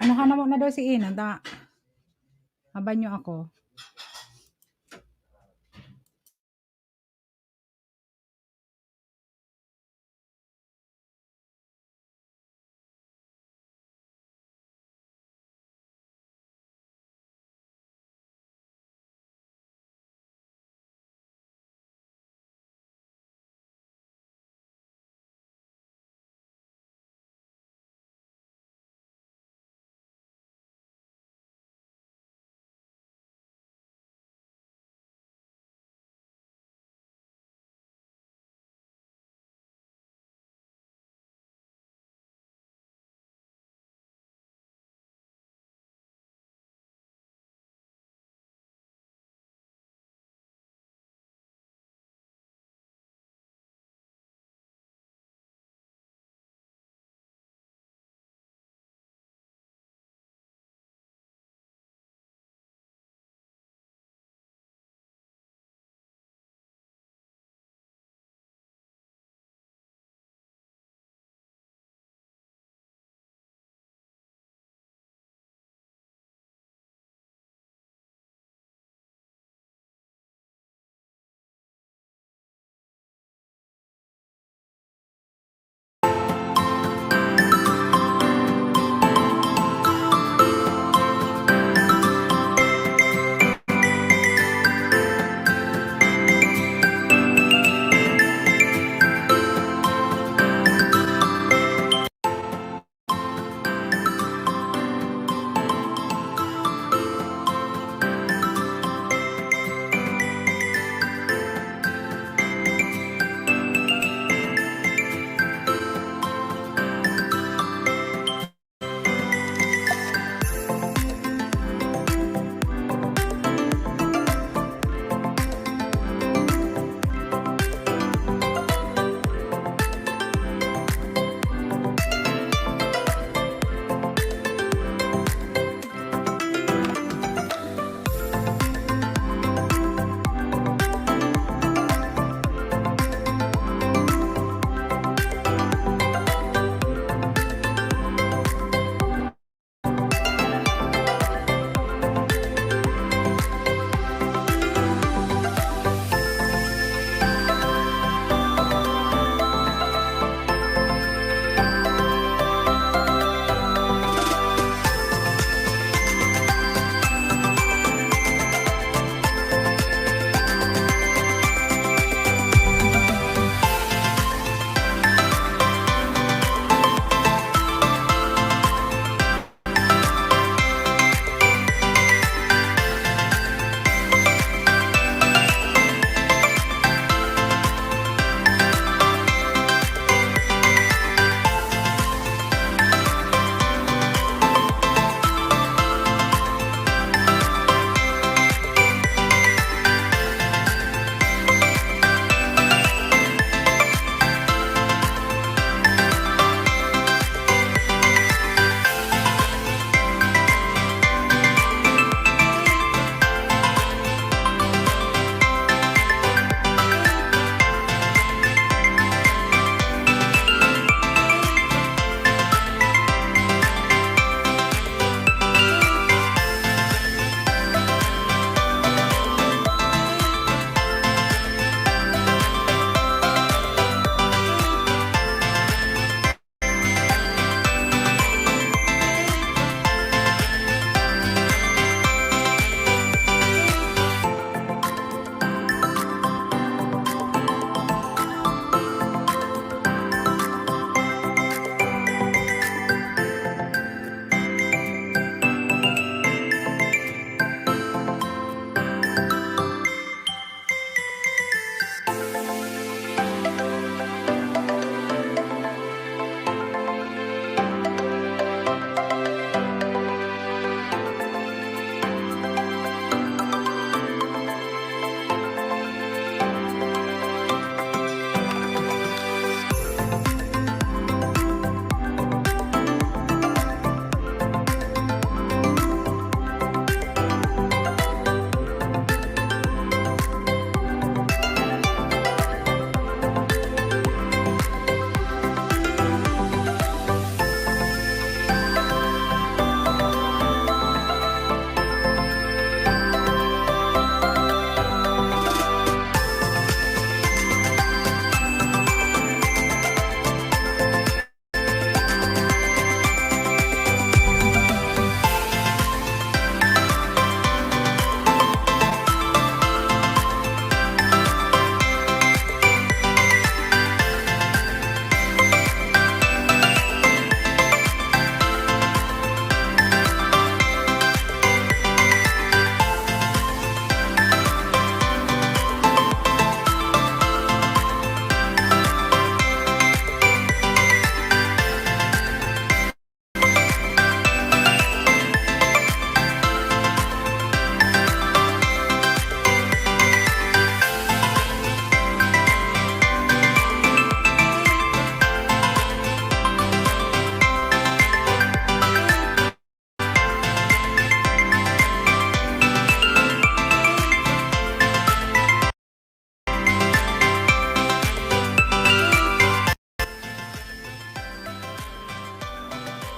Anuhan na mo na daw si Ina da habanyo ako.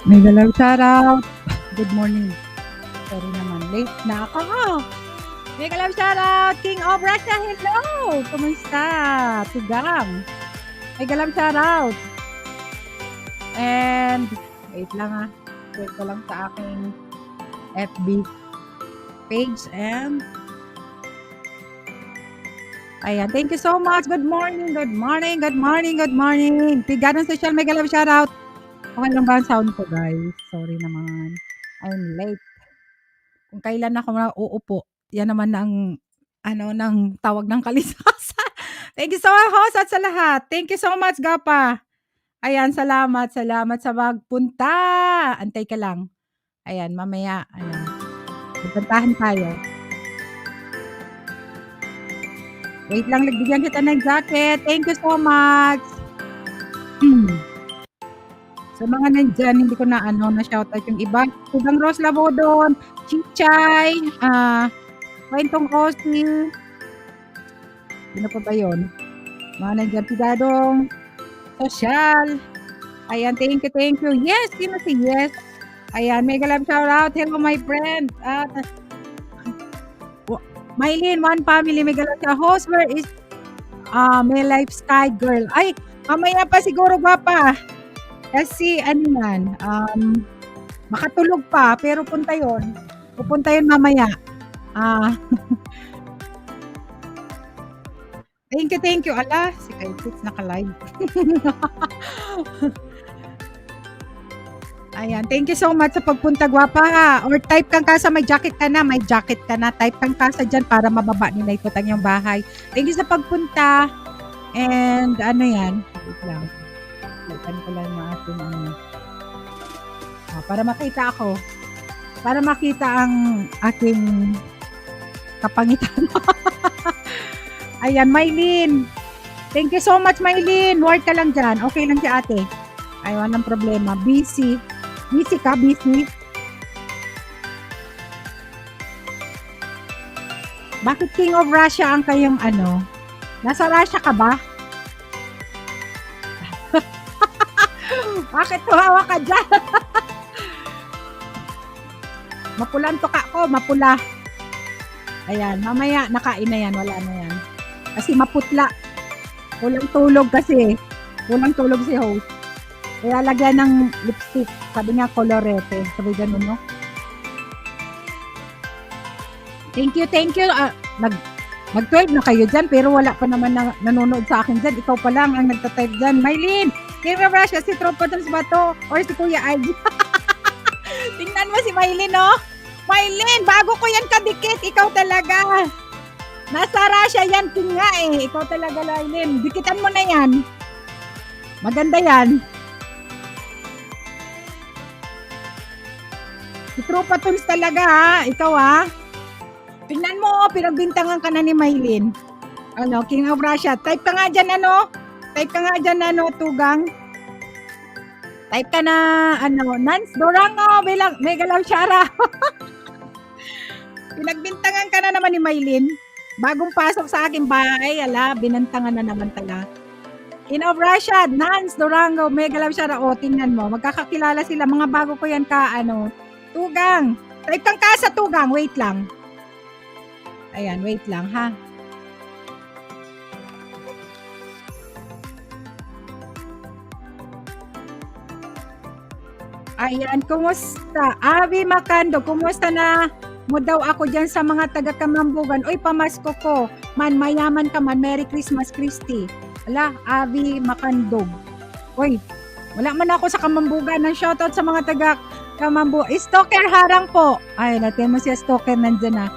Mega love shoutout. Good morning. Sorry naman, late na ako. Mega love shoutout, King of Russia, hello! Kumusta? Tugang. Mega love shoutout. And, wait lang share ko lang sa aking FB page and ayan, thank you so much. Good morning, good morning, good morning, good morning. Tiganong social mega love shoutout. Okay lang ba ang sound ko, guys? Sorry naman. I'm late. Kung kailan ako uupo, yan naman ang ng tawag ng kaliskasan. Thank you so much, host, at sa lahat. Thank you so much, Gapa. Ayan, salamat sa magpunta. Antay ka lang. Ayan, mamaya, pupuntahan tayo. Wait lang, nagbigyan kita ng jacket. Thank you so much. Sa mga nandyan, hindi ko na na-shoutout yung iba. Tugang Rose Labodon, Chichay, Kwentong Osi. Sino pa ba yun? Mga nandyan, Pigadong, Social. Ayan, thank you. Yes, sino si Yes? Ayan, mega love shoutout. Hello, my friend. Mylene, one family, mega love shoutout. Host, where is my life sky girl? Ay, mamaya pa siguro ba pa? Kasi makatulog pa, pero pupunta yun mamaya. Thank you. Ala, si Kaitits naka-live. Ayan, thank you so much sa pagpunta, gwapa. Or type kang kasa, may jacket ka na. Type kang kasa dyan para mababa ni Naikot ang iyong bahay. Thank you sa pagpunta. And yan. Wait lang. Litan ko lang yung ating para makita ako. Para makita ang aking kapangitan. Ayan, Mylene. Thank you so much, Mylene. Word ka lang dyan. Okay lang si ate. Ay, walang problema. Busy. Busy ka? Busy? Bakit King of Russia ang kayong Nasa Russia ka ba? Bakit tumawa ka dyan? Mapulang tuka ko, mapula. Ayan, mamaya nakain na yan, wala na yan. Kasi maputla. Kulang tulog si host. Kaya lagyan ng lipstick. Sabi niya, colorete. Sabi ganun, no? Thank you. Mag-12 na kayo dyan, pero wala pa naman nanonood sa akin dyan. Ikaw pa lang ang nagtatype dyan. Mylene! King of Russia, si Tropotons ba to? Or si Kuya Ivy? Tingnan mo si Mylene, no? Mylene, bago ko yan kadikit. Ikaw talaga. Nasa Russia yan, king nga eh. Ikaw talaga, Mylene. Dikitan mo na yan. Maganda yan. Si Tropotons talaga, ha? Ikaw, ha? Tingnan mo, pinagbintangan ka na ni Mylene. King of Russia. Type ka nga dyan, Tugang. Type ka na, Nance Dorango, mega love shara. Pinagbintangan ka na naman ni Mylene. Bagong pasok sa aking bahay, binantangan na naman tala. King of Russia, Nance Dorango, mega love shara. O, tingnan mo, magkakakilala sila. Mga bago ko yan Tugang. Type kang ka sa Tugang, wait lang. Ayan, wait lang, ha. Ayan, kumusta? Avi Macando, kumusta na mo daw ako dyan sa mga taga-Kamambugan? Uy, pamasko ko. Man, mayaman ka man. Merry Christmas, Christy. Avi Macando. Uy, wala man ako sa Kamambugan. Ng shoutout sa mga taga-Kamambugan. Stalker harang po. Ay, natin mo siya stalker nandyan na.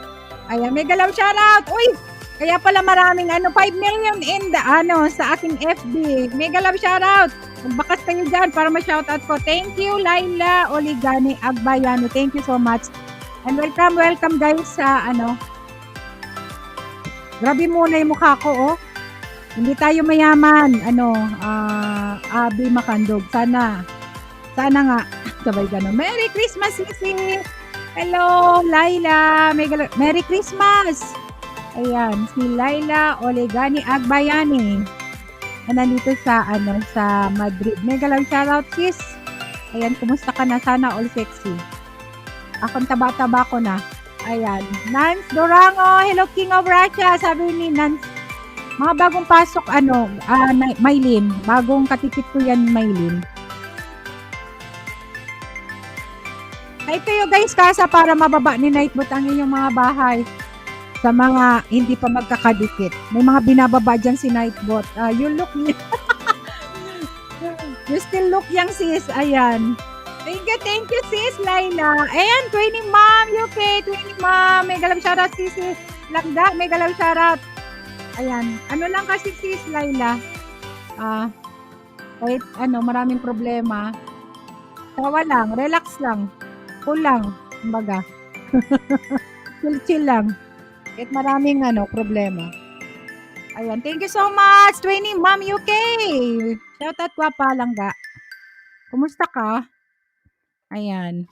Ayan, mega love shoutout. Uy, kaya pala maraming 5 million in the sa aking FB. Mega love shoutout. Magbakas kayo dyan para ma-shoutout ko. Thank you, Laila Oligani Agbayano. Thank you so much. And welcome guys sa Grabe muna yung mukha ko, oh. Hindi tayo mayaman. Abi Makandog. Sana nga. Sabay gano'n. Merry Christmas, Sisi. Hello, Laila. Merry Christmas. Ayan, si Laila Oligani Agbayani. Na nandito sa Madrid. Mega love shoutout, sis. Ayan, kumusta ka na? Sana all sexy. Akong taba-taba ko na. Ayan. Nance Durango, hello King of Russia. Sabi ni Nance, mga bagong pasok, Maylin. Bagong katipit ko yan, Maylin. Type kayo guys kasa para mababa ni Nightbot ang inyong mga bahay sa mga hindi pa magkakadikit. May mga binababa dyan si Nightbot. You look you still look young sis. Ayan. Thank you sis Laila. Ayan, 20 mom, UK, 20 mom. May galang shoutout sis Langga, may galang shoutout. Ayan. Ano lang kasi sis Laila. Kahit maraming problema. Tawa lang, relax lang. Cool lang, kumbaga. Chill lang. Kahit maraming problema. Ayan, thank you so much, 20 Mom UK. Shoutout Guapa Langga. Kumusta ka? Ayan.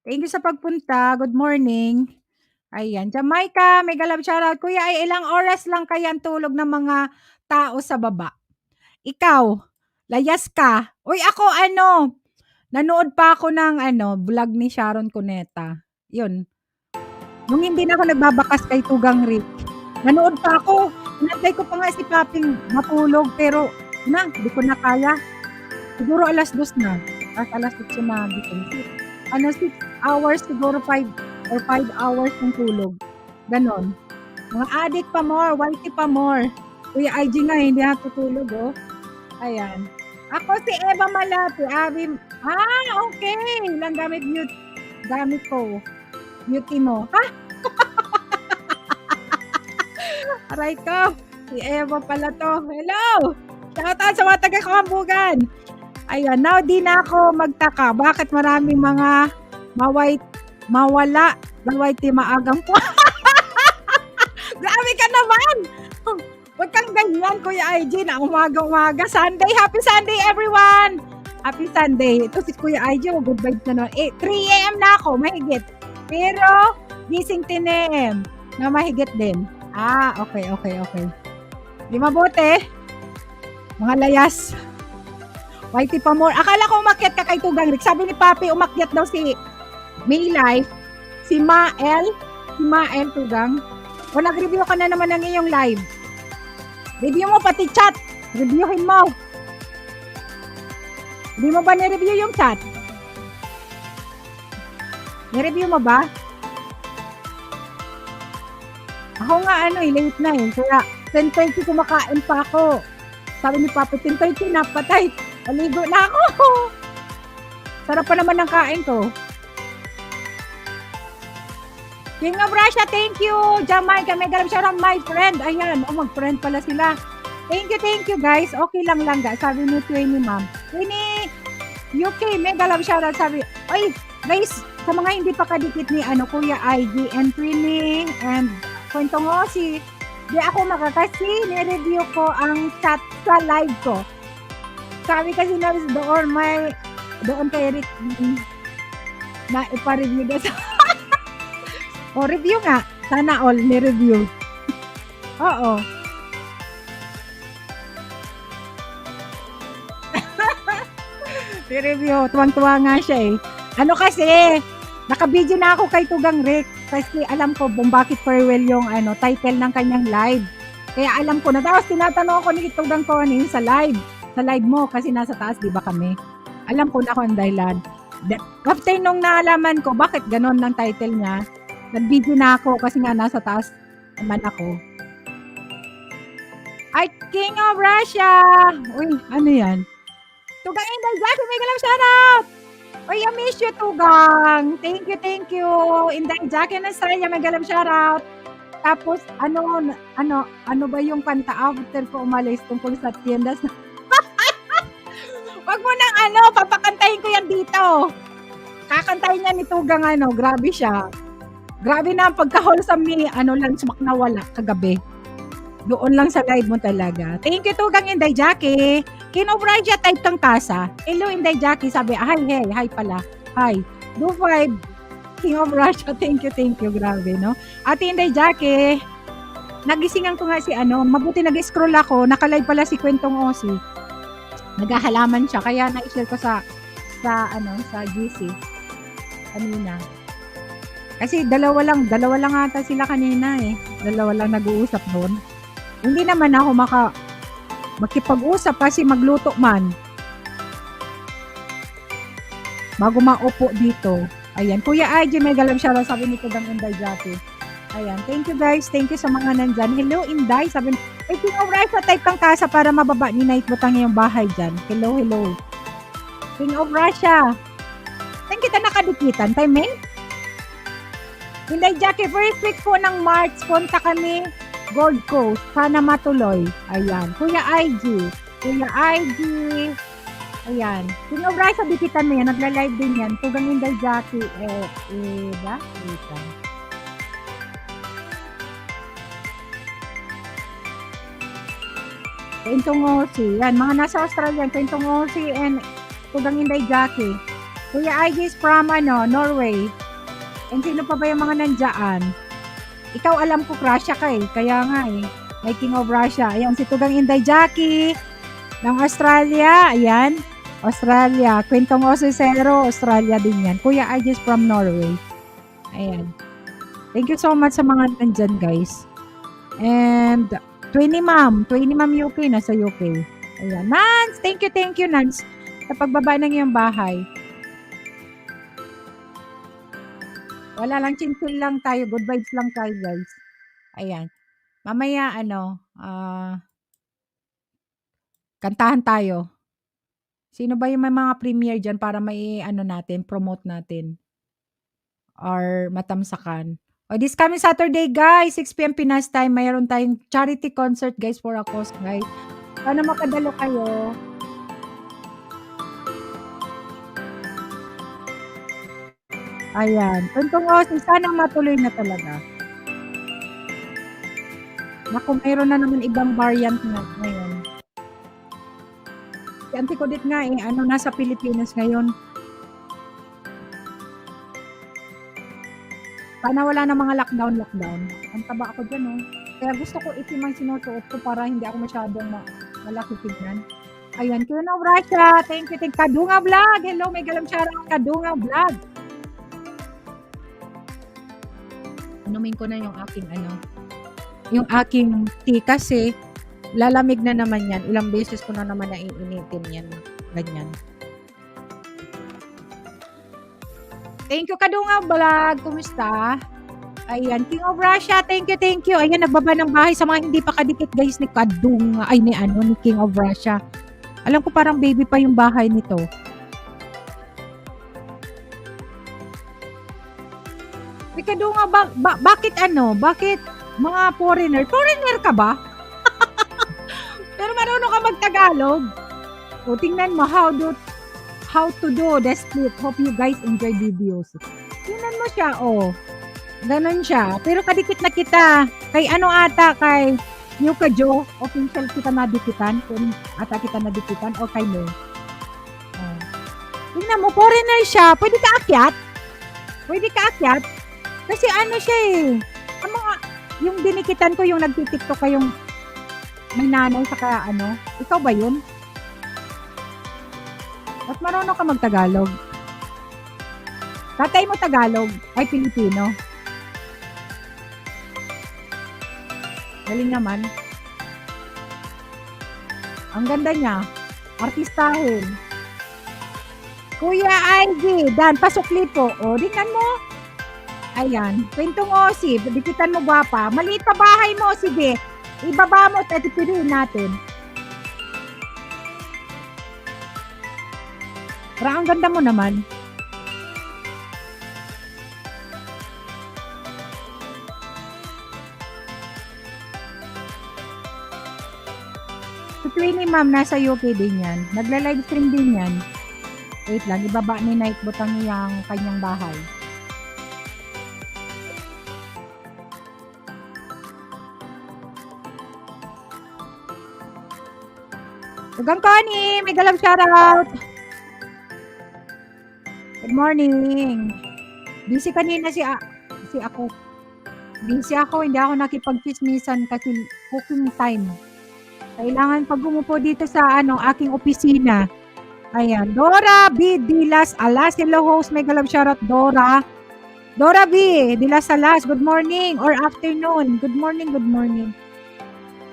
Thank you sa pagpunta. Good morning. Ayan, Jamaica, may galab shoutout. Kuya, ay ilang oras lang kaya ang tulog ng mga tao sa baba? Ikaw, layas ka. Uy, ako nanood pa ako ng vlog ni Sharon Cuneta. Yun. Nung hindi na ako nagbabakas kay Tugang Rick, nanood pa ako. Inantay ko pa nga si Paping matulog, pero di ko na kaya. Siguro alas 2 na. Alas 2 na gising. 6 hours, siguro 5 or 5 hours ng tulog. Ganon. Mga addict pa more, whitey pa more. Kuya IG nga, hindi natutulog, oh. Ayan. Ako si Eva Malati, okay. Lang gamit ko. Beauty mo. Ha? Aray ko. Si Eva pala to. Hello! Shoutout sa mga taga-Kambugan. Ayan, now di na ako magtaka. Bakit maraming mga mawala maagang po. Grabe ka naman! Huwag kang ganyan, Kuya IG, na umaga-umaga. Sunday, happy Sunday, everyone! Happy Sunday. Ito si Kuya IG, good vibes na naman. 3 a.m. na ako, mahigit. Pero, gising 10 a.m. na mahigit din. Okay. Di mabuti. Mga layas. Whitey pa more. Akala ko umakyat ka kay Tugang Rick. Sabi ni Papi, umakyat daw si Maylay, si Mael Tugang. O nag-review ka na naman ng iyong live. Review mo pati chat. Reviewin mo. Hindi mo ba ni-review yung chat? Ni-review mo ba? Ako nga late na Kaya 10:30 kumakain pa ako. Sabi ni Papa, 10:30 na, patay. Maligo na ako. Sarap pa naman ng kain ko. King of Russia, thank you. Jamaica, may galap siya my friend. Ayan, mag-friend pala sila. Thank you guys. Okay lang ga. Sabi ni Twini ma'am. Twini, UK, may galap siya. Sabi, oy, guys, sa mga hindi pa kadikit ni Kuya IG and Twini and Kwentong Osi, di ako makakasi, ni-review ko ang chat sa live ko. Sabi kasi na doon kay Rick na ipa-review daw sa review nga. Sana all ni-review. Oo. Ni-review. Tuwang-tuwa nga siya kasi, naka-video na ako kay Tugang Rick. Kasi alam ko bakit farewell yung title ng kanyang live. Kaya alam ko na. Tapos tinatanong ko ni Tugang ko sa live. Sa live mo kasi nasa taas, di ba kami? Alam ko na kung dahilan. After nung naalaman ko bakit ganon ng title niya, nag-video na ako kasi nga nasa taas naman ako. Ay, King of Russia! Uy, ano yan? Tugang Inday Jackie, may galang shoutout! Uy, I miss you, Tugang! Thank you! Inday Jackie na saya, may galang shoutout! Tapos, ano ba yung kanta after ko umalis tungkol sa tiendas? Wag mo nang papakantahin ko yan dito. Kakantahin niya ni Tugang grabe siya. Grabe na ang pagka-wholesome ni lunch na wala kagabi. Doon lang sa live mo talaga. Thank you Tugang Inday Jackie. Kinobradya type kang kasa. Hello Inday Jackie. Sabi, hi pala. Hi. Do 5. King of Russia. Thank you. Grabe, no? Ate Inday Jackie. Nagisingan ko nga si mabuti nag-scroll ako. Naka-live pala si Kwentong Osi. Naghahalaman siya. Kaya na-share ko sa sa GC kanina. Kasi dalawa lang ata sila kanina eh. Dalawa lang nag-uusap doon. Hindi naman ako makipag-usap kasi magluto man. Bago maupo dito. Ayan. Kuya IG, may galang siya sabi ni Kudang Inday Jackie. Ayan. Thank you guys. Thank you sa mga nandyan. Hello Inday. Sabi ni, King of Russia, type kang kasa para mababa ni Night Butang yung bahay dyan. Hello. King of Russia. Saan kita nakadikitan? Time in? Inday Jackie, first week po ng March, punta kami Gold Coast. Sana matuloy. Ayan. Kuya IG. Ayan. King of Russia, dikitan mo yan. Nagla-live din yan. Tugang Inday Jackie. Ba? Wait. Kwentong Osi. Yan. Mga nasa Australia. Kwentong Osi and Tugang Inday Jackie. Kuya IG is from Norway. And sino pa ba yung mga nandyan? Ikaw alam ko Russia ka eh. Kaya nga eh. May King of Russia. Ayan. Si Tugang Inday Jackie. Ng Australia. Ayan. Australia. Kwentong Osisero, Australia din yan. Kuya Agis from Norway. Ayan. Thank you so much sa mga nandyan, guys. And, 20 Ma'am UK, nasa UK. Ayan. Nance, thank you, Nance. Sa pagbaba ng iyong bahay. Wala lang, chinchil lang tayo. Good vibes lang tayo, guys. Ayan. Mamaya, kantahan tayo. Sino ba yung may mga premiere dyan para may promote natin? Or matamsakan. This coming Saturday, guys, 6 p.m. Pinas time, mayroon tayong charity concert, guys, for a cause, guys. Sana makadalo kayo. Ayan. Tuntong Osi, sana matuloy na talaga. Naku, mayroon na naman ibang variant na ngayon. Si Auntie Kudit nga nasa Pilipinas ngayon. Sana wala na mga lockdown. Ang taba ako dyan, Kaya gusto ko itim ang sinusuot ko para hindi ako masyadong malaki tignan. Ayan, King of Russia. Thank you. Kadunga Vlog. Hello, may galang siya Kadunga Vlog. Inumin ko na yung aking tea kasi lalamig na naman yan. Ilang beses ko na naman naiinitin yan. Ganyan. Thank you, Kadunga Vlog. Kumusta? Ayan, King of Russia. Thank you. Ayan, nagbaba ng bahay sa mga hindi pa kadikit, guys, ni Kadunga. Ay, ni King of Russia. Alam ko parang baby pa yung bahay nito. Kadunga, bakit Bakit mga foreigner? Foreigner ka ba? Pero marunong ka mag-Tagalog. O, tingnan mo how to do the split. Hope you guys enjoy videos. Tingnan mo siya, Ganon siya. Pero kadikit na kita. Kay kay Yuka Jo, official kita nadikitan. Kung ata kita nadikitan, o kay mo. Tingnan mo, foreigner siya. Pwede ka akyat? Kasi siya yung dinikitan ko, yung nagtitiktok ka, yung may nanay saka ikaw ba yun? At marunong ka mag-Tagalog. Tatay mo Tagalog, ay Pilipino. Galing naman. Ang ganda niya. Artistahin. Kuya IG, Dan, pasukli po. Tingnan mo. Ayan. Kwentong Osi, dikitan mo gwapa. Maliit pa bahay mo, sige. Ibaba mo at ipiliin natin. Ang ganda mo naman. Si Twinnie Ma'am, nasa UK din yan. Nagla-live stream din yan. Wait lang, ibaba ni Night Butang niyang kanyang bahay. Tugang Connie, may galang shoutout. Good morning. Busy kanina si ako. Busy ako, hindi ako nakipag-chismisan kasi cooking time. Kailangan pag umupo dito sa aking opisina, Ayan, Dora B. Dilas Alas. Hello, host. Mega love shoutout, Dora. Dora B. Dilas Alas. Good morning or afternoon. Good morning, good morning.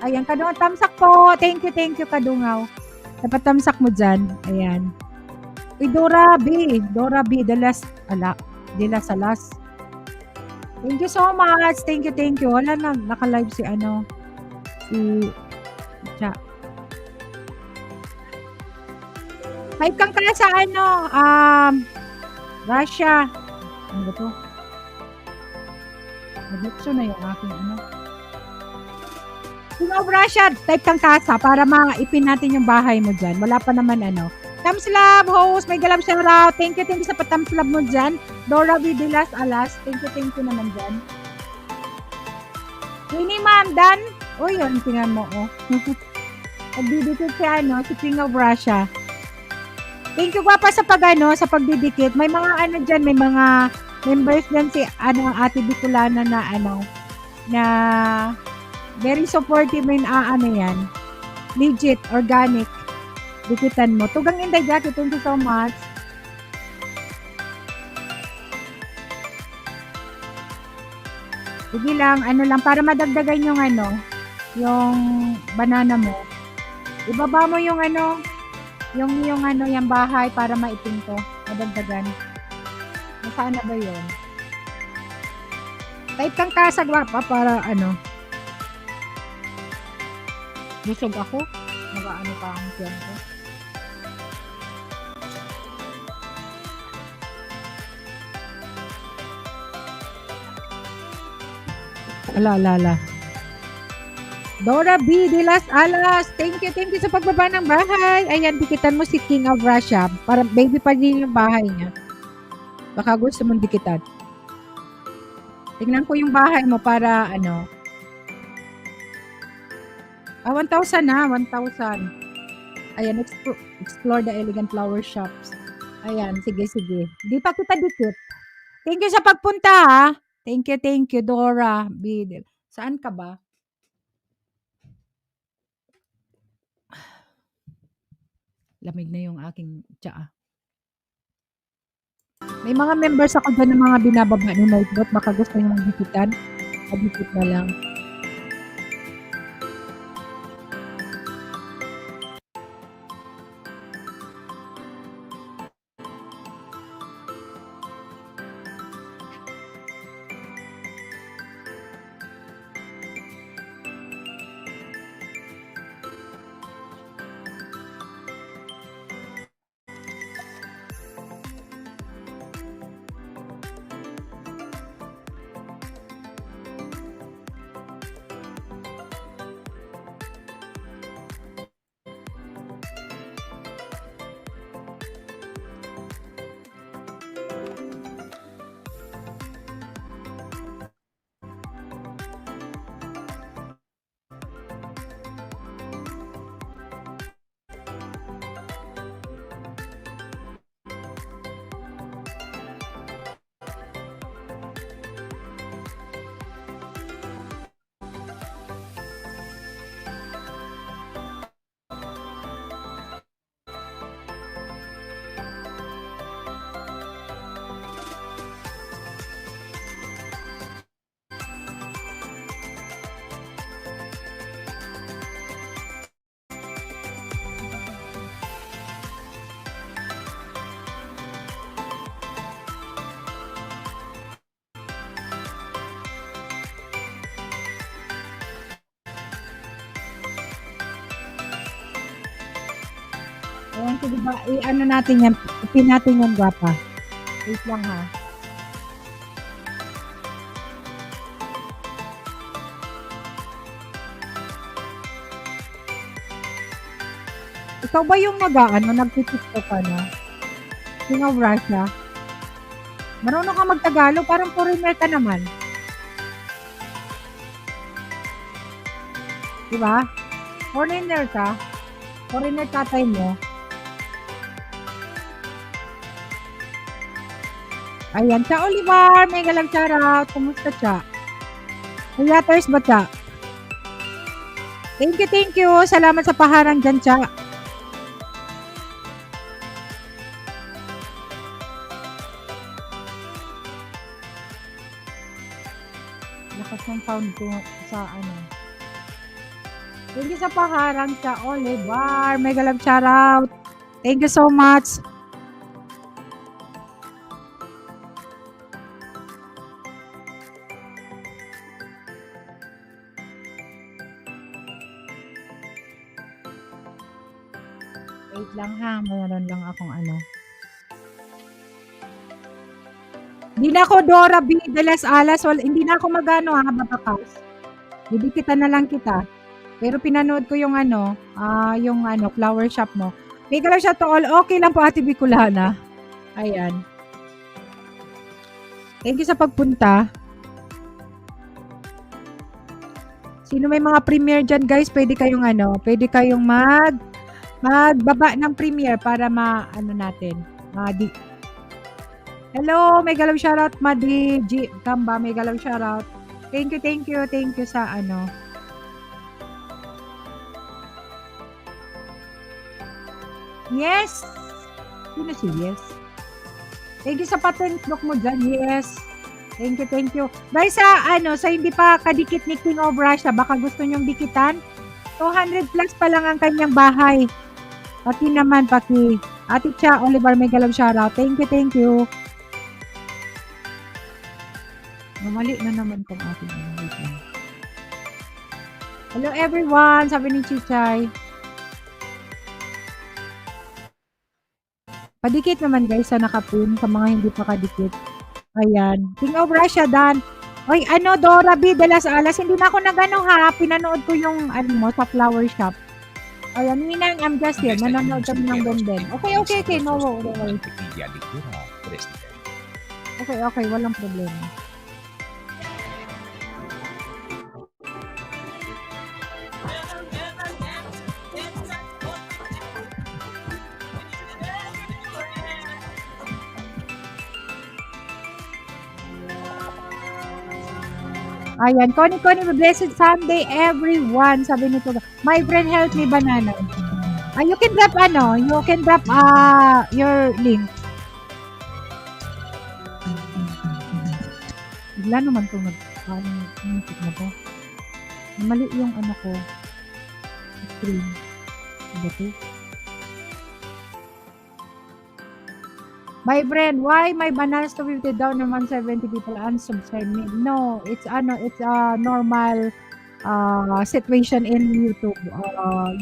Ayan, Kadungaw. Tamsak po. Thank you, Kadungaw. Dapat tamsak mo dyan. Ayan. Uy, Dora B. Dora B. Dilas Alas. Thank you so much. Thank you. Wala na. Naka-live si Cha. Hype kang kaya sa Russia. Ano ba to? Nag-lipso na yung aking King of Russia, type kang kasa para maipin natin yung bahay mo dyan. Wala pa naman Thumbs love, host. May galab shout out. Thank you sa pa-thumbs love mo dyan. Dora Vidilas Alas. Thank you naman dyan. Winnie Ma'am Dan. O yun, tingnan mo. Nagdidikit si King of Russia. Thank you pa sa sa pagdidikit. May mga dyan, may mga members dyan si Ate Bicolana na very supportive in yan. Legit, organic. Dikitan mo. Tugang Inday Jackie, thank you so much. Sige lang, para madagdagan yung yung banana mo. Ibaba mo yung yung bahay para maipin ko. Madagdagan. Nasaan na ba yun? Type kang kasag para busog ako. Nag-ano pa ang tiyan ko. Ala. Dora B. Dilas Alas. Thank you sa pagbaba ng bahay. Ayan, dikitan mo si King of Russia. Para baby pa din yung bahay niya. Baka gusto mong dikitan. Tingnan ko yung bahay mo para 1,000 na. 1,000. Ayan, explore the elegant flower shops. Ayan, sige. Di pa kita dikit. Thank you sa pagpunta, ha. Thank you, Dora B. Saan ka ba? Lamig na yung aking tsaa. May mga members ako dyan ng mga binababa ni Nightbot. Baka gusto nyo magdikitan. Magdikit na lang. Ayan, sige ba, natin yan, ipin natin yan, guwapa. Wait lang, ha. Ikaw ba yung nag-TikTok ka na? King of Russia? Marunong ka mag-Tagalog, parang foreigner ka naman. Diba? Foreigner ka? Foreigner tatay mo? Ayan, Cha Olivar, may galang shoutout. Kumusta, Cha? May yatters ba, Cha? Thank you. Salamat sa paharang dyan, Cha. Lakas ng sound ko sa ano. Thank you sa paharang sa Olivar. Mega love shout out. Thank you so much. Wait lang ha, mayroon lang akong ano. Hindi na ako Dora B. de las Alas. Hindi na ako magano ha, babakas. Didikitan na lang kita. Pero pinanood ko yung ano, yung ano, flower shop mo. Mega love shout to all. Okay lang po Ate Bicolana. Ayan. Thank you sa pagpunta. Sino may mga premiere dyan guys, pwede kayong ano, pwede kayong magbaba ng premiere para ano natin. Hello, mega love shoutout Madi G Gamba, mega love shoutout. Thank you sa ano. Yes. Sino si Yes? Thank you sa patent book mo dyan. Yes. Thank you. Guys, sa hindi pa kadikit ni King of Russia, baka gusto nyong dikitan. 200 plus pa lang ang kanyang bahay. Pati naman, Ate Cha, Oliver, mega love shoutout. Thank you. Mali na naman tong ating video. Hello everyone, sabi ni Chichay. Padikit naman guys sa nakapin, sa mga hindi pa kadikit. Ayan. King of Russia, Dan. Oy, Dora B. de las Alas, hindi na ako nagano ha. Pinanood ko yung mo sa flower shop. Ayan, Ninang, I'm just here. Nanonood kami ng Benden. Okay. No worries. Okay. Walang problema. Ayan, Connie, blessed Sunday everyone. Sabi nito, my friend help me banana. You can drop your link. Bigla naman itong music na to. Mali yung ko. Screen. Ito. My friend, why my bananas to 50 down naman 70 people unsubscribe me? No, it's a normal situation in YouTube.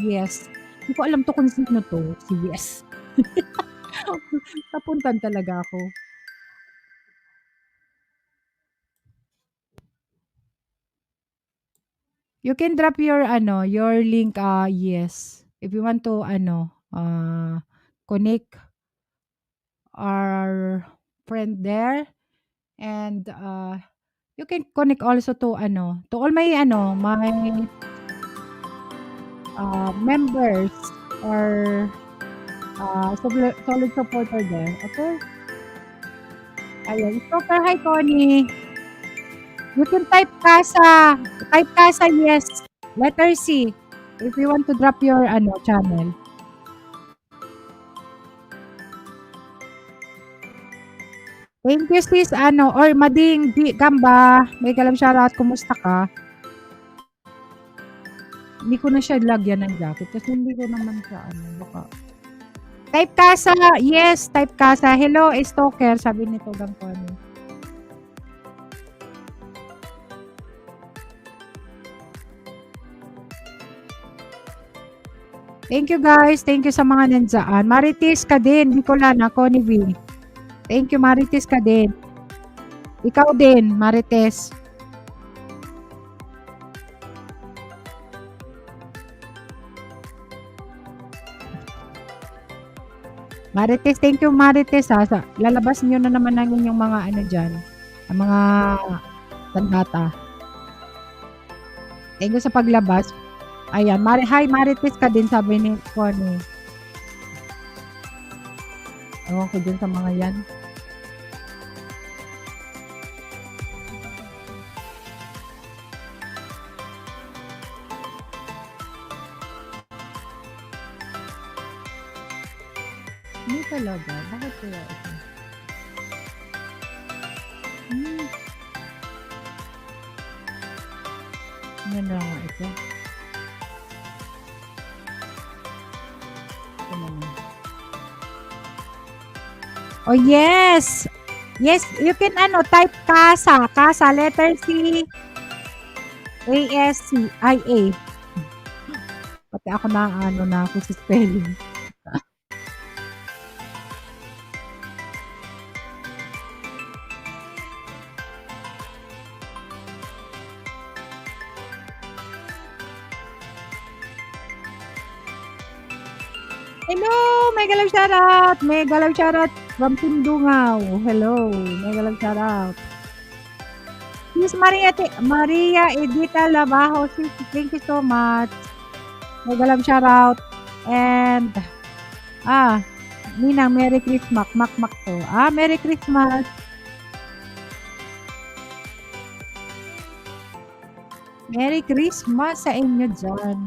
Yes. Hindi ko alam to kung sino to. Si Yes. Napuntan talaga ako. You can drop your link yes. If you want to connect our friend there, and you can connect also to all my members or solid supporter there. Okay? Ayan. Super hi Connie. You can type casa yes. Letter C if you want to drop your channel. Thank you sis or Mading Gamba. May kalam shoutout, kumusta ka? Hindi ko na siya lagyan ng jacket kasi hindi ko naman siya baka. Type casa, yes, type casa. Hello, stalker, sabi nito gang ko Thank you guys. Thank you sa mga nandiyan. Marites ka din. Bicolana, Connie V. Thank you, Marites ka din. Ikaw din, Marites. Marites, thank you, Marites. Lalabas niyo na naman ng inyong mga dyan. Ang mga tandata. Thank you sa paglabas. Ayan, hi Marites ka din, sabi ni Connie. Ewan ko dun sa mga yan. Hindi talaga. Bakit kaya ito? Ano na nga ito? Ito naman. Oh, yes! Yes, you can type CASA. CASA, letter C, A-S-C, I-A. Pati ako na ako sa spelling. Hello! Mega love shoutout! Mega love shoutout from Tindungaw. Hello! Mega love shoutout. Miss Maria Edita Labajo, thank you so much. Mega love shoutout. And, Ninang, Merry Christmas. Makmak to. Merry Christmas. Merry Christmas sa inyo dyan.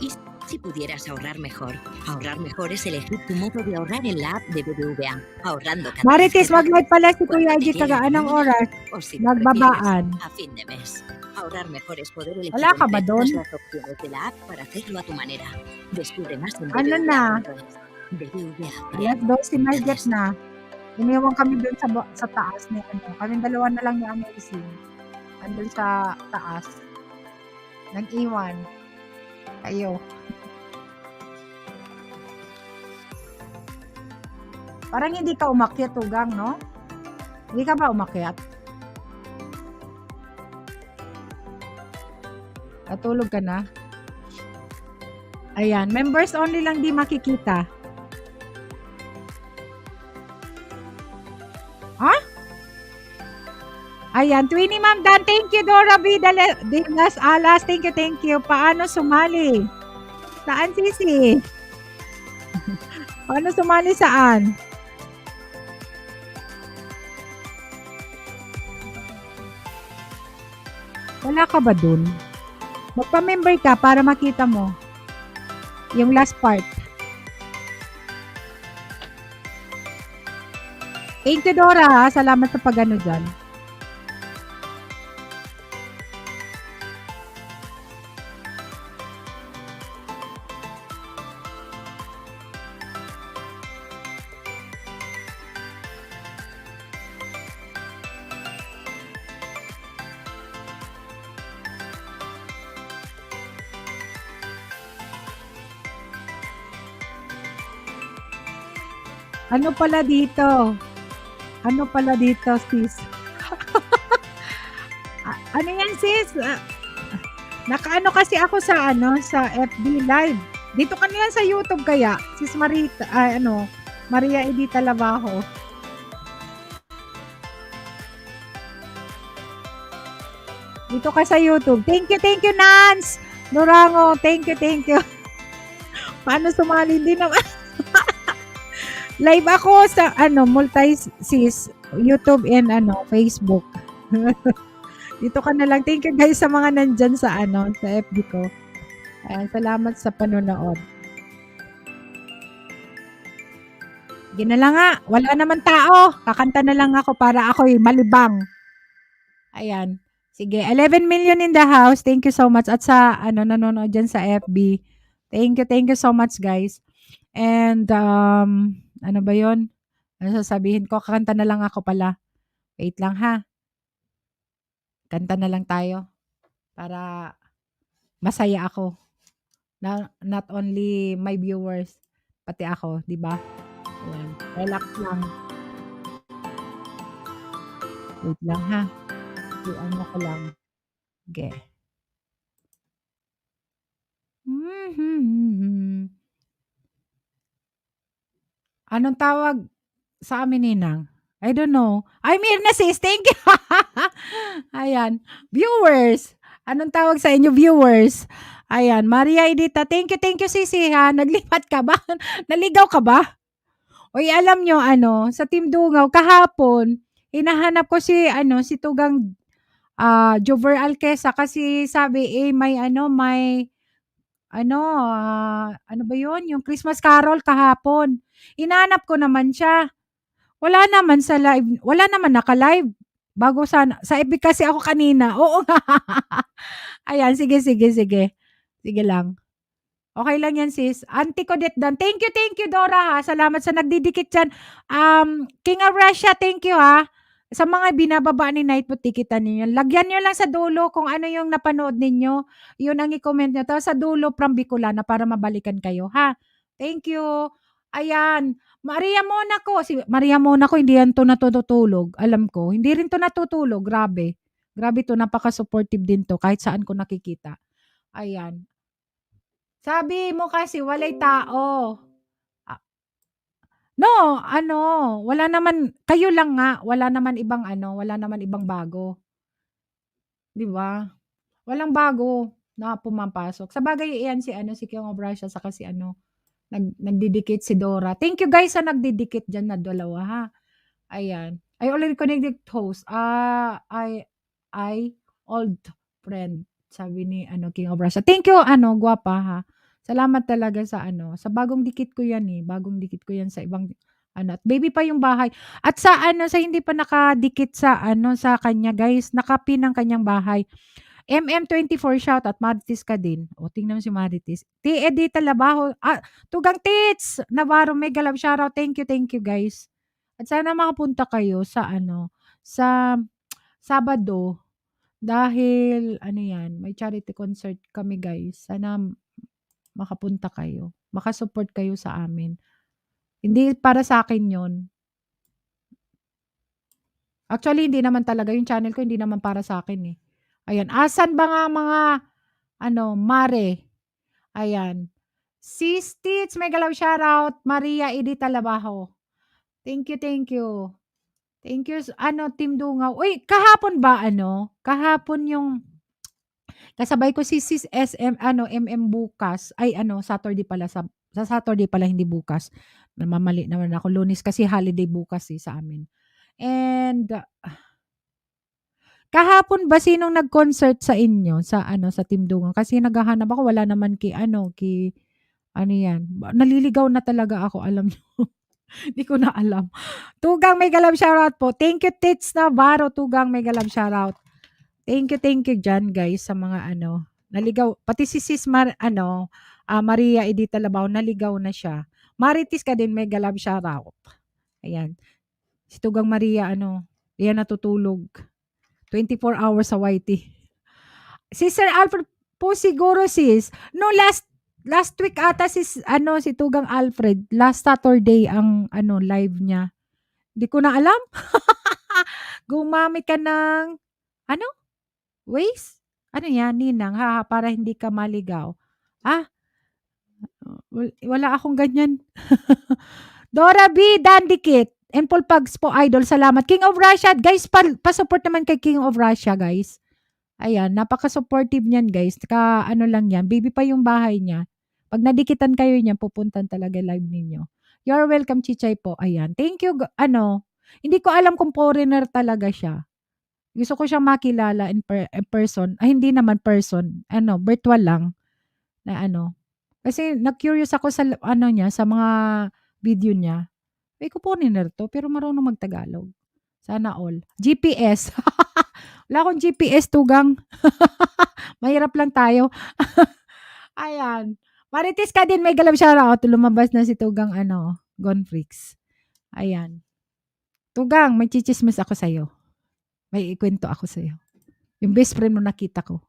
Y si pudieras ahorrar mejor es elegir tu modo de ahorrar en la app de BBVA, ahorrando cada Marites, vez que mag-live pala si cuando Kuya te Ajit llegue kagaan ng la oras. o si lo Nagbabaan. prefieres, a fin de mes. Ahorrar mejor es poder elegir Wala ka ba entre doon? todas las opciones de la app para hacerlo a tu manera. Descubre más en Ano na? BBVA. Alas 12 Marget na. Iniwan kami doon sa taas ni Kaming dalawa na lang ni Amazing. Andun sa taas. Nag-iwan. Kayo. Parang hindi ka umakyat, Tugang, no? Hindi ka ba umakyat? Natulog ka na? Ayan, members only lang di makikita. Ha? Ayan, Twinnie Ma'am Dan, thank you. Dora B. Las Alas, thank you. Paano sumali? Saan, Sisi? Paano sumali saan? Wala ka ba dun? Magpa-member ka para makita mo yung last part. Thank you, Dora. Salamat sa pag-ano dyan. Ano pala dito, sis? Ano yan, sis? Nakaano kasi ako sa FB Live. Dito ka na sa YouTube kaya, sis Marita, Maria Edita Labajo. Dito ka sa YouTube. Thank you, Nance. Durango, thank you. Paano sumali? Hindi naman. Live ako sa multi-sis, YouTube and Facebook. Dito ka na lang. Thank you guys sa mga nandyan sa sa FB ko. Ayan, salamat sa panonood. Sige na lang nga. Wala naman tao. Kakanta na lang ako para ako'y malibang. Ayan. Sige, 11 million in the house. Thank you so much. At sa nanonood dyan sa FB. Thank you so much, guys. And ano ba 'yon? Ano sasabihin ko? Kakanta na lang ako pala. Wait lang ha. Kanta na lang tayo para masaya ako. Not only my viewers, pati ako, 'di ba? Ayan, relax lang. Wait lang ha. Ano ko lang. Sige. Anong tawag sa amin, Ninang? I don't know. Ay, Mirna sis, thank you. Ayan. Viewers. Anong tawag sa inyo, viewers? Ayan. Maria Edita, thank you, sisi ha. Naglipat ka ba? Naligaw ka ba? Uy, alam nyo, sa Team Dungaw, kahapon, hinahanap ko si Tugang Jover Alquesa kasi sabi, may ano ba yun? Yung Christmas Carol kahapon. Hinanap ko naman siya. Wala naman sa live. Wala naman naka-live. Bago sana sa FB kasi ako kanina, oo nga. Ayan, sige, sige, sige. Sige lang. Okey lang 'yan sis. Auntie Odette dan. Thank you Dora, ha. Salamat sa nagdidikit diyan. King of Russia, thank you, ha. Sa mga binababa ni Nightbot, dikitan ninyo. Lagyan niyo lang sa dulo kung ano yung napanood ninyo. 'Yun ang i-comment niyo. Tapos sa dulo from Bicolana para mabalikan kayo, ha. Thank you. Ayan, Maria Monaco. Si Maria Monaco hindi 'yan 'to natutulog, alam ko. Hindi rin 'to natutulog, grabe. Grabe 'to, napaka-supportive din 'to kahit saan ko nakikita. Ayan. Sabi mo kasi walay tao. Ah, no, ano, wala naman kayo lang nga, wala naman ibang ano, wala naman ibang bago, 'di ba? Walang bago na pumapasok. Sabagay iyan si ano, si King of Russia saka si ano, nagdidikit si Dora. Thank you guys sa nagdidikit diyan na dalawa, ha. Ayan. I already connected host. I old friend, sabi ni ano, King of Russia. Thank you ano, gwapa, ha. Salamat talaga sa ano, sa bagong dikit ko 'yan, eh, bagong dikit ko 'yan sa ibang ano, at baby pa yung bahay. At sa ano, sa hindi pa nakadikit sa ano, sa kanya guys, naka-pin ang kanyang bahay. MM24 shoutout, Marites ka din. O tingnan mo si Marites. T. Edita Labajo, Tugang Tits Navarro, mega love shoutout. Thank you guys. At sana makapunta kayo sa ano, sa Sabado dahil ano 'yan, may charity concert kami guys. Sana makapunta kayo, maka-support kayo sa amin. Hindi para sa akin 'yon. Actually, hindi naman talaga yung channel ko hindi naman para sa akin, eh. Ayan, asan ba nga mga ano, mare? Ayan. Sis Tits, mega love shoutout. Maria Edita Labajo. Thank you, thank you. Thank you ano, Team Dungaw. Uy, kahapon ba ano, kahapon yung kasabay ko si Sis SM ano, MM bukas. Ay ano, Saturday pala sa Saturday pala hindi bukas. Namamali naman ako. Lunes kasi holiday bukas, eh, sa amin. And kahapon ba sinong nag-concert sa inyo sa ano, sa Team Dungaw? Kasi naghahanap ako wala naman ano 'yan, naliligaw na talaga ako alam niyo. Di ko na alam. Tugang mega love shoutout po. Thank you Tits Navarro, Tugang mega love shoutout. Thank you diyan guys sa mga ano, naligaw pati si Sis ano, Maria Edita Labao naligaw na siya. Marites ka din mega love shoutout. Ayan. Si Tugang Maria ano, 'yan natutulog. 24 hours sa YT. Si Sir Alfred po siguro sis, no last week ata ano, si Tugang Alfred, last Saturday ang ano, live niya. Di ko na alam. Gumamit ka ng ano, Waze? Ano 'yan, ninang, haha, para hindi ka maligaw. Ah, wala akong ganyan. Dora B. Dandikit, Empol Pugs po idol, salamat. King of Russia, guys, pa-support naman kay King of Russia, guys. Ayan, napaka-supportive niyan guys, ano lang 'yan, baby pa yung bahay niya. 'Pag nadikitan kayo niyan pupuntan talaga live ninyo. You're welcome Chichay po, ayan. Thank you ano, hindi ko alam kung foreigner talaga siya. Gusto ko siyang makilala in person, ay hindi naman person, ano, virtual lang na ano. Kasi na-curious ako sa ano niya, sa mga video niya. Sabi ko, foreigner 'to pero marunong mag-Tagalog. Sana all. GPS. Wala akong GPS tugang. Mahirap lang tayo. Ayan. Marites ka din, may galab shoutout. Lumabas na si Tugang ano, Gone Freaks. Ayan. Tugang, may chichismis ako sa'yo. May ikwento ako sa'yo. Yung best friend mo nakita ko.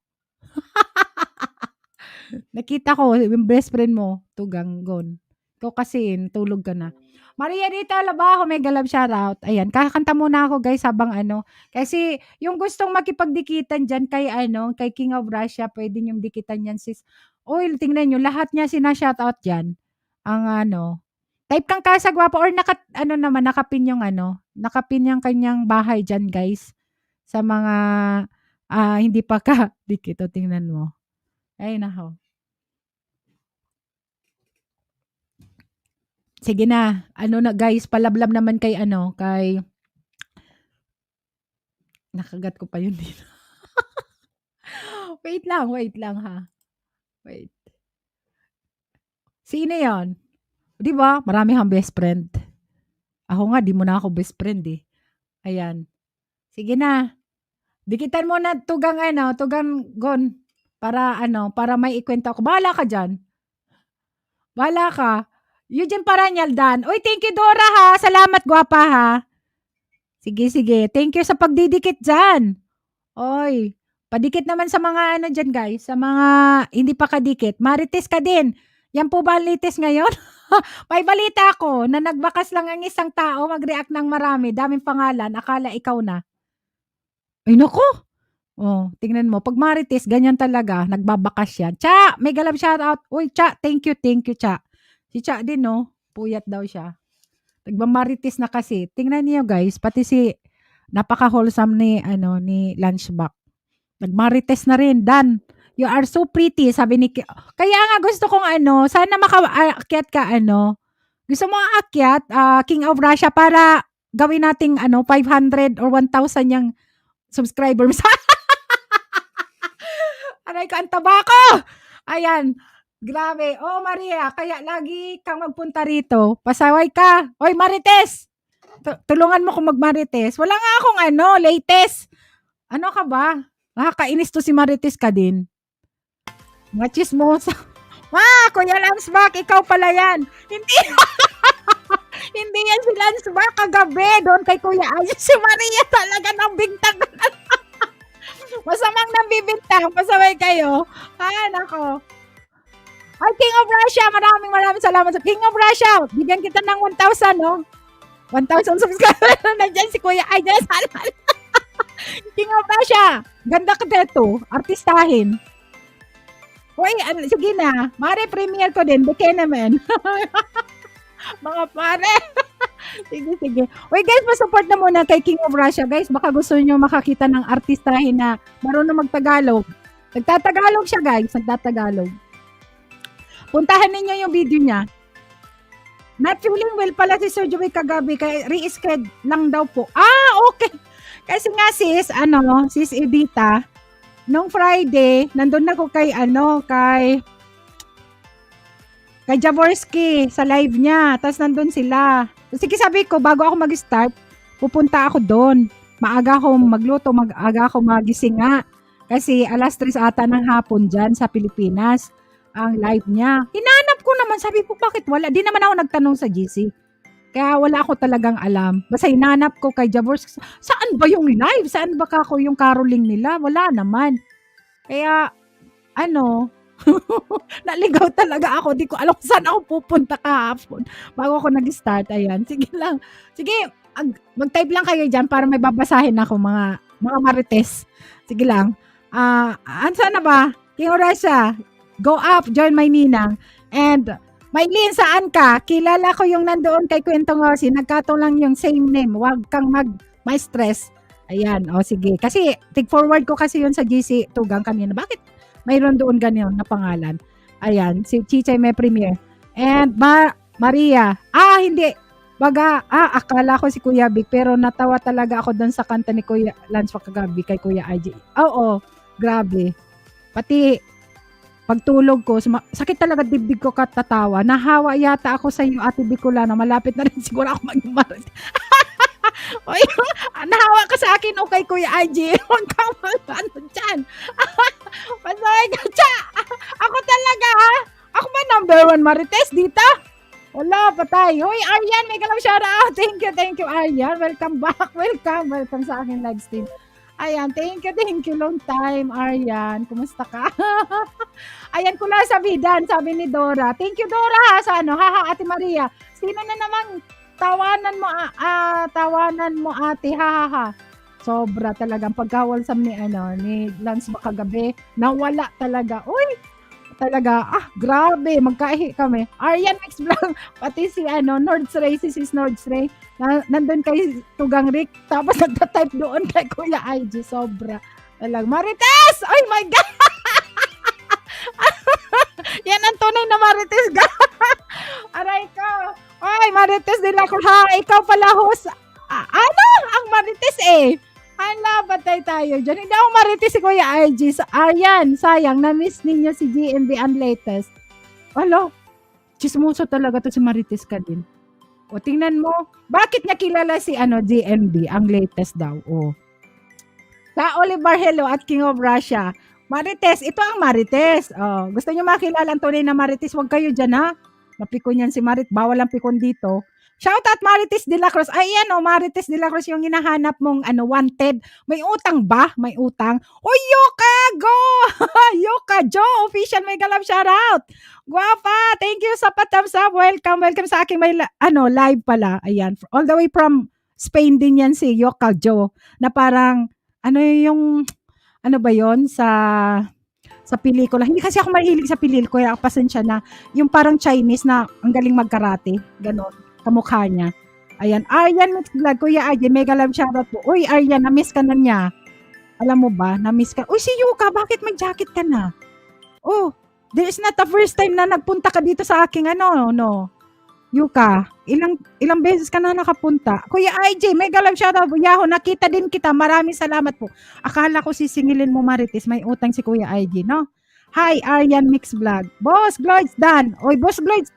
Nakita ko, yung best friend mo, Tugang, Gone. Ikaw kasi, tulog ka na. Maria Rita Labajo, may galab shoutout. Ayan, kakanta muna ako guys habang ano. Kasi yung gustong makipagdikitan dyan kay ano, kay King of Russia, pwede yung dikitan yan sis. Uy, tingnan nyo, lahat niya sina-shoutout dyan. Ang ano, type kang kasagwapo or ano naman, nakapin yung ano, nakapin yung kanyang bahay dyan guys. Sa mga hindi pa ka dikit. O, tingnan mo. Ay, nako. Sige na, ano na guys, palablab naman kay ano, kay nakagat ko pa yun dito. Wait lang ha. Wait. Sino yon? 'Di ba, marami kang best friend. Ako nga, 'di mo na ako best friend eh. Ayan. Sige na. Dikitan mo na tugang gon para may ikwento ako. Bahala ka diyan. Bahala ka. Eugene Paranyaldan. Uy, thank you Dora ha. Salamat gwapa ha. Sige. Thank you sa pagdidikit diyan. Oy, padikit naman sa mga diyan guys, sa mga hindi pa kadikit. Marites ka din. Yan po ba ang latest ngayon? May balita ako na nagbakas lang ang isang tao mag-react ng marami, daming pangalan, akala ikaw na. Ay naku! Oh, tingnan mo, 'pag Marites ganyan talaga, nagbabakas yan. Cha, mega love shoutout. Uy, Cha, thank you, Cha. Si Cha din 'no, puyat daw siya. Nagma-Marites na kasi. Tingnan niyo guys, pati si napaka-wholesome ni Lunchback. Nag-Marites na rin, Dan. You are so pretty, sabi ni kaya nga gusto kong sana makaakyat ka gusto mo aakyat, King of Russia para gawin nating 500 or 1,000 yang subscribers. Aray ko, ang taba ko! Ayan, grabe. Oh, Maria, kaya lagi kang magpunta rito. Pasaway ka. Hoy, Marites! Tulungan mo kong mag-Marites. Wala nga akong latest. Ano ka ba? Nakakainis to si Marites ka din. Mga chismosa. Kuya Lansback, ikaw pala yan. Hindi. Hindi yan si Lansback kagabi. Doon kay Kuya Ayos. Si Maria talaga ng bintang. Masamang nambibintang. Pasaway kayo. Nako. Ay, King of Russia. Maraming salamat sa King of Russia. Bigyan kita ng 1,000, no? 1,000 subscribers. Nandiyan si Kuya Ayos. King of Russia. Ganda ka dito. Artistahin. Uy, sige na. Mare, premiere ko din. Beke naman. Mga pare. Sige. Uy guys, pa-support na muna kay King of Russia. Guys, baka gusto niyo makakita ng artistahin na marunong magtagalog. Nagtatagalog siya guys. Nagtatagalog. Puntahan ninyo yung video niya. Not feeling well pala si Sir Joey kagabi. Kaya re-schedule lang daw po. Okay. Kasi nga sis Edita, nung Friday, nandun ako kay Jaworski sa live niya. Tapos nandun sila. Sige, sabi ko, bago ako mag-start, pupunta ako doon. Maaga ako magluto, maaga ako magising nga. Kasi 3:00 ata ng hapon dyan sa Pilipinas ang live niya. Hinanap ko naman, sabi ko, bakit wala? Di naman ako nagtanong sa GC. Kaya wala ako talagang alam. Basta hinanap ko kay Jaworski. Saan ba yung live? Saan ba kako yung caroling nila? Wala naman. Kaya, naligaw talaga ako. Di ko alam saan ako pupunta kahapon. Bago ako nag-start. Ayan. Sige lang. Sige, mag-type lang kayo dyan para may babasahin ako mga Marites. Sige lang. Saan na ba? King Russia, go up, join my ninang. And, Maylin, saan ka? Kilala ko yung nandoon kay Kwentong Osi. Nagkataon lang yung same name. Huwag kang may stress. Ayan, sige. Kasi, forward ko kasi yun sa GC Tugang kanina. Bakit mayroon doon ganyan na pangalan? Ayan, si Chichay may premiere. And Maria, hindi. Baga, akala ko si Kuya Vic, pero natawa talaga ako doon sa kanta ni Kuya Lance kagabi kay Kuya IG. Oo, grabe. Pati, pagtulog ko, sakit talaga dibdib ko katatawa. Nahawa yata ako sa iyo, Ate Bicolano. Malapit na rin siguro ako mag-marit. Nahawa ka sa akin o kay Kuya IG. Huwag kang dyan. Pasaway ka, Cha. Ako talaga, ha? Ako ba number 1 Marites dito? Wala, patay. Hoy, Aryan, may kalam shout out. Thank you, Aryan. Welcome back. Welcome sa aking live stream. Ayan, thank you, long time, Aryan. Kumusta ka? Ayan, kula sa bidan, sabi ni Dora. Thank you, Dora, sa Ate Maria. Sino na naman tawanan mo, ate, Sobra talagang pagkawalsam ni Lance kagabi. Nawala talaga. Uy, talaga, grabe, magkaihi kami. Aryan Mix Vlog, pati si Nordstray, si Sis Nordstray, nandun kay Tugang Rick, tapos nagta-type doon kay Kuya IG, sobra. Talagang, Marites! Oh my God! Yan ang tunay na Marites, aray ko. Ay, Marites nila ko, ikaw pala host. Ang Marites batay tayo dyan. Hindi ako Marites si Kuya IG. Aryan, sayang, na-miss ninyo si GMB ang latest. Chismoso talaga to si Marites ka din. O, tingnan mo, bakit niya kilala si GMB ang latest daw? O, Sa Oliver Hello at King of Russia. Marites, ito ang Marites. Oh, gusto niyo makilala ang tunay na Marites, wag kayo diyan ha. Napikon yan si Marit, bawal ang pikon dito. Shout out Marites de la Cruz. Ayan oh, Marites de la Cruz yung hinahanap mong wanted. May utang ba? May utang. Oy, Yoka, go! Yoka, Joe, official may galap shout out. Guwapa, thank you sa thumbs up. Welcome sa aking may live pala. Ayan, all the way from Spain din yan si Yoka Joe na parang yung ano ba yon sa pelikula. Hindi kasi ako mahilig sa pelikula, pasensya na. Yung parang Chinese na ang galing magkarate, ganon, kamukha niya. Ayan, Aryan Mixed Vlog, Kuya Aryan, mega love shoutout po. Uy, Aryan, na-miss ka na niya. Alam mo ba, na-miss ka. Uy, si Yuka, bakit may jacket ka na? Oh, there is not the first time na nagpunta ka dito sa aking Yuka, ilang beses ka na nakapunta. Kuya IJ, mega love shoutout po. Yaho, nakita din kita. Maraming salamat po. Akala ko sisingilin mo Marites. May utang si Kuya IJ, no? Hi, Aryan Mix Vlog. Boss Gloids, Dan. Oy, Boss Gloids.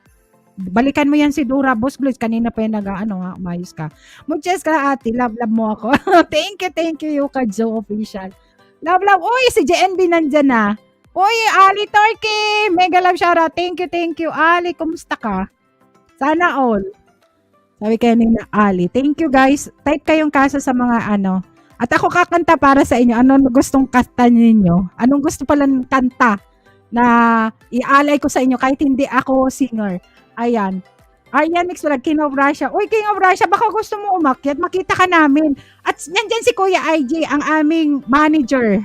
Balikan mo yan si Dura. Boss Gloids, kanina pa yung umayos ka. Muchas ka, ate. Love mo ako. Thank you, Yuka Joe Official. Love. Uy, si JNB nandyan na. Uy, Ali Turkey. Mega love shoutout. Thank you. Ali, kumusta ka? Sana all. Sabi kayo ni Ali. Thank you guys. Type kayong kaso sa mga At ako kakanta para sa inyo. Anong gustong kanta ninyo? Anong gusto palang kanta na ialay ko sa inyo kahit hindi ako singer? Ayan. Aryan Mix Vlog, King of Russia. Uy, King of Russia, baka gusto mo umakyat. Makita ka namin. At nandyan si Kuya IJ, ang aming manager.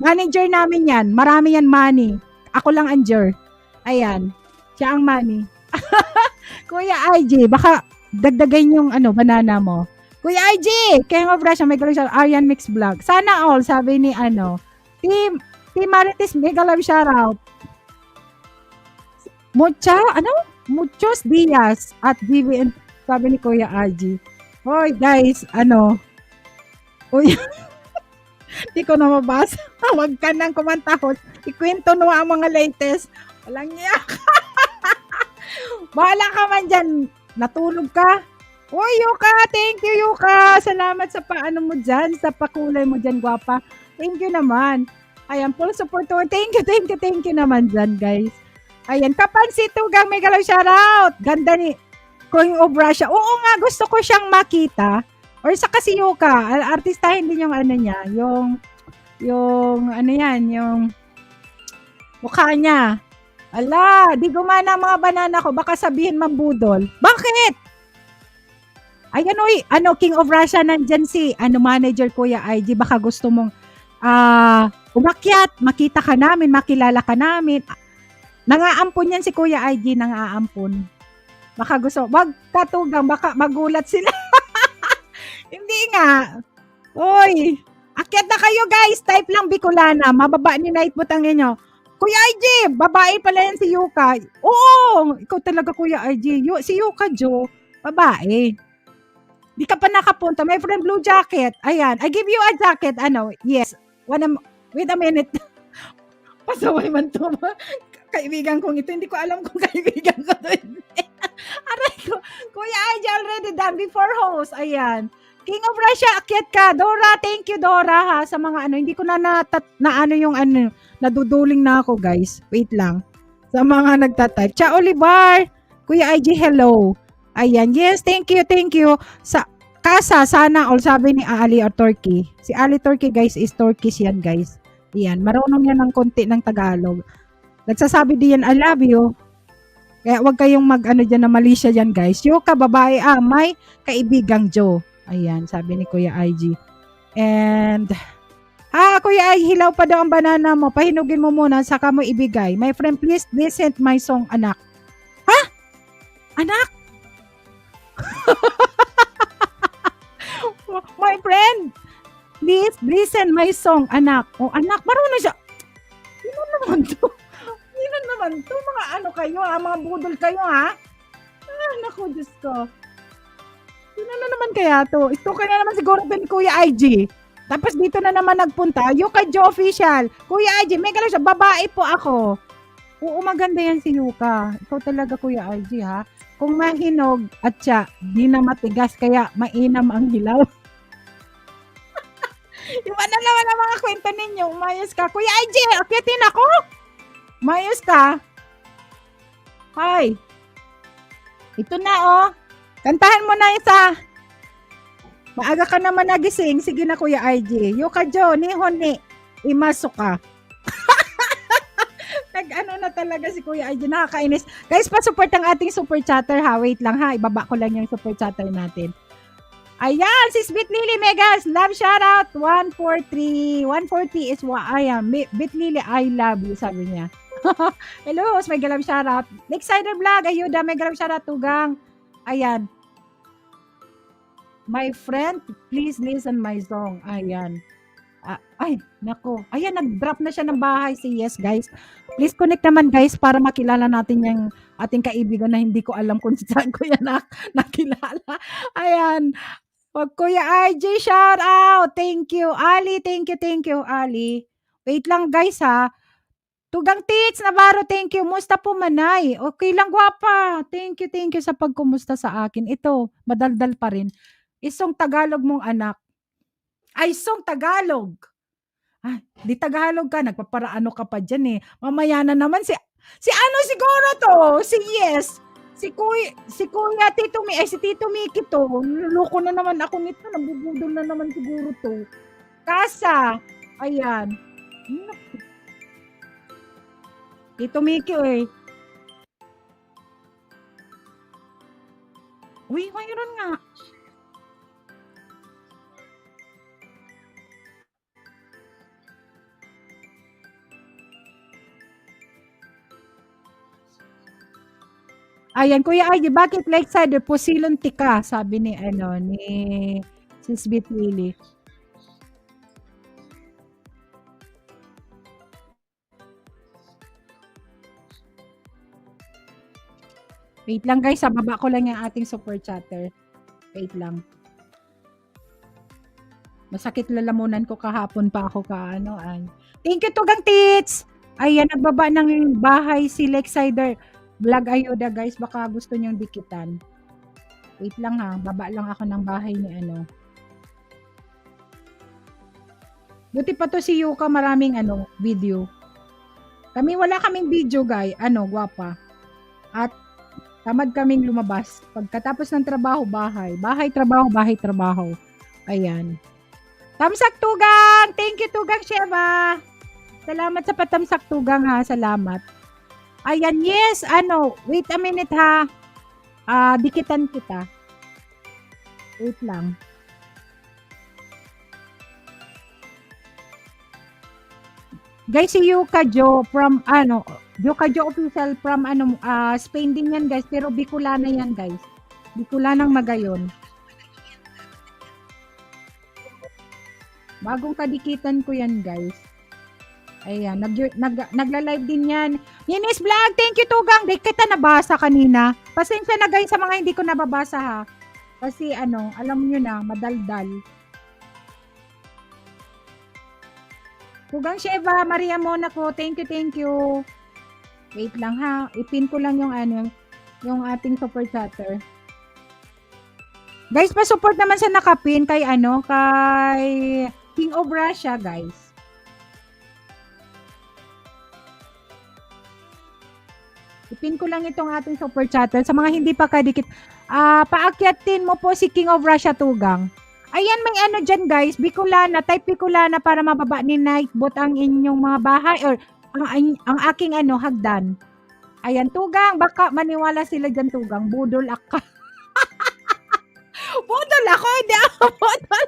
Manager namin yan. Marami yan money. Ako lang ang Jer. Ayan. Siya ang money. Kuya IJ, baka dagdagan yung banana mo. Kuya IJ, King of Russia, mega love Aryan Mix Vlog. Sana all, sabi ni Team Marites, mega love shoutout. Muchos Diaz at DVN, sabi ni Kuya IJ. Hoy guys, Uy, di ko na mabasa. Huwag ka nang kumantahon. Ikwento no ang mga latest. Walang niya. Bahala ka man dyan. Natulog ka. Uy, Yuka. Thank you, Yuka. Salamat sa paano mo dyan. Sa pakulay mo dyan, gwapa. Thank you naman. Ayan, full support to. Thank you naman dyan, guys. Ayan, Kapansit Tugang, mega love shoutout. Ganda ni King of Russia. Oo nga, gusto ko siyang makita. Or sa kasi Yuka, artistahin din yung niya. Yung mukha niya. Ala, di gumana ang mga banana ko. Baka sabihin mambudol. Bakit? Ayan oy, King of Russia nandyan si, manager Kuya IJ. Baka gusto mong umakyat, makita ka namin, makilala ka namin. Nangaampon yan si Kuya IJ, nangaampon. Baka gusto, wag katugang, baka magulat sila. Hindi nga. Oy, akyat na kayo guys. Type lang Bicolana. Mababa ni Night Butang inyo. Kuya IJ, babae pala yan si Yuka. Oo, ikaw talaga Kuya IJ. Si Yuka Jo, babae. Di ka pa nakapunta. My friend blue jacket. Ayan, I give you a jacket. Yes. Wait a minute. Pasaway man to. Kaibigan kong ito. Hindi ko alam kung kaibigan ko to. Aray ko. Kuya IJ already done before host. Ayan. King of Russia, akyat ka. Dora, thank you Dora ha. Sa mga hindi ko na naduduling na ako guys. Wait lang. Sa mga nagtatype. Cha Olivar. Kuya IJ, hello. Ayan. Yes, thank you. Sa Kasa, sana all sabi ni Ali or Turkey. Si Ali Turkey guys is Turkish yan guys. Ayan. Marunong yan ng konti ng Tagalog. Nagsasabi din yan, I love you. Kaya wag kayong dyan na mali siya dyan guys. Yuka, babae may kaibigang Joe. Ayan, sabi ni Kuya IG. And, Kuya IG, hilaw pa daw ang banana mo. Pahinugin mo muna, saka mo ibigay. My friend, please listen my song, anak. Ha? Anak? My friend, please listen my song, anak. O, anak, marunong siya. Sino naman to? Mga kayo, mga budol kayo, ha? Naku, Diyos ko. Sino na naman kaya to? Ito kaya naman siguro din Kuya IG. Tapos dito na naman nagpunta. Yuka Joe Official. Kuya IG, may gano'n siya. Babae po ako. Oo, maganda yan si Yuka. Ikaw talaga Kuya IG ha. Kung mahinog at siya, di na matigas. Kaya mainam ang hilaw. Iba na naman ang mga kwento ninyo. Umayos ka. Kuya IJ, akyatin ako? Umayos ka? Hi. Ito na oh. Kantahan mo na isa. Maaga ka naman nagising. Sige na Kuya IJ. Yuka Jo, nihon ni. Imasok ka. Nag-ano na talaga si Kuya IJ. Nakakainis. Guys, pa-support ang ating super chatter ha. Wait lang ha. Ibaba ko lang yung super chatter natin. Ayan, si Bit Lily Megas, love shoutout, 143, 140 is ayan, Bit Lily, I love you, sabi niya. Hello, may galam shoutout. Lakesider Vlog, ayuda, may galam shoutout, Tugang. Ayan. My friend, please listen my song. Ayan. Ay, nako. Ayan, nag-drop na siya ng bahay si Yes, guys. Please connect naman, guys, para makilala natin yung ating kaibigan na hindi ko alam kung saan ko yan nakilala. Ayan. Pag Kuya IJ, shout out. Thank you. Ali, thank you, Ali. Wait lang, guys, ha. Tugang Tits, Navarro, thank you. Musta po, Manay? Okay lang, gwapa. Thank you sa pagkumusta sa akin. Ito, madaldal pa rin. Isong Tagalog mong anak. Ay, isong Tagalog. Ay, di Tagalog ka. Nagpaparaano ka pa dyan eh. Mamaya na naman si ano siguro to? Si Yes. Si Kuya Tito si Tito Miki to. Niloko na naman ako nito. Nabubudol na naman siguro to. Kasa. Ayan. Tito Miki eh. Uy, mayroon nga. Ayan, Kuya IJ, bakit Lakeside Pusilon Tika? Sabi ni Sis Bit Lily. Wait lang guys, baba ko lang yung ating super chatter. Wait lang. Masakit lalamunan ko kahapon pa ako Thank you Tugang Tits! Ayan, nagbaba ng bahay si Lakesider Vlog ayuda guys, baka gusto niyong dikitan. Wait lang ha, baba lang ako ng bahay ni Buti pa to si Yuka, maraming video. Wala kaming video guys, gwapa. At tamad kaming lumabas. Pagkatapos ng trabaho, bahay. Bahay, trabaho. Ayan. Tamsak Tugang! Thank you Tugang Sheba! Salamat sa patamsak Tugang ha, salamat. Ayan, yes, wait a minute ha. Dikitan kita. Wait lang. Guys, si Yuka Jo from Yuka Jo official from Spain din yan guys, pero Bicolana yan guys. Bicolanang Magayon. Bagong kadikitan ko yan guys. Ayan, nagla-live din yan. Ninis Vlog, thank you Tugang. Di kita nabasa kanina. Pasensya na guys sa mga hindi ko nababasa ha. Kasi alam nyo na, madaldal. Tugang Sheva, Maria Monaco, thank you. Wait lang ha, ipin ko lang yung yung ating super chatter. Guys, pa-support naman sa nakapin kay kay King of Russia, guys. Ipin ko lang itong ating super chatter. Sa mga hindi pa kadikit, paakyatin mo po si King of Russia Tugang. Ayan, may dyan guys, Bicolana, type Bicolana para mababa ni Nightbot ang inyong mga bahay or ang aking hagdan. Ayan, Tugang, baka maniwala sila dyan Tugang, budol ako. Budol ako, hindi ako budol.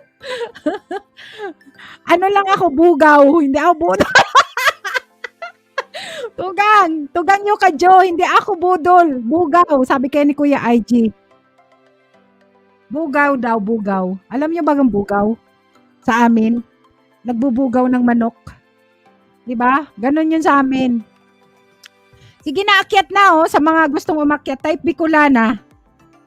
Lang ako, bugaw, hindi ako budol. Tugang nyo ka, Jo. Hindi ako budol. Bugaw. Sabi kaya ni Kuya IG. Bugaw daw, bugaw. Alam nyo bagang bugaw? Sa amin. Nagbubugaw ng manok. Diba? Ganon yun sa amin. Sige na, akyat na sa mga gustong umakyat. Type Bicolana.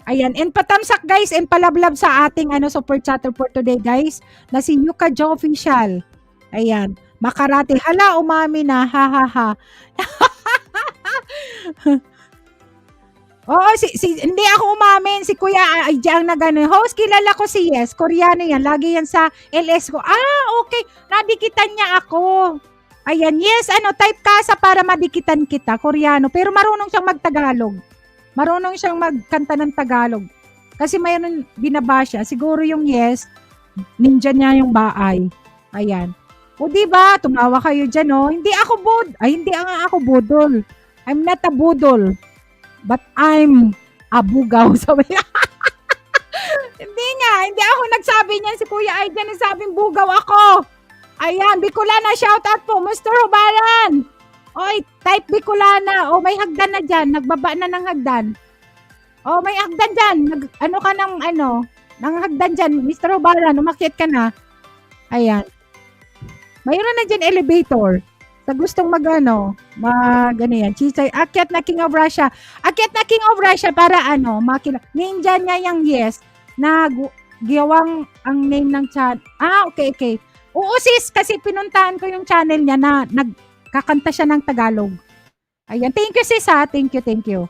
Ayan. And patamsak guys. And palablab sa ating super chatter for today guys. Na si Yuka Jo Official. Ayan. Makarate. Hala, umami na. Ha, ha, ha. Oo, hindi ako umamin. Si Kuya ay ang nagano. Host, kilala ko si Yes. Koreano yan. Lagi yan sa LS ko. Okay. Nadikitan niya ako. Ayan, yes, typecast para madikitan kita. Koreano. Pero marunong siyang magtagalog. Marunong siyang magkanta ng Tagalog. Kasi mayroon binaba siya. Siguro yung Yes, ninja niya yung baay. Ayan. O diba, tumawa kayo dyan, oh. Hindi nga ako budol. I'm not a budol. But I'm a bugaw. Sabi niya. Hindi ako nagsabi niyan. Si Kuya ay dyan nagsabing bugaw ako. Ayan, Bicolana, shout out po. Mr. Hubaran. Oy, type Bicolana. O, may hagdan na dyan. Nagbaba na ng hagdan. O, may hagdan dyan. Ng hagdan dyan. Mr. Hubaran, umakyat ka na. Ayan. Mayroon na dyan elevator. Sa gustong ano yan. Chichay, akyat na King of Russia. Akyat na King of Russia para ninja niya yung Yes na gawang ang name ng channel. Okay. Oo sis, kasi pinuntahan ko yung channel niya na nagkakanta siya ng Tagalog. Ayan, thank you sis ha. Thank you.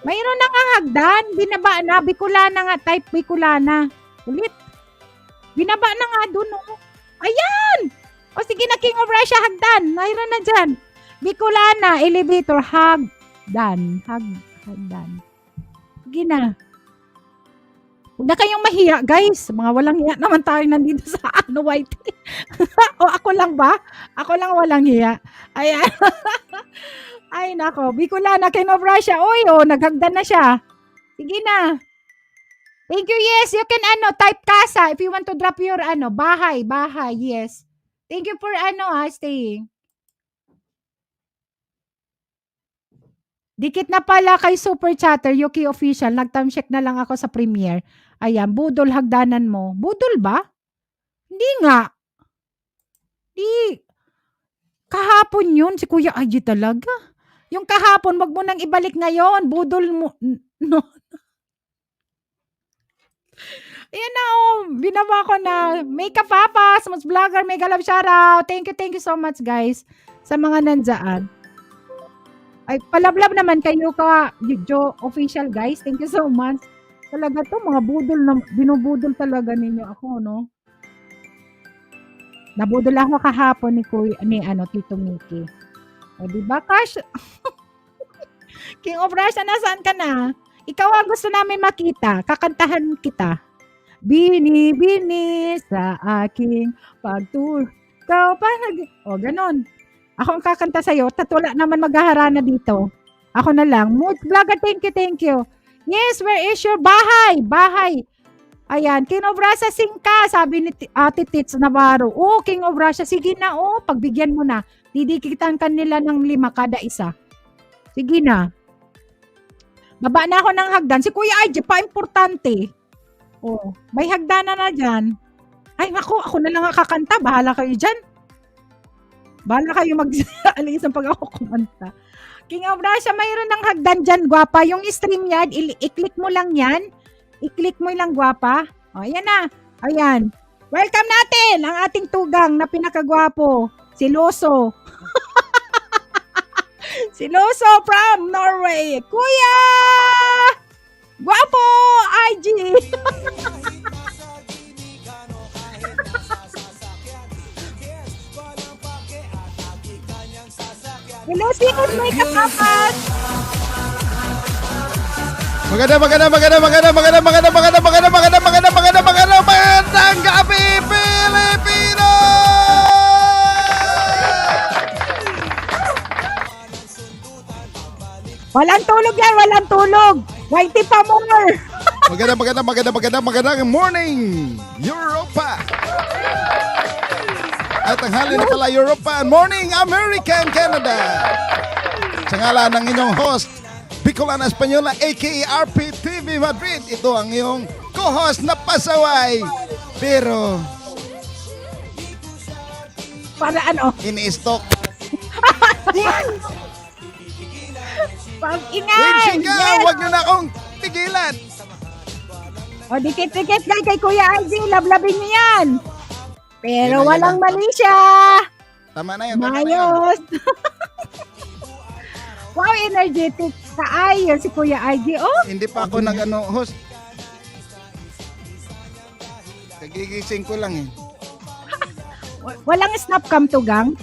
Mayroon na nga hagdan. Binaba na. Bicolana nga. Type Bicolana. Ulit. Binaba na nga dun. Oh. Ayan! O sige na, King of Russia, hagdan. Mayroon na dyan. Bicolana, elevator, hagdan. Hagdan. Sige na. Huwag na kayong mahiya, guys. Mga walang hiya naman tayo nandito sa YT. O ako lang ba? Ako lang walang hiya. Ayan. Ay, nako. Bicolana, King of Russia. Uy, naghagdan na siya. Sige na. Thank you, yes. You can, type casa if you want to drop your, bahay, yes. Thank you for, staying. Dikit na pala kay Super Chatter, Yuki Official. Nag-time check na lang ako sa Premiere. Ayan, budol hagdanan mo. Budol ba? Hindi nga. Kahapon yun, si Kuya Aji talaga. Yung kahapon, wag mo nang ibalik ngayon. Budol mo. No. Ayan na, binawa ko na. Makeup Papas, mas vlogger, mega love shoutout. Thank you so much, guys, sa mga nandyan. Ay, palablab naman kayo ka, Joe Official, guys. Thank you so much. Talaga to, mga budol na, binubudol talaga ninyo ako, no? Nabudol ako kahapon ni Tito Mickey. O, diba, Cash? King of Russia, nasaan ka na? Ikaw ang gusto namin makita. Kakantahan kita. Bini sa aking pagtur. Ikaw pa ganon. Ako ang kakanta sa'yo. Tatula naman maghaharana dito. Ako na lang. Mood vlogger, thank you. Yes, where is your bahay? Bahay. Ayan, King of Russia, sing ka. Sabi ni Ate Tits Navarro. King of Russia, sige na, pagbigyan mo na. Didikitan kanila ng 5 kada isa. Sige na. Baba na ako ng hagdan. Si Kuya Aj, pa importante. May hagdanan na dyan. Ay, ako na lang ang kakanta. Bahala kayo dyan. Bahala kayo mag-alisan pag ako kumanta. King of Russia, mayroon ng hagdan dyan, gwapa. Yung stream yan, i-click mo lang yan. I-click mo lang, gwapa. Ayan na. Ayan. Welcome natin ang ating tugang na pinakagwapo. Si Loso. Si Loso from Norway. Kuya! Guwapo! IG! Hello, Sinus! May kapapas! Magandang gabi, Pilipino! Walang tulog yan, walang tulog! Whitey pa more! Magandang morning, Europa! At ang hali na pala Europa, morning, America and Canada! Sa ngalan ng inyong host, Bicolana Española, aka RPTV Madrid. Ito ang iyong co-host na pasaway. Pero, Para ini-stock. Pag-ingay! Winching ka, huwag nyo na akong tigilan. Dikit-dikit lang kay Kuya IG, lablabin niyo yan. Pero Yan na, walang mali siya. Tama na yan. Mayos. Wow, energetic. Kaayo si Kuya IG. Oh, Hindi pa ako host. Kagigising ko lang eh. walang snap cam tugang.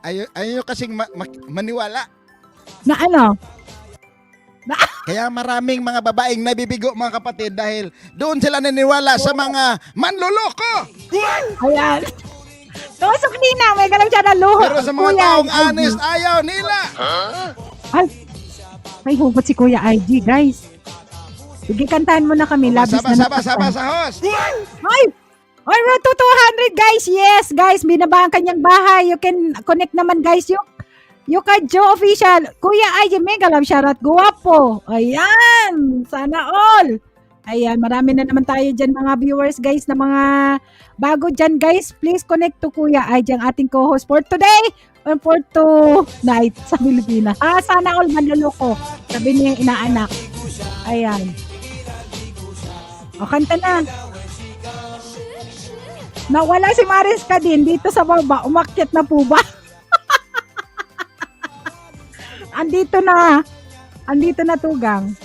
Ayaw kasing maniwala. Na ano? Kaya maraming mga babaeng nabibigo mga kapatid dahil doon sila naniniwala sa mga manloloko. Ayan. Tusok nina, may galang siya na luho. Pero sa mga Kuya taong IG. honest, ayaw nila. Ay, may hugot si Kuya IG, guys. Sige, kantahan mo na kami. Labis na Saba sa host. Ay! Ay, road to 200, guys. Yes, guys. Binaba ang kanyang bahay. You can connect naman, guys. Yuka Joe Official. Kuya IG, mega love shoutout. Guwapo. Ayan. Sana all. Ayan, marami na naman tayo dyan mga viewers, guys, na mga bago dyan, guys. Please connect to Kuya IG, ang ating co-host for today and for tonight sa Pilipinas. Sana all manluloko. Sabi niya yung inaanak. Ayan. O, kanta na. Nawala si Mariska din dito sa baba. Umakyat na po ba? Andito na tugang.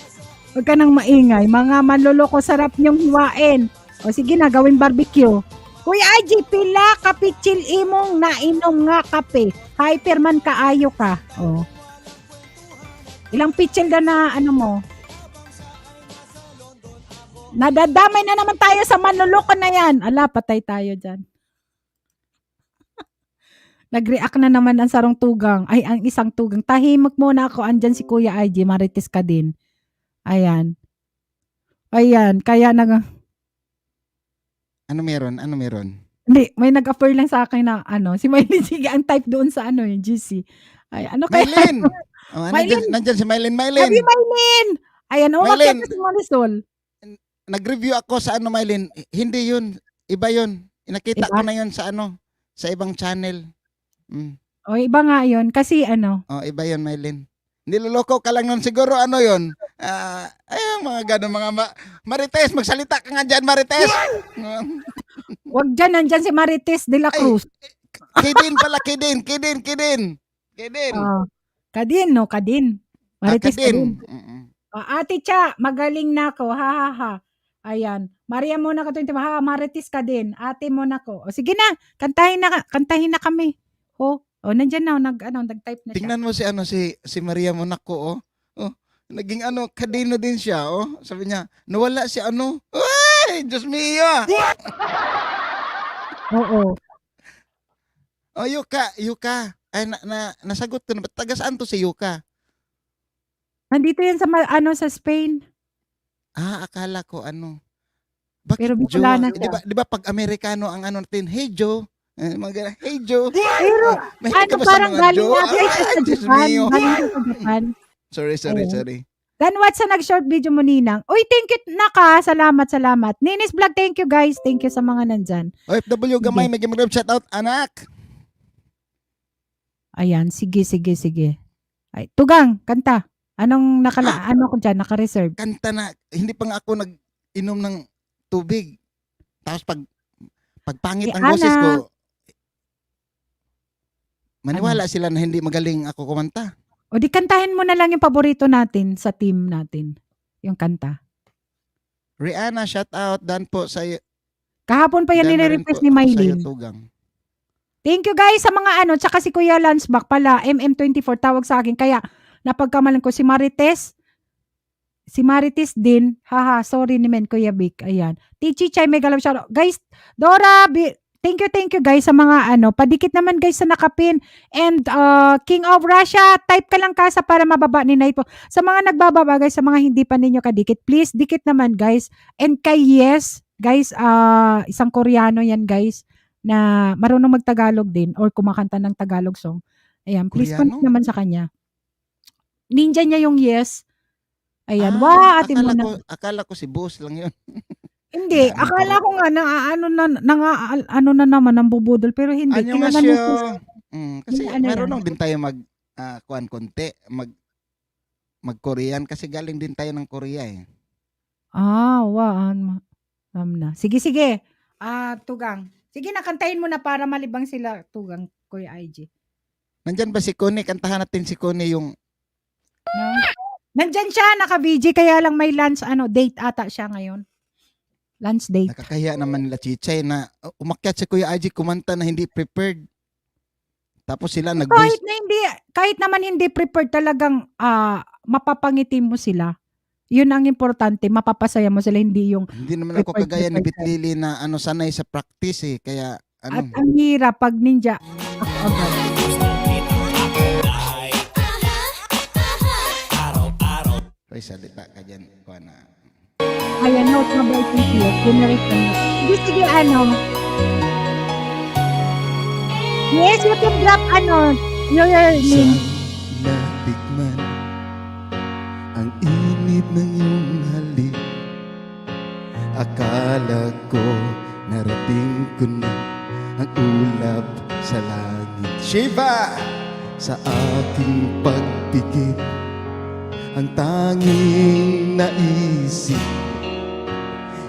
Huwag ka nang maingay. Mga manloloko, sarap niyong hiwain. O sige na, gawin barbecue. Kuya IG, pila kapichil imong nainom nga kape. Hyperman kaayo ka. O. Ilang pichil na ano mo? Nadadamay na naman tayo sa manloloko na yan. Ala, patay tayo dyan. Nag-react na naman ang sarong tugang. Ay, ang isang tugang. Tahimik muna ako. Andyan si Kuya IG. Marites ka din. Ayan. Ayan. Kaya Ano meron? Hindi. May nag-offer lang sa akin na si Mylene. Sige, ang type doon sa yung GC. Ay, ano kaya? Mylene! Mylene. Nandyan si Mylene. Sabi Mylene! Ayan. Umakyat Mylene. na si Marisol. Nag-review ako sa Mylene. Hindi yun. Iba yun. Nakita Iba? ko na yun sa sa ibang channel. O, iba nga yun. Kasi Iba yun, Mylene. Niloloko ka lang nun siguro, yun? Mga gano'n, Marites, magsalita ka nga dyan, Marites! wag dyan. Nandyan si Marites de la Cruz. Kidin pala, Kidin. Kadin, no? Kadin. Marites Kadin. Kadin. Ate Cha, magaling na ako. Ha, ha, ha. Ayan. Maria muna ka 20. Ha, Marites ka din. Ate mo na ko. O, sige na. Kantahin na kami. Nandyan na. Nag-type na siya. Tingnan mo si Maria Monaco, naging kadino din siya, Sabi niya, nawala si Ay, Diyos mio! Oo. Yuka. Ay, nasagot ko na. Taga saan to si Yuka? Nandito yan sa Spain. Akala ko Bakit Pero Joe? Bicolana siya. Di ba pag Amerikano ang natin, hey Joe. Mga hey Joe. Pero, Mahilig ka ba sa parang mga galing Joe? nga siya sa Diyos Japan. mio. Galing siya sa Japan. Sorry. Dan what's sa nag-short video mo, Ninang? Uy, thank you, Naka. Salamat. Ninis Vlog, thank you, guys. Thank you sa mga nandyan. OFW gamay, may game shout out, anak. Ayan, sige. Ay, tugang, kanta. Anong ko dyan, naka-reserve? Kanta na, hindi pa nga ako nag-inom ng tubig. Tapos pag pangit Si ang boses Ana. ko, maniwala sila na hindi magaling ako kumanta. O di kantahin mo na lang yung paborito natin sa team natin. Yung kanta. Rihanna, shout out. Dan po sa Kahapon pa yan dan na rin nire-request po ni sa Mylene. tugang. Thank you guys sa mga tsaka si Kuya Lansbach pala, MM24 tawag sa akin. Kaya napagkamalan ko si Marites din. Haha, sorry naman Kuya Vic. Ayan. Tichi Chay, mega love shout out. Guys, Dora, thank you guys sa mga padikit naman guys sa nakapin. And King of Russia, type ka lang kasa para mababa ni Night po. Sa mga nagbababa guys, sa mga hindi pa ninyo kadikit, please dikit naman guys. And kay Yes, guys, isang Koreano yan guys na marunong magtagalog din or kumakanta ng Tagalog song. Ayan, please Koreano? connect naman sa kanya. Ninja niya yung Yes. Ayan, ate mo na. Akala ko si boss lang yun. Hindi, Ano akala ko nga na naman ang bubudol pero hindi. Ano nga Kilala siya? mo Kasi Ano yan? marunong din tayo kuan konti, mag-Korean kasi galing din tayo ng Korea eh. Na. Sige. Tugang. Sige na, kantahin mo na para malibang sila, Tugang, Kuya IG. Nandyan ba si Connie? Kantahan natin si Connie yung No? Nandyan siya, naka-VJ, kaya lang may lunch, date ata siya ngayon. Lunch date. Nakakahiya naman nila Chichay na umakyat si Kuya IG kumanta na hindi prepared. Tapos sila nag-voice. Kahit naman hindi prepared, talagang mapapangiti mo sila. Yun ang importante, mapapasaya mo sila, hindi yung Hindi naman ako prepared, kagaya ni prepared. Bitlili na sanay sa practice eh. Kaya At ang hirap pag ninja. Agad. Ay, salita ka dyan. Kuha na. Ayan, note number 28, generation. Sige, yes, you can drop, your name. Saan natikman ang init ng iyong halik? Akala ko narating ko na ang ulap sa langit. Shiva! Sa aking pagpikit, ang tanging naisip,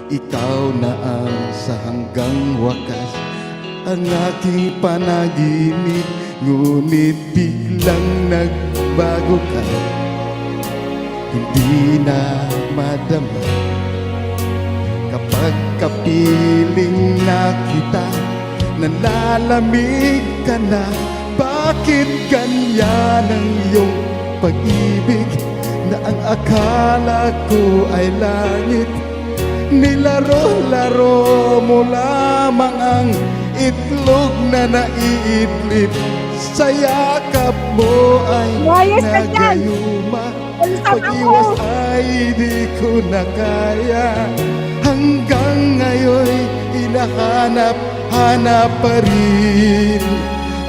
ikaw na ang sa hanggang wakas ang aking panaginip. Ngunit biglang nagbago ka, hindi na madama. Kapag kapiling na kita, nalalamig ka na. Bakit ganyan ang iyong pag-ibig, na ang akala ko ay langit? Nilaro-laro mo lamang ang itlog na naiidlip. Sa yakap mo ay Layas ka dyan! nagayuma. Palitan Pag-iwas ako! ay di ko na kaya. Hanggang ngayon hinahanap-hanap pa rin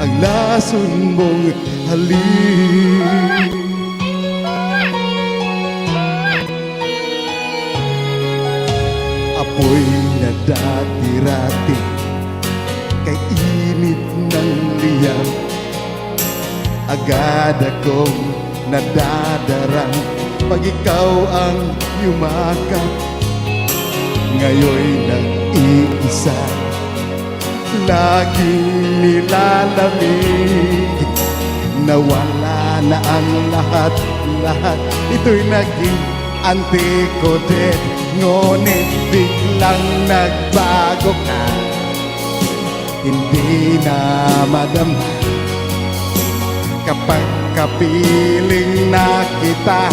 ang lason mong halik. Apoy na dati-rati kay init ng liyam, agad akong nadadarang pag ikaw ang yumakap. Ngayon'y nag-iisa, laging nilalamig. Nawala na ang lahat-lahat, ito'y naging antiko din. Ngunit biglang nagbago ka, hindi na madama. Kapag kapiling na kita,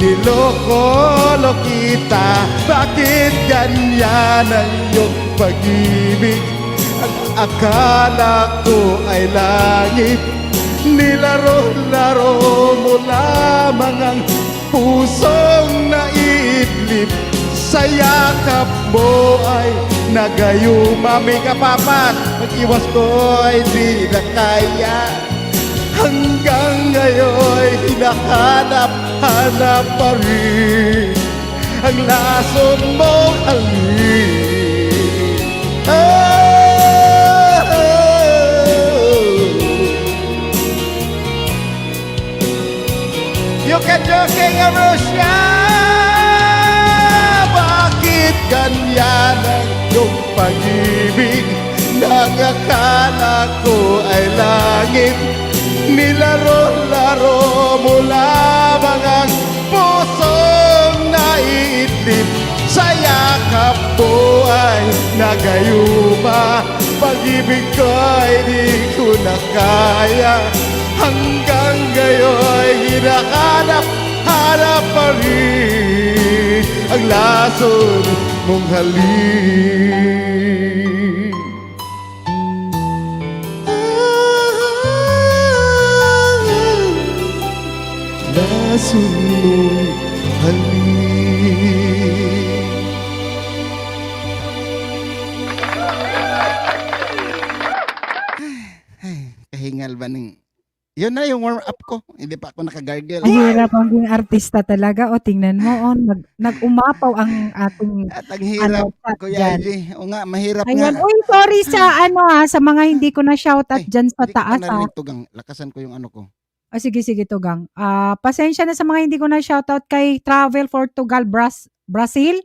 niloko-lo kita. Bakit ganyan ang iyong pag-ibig? Ang akala ko ay langit. Nilaro-laro mo lamang ang pusong naiidlip. Sa yakap mo ay nagayuma. May kapapat, mag-iwas ko ay di na kaya. Hanggang ngayon hinahanap-hanap pa rin ang lason mong halik. You can joking Russia. Bakit ganyan ang iyong pag-ibig? Nangakala ko ay langit. Nilaro-laro mo lamang ang pusong naiidlip. Sa yakap mo ay nagayuma. Pag-ibig ko ay di ko na kaya. Hanggang ngayon hinahanap-hanap pa rin ang lason mong halik. Lason mong halik. Kahingal ba ng... Yun na yung warm-up ko. Hindi pa ako nakagargle. Ang hirap maging artista talaga. O, tingnan mo, nag-umapaw ang ating At ang hirap, chat Kuya dyan. G. O nga, mahirap Ayan. nga. Uy, sorry sa mga hindi ko na shoutout Ay, dyan sa Hindi ko pa taas. narinig tugang. Lakasan ko yung ano ko. Sige, Tugang. Pasensya na sa mga hindi ko na shoutout kay Travel Portugal Brazil,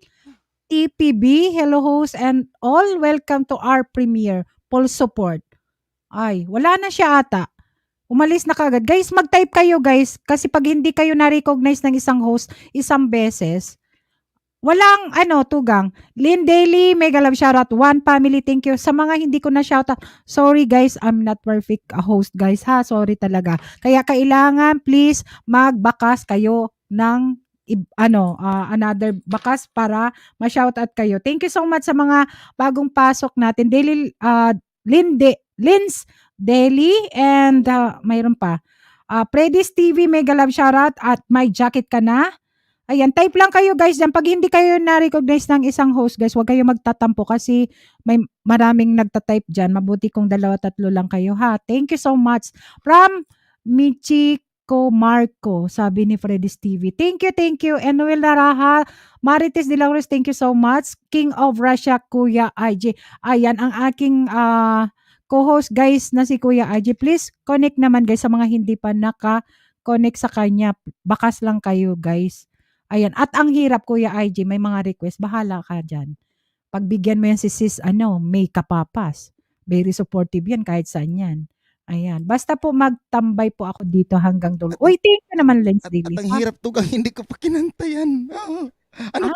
TPB, hello host and all. Welcome to our premiere. Full support. Ay, wala na siya ata. Umalis na kaagad. Guys, mag-type kayo guys. Kasi pag hindi kayo na-recognize ng isang host, isang beses, walang tugang. Lynn Daily, mega love shoutout. One family, thank you. Sa mga hindi ko na shoutout, sorry guys, I'm not perfect host guys ha. Sorry talaga. Kaya kailangan please magbakas kayo ng another bakas para ma-shoutout kayo. Thank you so much sa mga bagong pasok natin. Daily, Lynn's Daily and mayroon pa. Predis TV, mega love shoutout at may jacket ka na. Ayan, type lang kayo guys dyan. Pag hindi kayo na-recognize ng isang host guys, huwag kayo magtatampo kasi may maraming nagtatype dyan. Mabuti kung 2-3 lang kayo ha. Thank you so much. From Michiko Marco, sabi ni Freddy's TV. Thank you. Enuel Naraha, Marites de la Cruz, thank you so much. King of Russia, Kuya IG. Ayan, ang aking co-host guys na si Kuya IG. Please connect naman guys sa mga hindi pa naka-connect sa kanya. Bakas lang kayo guys. Ayan. At ang hirap, Kuya IG, may mga request. Bahala ka dyan. Pagbigyan mo yan si sis, may kapapas. Very supportive yan kahit saan yan. Ayan. Basta po magtambay po ako dito hanggang dulo. Uy, thank you naman, Lens At Daily. ang hirap tugang hindi ko pa kinanta yan. Ano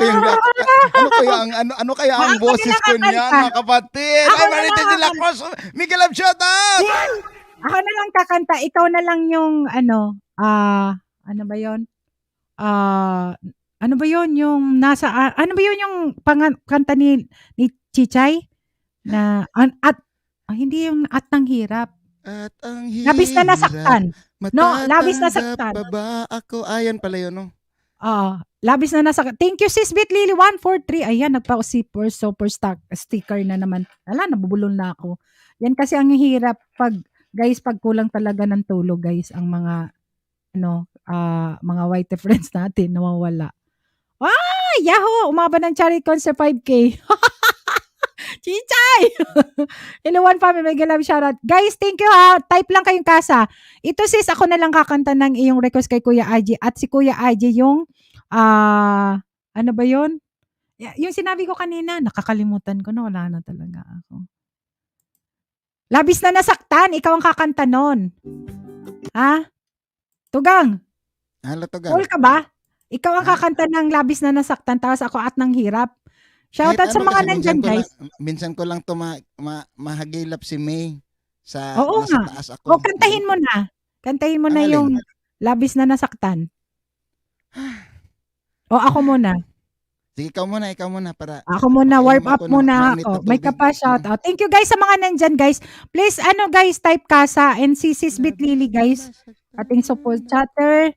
kaya ang Ako boses na ko nakakanta. niyan, mga kapatid? Ako Ay, na Marites de la Cruz, Miguel Love shoutout! Ako na lang kakanta. Ikaw na lang yung ano ba yon? Ano ba yon yung nasa ano ba yon yung kanta ni Chichay na hindi yung at ng hirap. At ang hirap. Labis na nasaktan. No, labis na nasaktan. Matatanggap pa ba ako? Ayan pala yun, no? Labis na nasaktan. Thank you, sis Bit Lily 143. Ayan, super sticker na naman. Nabubulol na ako. Yan kasi ang hirap pag kulang talaga ng tulog, guys, ang mga mga white friends natin nawawala. Yahoo! Umaba ng Cherry Con sa 5K. Chichay! Hello, one family, mega love shoutout. Guys, thank you ha. Type lang kayong kasa. Ito sis, ako na lang kakanta ng iyong request kay Kuya Aji. At si Kuya Aji yung, ano ba yun? Yung sinabi ko kanina, nakakalimutan ko na, wala na talaga ako. Labis na nasaktan, ikaw ang kakanta nun. Ha? Tugang. Hala, Tugang. Cool ka ba? Ikaw ang kakanta ng labis na nasaktan, tapos ako at ng hirap. Shoutout sa mga nandyan, guys. Minsan ko lang to mahagilap si May sa Oo nasa nga. taas ako. Kantahin mo na. Kantahin mo na Ang yung labis na nasaktan. Ako muna. Sige, ikaw muna para Ako muna, warm Painom up ako ng muna mainit ako. na May tubig. kapa shoutout. Thank you guys sa mga nandyan, guys. Please, guys, type kasa and si Sis Bit Lily, guys. Ating support chatter.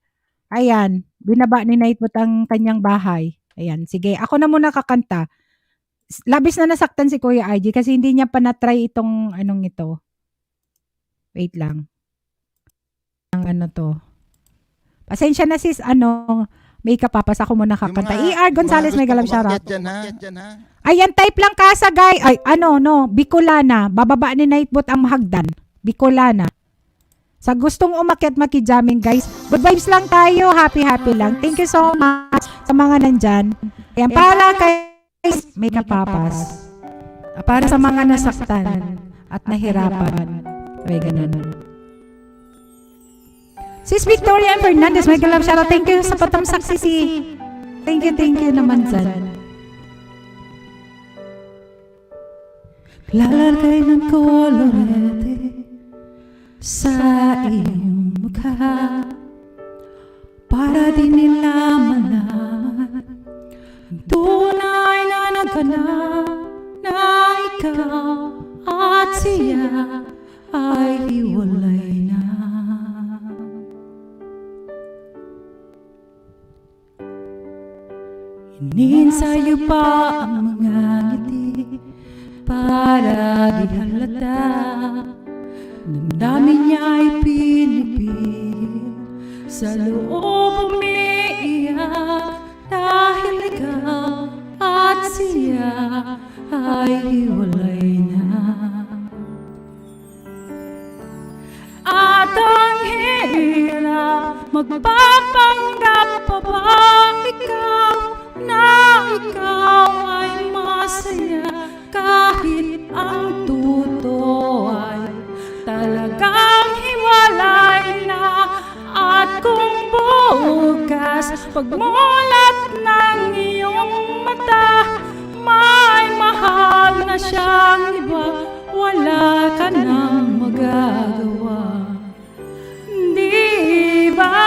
Ayan. Binaba ni Nightbot ang kanyang bahay. Ayan. Sige, ako na muna kakanta. Labis na nasaktan si Kuya IG kasi hindi niya pa na-try itong ito. Wait lang. Ang to. Pasensya na sis, may kapapas ako muna kakanta. ER Gonzales, may galam shoutout. Ayan, type lang kasa, guys. Ay, Bicolana. Bababa ni Nightbot ang mahagdan. Bicolana. Sa gustong umakyat makijamming, guys. Good vibes lang tayo. Happy lang. Thank you so much sa mga nandyan. Ayan, para kay may kapapas. Para sa mga nasaktan at nahirapan. May ganun. Sis Victoria and Fernandez, may galam shoutout. Thank you sa patamsak, sisi. Thank you naman dyan. Lalagay ng kolorete sa iyong mukha para di nila malaman ang tunay na naganap na ikaw at siya ay hiwalay na. Iniinsayo pa ang mga ngiti para di halata. Damdamin niya ay pinipigil, sa loob umiiyak dahil ikaw at siya ay hiwalay na. At ang hirap magpapanggap pa ba ikaw na ikaw ay masaya kahit ang totoo ay talagang hiwalay pagmulat ng iyong mata, may mahal na siyang iba, wala ka nang magagawa. Di ba?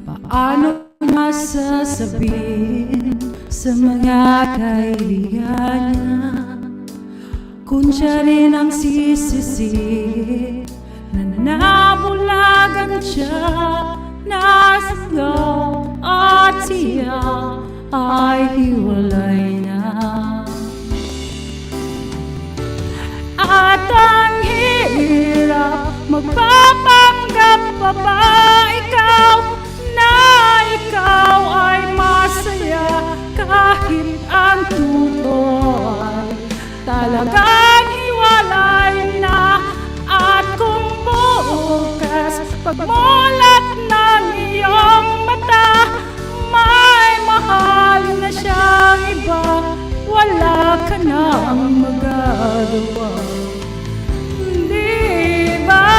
Paano masasabihin sa mga kaibigan niya kung siya rin ang sisisi na nabulagan siya, nasigaw at siya ay hiwalay na. At ang hirap magpapanggap pa ba ikaw na ikaw ay masaya kahit ang tutoy talagang hiwalay na. At kung bukas pagmulat ng iyong mata, may mahal na siyang iba, wala ka nang magagawa. Di ba?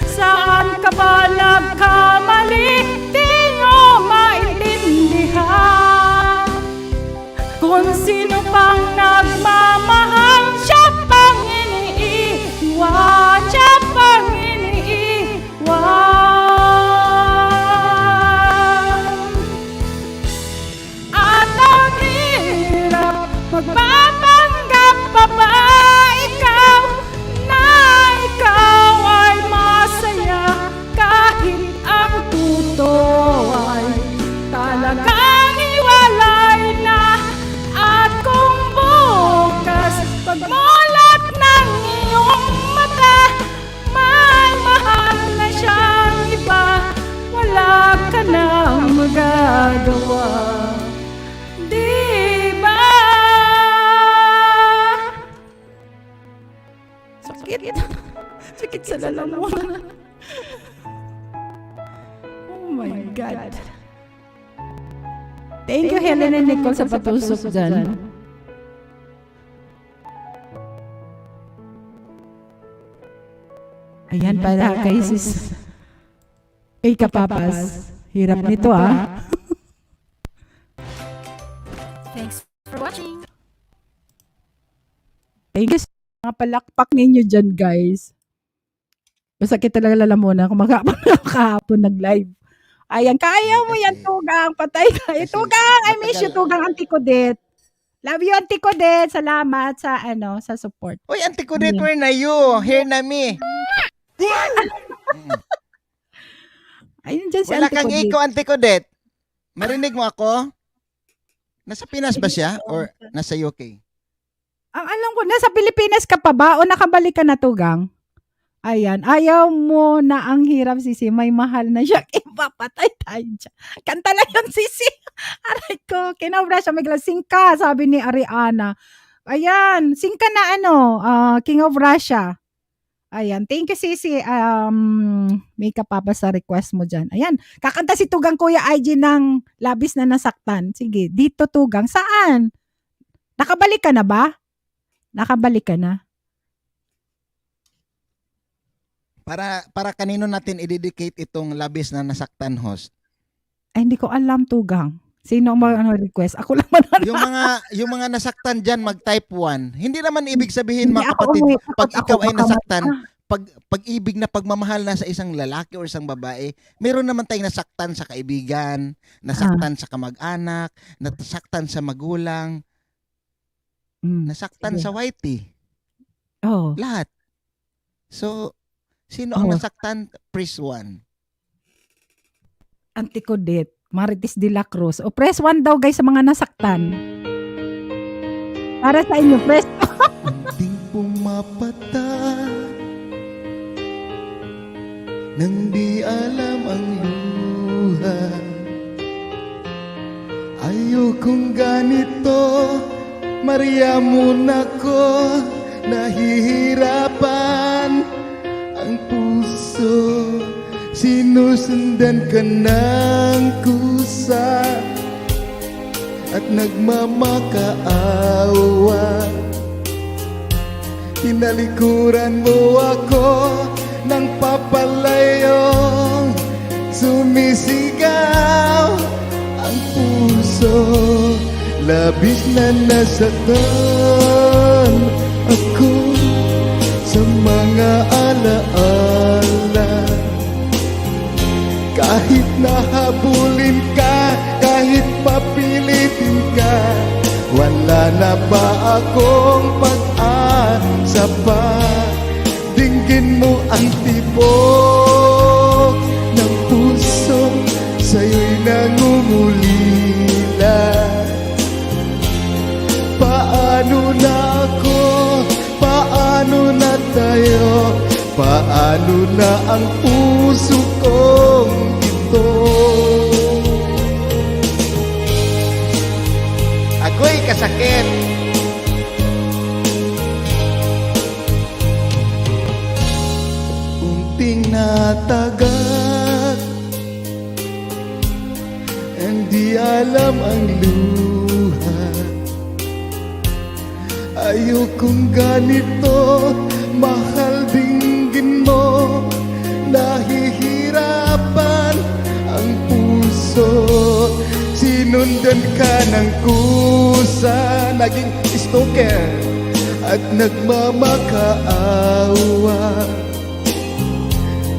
Saan ka ba nagkamali? Di nyo maintindihan kung sino pang nagmamahal, siya pang iniiwan, siya pang iniiwan. At ang hirap magpapanggap pa ba ikaw na ikaw ay masaya kahit ang tutoy talagang hiwalay na. At kung bukas pagmulat ng iyong mata, may mahal na siyang iba, wala ka nang magagawa. Di ba? Sakit. Sakit sa lalamunan. Oh my God. Thank you, Helen and Nicole, sa patusok dyan. Ayan, para kay sis. Kay Kapapas. Hirap nito, ah. Thanks for watching. Thank you sa mga palakpak ninyo dyan, guys. Masakit talaga lalamunan kung kahapon nag-live. Ayan, kaya mo yan, Tugang. Patay kayo. Tugang, I miss you, Tugang, Auntie Kudet. Love you, Auntie Kudet. Salamat sa, sa support. Uy, Auntie Kudet, where na you? Here na me. Ayun dyan si Wala Auntie kang Kudet. ikaw, Auntie Kudet. Marinig mo ako? Nasa Pinas ba siya? Or nasa UK? Ang alam ko, nasa Pilipinas ka pa ba o nakabalik ka na, Tugang? Ayan, ayaw mo na ang hirap, Sisi. May mahal na siya. Iba, patay tayo dyan. Kanta lang yun, Sisi. Aray ko, kinabra siya. Sing ka, sabi ni Ariana. Ayan, sing ka na King of Russia. Ayan, thank you, Sisi. May kapapa sa request mo dyan. Ayan, kakanta si Tugang Kuya IG ng Labis na Nasaktan. Sige, dito Tugang. Saan? Nakabalik ka na ba? Nakabalik ka na? Para kanino natin i-dedicate itong Labis na Nasaktan, host? Ay, hindi ko alam, Tugang. Sino ang request? Ako lang man. yung mga nasaktan diyan, mag-type 1. Hindi naman ibig sabihin, Hindi mga ako, kapatid, pag ako, ikaw ay baka nasaktan, pag-ibig na pagmamahal na sa isang lalaki o isang babae, meron naman tayong nasaktan sa kaibigan, nasaktan sa kamag-anak, nasaktan sa magulang, nasaktan sige. sa wifey. Oh. Lahat. So, sino ang nasaktan? Press 1. Auntie Kudet, Marites de la Cruz. O press 1 daw guys sa mga nasaktan. Para sa inyo, press Munting pumapata nang di alam ang luha. Ayokong ganito, Maria muna ko, nahihirapan ang puso. Sinusundan ka ng kusa at nagmamakaawa. Tinalikuran mo ako ng papalayong sumisigaw ang puso. Labis na nasaktan ako sa mga alaala. Kahit nahabulin ka, kahit papilitin ka, wala na ba akong pag-asa pa? Dinggin mo ang tibok ng puso, sa'yo'y nangungulila. Paano na ako? Paano na tayo? Paano na ang puso kong ito? Ako'y kasakit. Unting natagak, hindi alam ang luha. Ayokong ganito, mahal, dinggin mo. Nahihirapan ang puso. Sinundan ka ng kusa, naging stalker at nagmamakaawa.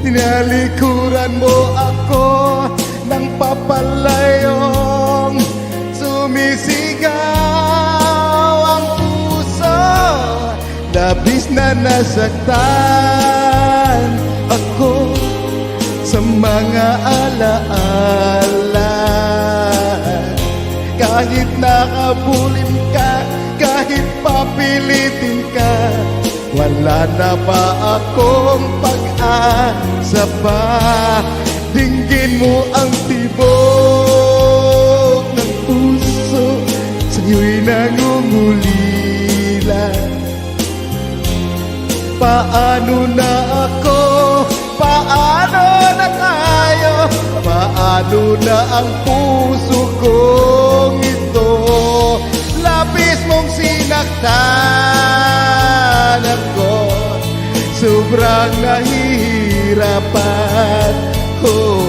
Tinalikuran mo ako ng papalayong sumisigaw ang puso. Labis na nasaktan ako sa mga alaala. Kahit nakabulin ka, kahit papilitin ka, wala na ba akong pag-asa pa? Dinggin mo ang tibok ng puso, sa'yo'y nangungulila. Paano na ako? Paano na tayo? Paano na ang puso kong ito? Labis mong sinaktan ako, sobrang nahihirapan. Oh,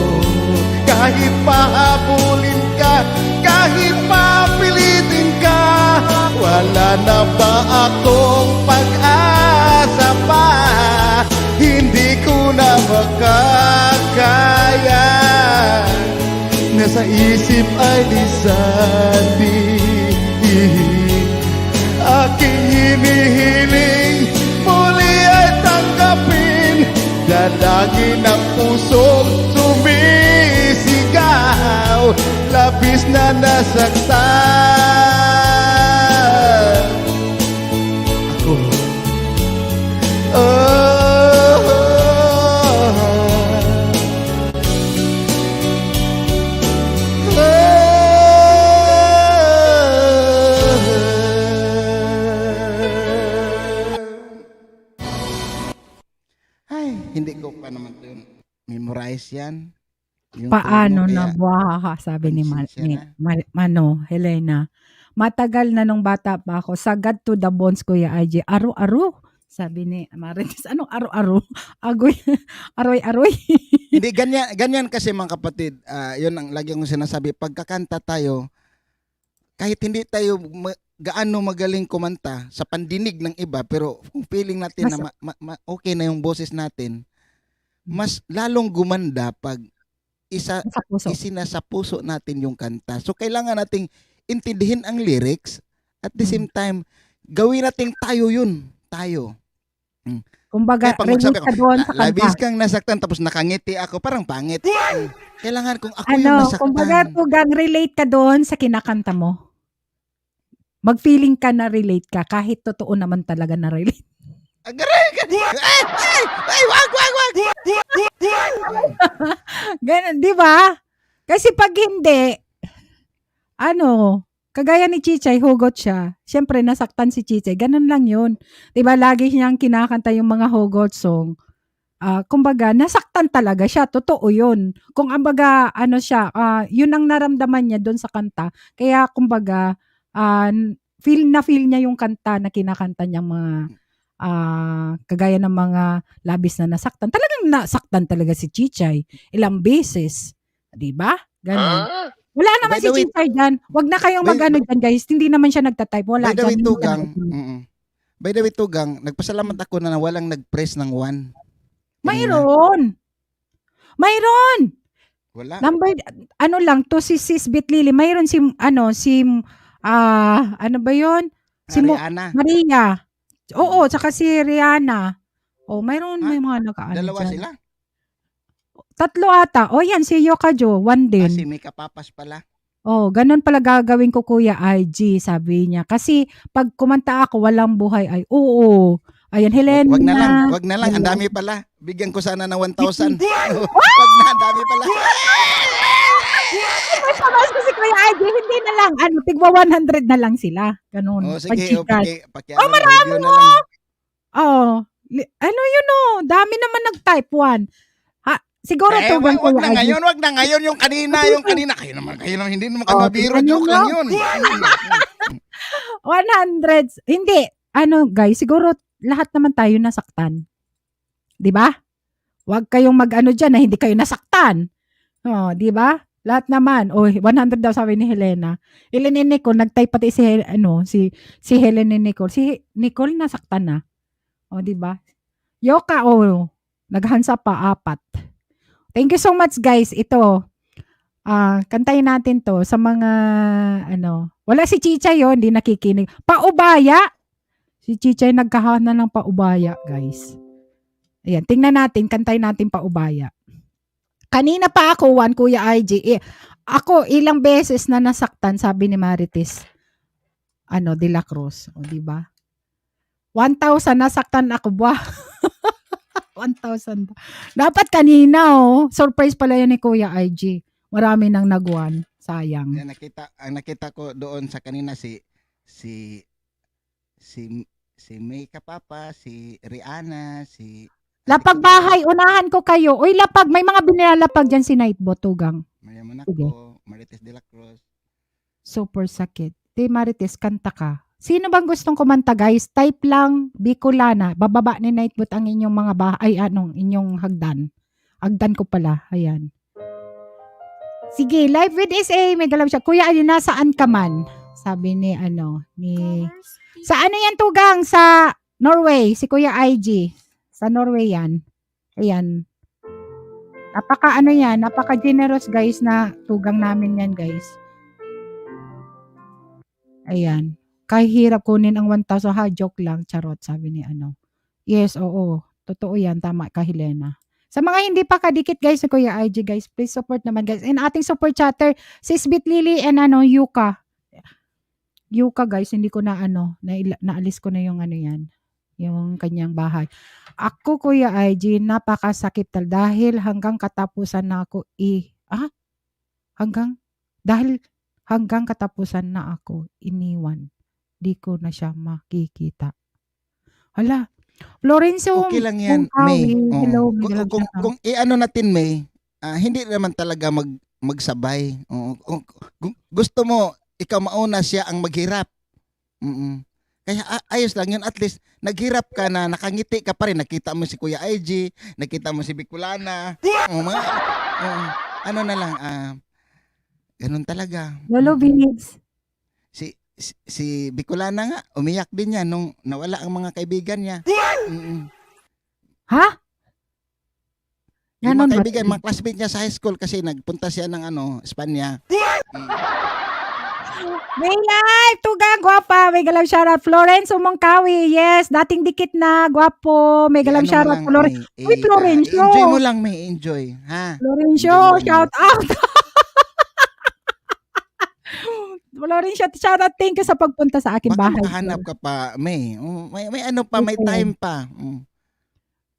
kahit pahabulin ka, kahit papilitin ka, wala na ba akong pag-asa pa? Hindi ko na makakaya. Nasa isip ay lisandi. Aking hinihiling muli ay tanggapin. Dalangin ang pusong sumisigaw, labis na nasaktan ako. Ay, hindi ko pa naman ito memorize yan. Yung Paano tono, na kaya buhaha, sabi ni, Pasensya Helena. Matagal na nung bata pa ako, sagad to the bones, Kuya AJ. Aro-aro. Sabi ni Marites, anong aro-aro? Agoy, aroy-aroy. Hindi, ganyan kasi mga kapatid. Yun ang lagi kong sinasabi. Pagkakanta tayo, kahit hindi tayo gaano magaling kumanta sa pandinig ng iba, pero kung feeling natin na okay na yung boses natin, mas lalong gumanda pag Sa puso. isinasa puso natin yung kanta. So kailangan nating intindihin ang lyrics at the same time gawin nating tayo yun. Tayo. Kumbaga, Kaya pag magsabi relate ka doon sa labis kanta. kang nasaktan tapos nakangiti ako, parang pangit. Kailangan kung ako yung Ano, nasaktan. kumbaga, tugang relate ka doon sa kinakanta mo. Mag-feeling ka na relate ka kahit totoo naman talaga na relate. Agaray ka! Ay, wag! Ganun, di ba? Kasi pag hindi, kagaya ni Chichay, hugot siya. Siyempre, nasaktan si Chichay. Ganun lang yun. Di ba, lagi niyang kinakanta yung mga hugot song. kumbaga nasaktan talaga siya, totoo 'yun. Kung ambaga ano siya, 'yun ang naramdaman niya do'n sa kanta. Kaya kumbaga, feel na feel niya yung kanta na kinakanta niyang mga, kagaya ng mga labis na nasaktan. Talagang nasaktan talaga si Chichay, ilang beses, 'di ba? Gano'n. Wala naman By si the way, Chichay diyan, 'wag na kayong by, mag-ano diyan guys, hindi naman siya nagta-type, wala by the way, diyan, hindi siya Tugang, nagta-type. by the way, Tugang, nagpasalamat ako na walang nag-press ng 1 kanina. Mayroon. Wala. Number ano lang 'to si Sis Bitlili, mayroon ano ba 'yun? Si Ariana. Maria. Oo, tsaka si Rihanna. Oh, mayroon Ha? may mga nakaano Dalawa diyan. sila? 3 ata. Oh, 'yan si Yokajo, 1 Si din. Mika Papas pala. Oh, gano'n pala gagawin ko Kuya IG, sabi niya. Kasi 'pag kumanta ako walang buhay ay oo. Ayan, Wag na lang, Helena. wag na lang. Ang Ayan. dami pala. Bigyan ko sana ng 1,000. Wag na, ang dami pala. May pamasko si Kuya IG, hindi na lang ano, tigwa 100 na lang sila, gano'n. Oh, Pag sige, Gcash. ano, review na lang. Oo. Ano yun dami naman nag-type 1. Siguro Tugang Wag Kuya na IG. ngayon, wag na ngayon. Yung kanina. Kayo naman, hindi naman kayo mabiro. tignan Joke nyo. lang yun. 100. Hindi, ano guys, siguro lahat naman tayo nasaktan. 'Di ba? Huwag kayong mag-ano diyan na hindi kayo nasaktan. Oh, 'di ba? Lahat naman. Oh, 100 daw sabi ni Helena. Helen and Nicole nag-type pati si Helen and Nicole. Si Nicole nasaktan na. Oh, 'di ba? Yoka naghansa pa 4. Thank you so much guys. Ito, kantahin natin 'to sa mga wala si Chichay hindi nakikinig. Paubaya. Si Chichay nagkahana ng paubaya, guys. Ayan, tingnan natin, kantahin natin paubaya. Kanina pa ako, Kuya IG. Ako, ilang beses na nasaktan, sabi ni Marites, De La Cruz. O, diba? 1,000, nasaktan ako ba? 1,000. Dapat kanina, surprise pala yan ni Kuya IG. Marami nang nag-1. Sayang. Yan, nakita ko doon sa kanina si Mika Papa, si Rihanna, si Lapag bahay, unahan ko kayo. Uy, lapag, may mga binilalapag dyan si Nightbot, Tugang. Maria Sige. Monaco, Marites de la Cruz. Super sakit. Te Marites, kanta ka. Sino bang gustong kumanta, guys? Type lang, Bicolana. Bababa ni Nightbot ang inyong mga inyong hagdan. Hagdan ko pala. Ayan. Sige, live with SA. May galaw siya. Kuya, nasaan ka man? Sabi ni sa ano yan, Tugang? Sa Norway. Si Kuya IG. Sa Norway yan. Ayan. Napaka-generous guys na Tugang namin yan guys. Ayan. Kahirap kunin ang 1,000 joke lang. Charot, sabi ni Yes, oo. Totoo yan. Tama ka, Helena. Sa mga hindi pa kadikit guys sa Kuya IG guys, please support naman guys. And ating super chatter, Sis Bitlili and Yuka. Yuka guys, hindi ko na naalis ko na yung yan. Yung kanyang bahay. Ako Kuya IG, napakasakit dahil hanggang katapusan na ako hanggang katapusan na ako iniwan. Di ko na siya makikita. Hala, Florencio. Okay lang yan, May. Hello, Kung natin, May, hindi naman talaga magsabay. Kung gusto mo, ikaw mauna, siya ang maghirap. Kaya ayos lang yun. At least, naghirap ka na, nakangiti ka pa rin. Nakita mo si Kuya IG, nakita mo si Bicolana. Ano na lang, ganun talaga. Lolo Vinix. Si Bicolana nga, umiyak din niya nung nawala ang mga kaibigan niya. Ha? Yung Ganon mga ba? kaibigan, mga classmate niya sa high school kasi nagpunta siya ng Espanya. May live! Tugang, gwapa! May galaw shoutout. Florence Umongkawi. Yes, dating dikit na. Gwapo. May galaw shoutout. Uy, Florencio. Enjoy mo lang, May. Enjoy. Ha? Florencio, shout out. Florencio, shout out. Thank you sa pagpunta sa akin Baka bahay. makahanap ka pa, May. May time pa.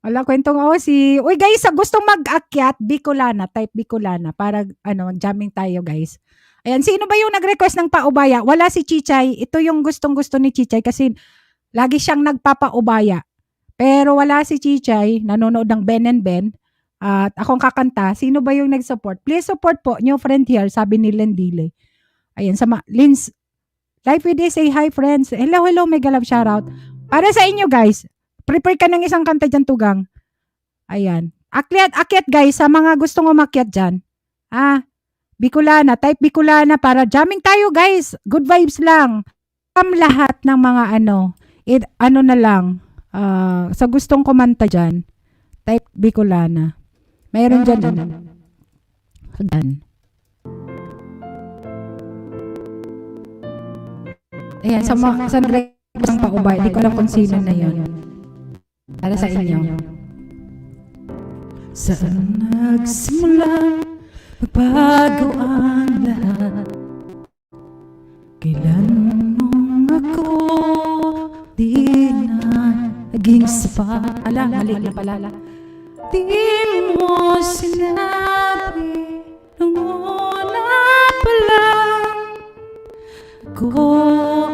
Wala, kwentong uy guys, sa gustong mag-akyat, Bicolana, type Bicolana, para jamming tayo guys. Ayan, sino ba yung nag-request ng paubaya? Wala si Chichay. Ito yung gustong-gusto ni Chichay kasi lagi siyang nagpapaubaya. Pero wala si Chichay, nanonood ng Ben and Ben, at akong kakanta. Sino ba yung nag-support? Please support po, new friend here, sabi ni Lendile. Ayan, Lins, Life with Day, say hi friends. Hello, hello, mega love shoutout. Para sa inyo guys, prepare ka ng isang kanta dyan, Tugang. Ayan. Akyat guys, sa mga gustong umakyat dyan. Bicolana, type Bicolana para jamming tayo guys. Good vibes lang. Lahat ng mga ano na lang, sa gustong kumanta dyan, type Bicolana. Mayroon dyan. Dyan. Ayan, sa nag-request ng paubay. Hindi ko alam kung sino na yun. Para sa inyo. Saan nagsimula magbago ang lahat? Kailan nung ako di na naging sapat? Mali na pala. Di mo sinabi nung una pa lang ko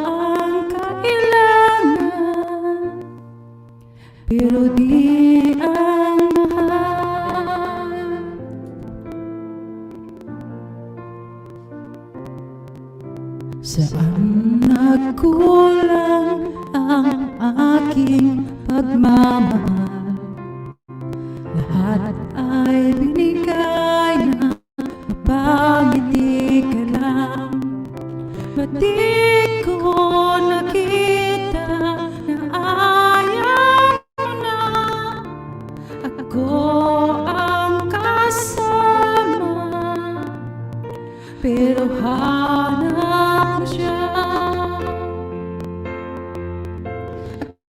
ang kailangan, pero di ang mahal. Saan nagkulang ang aking pagmamahal? Lahat ay binigay na mapangiti ka lang. Ba't di ko nakita na ayaw mo na ako ang kasama? Pero hanap mo siya.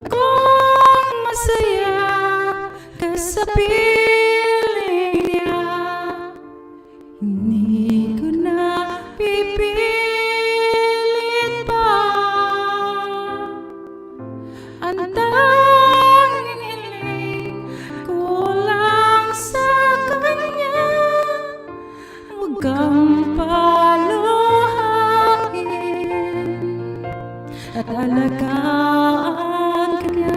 Kung masaya ka sa piling niya, hindi ko na pipilit pa. Ang tanging hiling ko lang sa kanya, huwag kang paluhain at alagaan ka niya.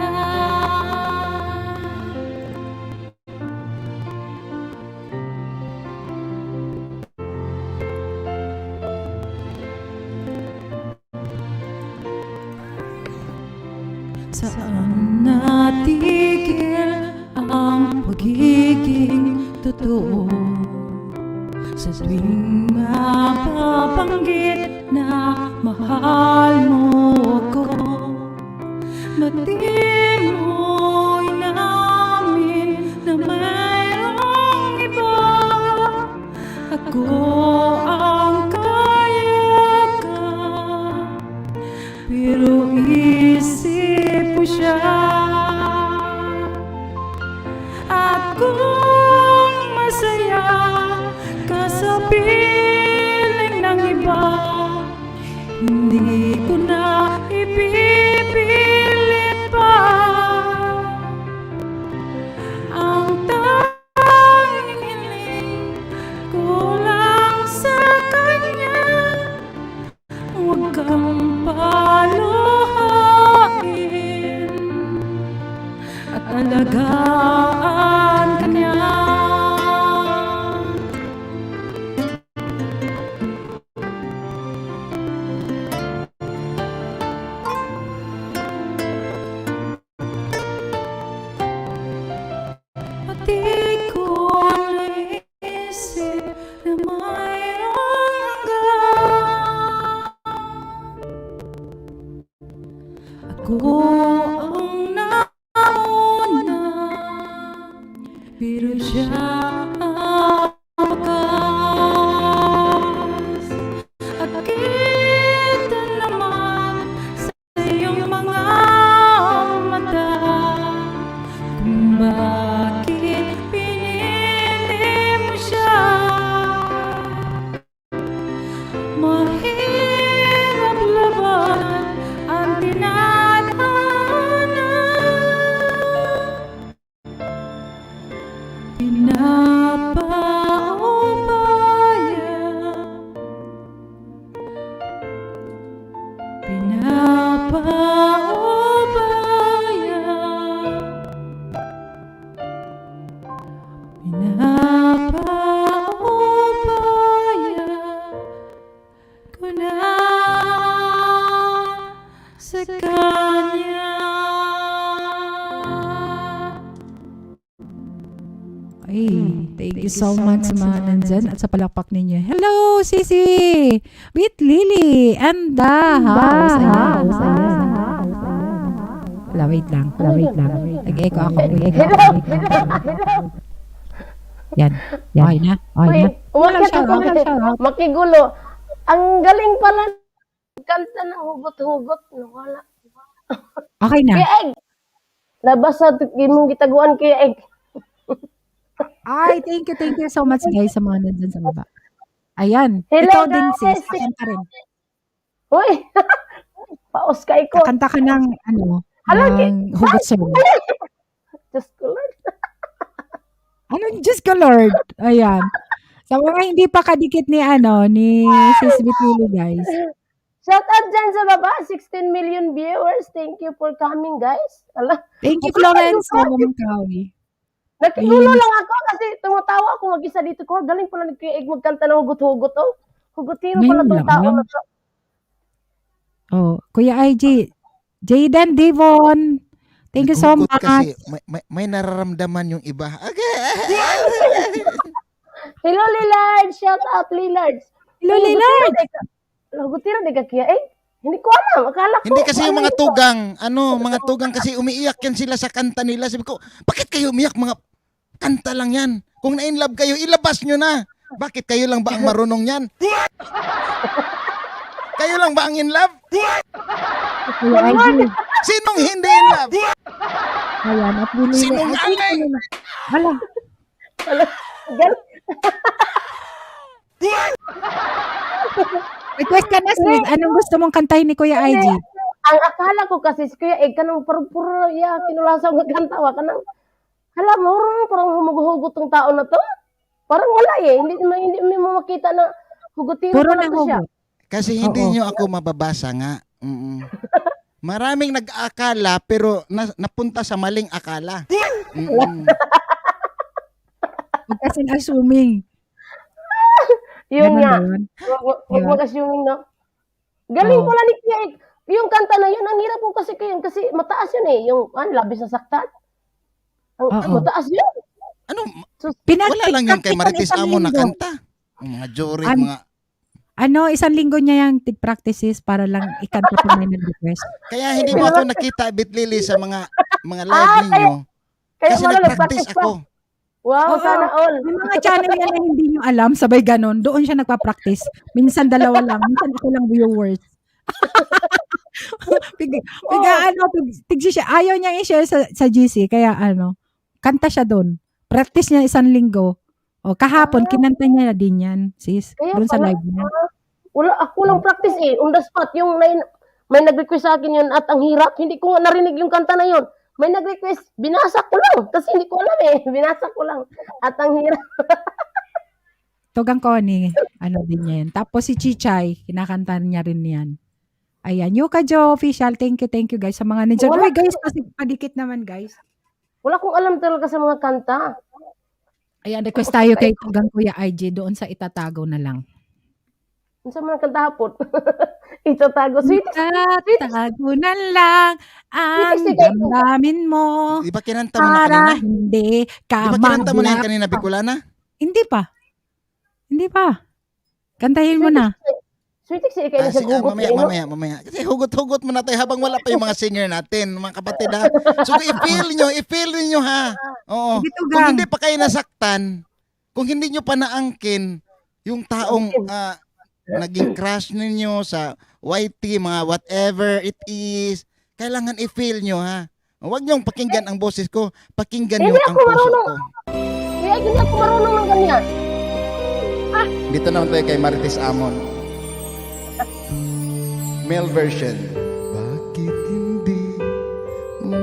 Saan natigil ang pagiging totoo? Sa tuwing mapabanggit na mahal mo ako, ba't di mo inamin na mayroong iba? Ako ang kaya ka, pero isip mo siya. At kung masaya ka sa piling ng iba, hindi ko na ipipilit pa. Ang tanging hiling ko lang sa kanya, huwag kang paluhain at alagaan ka niya. Pati ko naisip na mayroong hanggan. Ako ang nauna, pero siya ang wakas. At kita naman sa iyong mga mata kung bakit pinili mo siya. Mahirap laban ang dinadaanan, pinapaubaya Ay, thank you so much sa mga nandyan at sa palakpak ninyo. Hello, Sisi! With Lily and the house. Ayan. Wala, wait lang. Nag-echo ako. Yan. Okay na. Uy, umakit siya, ako okay lang siya. makigulo. Ang galing pala kanta ng hugot-hugot. Wala. Okay na. Kaya egg. Nabasa imong gitaguan kaya egg. Ay, thank you so much guys sa mga nandyan sa baba. Ayan. Hello, Ikaw din guys. sis. Kakanta rin. Uy, paos ka ko. Kakanta ka ng Hala, ng hugot sa baba. Diyos ko, Lord. Diyos ko Lord. Ayan. Sa mga hindi pa kadikit ni ni Sis Bitili guys. Shout out dyan sa baba, 16 million viewers. Thank you for coming, guys. Ala, Thank you Florence. Kawi. nakigulo lang ako kasi tumatawa ako mag-isa dito ko. Galing pala nagkiig magkanta ng hugot-hugot. Oh. Hugotino pala Ngayon tong lang, tao alam. na to. Oh, Kuya IG. Jaden Devon. Thank you so Hugot much. kasi may nararamdaman yung iba. Okay. Hello, Lillard. Shout out, Lillard. Hello, Lillard. Hugotino de kaya hindi ko alam. Akala ko. Hindi kasi yung mga tugang, mga tugang kasi umiiyak yan sila sa kanta nila. Sabi ko, bakit kayo umiyak? Mga kanta lang yan. Kung na-inlove kayo, ilabas nyo na. Bakit kayo lang ba ang marunong yan? Kayo lang ba ang in love? Kuya IG. Sinong hindi in love? Ayan. At Lily. Sinungaling! Hala. Gal- Request ka na sis. Anong gusto mong kantahin ni Kuya IG? Ang akala ko kasi si Kuya Egg kanang puro ya kinulasaw nga kantawa kanang hala mo parang humuguhugot tong tao na to. Parang wala hindi mo makita na hugutin Puro pala na to siya. hugot. Kasi hindi Oo. nyo ako mababasa nga. Maraming nag-akala pero napunta sa maling akala. Huwag kasing assuming. Yun Ganun nga. ba yun? Huwag mag-assuming no. Galing Oo. pala ni Kuya Egg. Yung kanta na yun, ang hirap ko kasi kasi mataas yun eh. Yung labis na saktan. Ang Oo. mataas yun. Ano? Pinag- Wala lang yun kay Marites isang Amo na linggo. kanta. Ang mga jury, An- mga... Isang linggo niya yung practices para lang ikanta pag may nag-request. Kaya hindi mo ako nakita, Bitlili, sa mga live ninyo. Kaya Kasi wala nag-practice nag-practice pa. ako. Wow, Oo. sana all. May mga channel yan na hindi nyo alam, sabay ganon. Doon siya nagpa-practice. Minsan dalawa lang, minsan ako lang viewers. Tigsi siya. Ayaw niya i-share sa GC, kaya kanta siya doon. Practice niya isang linggo. O kahapon, kinanta niya na din yan, sis. Kaya Doon sa pala, live niya. Wala, ako lang practice eh. On the spot. Yung may nag-request sa akin yun at ang hirap. Hindi ko nga narinig yung kanta na yun. May nag-request, binasa ko lang. Kasi hindi ko alam eh. Binasa ko lang. At ang hirap. Tugang ko ni, din niya yan. Tapos si Chichay, kinakanta niya rin yan. Ayan, Yuka Jo official. Thank you guys sa mga nandiyan. Wala. Uy guys, kasi padikit naman guys. Wala kong alam talaga sa mga kanta. Ayan, request tayo kay Tugang Kuya IG doon sa itatago na lang. Ano sa mga kanta hapon? Ito tago. Sweet. Itatago na lang ang Sweet. damdamin mo Di ba kinanta mo na para kanina? hindi Di ka ba kinanta mo na yan maglak- kanina, Bicolana? Hindi pa. Kantahin mo na. Sweet si ikaw sa gugot. Mamaya. Kasi hugot-hugot mo na tayo habang wala pa yung mga senior natin, mga kapatid ha. So i-feel nyo ha. Oo. Sige, Kung Tugang. hindi pa kayo nasaktan, kung hindi nyo pa naangkin yung taong naging crush ninyo sa YT, mga whatever it is, kailangan i-feel nyo ha. Huwag nyong pakinggan ang boses ko, pakinggan nyo Hindi ang ako puso marunong. ko. Kaya hindi ako marunong ng ganyan. Dito naman tayo kay Marites Amon. Male version. Bakit hindi mo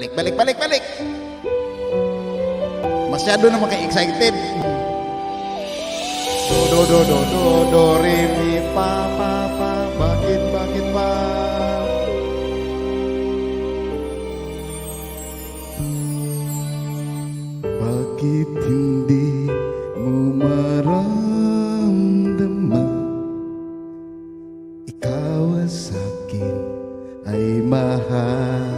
Balik. Masyado na maka-excited. Do, re, mi, pa, bakit ba? Bakit hindi mo maramdaman ikaw sa akin ay mahal?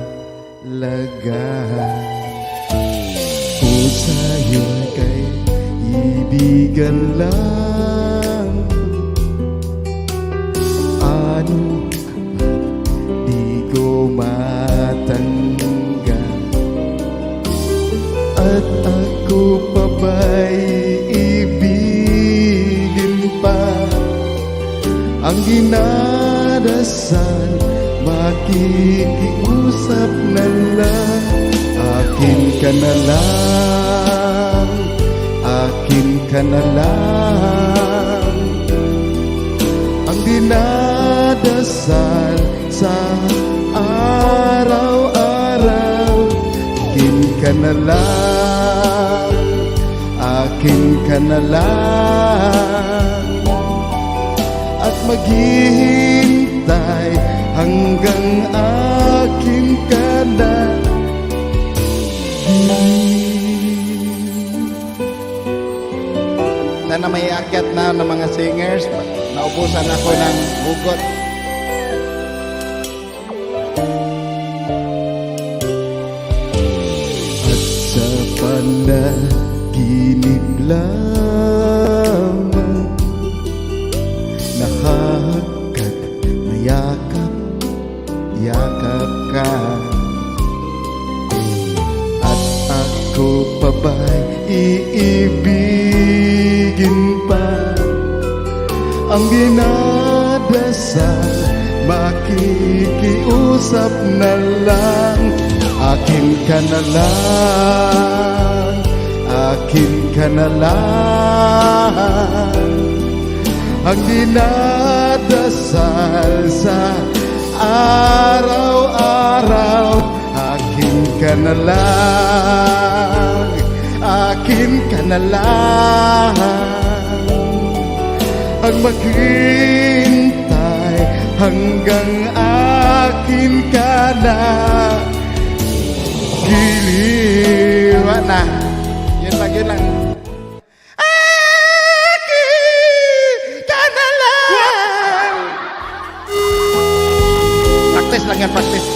dagat. Kung sa'yo kay ibigan lang, ano di ko matanggap. At ako pa ba'y ibigin pa? Ang dinadasal, makikiusap na lang. Akin ka na lang, akin ka na lang. Ang dinadasal sa araw-araw. Akin ka na lang, akin ka na lang. At maghihintay hanggang akin ka na. Sana may akyat na ng mga singers. Naubusan ako ng hugot. At sa panaginip lamang, nahahagkat na yakap, yakap ka. At ako pa ba'y iibigin pa? Ang dinadasal, makikiusap na lang. Akin ka na lang, akin ka na lang. Ang dinadasal sa araw-araw. Akin ka na lang, akin ka na lang. Ang maghintay hanggang akin ka na. Giliwa na. Yun lang, yun lang. Akin ka na lang. Practice lang yan, practice.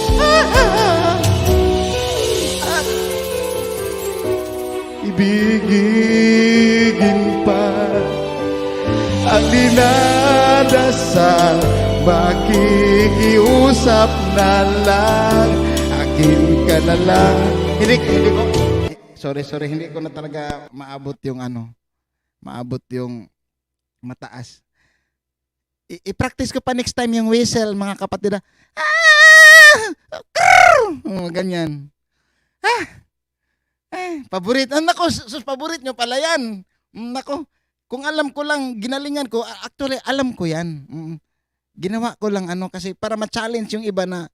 Ibigin pa ang dinadasal, makikiusap na lang. Akin ka na lang. Hindi ko. Sorry, hindi ko na talaga maabot yung maabot yung mataas. I-practice ko pa next time yung whistle, mga kapatid. Ganyan. Paborito. Nako, paborito nyo pala yan. Nako, kung alam ko lang, ginalingan ko. Actually, alam ko yan. Ginawa ko lang kasi para ma-challenge yung iba na,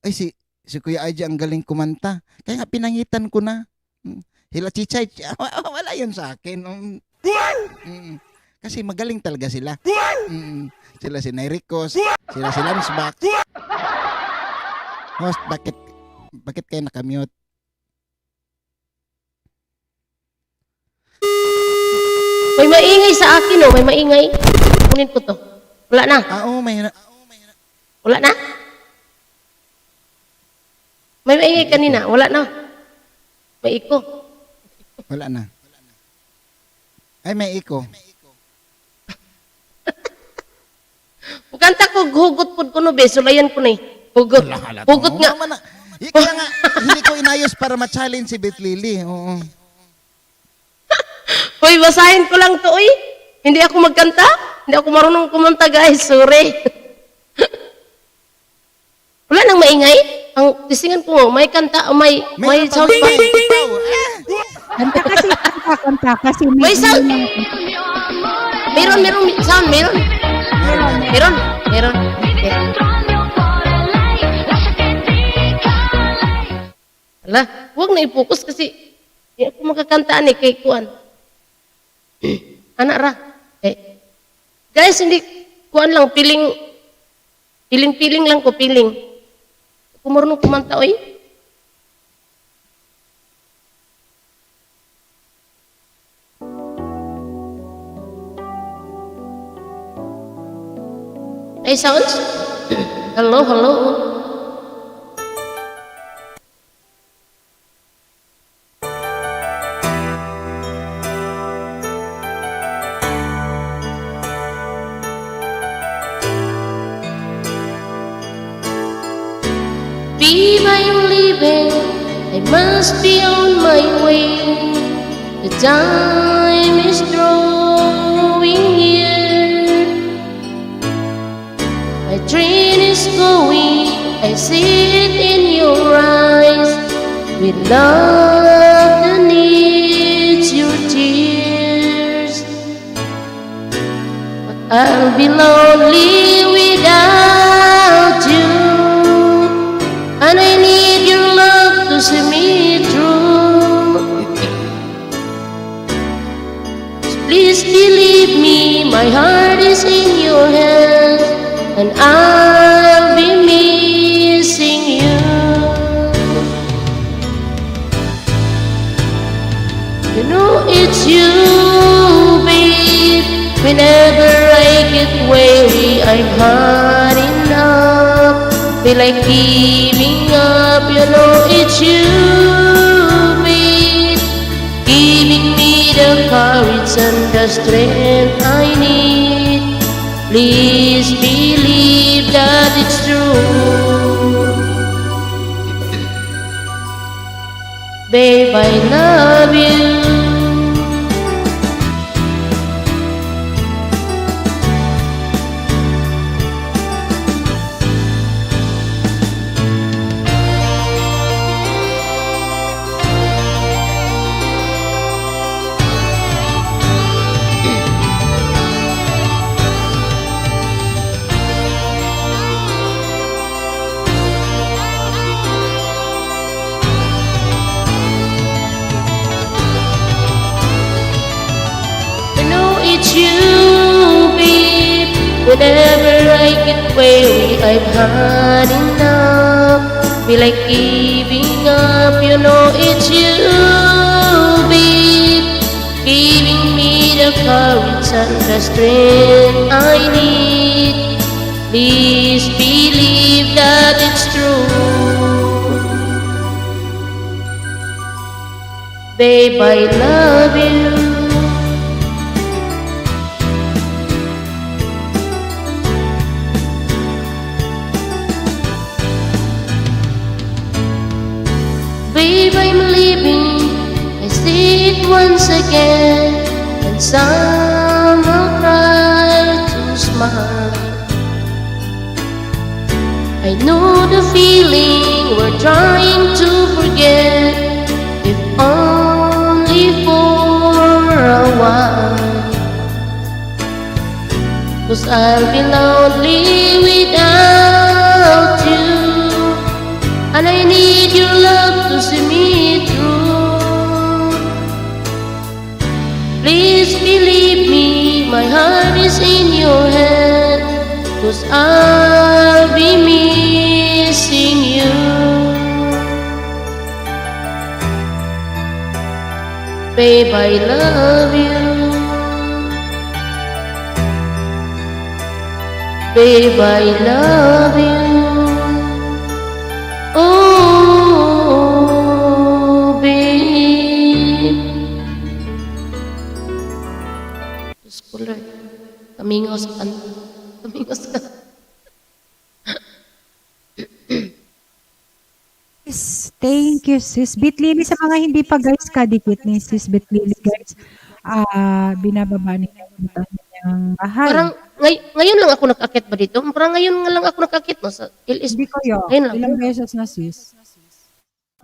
ay si Kuya Aja ang galing kumanta. Kaya nga pinangitan ko na. Hila Chichay, wala yun sa akin. Kasi magaling talaga sila. Sila si Nairicos, sila si Lansback. Host, bakit kayo nakamute? May maingay sa akin, oh. May maingay. Kunin ko to. Wala na. Oo, may Wala na. May maingay kanina. Wala na. May iko. wala na. Ay, may iko. Kanta ko, hugot po ko no, beso. Layan ko na eh. Hugot. Hugot nga. Kaya nga, hindi ko inayos para ma-challenge si Beth Lily. Oo. Hoy, basahin ko lang to, oy. Hindi ako magkanta. Hindi ako marunong kumanta, guys. Sorry. Wala nang maingay. Ang tisingan ko, may kanta, may sound pa. Kanta kasi May sound. Meron sound, meron. Okay. Ala, huwag na i-focus kasi hindi ako makakantaan kay Kuan. Anak ra. Guys, hindi Kuan lang, piling lang ko, piling. Kung marunong kumanta, oy. Hey, sounds? Hello. Babe, I'm leaving, I must be on my way. The time is drawing near. My train is going, I see it in your eyes. With love that needs your tears. But I'll be lonely without you, and I need your love to see me through. Please believe me, my heart is in your hands, and I'll be missing you. You know it's you, babe. Whenever I get weary, I've had enough. Feel like giving up. You know it's you, babe. Giving me the courage and the strength I need. Please believe that it's true. Babe, I love you. It's you, babe. Whenever I get weary, I've had enough. Feel like giving up. You know it's you, babe. Giving me the courage and the strength I need. Please believe that it's true. Babe, I love you. Babe, I'm leaving, I see it once again, and somehow try to smile. I know the feeling we're trying to forget, if only for a while. 'Cause I'll be lonely without you, and I need your love to see me through. Please believe me, my heart is in your hand, 'cause I'll be missing you. Babe, I love you. Babe, I love you. Oh, babe. Diyos ko, Lord. Kamingos ka. Kamingos ka. Yes, thank you, sis. Bitlili sa mga hindi pa guys, kadikit ni sis Bitlili guys. Binababa nila yung kanyang bahay. Parang ngayon lang ako nakakit ba dito? Parang ngayon nga lang ako nakakit no, sa LSB. Hindi ko yun. Ngayon lang. Ilang beses na sis?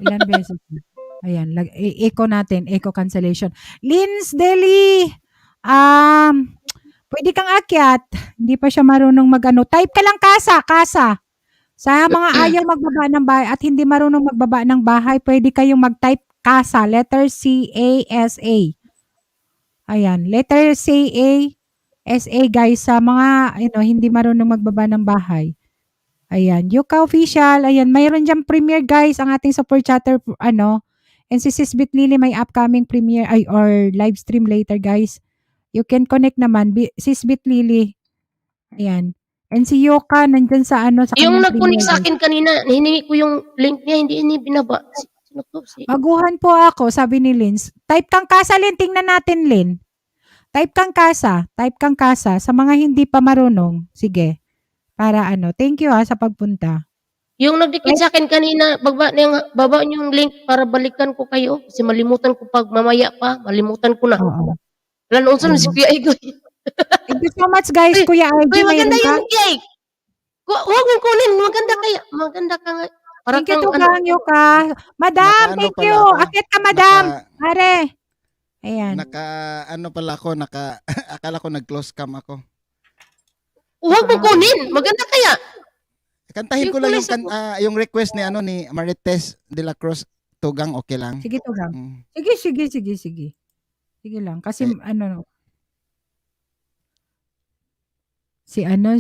Ilang beses na? Ayan, echo natin, echo cancellation. Lins Deli, pwede kang akyat. Hindi pa siya marunong magano. Type ka lang kasa. Sa mga ayaw magbaba ng bahay at hindi marunong magbaba ng bahay, pwede kayong mag-type kasa, letter C-A-S-A. Ayan, letter C-A-S-A guys, sa mga hindi marunong magbaba ng bahay. Ayan, Yuka Official, ayan, mayroon diyang premiere guys, ang ating super chatter, and si Sis Bitlili may upcoming premiere or live stream later guys. You can connect naman, Sis Bitlili. Ayan. And si Yuka, nandyan sa sa Yung kanyang nag-connect sa premiere, akin kanina, hiningi ko yung link niya, hindi binaba. Sino to? Baguhan po ako, sabi ni Lins. Type kang kasa, Lin. Tingnan natin, Lin. Type kang kasa. Sa mga hindi pa marunong. Sige. Para Thank you sa pagpunta. Yung nagdikit sa akin kanina, baba niyo yung link para balikan ko kayo. Kasi malimutan ko pag mamaya pa, malimutan ko na. Oo. Wala na unsa na si Kuya Igoy. Thank you so much guys, Uy, Kuya RG, Uy, maganda mayroon ka? yung cake. Huwag mong kunin, maganda kaya. Maganda ka nga. Para Thank you, kang Tugang Yuka. Madam, Naka-ano thank pala you. ako? Akit ka, madam. Naka, Are. Ayan. ano pala ako, akala ko nag-close cam ako. Huwag mong kunin, maganda kaya. Kantahin ko Yung lang kulay sa yung request ni ni Marites de la Cruz Tugang, okay lang. Sige, Tugang. Mm. Sige. Sige lang. Kasi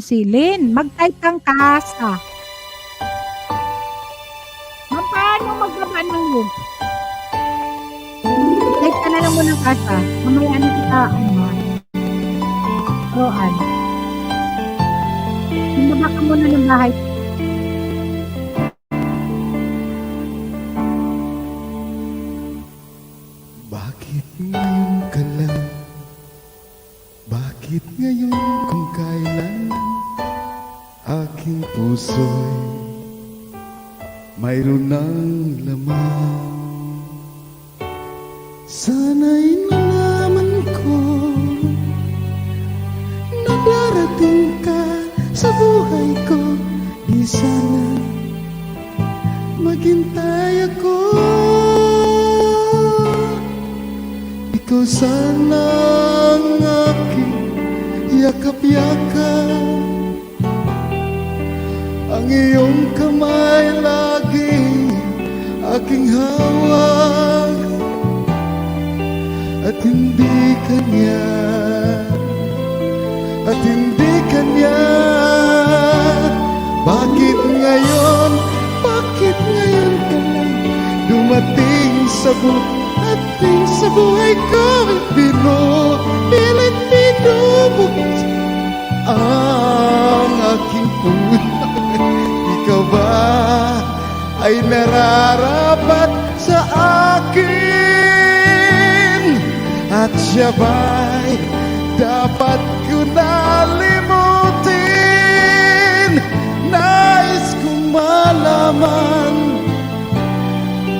si Lynn, mag-type kang kasa. Ma'am, paano magbaba ng link? Type ka na lang muna kasa. Mamaya na kita, Roan. Bumaba ka muna ng bahay. Bakit ngayon ka lang? Bakit ngayon kung kailan aking puso'y mayroon ng laman? Sana'y nalaman ko na darating ka sa buhay ko. Di sana maghintay ako. Ikaw sana ang aking yakap-yakap, ang iyong kamay laging aking hawak, at hindi kanya Bakit ngayon ka lang dumating sa buhay ko? Pilit binubuksan ang aking puso. Ikaw ba ay nararapat sa akin? At siya ba'y dapat ko nalimutin? Nais kong malaman,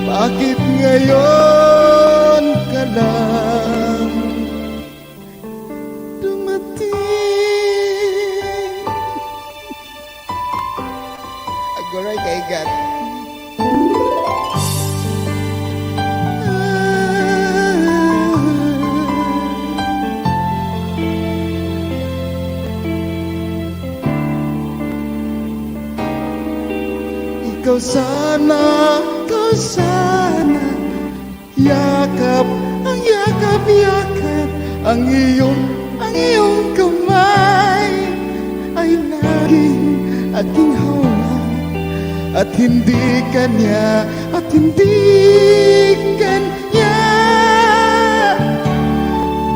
bakit ngayon ka lang dumating? Agoray kay God. Ikaw sana, yakap, ang iyong kamay ay laging aking hawak, at hindi kanya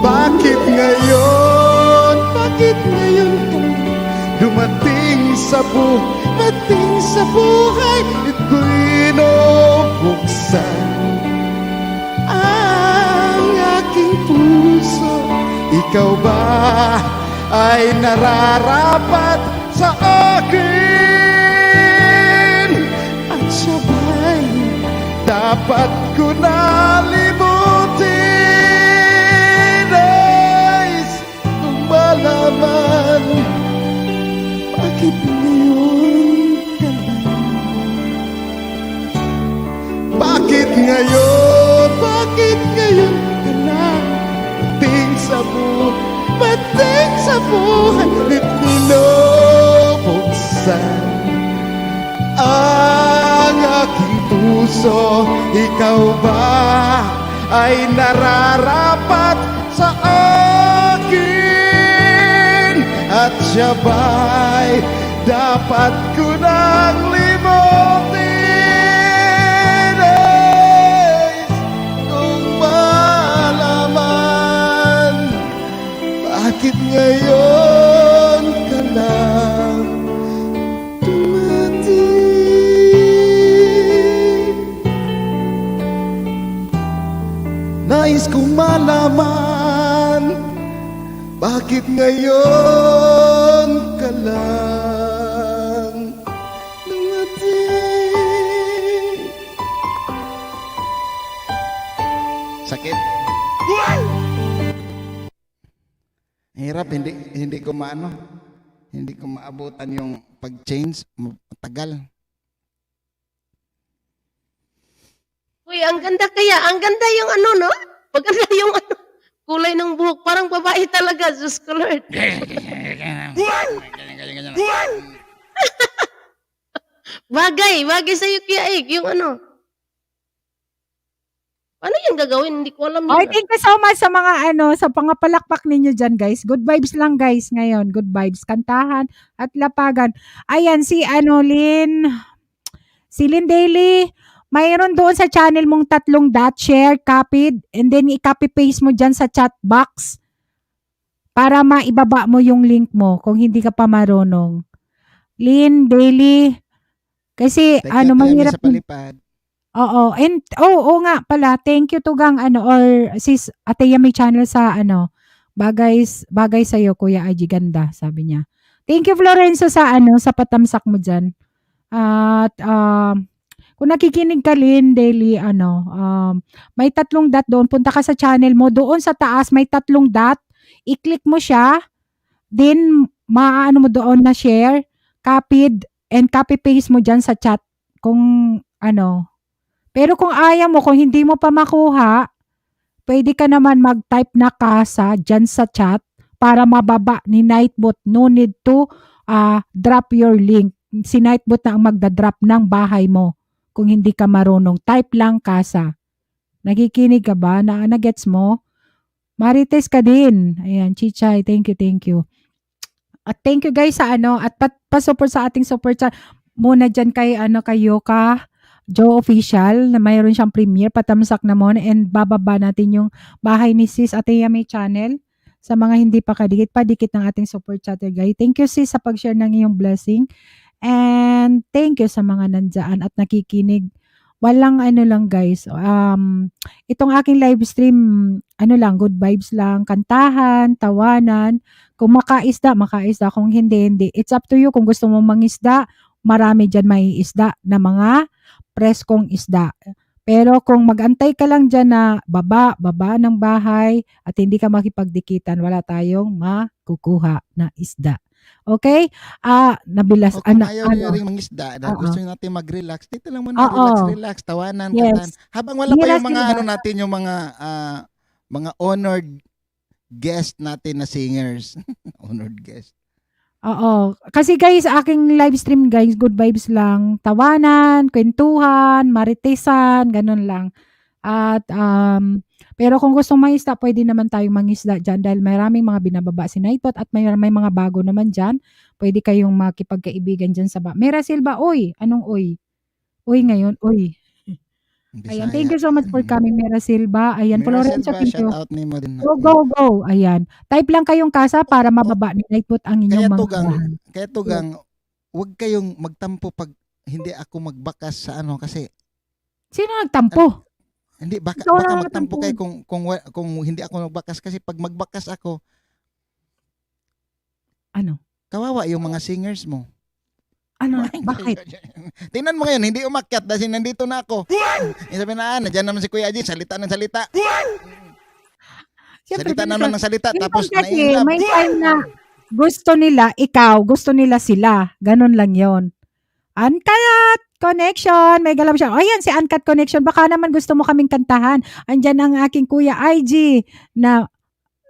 Bakit ngayon ka dumating sa buhay ko'y nabuksan ang aking puso? Ikaw ba ay nararapat sa akin? At siya ba'y dapat ko nalimutin? Nais kong malaman, bakit ngayon ka lang? Bakit ngayon ka lang Bating sa buhay at binubuksan ang aking puso? Ikaw ba ay nararapat sa akin? At siya ba'y dapat ko nang limutin? Nais kong malaman, bakit ngayon ka lang dumating? Nais kong malaman, bakit ngayon ka lang dumating? Sakit. Hirap, hindi ko maano. Hindi ko maabutan yung pag-change. Matagal. Uy, ang ganda kaya. Ang ganda yung ano, no? Maganda yung ano, kulay ng buhok. Parang babae talaga. Diyos ko, Lord. Bagay sa'yo, Kuya Ig. Yung ano. Ano yung gagawin? Hindi ko alam Okay, yun. thank you so much sa mga sa pangapalakpak ninyo dyan, guys. Good vibes lang, guys, ngayon. Good vibes. Kantahan at lapagan. Ayan, si Lynn Daily, mayroon doon sa channel mong 3 dot, share, copied, and then i-copy-paste mo dyan sa chat box para maibaba mo yung link mo kung hindi ka pa marunong. Lynn Daily, kasi Thank you, mahirap sa palipad. Oo, and oo nga pala, thank you to gang or sis Ate Yami channel sa bagay sa Kuya IG, ganda, sabi niya. Thank you Florenzo sa sa patamsak mo diyan. At kung nakikinig ka Lynn Daily, may 3 dot doon, punta ka sa channel mo, doon sa taas may 3 dot, i-click mo siya, then maaano mo doon na share, copied, and copy paste mo diyan sa chat kung pero kung ayaw mo, kung hindi mo pa makuha, pwede ka naman mag-type na kasa dyan sa chat para mababa ni Nightbot. No need to drop your link. Si Nightbot na ang magdadrop ng bahay mo kung hindi ka marunong. Type lang kasa. Nakikinig ka ba? Na-gets mo? Marites ka din. Ayan, Chichay. Thank you. At thank you guys sa at pa-support sa ating support chat muna dyan kay Yoka Joe Official na mayroon siyang premiere, patamsak na muna, and bababa natin yung bahay ni Sis Ate Yami channel sa mga hindi pa kadikit, padikit ng ating support chatter guys. Thank you sis sa pag-share ng iyong blessing, and thank you sa mga nandyan at nakikinig. Walang lang guys, itong aking live stream, good vibes lang, kantahan, tawanan, kung makaisda, kung hindi. It's up to you kung gusto mong mangisda, marami dyan may isda na mga preskong isda. Pero kung magantay ka lang dyan na baba ng bahay at hindi ka makipagdikitan, wala tayong makukuha na isda. Okay? Nabilas. O kung ayaw nyo rin mangisda, dahil gusto nyo natin mag-relax, dito lang muna, relax, tawanan, kantahan. Habang wala pa yung mga natin, yung mga honored guest natin na singers. Honored guest. Oo. Kasi guys, aking live stream guys, good vibes lang. Tawanan, kwentuhan, maritesan, ganun lang. At pero kung gusto mangisda, pwede naman tayong mangisda dyan dahil maraming mga binababa si Nightbot at may mga bago naman dyan. Pwede kayong makipagkaibigan dyan sa Mera Silva, uy! Anong uy? Uy ngayon, uy. Ayan, thank you so much for coming, Mera Silva. Ayan, Florenzo, thank you. Shout out ni mo din. Go. Ayan. Type lang kayong kasa para mababa ni Nightbot ang inyong mga Kaya tugang, huwag kayong magtampo pag hindi ako magbakas sa kasi sino nagtampo? hindi baka magtampo kayo kung hindi ako magbakas, kasi pag magbakas ako, kawawa yung mga singers mo. Bakit? Tingnan mo ngayon, hindi umakyat dahil nandito na ako. Sabi na, nandiyan naman si Kuya Aji, salita ng salita. Salita naman ng salita, tapos kasi may time na gusto nila sila. Ganun lang yon. Uncut Connection, may galam siya. Ayan, si Uncut Connection, baka naman gusto mo kaming kantahan. Andyan ang aking Kuya IG na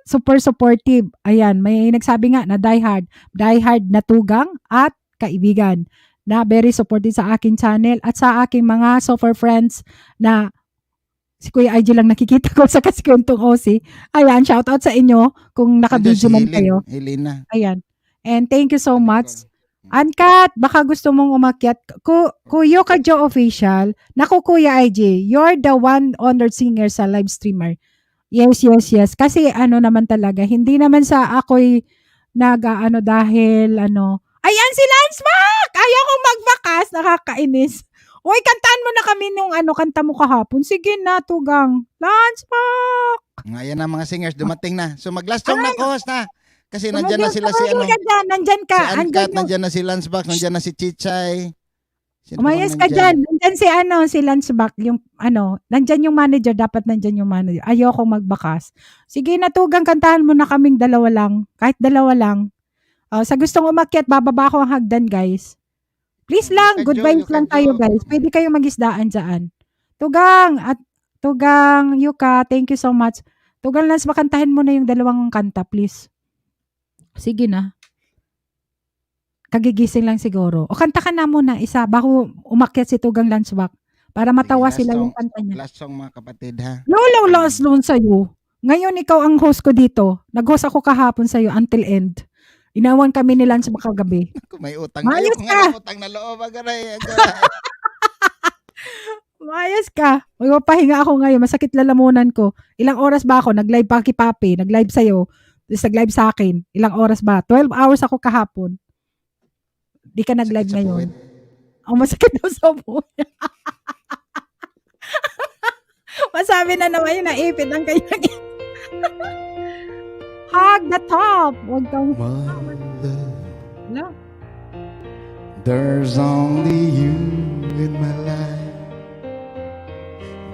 super supportive. Ayan, may nagsabi nga na diehard na tugang at kaibigan na very supportive sa aking channel at sa aking mga software friends na si Kuya IG lang nakikita ko sa Kaskwentong OC. Ayan, shout out sa inyo kung naka-video man kayo. Helena. Ayan. And thank you so much. Uncut, baka gusto mong umakyat. Kuya ka Joe Official. Naku Kuya IG, you're the one honored singer sa live streamer. Yes. Kasi naman talaga, hindi naman sa ako'y dahil ayan si Lance Mac! Ayaw kong magbakas, nakakainis. Uy, kantaan mo na kami nung kanta mo kahapon. Sige na, tugang. Lance Mac! Ayan na mga singers, dumating na. So mag-last song na, host na. Kasi nandyan na sila si Nandyan ka. si Uncut, nandyan na si Lance Mac, nandyan na si Chichay. Sino bang Umayos ka nandyan? dyan. Nandyan si si Lance Back, yung nandyan yung manager, dapat nandyan yung manager. Ayoko magbakas. Sige na Tugang, kantahan mo na kaming dalawa lang. Kahit dalawa lang. Sa gustong umakyat, bababa ako ang hagdan, guys. Please lang, good vibes lang tayo, guys. Pwede kayo mag-isdaan dyan. Tugang, Yuka, thank you so much. Tugang, Lance, makantahin mo na yung dalawang kanta, please. Sige na. Kagigising lang siguro. O kanta ka na muna isa bago umakyat si Tugang Lansbak para matawa Sige, sila last yung song. kanta niya. Last song mga kapatid ha. Lolo, last loan sa'yo. Ngayon ikaw ang host ko dito. Nag-host ako kahapon sa'yo until end. Inawan kami ni Lansbak kagabi. Kung may utang Mayos kayo, kung ka! nga utang na loob, agaray. Mayas ka. Magpapahinga ako ngayon. Masakit lalamunan ko. Ilang oras ba ako? Nag-live pa kay Papi. Nag-live sa'yo. Tapos nag-live sa akin. Ilang oras ba? 12 hours ako kahapon. Di ka nag-live Sakit sa ngayon. puwet. Ang masakit daw sa buhay. Masabi na naman yun, naipit ang kanyang hug the top. Huwag kang Mother, no. there's only you in my life.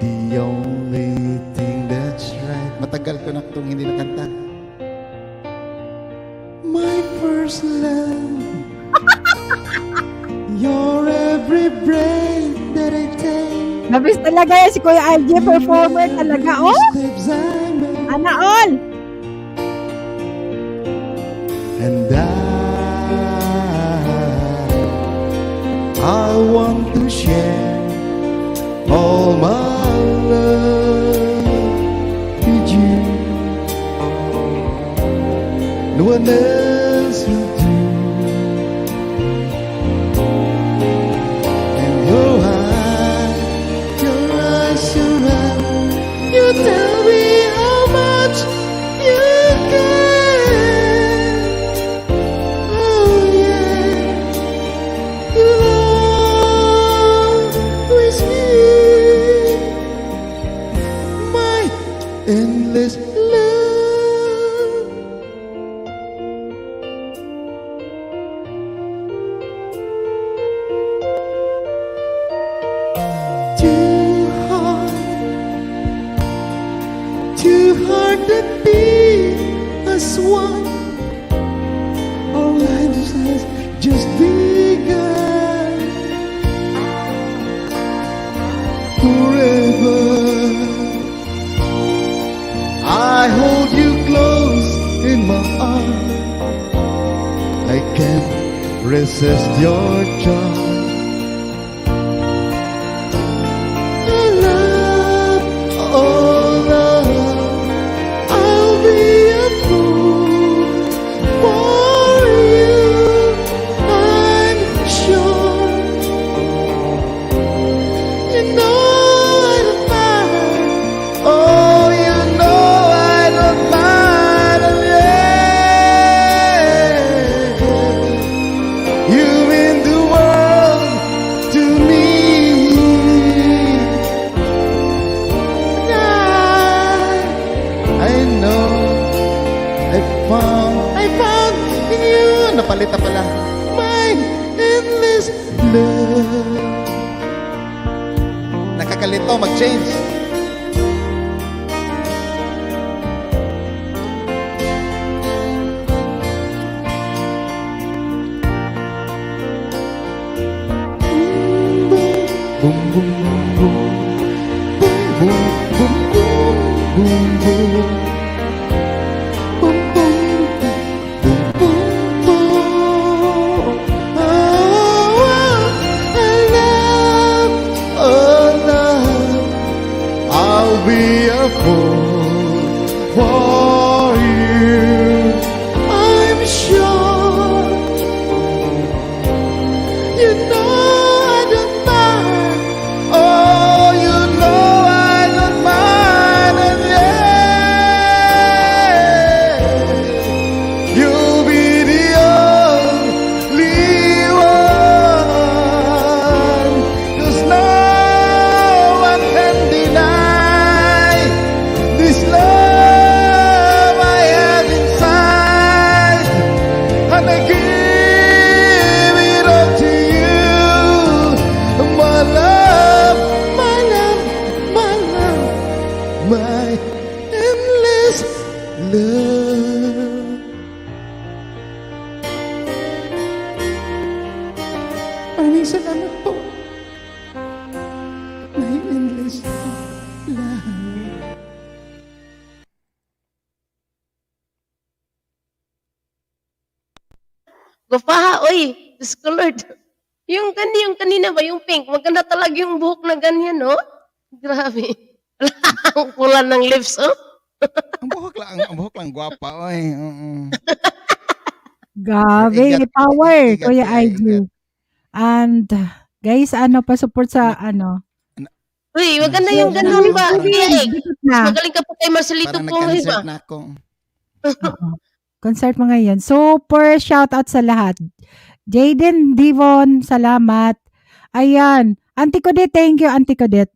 The only thing that's right. Matagal ko na itong hindi nakanta. My first love. Your every breath that I take. Nabis talaga yan si Kuya RJ, performer talaga. Oh, Steps I make. ana all. And I want to share all my love with you. No one else will do. And your eyes, you tell me how much you care. Oh yeah, you always be my endless love. Two heart that beat as one. Our lives has just begun. Forever, I hold you close in my arms. I can't resist your charm. Love, oh love, I'll be a fool for you. I'm sure you know I don't mind. Oh, you know I don't mind. Yeah, you mean the world to me. I know I found in you. Napalita pala. My endless love. Nakakalito mag-change. Boom, boom, boom, boom. Boom, boom, boom, boom, boom, boom. Boom, boom, boom, boom, boom. Oh, love, I'll be a fool for you. I'm sure you know I don't mind. Oh, you know I don't mind. And yeah, Gupaha, oy. Diyos ko, Lord. Yung kanina ba, yung pink, maganda talaga yung buhok na ganyan, no? Grabe. Ang pula ng lips, oh. Ang buhok lang gwapa, oy. Oo. Gabi, Igat- power, igat Kuya ka, IG. igat. And, guys, pa-support sa, Uy, maganda Yes, yung yes, ganun yes. ba? Parang- Kuya Egg. dikit Mas na. magaling ka pa kay Marcelito Parang Pong, nag-concert ba? na ako. Oo. Concert mo ngayon. Super shoutout sa lahat. Jaden Divon, salamat. Ayan. Auntie Codet, thank you, Auntie Codet.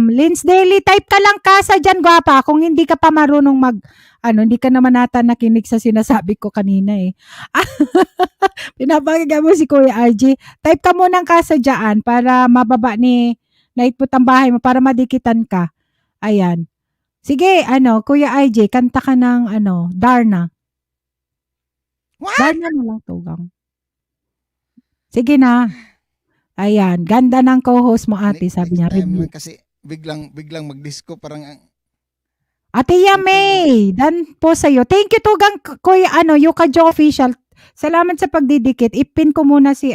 Lins Daily, type ka lang kasa dyan, gwapa. Kung hindi ka pa marunong hindi ka naman nata nakinig sa sinasabi ko kanina eh. Pinapakinggan mo si Kuya RJ. Type ka muna ng kasa dyan para mababa ni naitput ang bahay mo para madikitan ka. Ayan. Sige, Kuya RJ, kanta ka ng Darna. What? Darna na lang, Tugang. Sige na. Ayan, ganda ng co-host mo ate, sabi niya. Next time Review. lang kasi biglang mag-disco parang Ate Yame, dan po sa'yo. Thank you, Tugang, Kuya, Yuka Jo Official. Salamat sa pagdidikit. Ipin ko muna si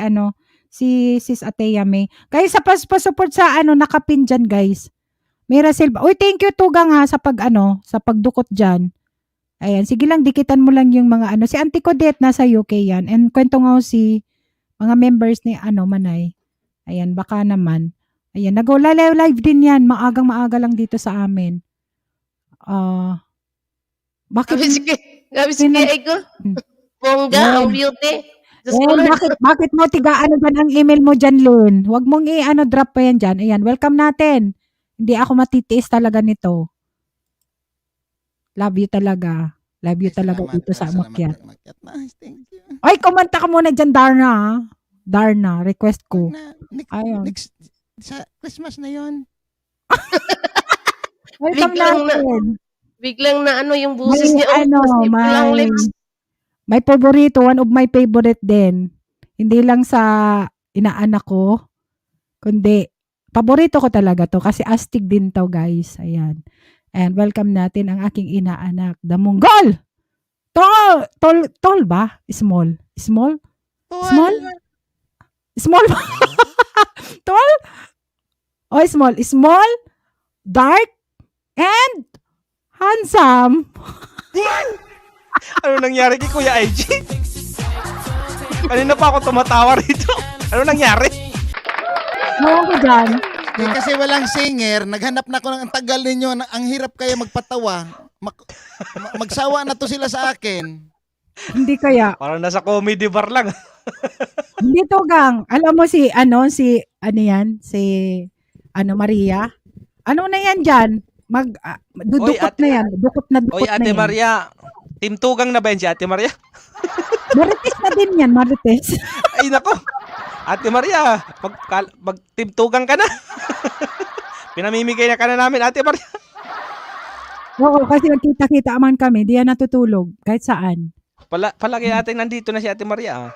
Sis Ate Yame. Guys, sa pa-support sa, nakapin dyan, guys. Mira Silva. Uy, thank you, Tugang, ha, sa pagdukot dyan. Ayan, sige lang, dikitan mo lang yung mga, si Auntie Codet, nasa UK yan. And kwento nga si mga members ni, Manay. Ayan, baka naman. Ayan, live din yan. Maaga lang dito sa amin. Bakit? Gabi si Kuya Egg, oh. Bongga, ang beauty. Diyos ko, Lord. Bakit mo tigaan ba ang email mo dyan, Lun? Huwag mong drop pa yan dyan. Ayan, welcome natin. Hindi ako matitiis talaga nito. Love you talaga. Love you talaga dito sa Amakyat. Nice, thank you. Ay, kumanta ka muna dyan, Darna. Ha? Darna, request ko. Ayun. Next, sa Christmas na yon. Welcome Biglang natin. Biglang na yung buses May niya. Oh, pulang lips. may paborito, one of my favorite din. Hindi lang sa inaanak ko, kundi paborito ko talaga to kasi astig din to, guys. Ayan. And welcome natin ang aking inaanak, the Mongol. Tall ba? Small? Small ba? Tall? Oh, small. Small, dark, and handsome. Ano nangyari kay Kuya IG? Kanina pa ako tumatawa rito. Ano nangyari? Ewan ko dyan. Kasi walang singer, naghanap na ako ng ang tagal ninyo, ang hirap kaya magpatawa. Magsawa na to sila sa akin. Hindi kaya. Parang nasa comedy bar lang. Hindi to, gang. Alam mo si Maria. Ano na yan dyan? Dudukot Oy, na yan. Dukot na Oy, na Ate yan. Maria. Team Tugang na ba yan si Ate Maria? Marites na din yan, Marites. Ay, nako. Ate Maria, mag-team Tugang ka na. Pinamimigay na ka na namin, Ate Maria. Oo, kasi magkita-kita man kami. Di yan natutulog. Kahit saan. Palagi natin nandito na si Ate Maria.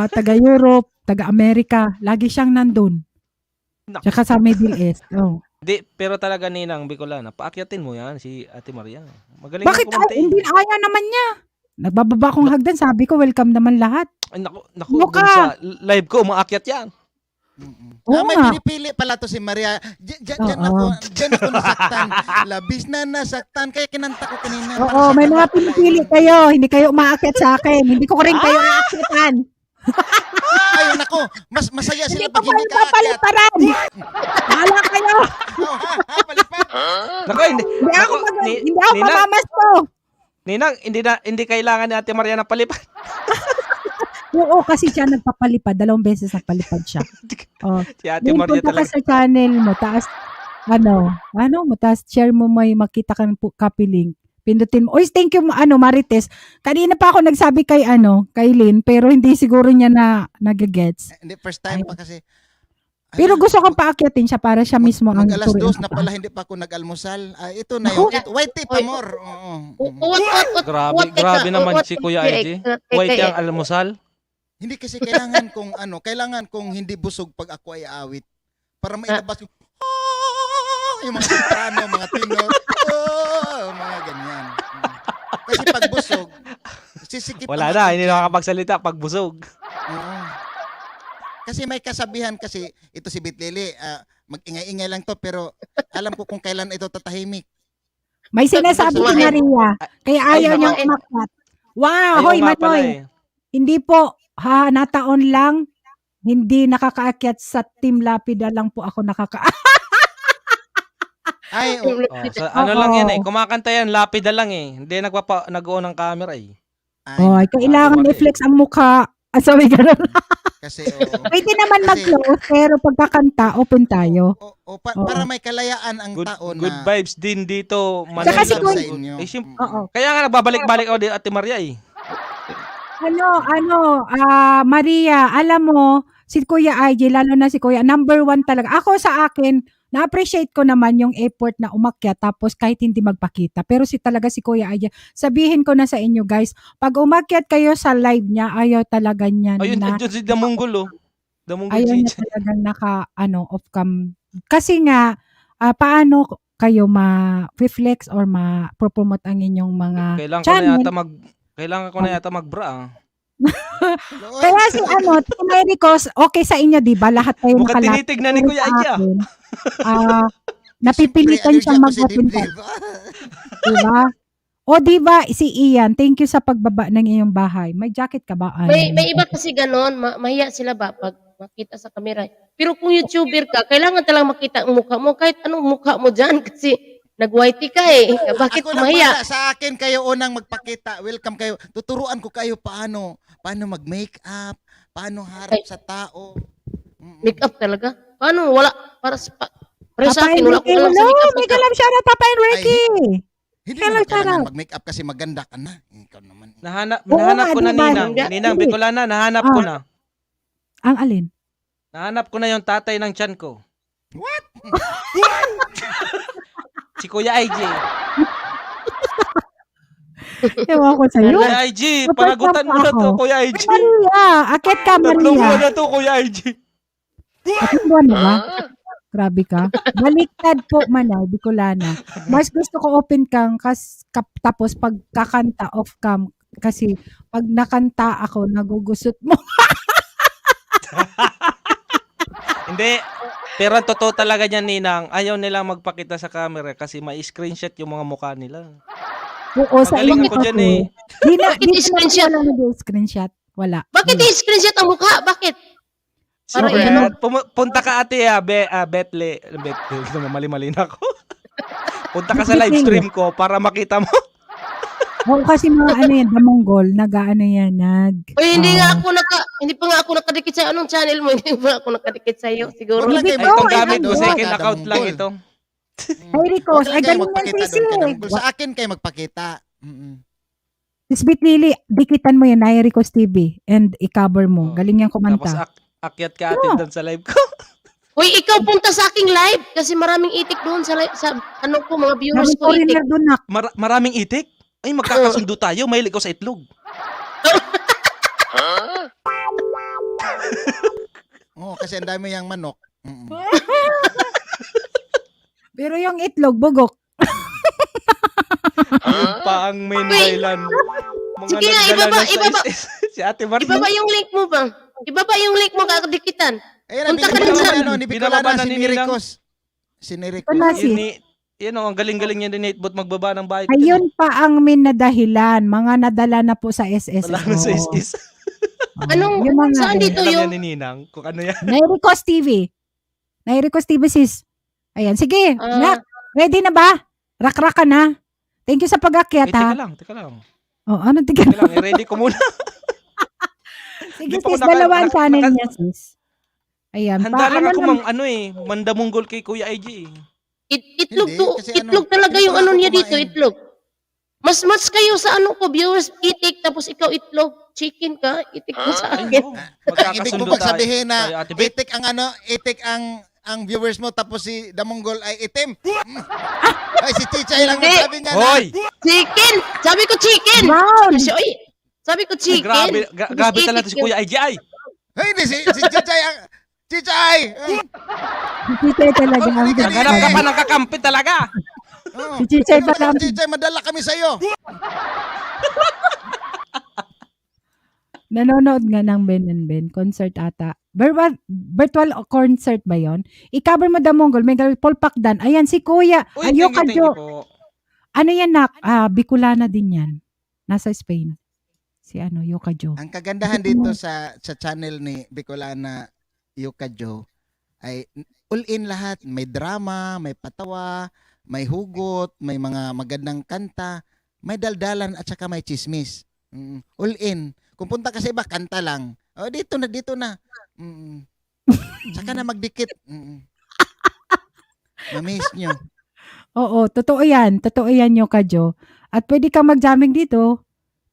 Taga-Europe, taga-Amerika. Lagi siyang nandun. Naku. Tsaka sa Middle East. Oh. Di, pero talaga Ninang Bicolana, paakyatin mo yan si Ate Maria. Magaling Bakit? na kumante. Hindi ayaw naman niya. Nagbababa kong hagdan. Sabi ko, welcome naman lahat. Ay, naku, Luka. dun sa live ko, umaakyat yan. Oo May nga. pinipili pala to si Maria. Diyan Oo. ako nasaktan. Labis na nasaktan. Kaya kinanta ko kanina. Oo, may mga pinipili kayo. Hindi kayo umaakyat sa akin. Hindi ko rin kayo aakyatan. Ay, nako. Mas masaya Hindi sila ko pag kayo hindi ka akyat. papaliparan. Bahala kayo. Palipat. Naku, Hindi ako, naku, hindi ako Ninang, mamamasko. Ninang, hindi kailangan ni Ate Maria ng palipat. Oo, kasi siya nagpapalipad. 2 beses nagpalipad siya. Oh. Si Ate Ngayon, Maria punta ka talaga. sa channel mo. Taas, taas share mo may makita ka ng copy link. Pindutin mo. Oy, thank you, Marites. Kanina pa ako nagsabi kay Lynn, pero hindi siguro niya na nagagets. Hindi, first time pa kasi. Pero gusto kong paakyatin siya para siya mismo ang Mag alas turing 2 na papa. pala, hindi pa ako nag-almusal. Ito na yun. White tea pa Oy. more. Oo. Grabe naman si Kuya IG. White yung almusal. Hindi kasi kailangan kong hindi busog pag ako ay awit. Para mailabas yung mga soprano, mga tenor, mga ganyan. Kasi pag busog, Nagsisikip Wala ang na, aking hindi tiyan. na makapagsalita pag busog. Oo. Kasi may kasabihan kasi, ito si Bitlili, mag-ingay-ingay lang to, pero alam ko kung kailan ito tatahimik. May sinasabi si Sumahin. Maria. Kaya Ay, ayaw nako. niyang umakyat. Wow, Ayaw hoy nga pala Manoy. eh. Hindi po, nataon lang. Hindi nakakaakyat sa Team Lapida lang po ako Ay, Oh, ano lang yan eh. Oo. Kumakanta yan, lapida lang eh. Hindi nag-on ng camera eh. Oy, kailangan Mari. i-flex ang mukha. Sabi ganun. kasi, oo. Pwede naman Kasi- mag-close, pero pagkakanta, open tayo. Oo. Para may kalayaan ang Good, tao na good vibes din dito. Saka si love Kuya- sa inyo. Eh, siyempre, Oo. kaya nga nagbabalik-balik ako di Ate Maria eh. Maria, alam mo, si Kuya IJ, lalo na si Kuya, number 1 talaga. Ako sa akin, na-appreciate ko naman yung effort na umakyat tapos kahit hindi magpakita. Pero si Kuya IJ, sabihin ko na sa inyo guys, pag umakyat kayo sa live niya, ayaw talaga niya Ayun, na, andyan si Damunggol oh. Damunggol ayaw niya Chicha. talagang off cam. Kasi nga, paano kayo ma-flex or ma-promote ang inyong mga channel? Kailangan ko na yata mag-bra ah. Kaya si Tina Ricos, okay sa inyo, di ba? Lahat kayo Mukhang nakalapit. tinitignan ni Pero Kuya sa Aya. akin, napipilitan Siyempre, siyang allergy ako sa mag-open dibdib. di ba? O di ba, si Ian, thank you sa pagbaba ng iyong bahay. May jacket ka ba? May iba kasi ganon, mahiya sila ba pag makita sa kamera. Pero kung YouTuber ka, kailangan talagang makita ang mukha mo, kahit anong mukha mo dyan, kasi nag-whitey ka eh. Bakit Ako na mahiya? pala, sa akin kayo unang magpakita. Welcome kayo. Tuturuan ko kayo paano mag-makeup, paano harap sa tao. Make up talaga? Paano? Wala. Para sa Papa akin, wala Enrique, akong alam sa hello, make-up. may galam shout out, Papa Enrique. Hindi Hello, naman kailangan Sarah. mag-makeup kasi maganda ka na. Ikaw naman. Nahanap Oo nga, ko na diba? Ninang. Hindi. Ninang Bicolana, nahanap ko na. Ang alin? Nahanap ko na yung tatay ng tiyan ko. What? Si Kuya IJ. Ewan ko sa'yo. Kuya IJ, panagutan mo na to, Kuya IJ. Maria, akit ka, Tatlong buwan Maria. na to, Kuya IJ. Tatlong buwan na ba? Grabe ka. Baliktad po, Manay, Bicolana. Mas gusto ko open kang tapos pagkakanta off cam. Kasi pag nakanta ako, nagugusot mo. Hindi. Pero ang totoo talaga niyan, Ninang, ayaw nilang magpakita sa camera kasi ma-screenshot yung mga mukha nila. Oo, sa Magaling inyo ako dyan kasi. eh. Di na, Bakit di na screenshot? wala nag-screenshot. Wala. Bakit i-screenshot ang mukha? Bakit? Para Sige, ano? punta ka ate Betle, mali-mali na ako. Punta ka sa live stream ko para makita mo. Oo, kasi mga Damonggol, nag-ano yan, Uy, hindi pa nga ako nakadikit sa anong channel mo, hindi pa ako nakadikit sa iyo, siguro. Wag lang Ay, kayo itong magpakita gamit ko, doon. second account lang ito. Ay, Ricos, Huwag ay lang kayo ganun yan, magpakita Sisi. doon. Kadamungkol. Sa akin kayo magpakita. Tisbit Lily, dikitan mo yan, ay Ricos TV, and i-cover mo. Oh. Galing yung Tapos kumanta. akyat ka ate doon sa live ko. Uy, ikaw punta sa aking live kasi maraming itik doon sa live, sa ano ko, mga viewers Daming ko itik. foreigner doon, nak. Maraming itik? Ay, magkakasundo tayo. Mahilig ko sa itlog. Oo, kasi ang dami yung manok. Pero yung itlog, bugok. Yun pa ang main Wait. dahilan. Mga Sige nga, nagdala ibaba, ng ibaba. size. Si Ate Maria. Ibaba yung link mo ba? Ibaba yung link mo kakadikitan. Ayun, Punta ka binibigyan dun sa- ko ni Binababa Bicolana na si ni Ninang. Niricos. Si Niricos. Ito na si- Yan o, ang galing-galing niya din 8-bot magbaba ng bahay. Ayun pa ang main na dahilan. Mga nadala na po sa SS. Wala na sa is. Anong, Yung mga saan dito Alam yung, yan ni Ninang kung ano yan. Nairicos TV. Nairicos TV, sis. Ayan, sige. Ah. Nak, ready na ba? Rak-rak ka na. Thank you sa pag-akyat, ha? Teka lang. Oh, ano tika? Teka lang, i-ready ko muna. Sige, Di pa ako sis. Dalawang channel naka- niya, sis. Ayan. Handa lang ako naman- mandamunggol kay Kuya IG. itlog Hindi, to, kasi itlog ano, talaga hindi yung pa ano ako niya dito, kumain. itlog. Mas kayo sa ano ko, viewers, itik, tapos ikaw itlog, chicken ka, itik mo sa Ay, akin. no. Ang ibig Magkakasundo mo bang sabihin tayo, na Ate Bet. itik ang viewers mo tapos si Damonggol ay itim? Ay, si Chichay lang Hindi. sabi niya na. Hoy! Chicken! Sabi ko chicken! Brown! Kasi, oy, sabi ko Ay, chicken. grabe Tapos talaga itik si yung- Kuya IG. Ay! Ay, hindi, si Chichay ang... Chichay! Ay, Si Chichay talaga. Oh, halika, Naghanap ka pa ng kakampi talaga. oh. Si Chichay pa Ano lang. Chichay, madala kami sa'yo. Nanonood nga ng Ben and Ben. Concert ata. Virtual concert ba yon? I-cover mo the Mongol. Miguel Paul Pacdan. Ayan, si Kuya. Uy, Ayoka thank you Jo. po. Ano yan, nak? Bicolana din yan. Nasa Spain. Si Yoka Jo. Ang kagandahan dito sa channel ni Bicolana Yuka Joe ay all in lahat. May drama, may patawa, may hugot, may mga magandang kanta, may daldalan at saka may chismis. All in. Kung punta ka sa iba, kanta lang. Oh, dito na. Saka na magdikit. Mamiss nyo. Oo, totoo yan. Totoo yan, Yoka Jo. At pwede kang mag-jamming dito.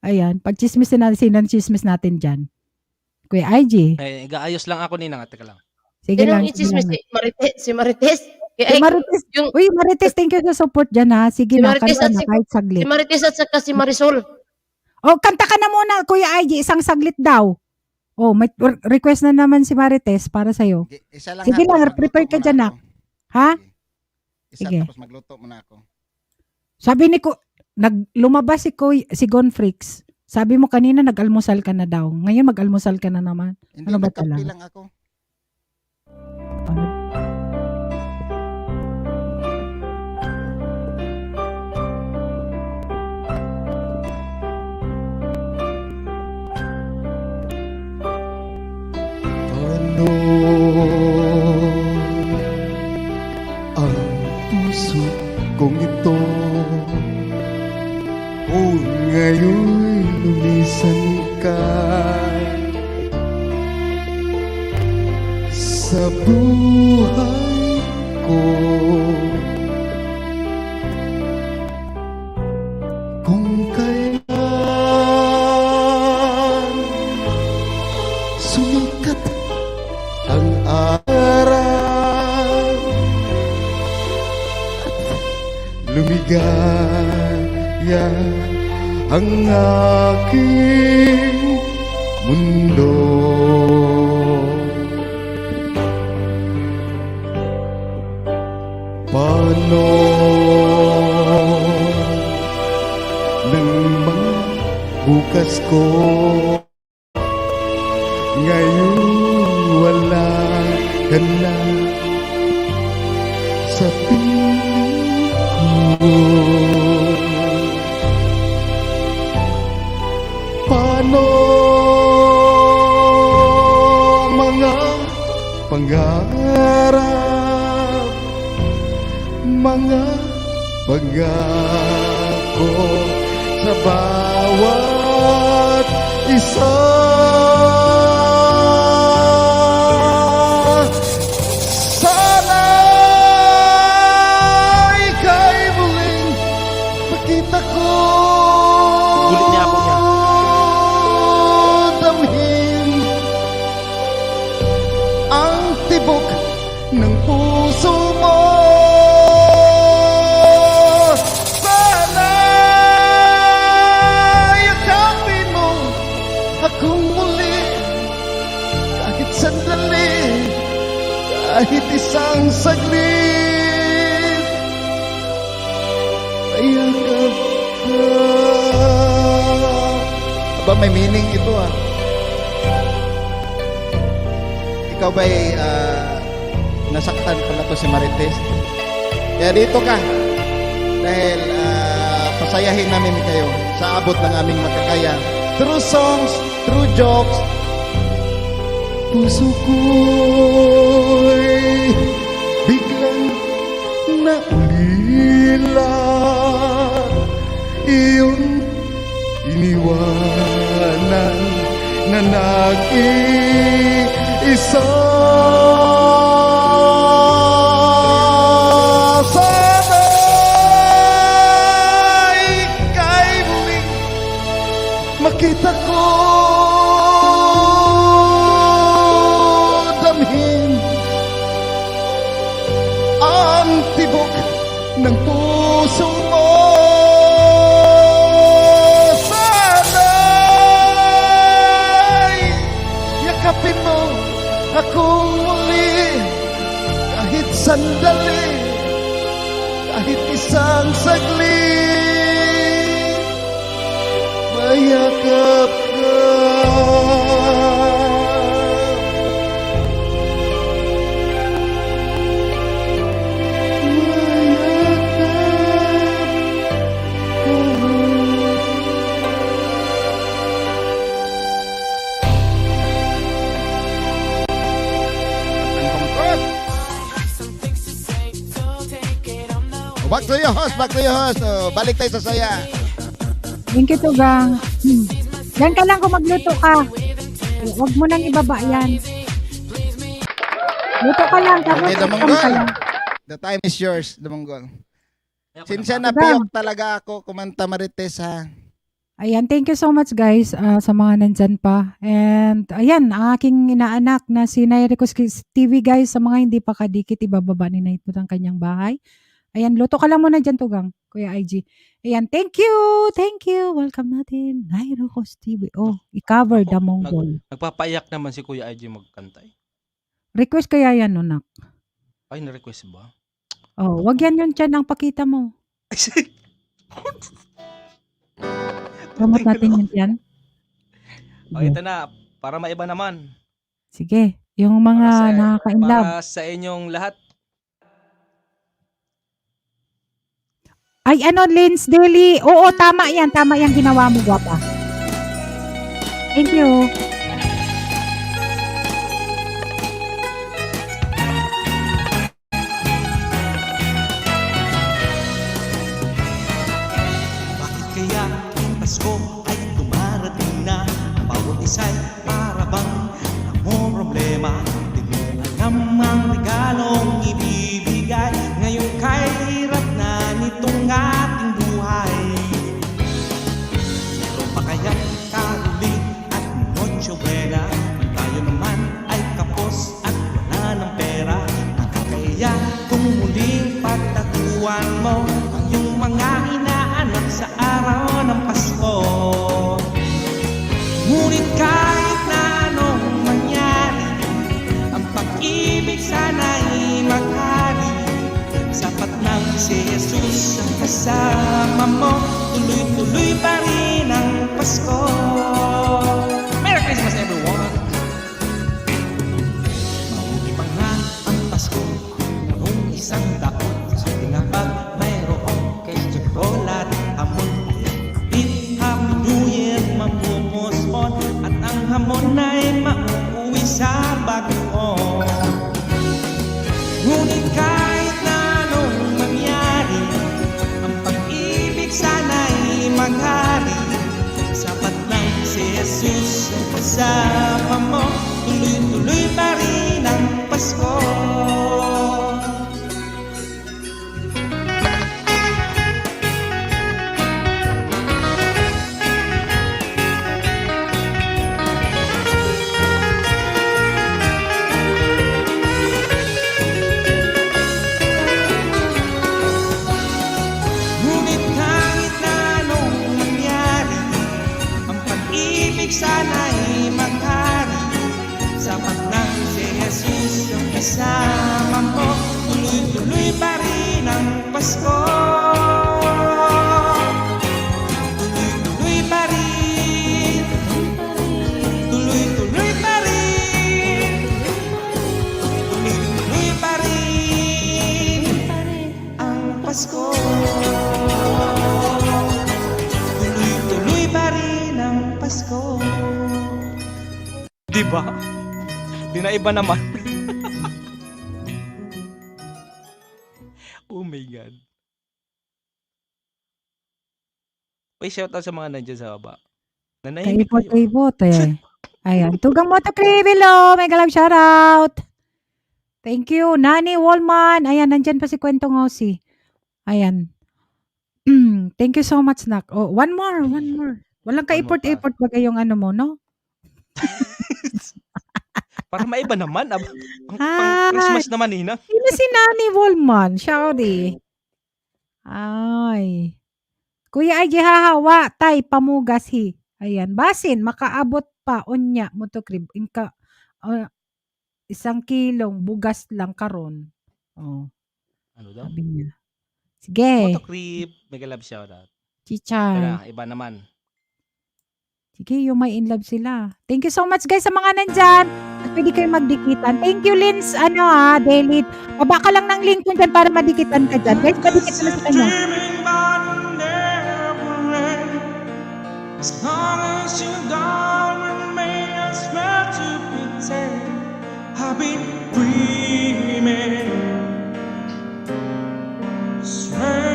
Ayan, pag-chismisin natin, sinong chismis natin dyan? Kuya IG. Gaayos lang ako Ninang. Teka lang. Sige lang. Sinong i-chismis? Si Marites? Si Marites. yung- Uy, Marites, thank you sa support dyan ha. Sige Si na, Marites kanta at na si- kahit saglit. Si Marites at saka si Marisol. Oh, kanta ka na muna, Kuya IG. Isang saglit daw. Oh, may request na naman si Marites para sa'yo. Isa lang Sige ha, lang, tapos prepare magluto ka muna dyan, ako. nak. Ha? Isa Sige. tapos magluto muna ako. Sabi ni lumabas si Gonfrix. Sabi mo kanina nag-almusal ka na daw. Ngayon mag-almusal ka na naman. Hindi, Ano ba nagkape talaga? lang ako. Ano? Ano ang puso kong ito? O ngayon lumisan ka sa buhay ko. Kung kailan sumikat ang araw at lumigaya ang aking mundo. Paano ng mga bukas ko ngayon wala ka na sa piling ko. Paano ang mga pangarap, mga pangako sa bawat isa? Sana ika'y muling makita ko. Gulit niya ako niya. Damhin ang tibok ng puso mo. Sana yakapin mo akong muli kahit sandali, kahit isang saglit. Ayakap ka. Aba, may meaning ito ah. Ikaw ba'y nasaktan pala to si Marites? Kaya dito ka. Dahil pasayahin namin kayo sa abot ng aming makakaya. Through songs, through jokes. Puso ko'y biglang naulila. Iyong iniwanan na nag-iisa. Sana ika'y muling makita ko. Damhin ang tibok ng puso mo. Yakapin mo akong muli kahit sandali, kahit isang saglit. Mayakap ka. Back to your host, back to your host. Oh, balik tayo sa saya. Thank you, Tugang. Yan ka lang kung magluto ka. Huwag mo nang ibaba yan. Luto ka lang. Tapos Okay, ka Damonggol. lang. The time is yours, Damonggol. Kaya ko Sinsya naman. na piyok talaga ako kumanta Marites ha. Ayan, thank you so much guys sa mga nandyan pa. And ayan, ang aking inaanak na si Nairicos TV guys, sa mga hindi pa kadikit, ibababa ni Naito ang kanyang bahay. Ayan, luto ka lang muna dyan, Tugang, Kuya IG. Ayan, thank you, thank you. Welcome natin, Nairicos TV. Oh, i-cover the Mongol. Nagpapaiyak naman si Kuya IG magkanta eh. Request kaya yan, Nunak? Ay, na-request ba? Oh, wag yan yun dyan ang pakita mo. Promote natin yun dyan. O, ito na. Para maiba naman. Sige, yung mga nakaka-inlove. Para sa inyong lahat. Ay, ano, Lens Daily. Oo, tama yan. Tama yan ginawa mo, guwapa. Thank you. Bakit kaya ang Pasko ay dumarating na? Bawat isa'y para bang namong problema. Di mo alam ang regalong ibibigay. Ngayon kay hirap na nitong ating buhay. Meron pa kayang karuling at Noche Buena? Tayo naman ay kapos at wala ng pera. Nakakaya kung muling pagtatuan mo ang iyong mga inaanak sa araw ng Pasko. Ngunit kahit na anong mangyari, ang pag-ibig sana'y maghari. Sapat nang si Jesus ang kasama mo, tuloy-tuloy pa rin ang Pasko. Merry Christmas everyone! Mabuti pa nga ang Pasko noong isang taon. Sa tinapag mayroong cake, chocolate, hamon. Kapit Happy New Year mapupuspon, at ang hamon ay mauuwi sa bagoong. Ngunit kahit na anong mangyari, ang pag-ibig sana'y maghari. Sapat lang si Jesus ang kasama mo, tuloy-tuloy pa rin ang Pasko. Ngunit kahit na anong mangyari, ang pag-ibig sana'y maghari. Sapat lang si Jesus ang kasama mo, tuloy-tuloy pa rin ang Pasko. Tuloy-tuloy pa rin, tuloy-tuloy pa rin, tuloy-tuloy pa rin ang Pasko. Tuloy-tuloy pa rin ang Pasko. Di ba? Di na iba naman. Oh my God. Uy, shoutout sa mga nandiyan sa baba. Nanahimik kayo. Kaipot eh. Ayan. Tugang mo to, Krivilo. Mega love shoutout. Thank you. Nani Wallman. Ayan, nandyan pa si Kwentong Osi. Ayan. Thank you so much, Nak. Oh, one more. Walang ka-import-import ba kayong ano mo, no? Para maiba naman. Ang Hi. Christmas naman, Nina. Sino si Nani Wallman? Shouty. Ay. Kuya ay hahawa. Tay, pamugas hi. Ayan. Basin, makaabot pa. Unya mo to, Krib. Inka, 1 kilong bugas lang karon. Oh, Ano daw? sabi niya. Sige. Moto Creep. Mega love shoutout. Chichay. Tara, iba naman. Sige, yung may in love sila. Thank you so much guys sa mga nandyan. At pwede kayo magdikitan. Thank you, Lins. Dalit. Baba ka lang ng link mo dyan para madikitan ka dyan. Guys, madikit na sa kanya. As long as you're gone, remain as well to pretend I've been dreaming. Swear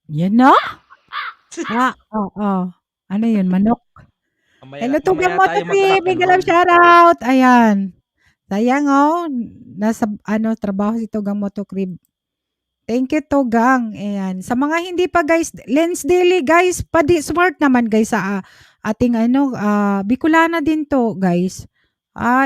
Yan na? Oo. Ano yun, manok? Hello, Tugang Mamaya tayo Moto Crib. Big love mag-rock and roll. shoutout. Ayan. Sayang, nasa trabaho si Tugang Moto Crib. Thank you, Tugang. Ayan. Sa mga hindi pa, guys, Lens Daily, guys, smart naman, guys, sa ating Bicolana din to, guys.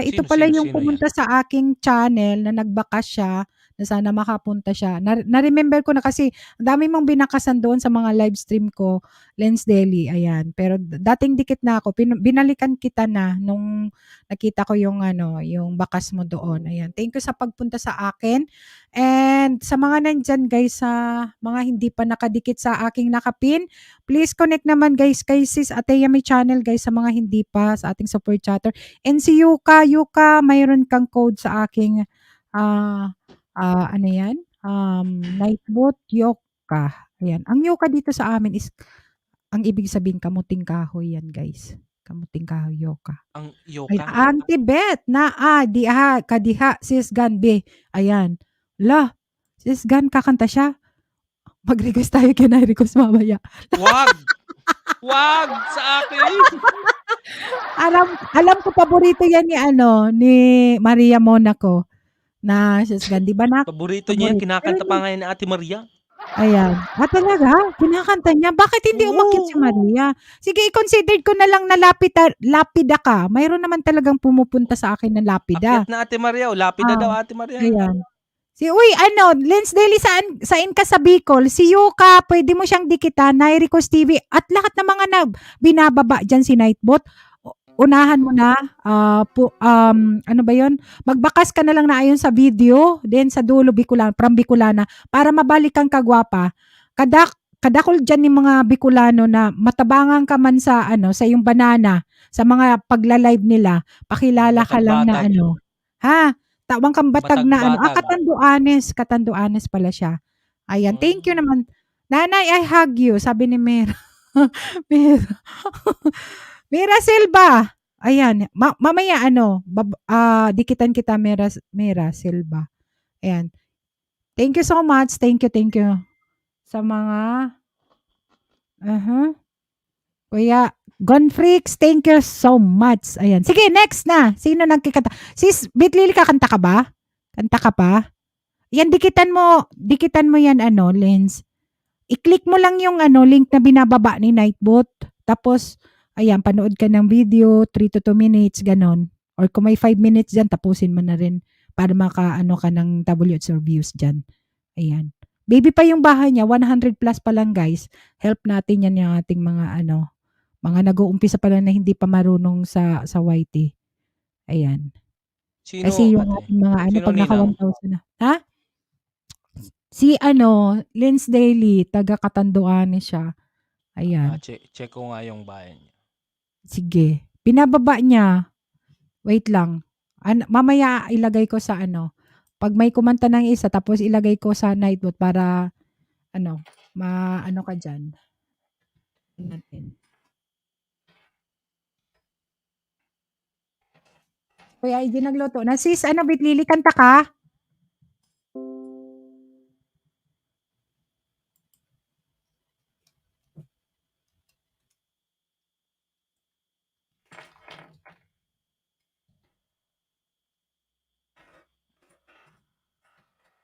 Ito pala yung Sino yan? pumunta sa aking channel na nagbakas siya, na sana makapunta siya. Na-remember ko na kasi ang dami mong binakasan doon sa mga live stream ko, Lens Daily, ayan. Pero dating dikit na ako, binalikan kita na nung nakita ko yung yung bakas mo doon. Ayan. Thank you sa pagpunta sa akin. And sa mga nandyan, guys, sa mga hindi pa nakadikit sa aking nakapin, please connect naman, guys, kay Sis Ateya may channel, guys, sa mga hindi pa, sa ating super chatter. And si Yuka, mayroon kang code sa aking ano yan? Nightbot Yuka. Ayan. Ang Yuka dito sa amin is, ang ibig sabihin, kamuting kahoy yan, guys. Kamuting kahoy, Yuka. Ang Ay, yoka. Auntie Beth, diha, kadiha, sis Gan, be. Ayan. La, sis Gan, kakanta siya. Mag-request tayo kay request mamaya. Wag! Wag sa akin! Alam ko paborito yan ni Maria Monaco na sis Gan, di ba na? Paborito niya yan. Paborito. Kinakanta pa ngayon ni Ate Maria. Ayan. Talaga? Kinakanta niya? Bakit hindi umakyat si Maria? Sige, i-consider ko na lang na lapida ka. Mayroon naman talagang pumupunta sa akin na lapida. Akyat na Ate Maria. O, lapida daw Ate Maria. Ayan. Lens Daily, saan ka sa Bicol? Si Yuka, pwede mo siyang dikitan, Nairicos TV, at lahat ng mga binababa dyan si Nightbot. Unahan mo na, ano ba yon? Magbakas ka na lang na ayon sa video, then sa dulo from Bicolana, para mabalik kang kagwapa. Kadakol dyan ng mga Bicolano na matabangan ka man sa sa yung banana, sa mga pagla-live nila, pakilala ka lang na Batag-batag. tawang kang batag na Batag-batag. Katanduanes pala siya. Ayan, thank you naman. Nanay, I hug you, sabi ni Mera. Mera. Mera Silva. Ayan, mamaya dikitan kita Mera Silva. Ayan. Thank you so much. Thank you. Sa mga Kuya Gonfreaks, thank you so much. Ayan. Sige, next na. Sino nagkikanta? Sis Bitlili, kakanta ka ba? Kanta ka pa? Yan, dikitan mo yan, Lens. I-click mo lang yung link na binababa ni Nightbot. Tapos, ayan, panood ka ng video, 3 to 2 minutes, ganon. Or kung may 5 minutes dyan, tapusin mo na rin para ka ng WH views dyan. Ayan. Baby pa yung bahay niya, 100 plus pa lang, guys. Help natin yan yung ating mga mga nag-uumpisa pa lang na hindi pa marunong sa YT. Ayan. Sino, Kasi yung ate? ating mga Sino, pag naka ninang? 1,000 na. Ha? Si Lens Daily, taga Catanduanes siya. Ayan. Check ko nga yung bahay niya. Sige. Pinababa niya. Wait lang. Mamaya ilagay ko sa pag may kumanta ng isa, tapos ilagay ko sa Nightbot para ka dyan. Natin. Kuya, hindi nagluto na. Sis, Bitlili, kanta ka?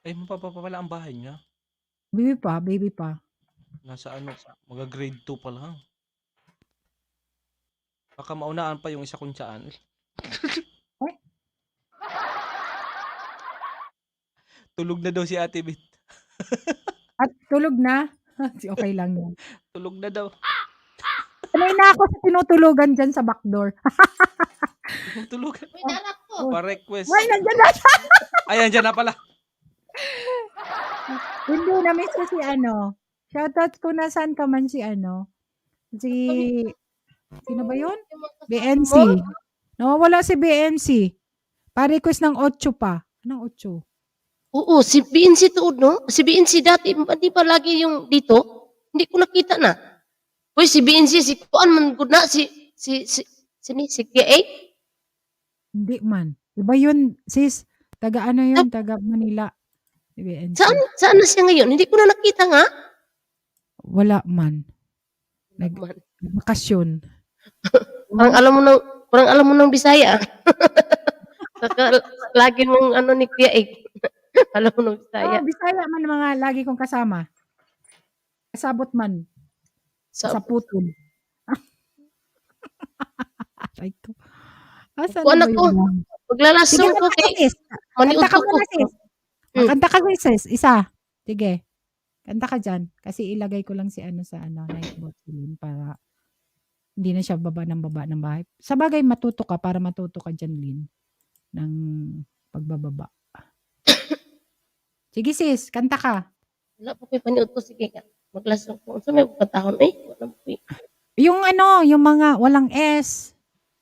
Eh, mapapapala ang bahay niya. Baby pa. Nasa grade 2 pa lang. Baka maunaan pa yung isa kong tiyan. Tulog na daw si Ate Bit. At tulog na? Okay lang yan. Tulog na daw. Sanay na ako sa tinutulugan dyan sa backdoor. Tulog. Oh. Pa-request. Ay, nandyan na siya. Ayan, dyan na pala. Hindi, na-miss ko si Shoutout ko na saan ka man si sino ba yun? BNC. Nawawala si BNC. Pa-request ng 8 pa. Anong 8? Oo, si BNC tuod, no? Si BNC dati, di ba lagi yung dito? Hindi ko nakita na. Uy, si BNC, si Kuan man gud na, si KA? Hindi man. Iba yun, sis. Taga yun? Taga Manila. Si BNC. Saan na siya ngayon? Hindi ko na nakita nga. Wala man. Man. Bakasyon. Parang alam mo ng Bisaya. Lagi mong ano ni Kuya Egg. Alam mo ng Bisaya. Bisaya man mga lagi kong kasama. Kasabot man. Sa putol. Ay ko. Asa Kuha na na ba ko. yun? Maglalasong ko kanta kay ka, sis. maniud Kanta ka ko. muna, sis. Kanta ka, sis. Isa. Sige. Kanta ka dyan. Kasi ilagay ko lang si night bot para hindi na siya baba ng bahay. Sa bagay, matuto ka para matuto ka dyan, Lin, ng pagbababa. Sige, sis. Kanta ka. Wala po kay paniud ko. Sige ka. Maglasong ko. Unsa may patahon? Wala po eh. Yung yung mga walang S.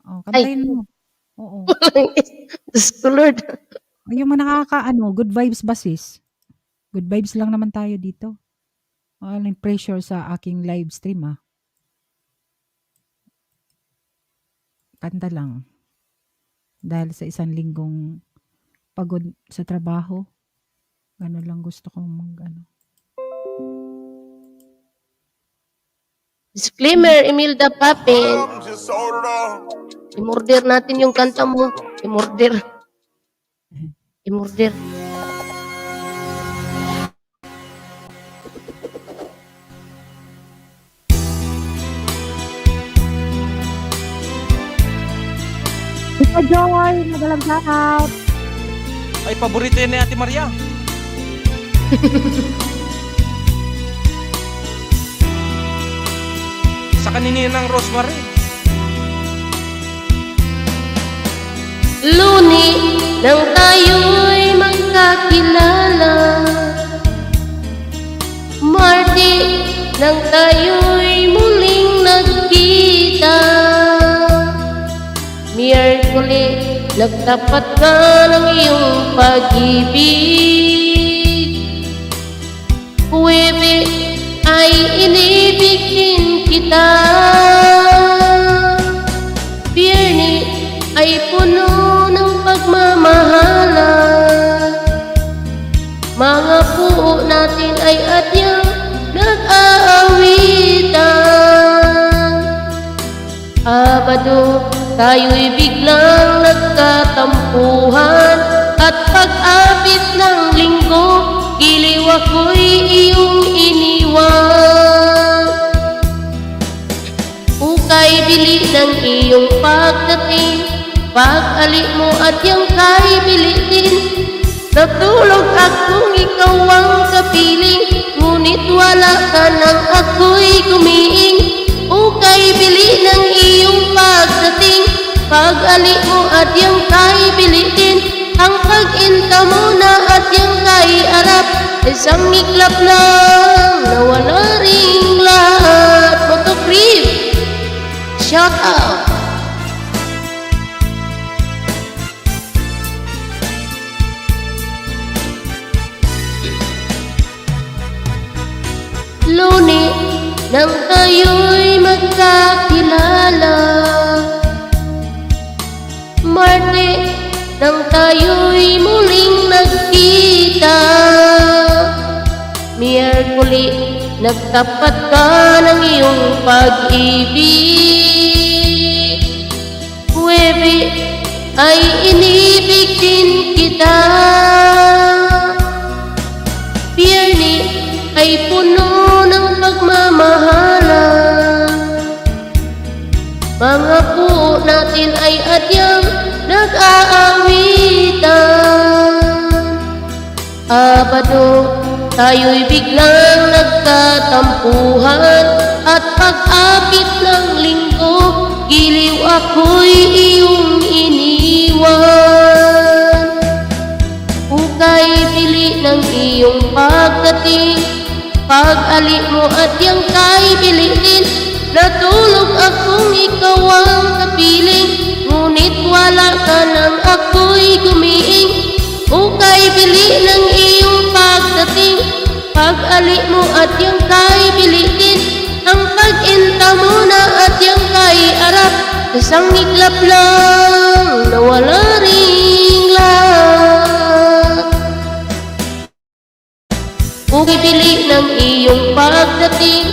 Oh, kantayin mo. Oo. Diyos ko, Lord. Yung mga good vibes ba, sis? Good vibes lang naman tayo dito. Walang pressure sa aking live stream, ah. Kanta lang. Dahil sa isang linggong pagod sa trabaho, gano'n lang gusto kong Disclaimer, Imelda Papin. Imorder natin yung kanta mo. Imorder. Ika Joy, magalang shoutout. Ay, paborito yan ni Ate Maria. Sa kaninin ng Rosemary. Luni nang tayo'y magkakilala, Marti nang tayo'y muling nagkita, Miyerkules nagtapat ka ng iyong pag-ibig, Huwebes ay inibig din kita, Biyernes ay puno ng pagmamahalan, mga puo natin ay adyang nag-aawitan. Sabado, tayo'y biglang nagkatampuhan, at pag-apit ng linggo, giliw ako'y iyong iniwan. Ukay bili ng iyong pagdating, pag-ali mo at yung kay bili din. Natulog akong ikaw ang kapiling, ngunit wala ka nang ako'y gumiing. Ukay bili ng iyong pagdating, pag-ali mo at yung kay bili din. Ang pag-inta mo na at yung kay arap, isang iklap lang na wala ring lahat. Motocrip, shout out. Luni nang tayo'y magkakilala, Marte nang tayo'y muling nagkita, Miyerkules nagtapat ka ng iyong pag-ibig, Huwebes ay inibig din kita, Biyernes ay puno ng pagmamahalan, mga puo natin ay adyang nag-aawitan. Sabado, tayo'y biglang nagkatampuhan, at pag-apit ng linggo, giliw ako'y iyong iniwan. Ukay bili ng iyong pagdating, pag-ali mo at yung kay bili din. Natulog akong ikaw ang kapiling, ngunit wala ka nang ako'y gumiing. Ukay bili ng iyong pagdating, pag-ali mo at yung kay bili din. Ang pag-inta mo na at yung kay arap, isang iklap lang na wala ring lahat. Kung ibili ng iyong pagdating,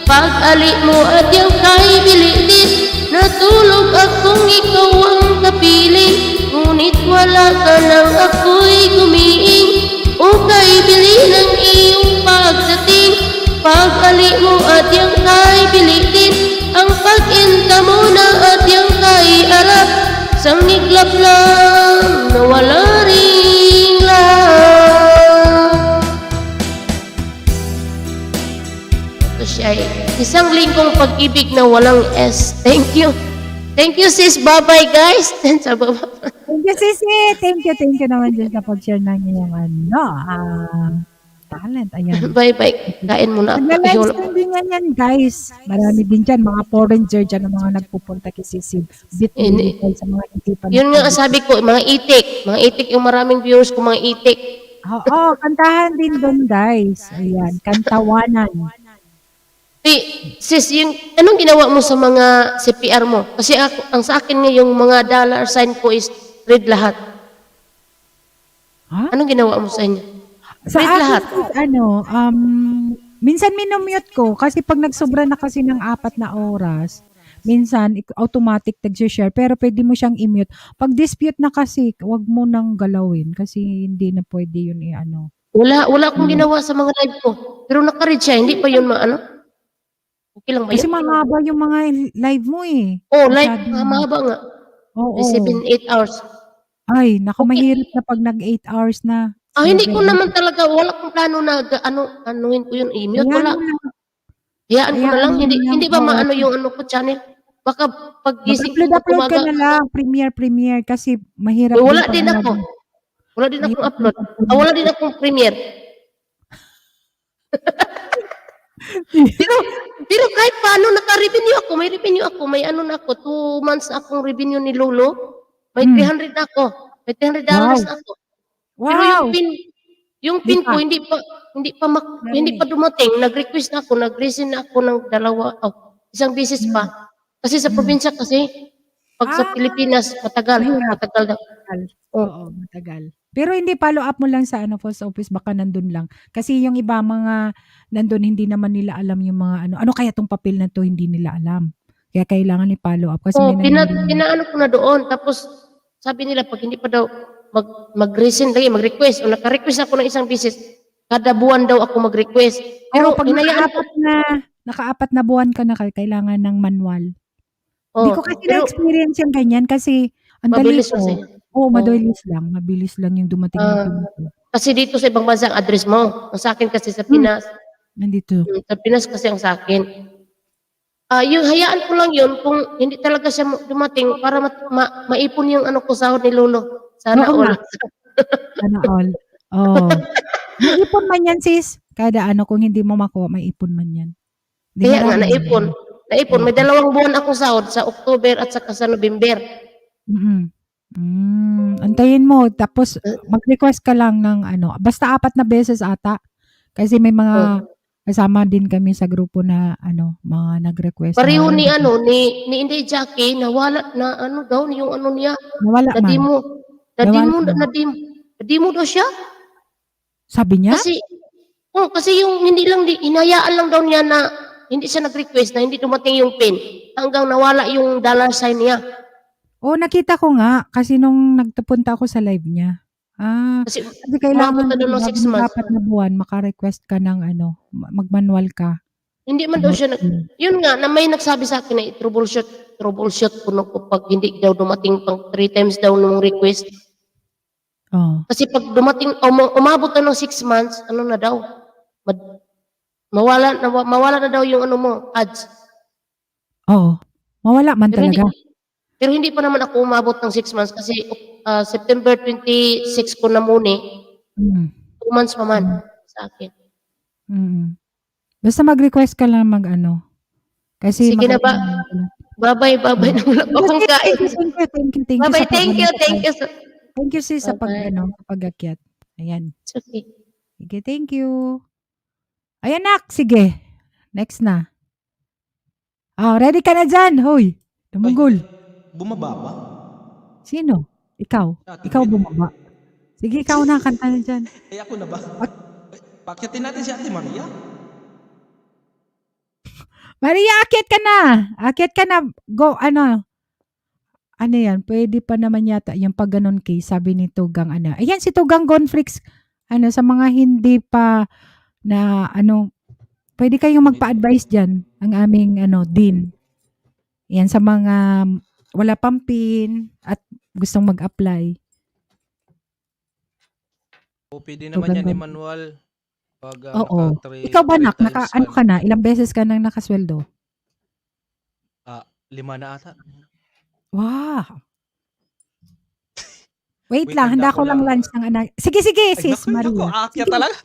pag-ali mo at yung kay bilitin, natulog akong ikaw ang kapiling, ngunit wala ka nang ako'y gumiing. O kay bili ng iyong pagdating, pag-ali mo at yung kay bilitin, ang pag-inta mo na at yung kay arap, sang iglap lang na wala ring love. Ito siya ay isang linggong pag-ibig na walang S. Thank you. Thank you, sis. Bye-bye, guys. Sa baba. Thank you, Sisi. Thank you naman dyan sa pag-share ng iyong talent. Ayan. Bye-bye. Kain muna ako. Nag-livestream din yan, guys. Marami din dyan, mga foreigner dyan, ang mga nagpupunta kay Sisi. Ini- Sa mga itipan. Yun nga ang sabi ko, mga itik. Mga itik yung maraming viewers ko, mga itik. Oo, kantahan din doon, guys. Ayan, kantawanan. Sis, yung, anong ginawa mo sa mga CPR mo? Kasi ako, ang sa akin nga, yung mga dollar sign ko is red lahat. Ha? Anong ginawa mo sa inyo? Sa Red akin, lahat. minsan minumute ko kasi pag nagsobra na kasi ng 4 na oras, minsan automatic nag-share pero pwede mo siyang i-mute. Pag dispute na kasi, wag mo nang galawin kasi hindi na pwede yun i-ano. Wala akong ginawa sa mga live ko. Pero naka-read siya, hindi pa yun maano? Okay lang ba Kasi yun? mahaba yung mga live mo eh. Oh, live, Masyado. mahaba nga. Oo. 7-8 hours. Ay, naku, mahirap na pag nag 8 hours na. Hindi ko naman talaga, wala kong plano na anuhin ko yun, i-mute. Wala. Hayaan ko na lang. Hindi ba maano yung ano ko channel? Baka pag gising ko Mag-upload ka na lang, premiere kasi mahirap. Wala din pag- ako. Wala din akong upload. Wala din akong premiere. pero kahit paano naka-revenue ako, may revenue ako, may ano na ako, 2 months akong revenue ni Lolo. May 300 na ako. May $300 na ako. Pero yung pin ko hindi pa dumating. Nag-request na ako, nag-resign na ako ng isang beses pa. Kasi sa probinsya kasi, pag sa Pilipinas, matagal daw. Oo, matagal. Pero hindi follow up mo lang sa post office, baka nandun lang. Kasi yung iba mga nandun, hindi naman nila alam yung mga ano kaya tong papel na to, hindi nila alam. Kaya kailangan i-follow up. Kasi may pinaano ko na doon. Tapos, sabi nila, pag hindi pa daw mag-resign lagi, mag-request, o naka-request ako ng isang beses, kada buwan daw ako mag-request. Pero, pag naka-4 na buwan ka na, kailangan ng manual. Hindi ko kasi na-experience yung ganyan kasi ang dali mabilis ko. kasi. Oo, mabilis lang yung dumating na dumating. Kasi dito sa ibang bansa, ang address mo. Ang sa akin kasi sa Pinas. Nandito. Sa Pinas kasi ang sa akin. Yung hayaan ko lang yun kung hindi talaga siya dumating para maipon yung ano ko sahod ni Lolo. Sana Oo all. nga. Sana all. Oh. May ipon man yan, sis. Kada kung hindi mo makuha, may ipon man yan. Di Kaya nga, marami. naipon. May 2 buwan akong sahod sa October at saka sa November. Antayin mo. Tapos, mag-request ka lang ng basta 4 na beses ata. Kasi may mga kasama din kami sa grupo na mga nag-request. Pareho ni Inday Jackie, nawala na daw yung niya. Nawala man. Nadimo daw siya. Sabi niya? Kasi yung hindi lang, hinayaan lang daw niya na hindi siya nag-request na hindi dumating yung pin. Hanggang nawala yung dollar sign niya. Nakita ko nga. Kasi nung nagtapunta ako sa live niya. Kasi kailangan umabot na doon ng 6 months. 4 na buwan, maka-request ka ng mag-manual ka. Hindi man daw siya yun nga, na may nagsabi sa akin na troubleshoot ko pag hindi daw dumating pang 3 times daw nung request. Kasi pag dumating, umabot na ng 6 months, na daw? Mawala na daw yung mo, ads. Oo. Mawala man talaga. Pero hindi pa naman ako umabot ng 6 months kasi September 26 ko na muna. 2 months pa man sa akin. Basta mag-request ka lang Kasi sige na ba? Bye-bye na wala pa akong kain. Thank you. Bye-bye, thank you. Thank you sis sa pag-akyat. Ayan. It's okay. Sige, thank you. Ayan nak, sige. Next na. Ready ka na dyan, hoy. Tumugol. Bumaba ba? Sino? Ikaw. Ikaw bumaba. Sige, ikaw na, kanta na dyan. Ako na ba? Paakyatin natin si Ate Maria. Maria, akyat ka na. Akyat ka na. Go, ano. Ano yan? Pwede pa naman yata yung pag ganon case, sabi ni Tugang, ano. Ayan, si Tugang Gonflix. Ano, sa mga hindi pa na, ano, pwede kayong magpa-advise dyan, ang aming, ano, Dean. Yan, sa mga wala pang PIN at gustong mag-apply. O, pwede naman Tugang yan, Gon- Emmanuel. Pag Oo. naka-three- Ikaw ba, three Nak? Naka, times ano ka na? Ilang beses ka nang nakasweldo? 5 na ata. Wow. Wait Wait, lang, handa handa ko ko lang lang. lunch ng anak. Sige, sige, sis Naku, Maria. aakyat Sige. talaga.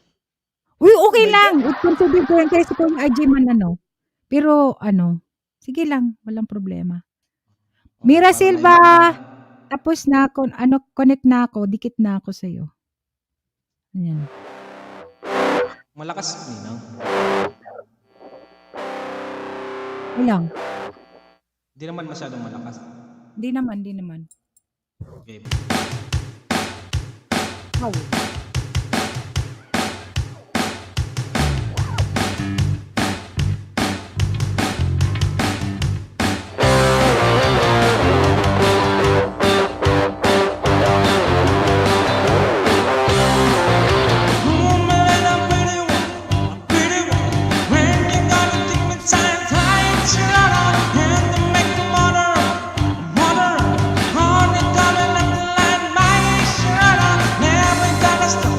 Uy, okay lang. I-consider ko yan kasi kung IG man ano. Pero ano, sige lang, walang problema. Mira Para Silva, may- tapos na ako, ano, connect na ako, dikit na ako sa'yo. Ayan. Malakas, Ninang. Okay lang. Hindi naman masyadong malakas. Di naman. Okay. Wow. Never gonna stop.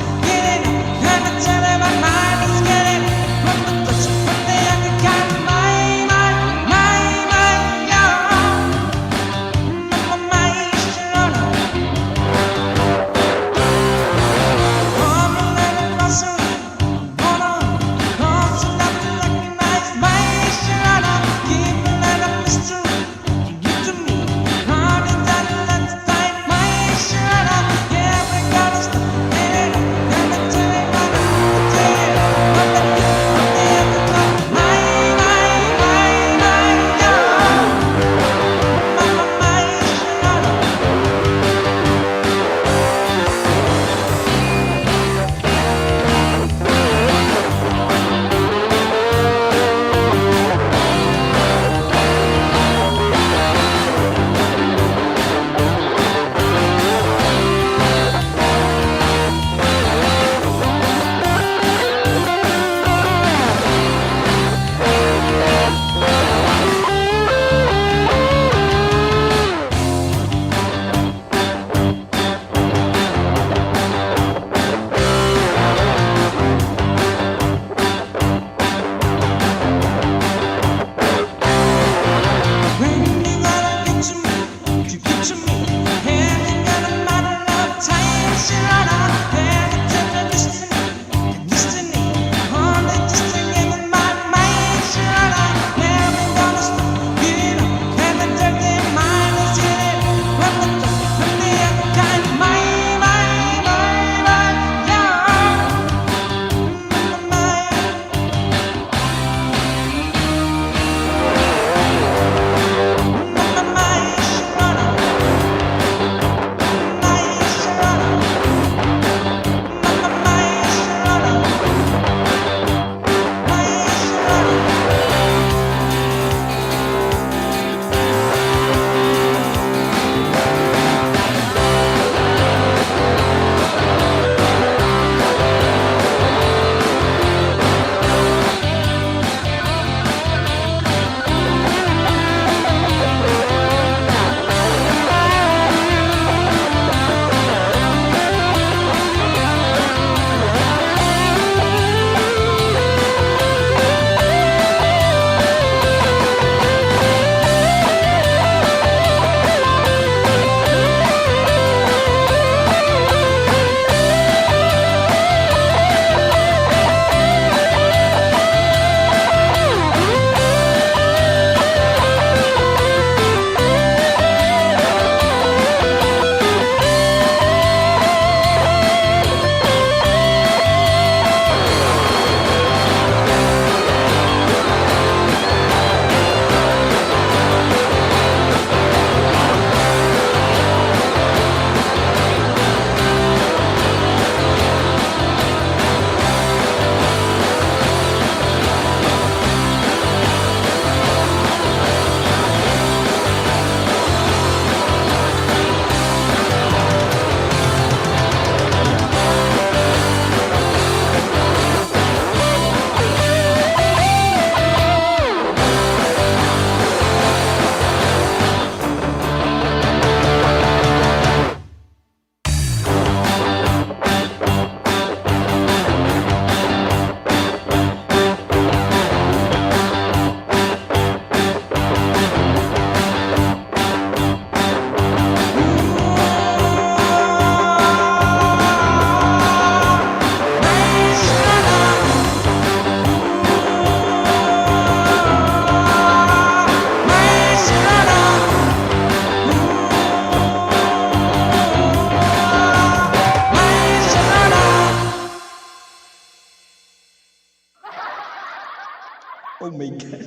Oh my God.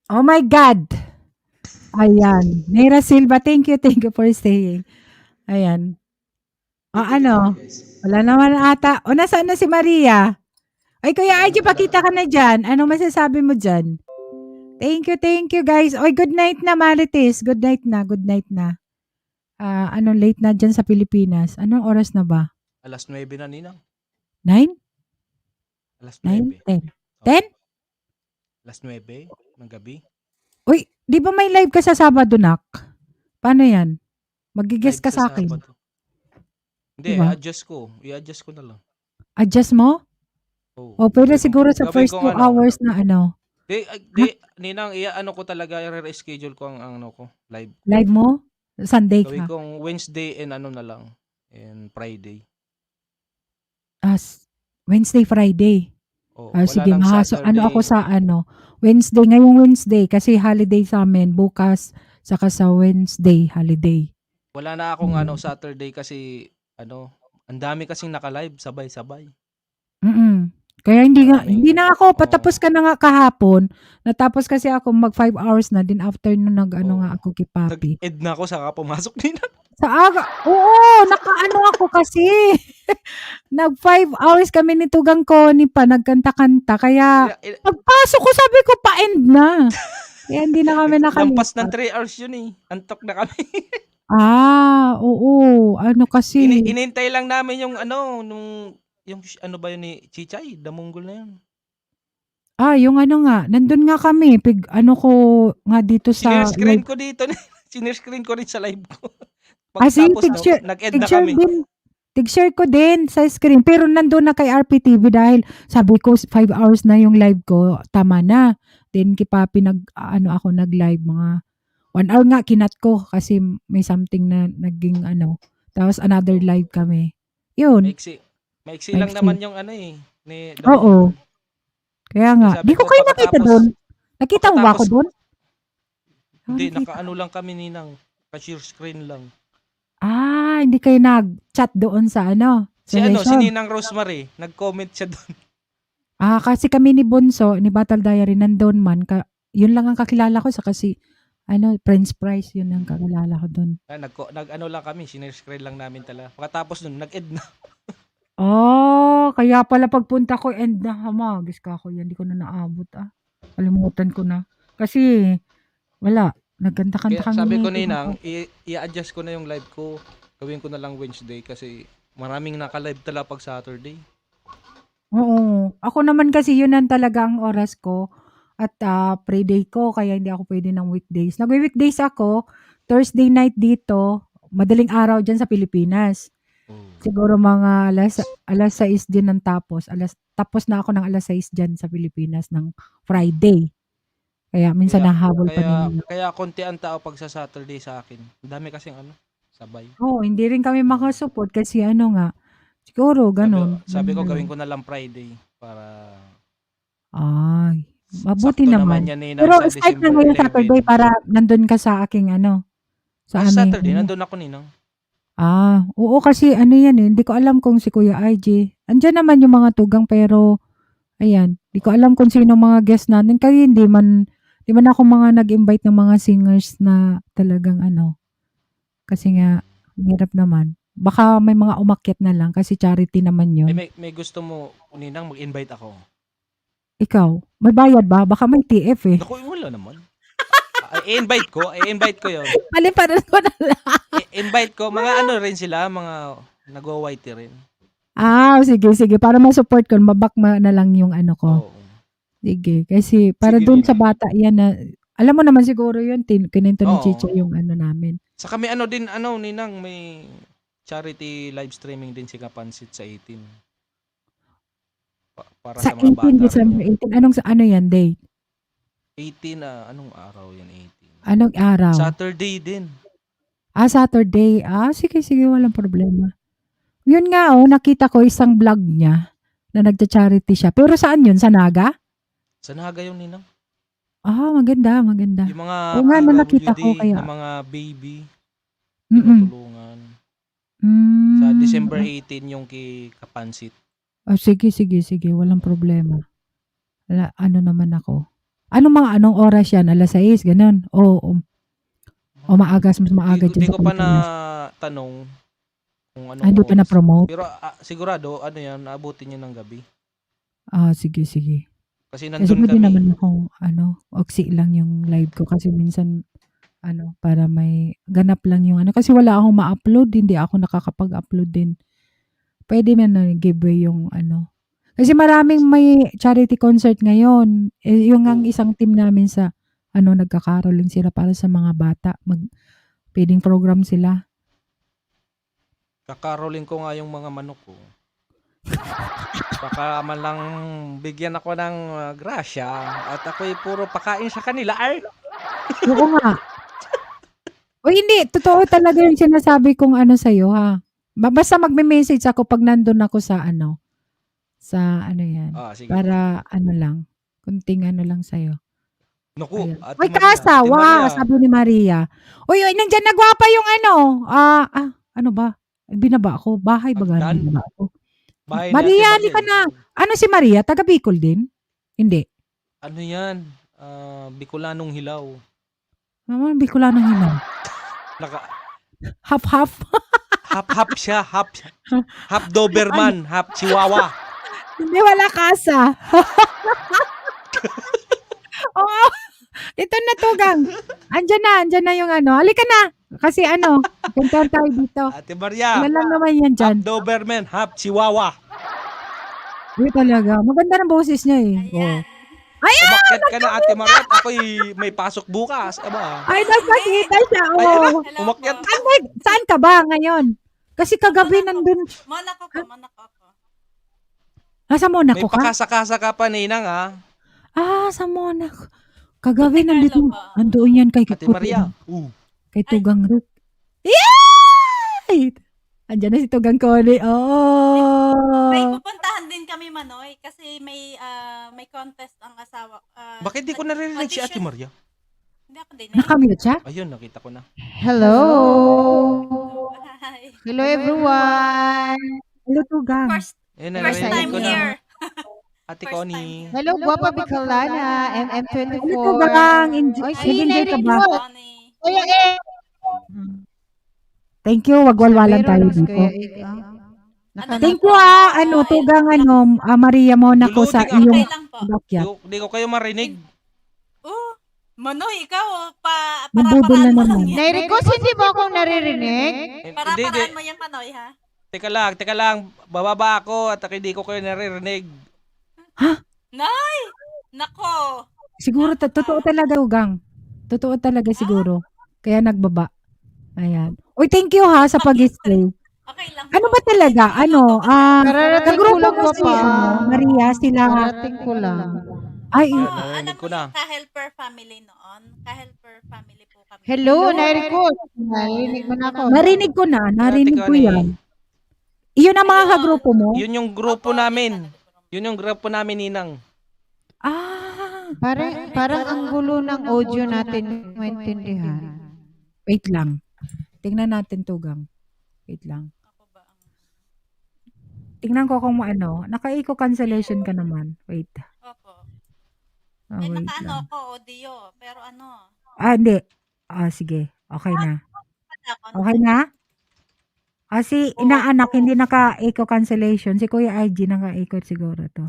Oh my God! Ayan. Neira Silva, thank you for staying. Ayan. O ano? Wala naman ata. O nasaan na si Maria? Ay, Kuya Archie, pakita ka na dyan. Anong masasabi mo dyan? Thank you guys. Oy, good night na Marites. Good night na. Anong late na dyan sa Pilipinas? Anong oras na ba? Alas 9 na, Ninang. 9? Alas 9? 9. 10? Oh, 10? alas 9 ng gabi. Uy, di ba may live ka sa Sabado, Nak? Paano yan? Magigess Live ka sa akin. Sabado. Hindi, Diba? i-adjust ko. I-adjust ko na lang. Adjust mo? Oh. O, pwede Gawin ko- siguro sa gawin first kong 2 hours na ano. Di, Ninang, ano ko talaga, i-reschedule ko ang ano ko, live. Live mo? Sunday Gawin ka. kong Wednesday and ano na lang, and Friday. Wednesday, Friday. Oh, Sige, lang ano ako sa ano. Wednesday, ngayong Wednesday, kasi holiday sa amin. Bukas, saka sa Wednesday, holiday. Wala na akong Saturday kasi ang dami kasing naka-live sabay-sabay. Kaya hindi Maraming- na ako, patapos ka na nga kahapon. Natapos kasi ako mag 5 hours na, din after nun nga ako kay Papi. Nag-ed na ako saka pumasok din. Sa aga, oo, nakaano ako kasi. Nag 5 hours kami ni Tugang Connie pa, nagkanta-kanta. Kaya, pagpasok ko, sabi ko, pa-end na. Kaya hindi na kami Lampas ng nakalipat. 3 hours yun eh. Antok na kami. Oo, ano kasi. Inintay lang namin yung yung ano ba yun ni Chichay, Damunggol na yun. Yung ano nga, nandun nga kami, ano ko nga dito sa Sinerscreen live. ko dito. Sinerscreen ko rin sa live ko. Sige, Pagkatapos nag-end na tig-share kami. din. Tig-share ko din sa screen. Pero nandun na kay RPTV dahil sabi ko 5 hours na yung live ko, tama na. Then kay Papi ako nag-live mga 1 hour nga kinat ko kasi may something na naging Tapos another live kami. Yun. Maiksi lang Maiksi. naman yung ni Oo. Damunggol. Kaya nga. Sabi Di ko ko, kayo nakita pagkatapos- doon. Nakita mo ba ako pagkatapos- doon? Hindi, nakita. nakaano lang kami Ninang. Ka-share screen lang. Hindi kayo nag-chat doon sa Si sa si session. Ninang Rosemary, nag-comment siya doon. Kasi kami ni Bonso, ni Battle Diary, nandun man. Yun lang ang kakilala ko sa kasi, Prince Price, yun ang kakilala ko doon. Nag-ano lang kami, share screen lang namin talaga. Pagkatapos nun, nag-ed na. Kaya pala pagpunta ko, end na hamagis ka ako yan. Hindi ko na naabot, Kalimutan ko na. Kasi, wala. Nagkanta-kanta Kaya kami. sabi ko ni- Ninang, i-adjust ko na yung live ko. Gawin ko na lang Wednesday kasi maraming naka-live talaga pag Saturday. Oo. Ako naman kasi yun ang talaga ang oras ko at pre-day ko kaya hindi ako pwede ng weekdays. Nag-weekdays ako, Thursday night dito, madaling araw dyan sa Pilipinas. Siguro mga alas 6 din ng tapos. Tapos na ako ng alas 6 dyan sa Pilipinas ng Friday. Kaya minsan nahabol pa nila. Kaya konti ang tao pag sa Saturday sa akin. Ang dami kasing sabay. Hindi rin kami makasupport kasi siguro ganun. Sabi ko Ganun. gawin ko na lang Friday para Mabuti sakto naman. yan Ninang Pero sa start na December ngayon 11. Saturday para nandun ka sa aking sa Sa aming Saturday, nandun ako Ninang. Oo kasi yan hindi ko alam kung si Kuya IG. Andiyan naman yung mga tugang pero ayan, hindi ko alam kung sino mga guest natin kasi hindi man ako mga nag-invite ng mga singers na talagang kasi nga hirap naman. Baka may mga umakyat na lang kasi charity naman yun. May gusto mo Ninang mag-invite ako. Ikaw, may bayad ba? Baka may TF eh. Naku, wala naman. I-invite ko yun. Paliparan ko na lang. Invite ko, mga rin sila, mga nagwa-white rin. Sige. Para ma-support ko, mabak na lang yung ko. Oo. Sige. Kasi para Sige, doon Ninang. sa bata yan na, alam mo naman siguro yun, kininto ni Oo. Chicha yung namin. Sa kami din, Ninang, may charity live streaming din si Kapansit sa 18. Para Sa sa mga 18 bata. December 18, ano yan, date? 18 anong araw yan 18? Anong araw? Saturday din. Saturday. Sige, walang problema. Yun nga, nakita ko isang vlog niya na nagcha-charity siya. Pero saan yun? Sa Naga? Sa Naga yung Ninang. Maganda. Yung mga Oo nga, nakita ko PWD kaya. na mga baby, Mm-mm. tinutulungan. Mm. Sa December 18 yung kay Kapansit. Sige, walang problema. Ano naman ako. Anong oras yan? 6:00, ganun? O maaga, mas maaga Di dyan sa ko pa Pilipinas. na tanong kung anong Hindi pa oras. na-promote? Pero sigurado, ano yan, naabutin yun ng gabi. Sige. Kasi Kasi nandun pwede kami. naman akong oksi lang yung live ko kasi minsan para may ganap lang yung kasi wala akong ma-upload, hindi ako nakakapag-upload din. Pwede na giveaway yung Kasi maraming may charity concert ngayon. Yung ang isang team namin sa nagkakaroling sila para sa mga bata. Feeding program sila. Kakaroling ko nga yung mga manok ko. Baka man lang bigyan ako ng grasya at ako'y puro pakain sa kanila. Ay! Oo nga. O hindi, totoo talaga yung sinasabi kong sa'yo ha. Basta magme-message ako pag nandun ako sa sa yan. Sige. Para lang, kunting lang sa'yo. Naku, Ayan. Ate Uy, Maria, kasa, Ate wow, Maria. sabi ni Maria. Uy, nandyan nagwapa yung ano ba? Binaba ako. Bahay ba Hagdan? gano'n binaba ako? Bahay ni Ate Maria, Maria. halika na. Ano si Maria? Taga Bicol din? Hindi. Ano yan? Bicolanong hilaw. Mama, Bicolanong hilaw. Half-half. Half siya, half Doberman, half Chihuahua. Hindi, wala kasa. Oo. Ito na tugang. Andyan na yung Halika na. Kasi ganyan tayo dito. Ate Maria, Ano lang naman yan dyan. half Doberman, half Chihuahua. Uy, talaga. Maganda ng boses niya eh. Oo. Umakyat ka na, Ate Maria, at ako'y may pasok bukas. Aba. Ay, nagpakita siya. Ay, Oo. umakyat. Saan ka ba ngayon? Kasi kagabi nandun. Monaco po, Monaco po. Nasa May Monaco ka? pakasa-kasa ka pa, Ninang, ha? Sa Monaco. Kagabi Monte nandito. Carlo ba? Andoon yan kay Ate Maria. Kay Tugang Rick. Yay! Andiyan na si Tugang Koli. May Oh. pupuntahan din kami, Manoy, kasi may contest ang asawa. Bakit di ko naririnig si Ate audition. Maria? Hindi ako din. Nakamute siya? Ayun, nakita ko na. Hello. Hi. Hello everyone. Hello, Tugang. First Narinig time ko na. here. Ate First Connie. time. Hello, Guapa Bicolana, MM24. Hello, Tugang. Oy, Nag-enjoy ka ba? Connie. Kuya E. Thank you. Wagwalwalan tayo Meron, dito. Kuya E. Thank you Tugang Maria Monaco sa Duluting ako. iyong Okay lang po. bakyat. Di ko kayo marinig. Manoy, ikaw, Nabudol na para-paraan mo naman. lang yan. Nairikos, hindi ba akong naririnig? Hindi, Para-paraan mo yan, Manoy, ha? Teka lang. Bababa ako at hindi ko kayo naririnig. Nay! Nako! Siguro totoo talaga, Tugang. Totoo talaga siguro. Kaya nagbaba. Ayan. Uy, thank you sa pag-stay. Okay lang Ano po. ba talaga? Kararating ko Kagrupo lang mo po si pa. Maria, sila. Karating ko lang. Ay, Narinig Alam ko mo na. yung ka-helper family noon? Ka-helper family po kami. Hello, Nairikos. Narinig mo na ako. narinig ko na. Narinig ko Ate Connie. yan. Iyon ang mga kagrupo mo? Yun yung grupo namin. Yun yung grupo namin, Ninang. Parang ang gulo ng audio natin maintindihan. Wait lang. Tingnan natin, Tugang. Wait lang. Ako ba ang... Tingnan ko kung naka-eco cancellation ka naman. Wait. Opo. May Wait nakaano lang. ako, audio. Pero Hindi. Sige. Okay na. Okay na? Si inaanak, hindi naka-eco cancellation. Si Kuya IG naka-eco siguro to.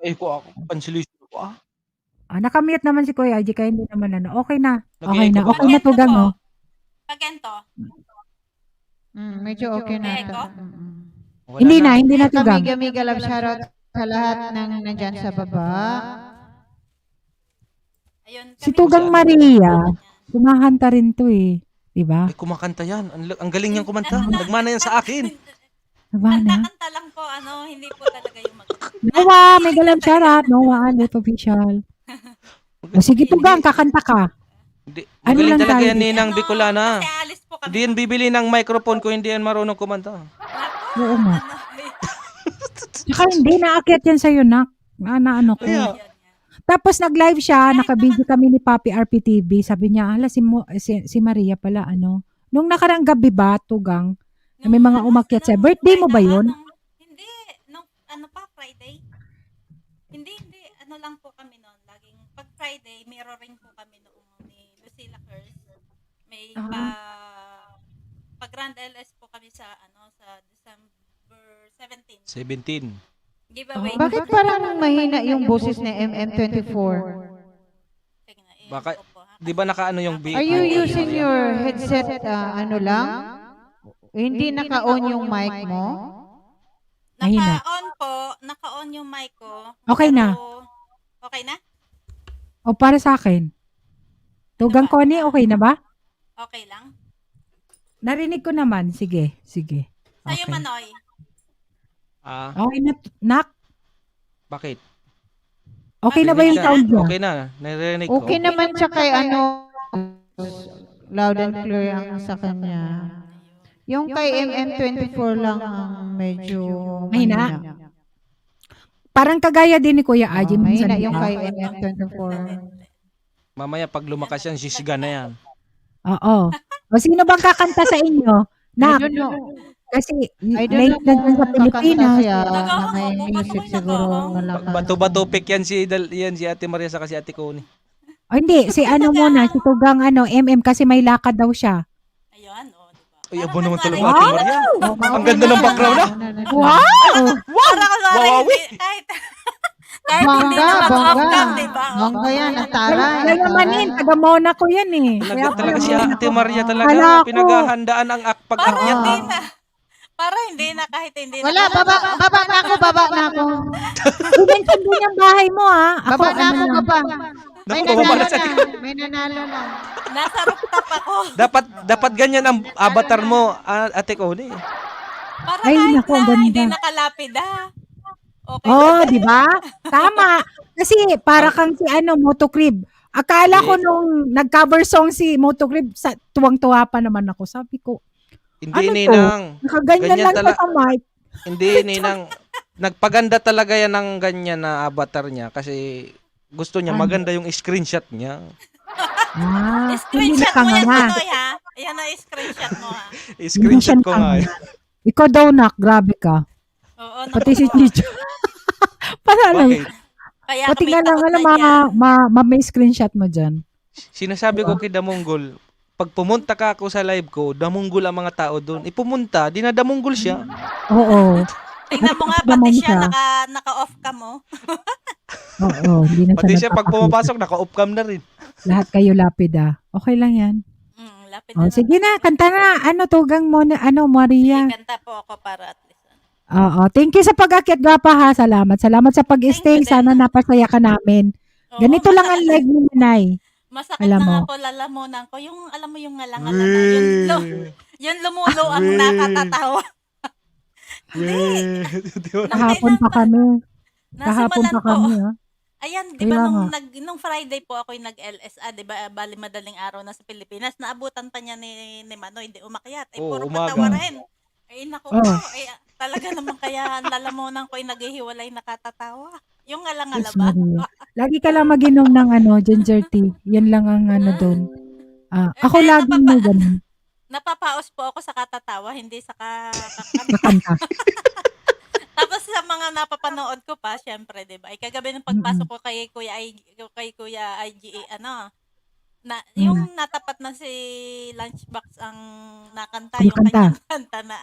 Ako, cancellation ko. Nakamute naman si Kuya IG, kaya hindi naman Okay na. Okay Nag-e-echo na. ba? Okay na, Tugang, no? Pagento. Medyo okay na. Eko? Wala Hindi na, Tugang. Amiga love shoutout sa lahat ng nandyan sa baba. Ayun, Si kami Tugang po. Maria, kumahanta rin to eh. Diba? Ay, kumakanta yan. Ang galing niyang kumanta. Nagmana yan sa akin. Nabana? Kanta lang po, hindi po talaga yung Noah, may galang shoutout. Noah, Alit official. Sige, Tugang, kakanta ka. Hindi. Ano Magaling lang talaga tayo yan, Ninang Bicolana. Kasi alis po kami. Hindi yan bibili ng microphone kung hindi yan marunong kumanta. Oo nga. Saka hindi, naakyat yan sa'yo, nak. Ano ko. Kaya, Tapos nag-live siya, naka-video kami ni Papi RPTV. Sabi niya, si Maria pala, Nung nakarang gabi ba, Tugang, na may mga umakyat sa'yo. Birthday mo ba yun? Hindi. Nung, Friday? Hindi. Ano lang po kami noon. Laging pag Friday, mirroring po kami noong ni Lucilla Curse. May pag Grand LS po kami sa December 17. 17. Giveaway. Bakit parang mahina yung boses ni MM24? Tingnan, Baka, ko po, ha? di ba nakaano yung Are you using your headset, ano lang? Hindi naka-on yung mic mo? Mahina. Naka-on yung mic ko. Okay na. pero- Okay na? O para sa akin. Tugang Connie, okay na ba? Okay lang. Narinig ko naman. Sige. Sa'yo, Okay. Manoy. Okay na, Nak. Bakit? Okay na ba yung Narinig sound niya? Okay na, narinig ko. Okay naman siya kay ano, loud and clear ang sa kanya. Yung kay MM24 lang ang medyo Mahina? Parang kagaya din ni Kuya Aji. Mahina minsan, yung diba? kay MM24. Mamaya pag lumakas yan, sisiga na yan. Oo. O sino bang kakanta sa inyo? I Nak. don't know. Kasi I don't late know na dyan sa kung kakanta Pilipinas. siya na may Nag-ahong, music bukas mo siguro nag-ahong. malakas. Bato-bato pick yan si Ate Maria sa si Ate Connie. O hindi, si ano muna, si Tugang MM kasi may lakad daw siya. Ayun, diba? Ay, abo naman talaga Wow! Ate Maria. Ang ganda ng background na. Wow! Para ko lang Wawawi! kahit hindi Bongga, naman bongga. off-cam, diba? Bongga yan, ang taray. Kaya naman taga Monaco yan eh. Talaga, talaga si Ate Maria Kala talaga. ko. Pinaghahandaan ang Para pag-akyat. hindi na. Para hindi na kahit hindi na. Wala, baba na ako. Dimension din yung bahay mo ha. Baba na ako, lang. baba. May Naku, baba nanalo na siya. na. May nanalo na. Nasa rooftop ako. Dapat ganyan ang avatar mo, Ate Connie. Para Ay, kahit naku, ang na ganda. hindi nakalapid Okay. Oh, di ba? Tama. Kasi para kang si Motocrib. Akala ko nung nag-cover song si Motocrib, tuwang-tuwa pa naman ako. Sabi ko, Hindi, Ano to? Ninang. nakaganyan Ganyan lang tala- sa mic. Hindi, Ninang. Nagpaganda talaga yan ng ganyan na avatar niya kasi gusto niya maganda yung screenshot niya. Ah, Screenshot mo yan, nakanganga. Manoy, ha? Ayan na, screenshot mo, ha? Screenshot ko nga. eh. Ikaw daw, Nak. Grabe ka. Oo, Pati si naku. Chicho. Para lang. Bakit? Kaya Pati kami nga lang, takot na yan. may screenshot mo dyan. Sinasabi ko kay Damonggol, pag pumunta ka ako sa live ko, damunggol ang mga tao doon. Ipumunta, dinadamunggol siya. Oo. Tingnan mo nga, Naman pati siya, siya. naka-off ka mo. Oo. Hindi na Pati siya pag nagpapakita. pumapasok, naka-off cam na rin. Lahat kayo lapid Okay lang yan. Lapit Oh, na sige na, kanta na. Tugang mo na, Maria. Kanta po ako para at least. Oo, thank you sa pag-akyat, Gwapa ha. Salamat sa pag-stay. Thank you Sana din. napasaya ka namin. Oo, Ganito lang ang live ni Manay. Masakit Alam na mo. nga po lalamunan ko. Yung, alam mo yung ngalangala na. Yun lumulo ang nakatatawa. Kahapon pa kami. Kahapon Nasimulan pa po. kami ha. Ayan, di ba Kaya nung Friday po ako yung nag-LSA, di ba, bali madaling araw na sa Pilipinas, naabutan pa niya ni Manoy, di umakyat. Ay, Oo, puro umaga. katawa rin. Ay, naku Oo. po, talaga naman kaya ang lalamunan ko ay naghihiwalay nakatatawa. Yung ngalangala Yes, ba? Maria. Lagi ka lang mag-inom ng ginger tea. Yan lang ang doon. Ako kaya laging may ganun. Napapaos po ako sa katatawa, hindi sa Kakanta. Tapos sa mga napapanood ko pa, syempre, 'di ba? Ay kagabi ng pagpasok ko kay Kuya IGA, yung natapat na si Lunchbox ang nakanta, yung Kumanta. kanyang kanta na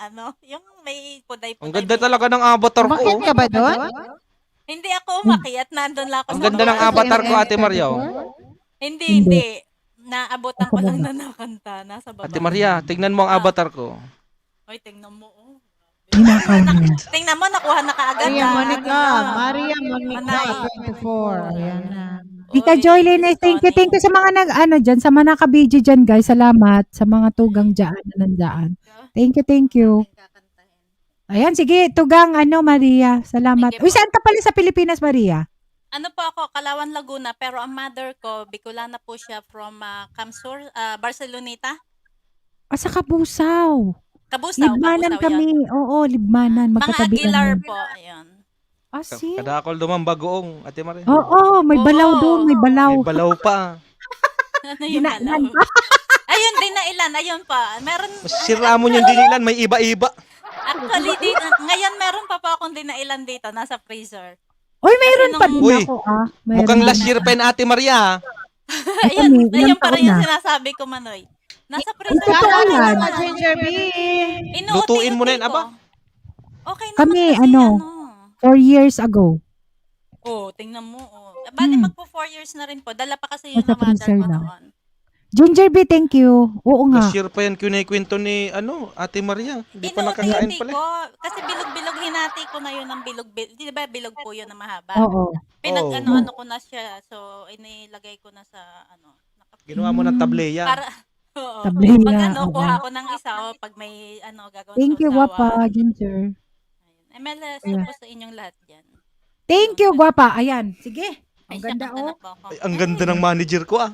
yung may puday-puday. Ang ganda talaga ng avatar ko. Umakyat ka ba doon? Hindi ako umakyat, nandun lang ako Ang sa ganda ng baba. avatar ko, Ate Maria. oh. Hindi. Naabutan ko lang na nakanta, nasa baba. Ate Maria, tignan mo ang avatar ko. Oy, tingnan mo. Ninakaw niya. Tingnan mo, nakuha na kaagad. Maria ah. Monica. Maria Monica, Manay. 24. Ayan na. Ika Oy, Joylyn, thank you sa mga dyan, sa mga naka-video dyan, guys. Salamat sa mga tugang dyan na nandaan. Thank you. Ayan, sige, tugang, Maria. Salamat. Sige po. Uy, saan ka pala sa Pilipinas, Maria? Ano po ako, Kalawan, Laguna, pero ang mother ko, Bicolana po siya from Camsur, Barceloneta. Sa Kabusaw. Kabusaw, Libmanan Kabusaw kami. yun. Oo, Libmanan. Mga Magkatabi Aguilar kami. po, ayun. See? Kadakol dumang bagoong, Ate Maria. Oo, may balaw Oo. doon, may balaw. May balaw pa. Ano yung Dinaanan balaw? Ayun, din na ilan, ayun pa. Meron, Sira mo yung dinilan, may iba-iba. actually, ngayon meron pa po akong din na ilan dito, nasa freezer. Uy, mayroon pa din Uy, ako Mayroon Mukhang din last year pa yun, Ate Maria. Ayun, Ilang ayun pa taon rin yung na? sinasabi ko, Manoy. Nasa freezer Totoo na yan. lang. Salamat, Ginger B. Lutuin mo na yun, aba. Okay naman Kami, kasi, ano, 4 years ago. Oh, tingnan mo. Oh. Bali, magpo 4 years na rin po. Dala pa kasi yung Nasa na-mother freezer ko na. noon. Ginger B, thank you. Oo nga. Last year pa yan kinikwento ni Ate Maria. Hindi pa nakakain Inuuti pala. ko. Kasi bilog-bilog, hinati ko na yun ng bilog-bilog. Di ba bilog po yun na mahaba? Oo. Pinag-ano-ano ko na siya. So, inilagay ko na sa, ano, Ginawa mo ng tableya. para, oo. Tableya, Pag ano, oo. kuha ko ng isa, pag may, ano, gagawin Thank you, sausawan. Gwapa, Ginger. MLS Ayan. po sa inyong lahat yan. Thank you, Gwapa. Ayan, sige. Ang Ay, ganda, siya, oh. po ako. Ay, ang ganda ng manager ko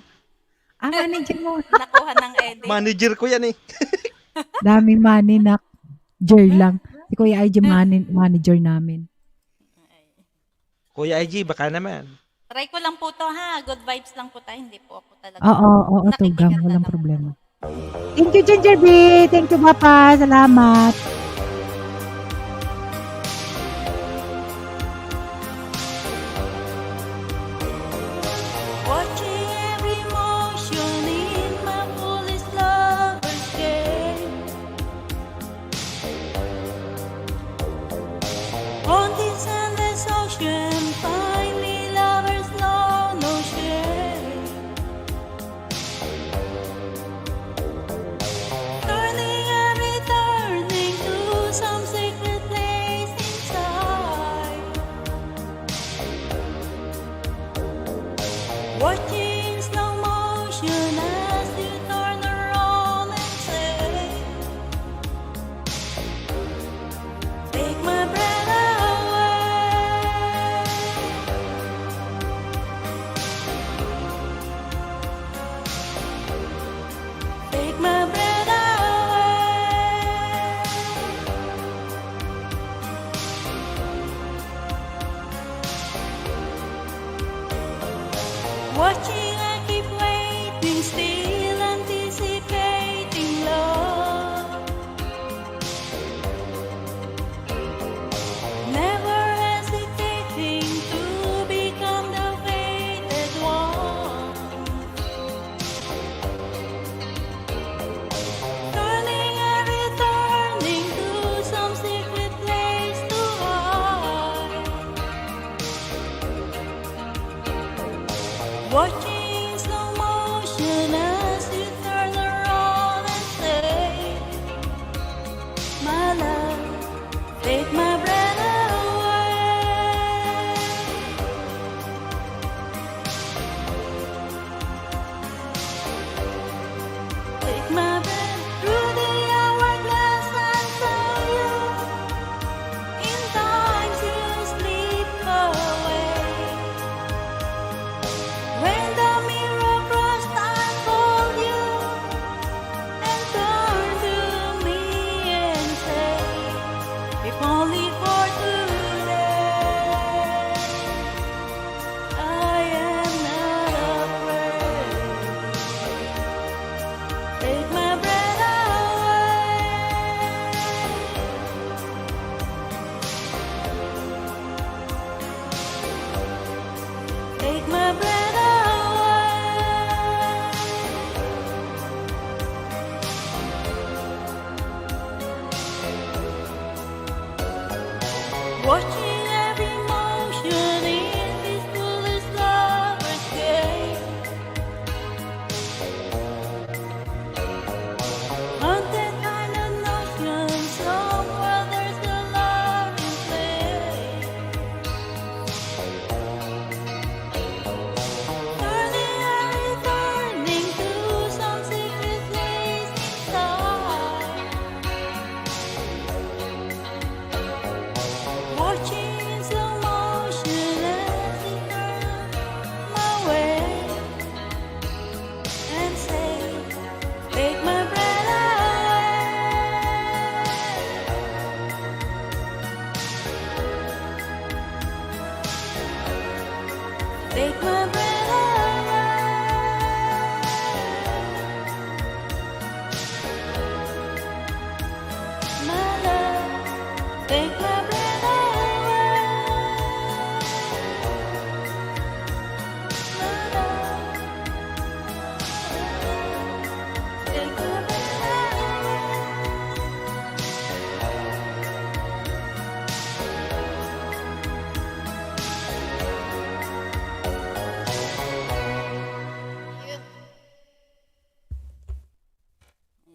Manager mo. Nakuha ng edit. Manager ko yan eh. Daming money na jer lang. Si Kuya IG manager namin. Kuya IG, baka naman. Try ko lang po to ha. Good vibes lang po tayo. Hindi po ako talaga. Oo, tugang. Nakikiganda Walang lang. problema. Thank you, Ginger B. Thank you, Gwapa. Salamat. Watching every motion in my foolish lover's game. On this endless ocean, find me lovers know no shame. Turning to some secret place inside. Watching slow motion as you turn around and say, take my breath away. Take my breath away. Watching, I keep waiting, still anticipating love. Never hesitating to become the fated one. Turning to some secret place to hide. Watching slow motion as you turn around and say, my love, take my breath away. Take my breath through the hourglass and saw you. In times you slip away. When the mirror crossed, I called you and turned to me and say, if only for today, I am not afraid. Take my breath away. Take my breath away. Watching every motion in this foolish lover's game. Haunted island ocean, somewhere there's a love in play. Turning to some secret place inside. Watching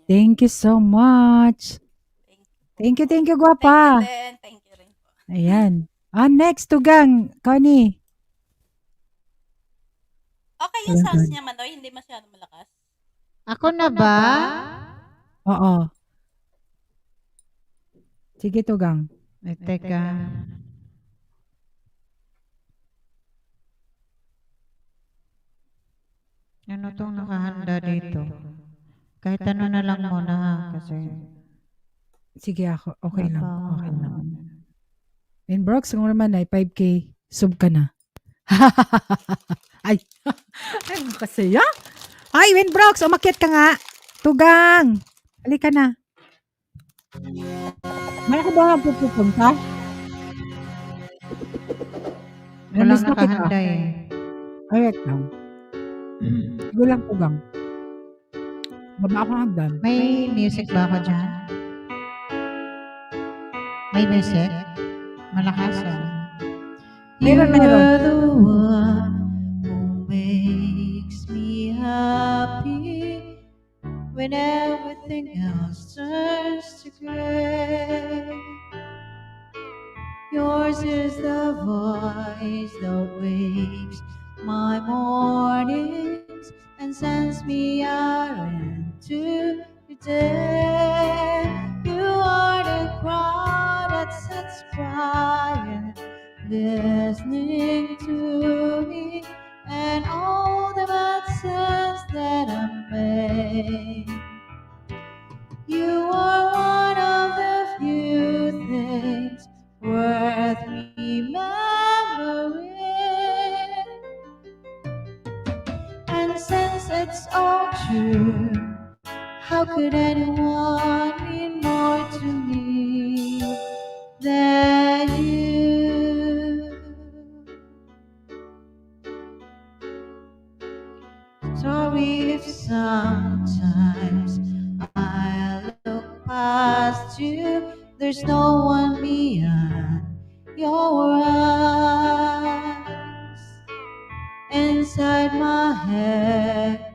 Thank you so much. Thank you. Thank you, Thank you gwapa. din. Thank you rin po. Ayan. Next, Tugang. Connie. Okay yung Ayan, sounds Connie. niya, Manoy. Hindi masyado malakas. Ako na ba? Oo. Sige, Tugang. Ay, teka. Ano tong nakahanda dito? Kahit ano na lang muna ha, kasi Sige ako. Okay lang. baka- Okay lang. And Brooks, kung naman ay 5K, sub ka na. Ay. Ay, makasaya. Ay, Win Brooks, umakyat ka nga. Tugang. Halika na. May ako ba nga pupunta? walang Namiss na kita. nakahanda eh. Ay, wait lang. Sige lang, Tugang. Baba ako hagdan. May music ba ako dyan? May music? Malakas ah. Meron, meron. are the one who makes me happy when everything else turns to gray. Yours is the voice that wakes my mornings and sends me out into the day. You are the crowd that sits quiet, listening to me and all the bad sense that I make. You are one of the few things worth remembering. And since it's all true, how could anyone mean more to me than you? Sorry if sometimes I look past you. There's no one beyond your eyes. Inside my head,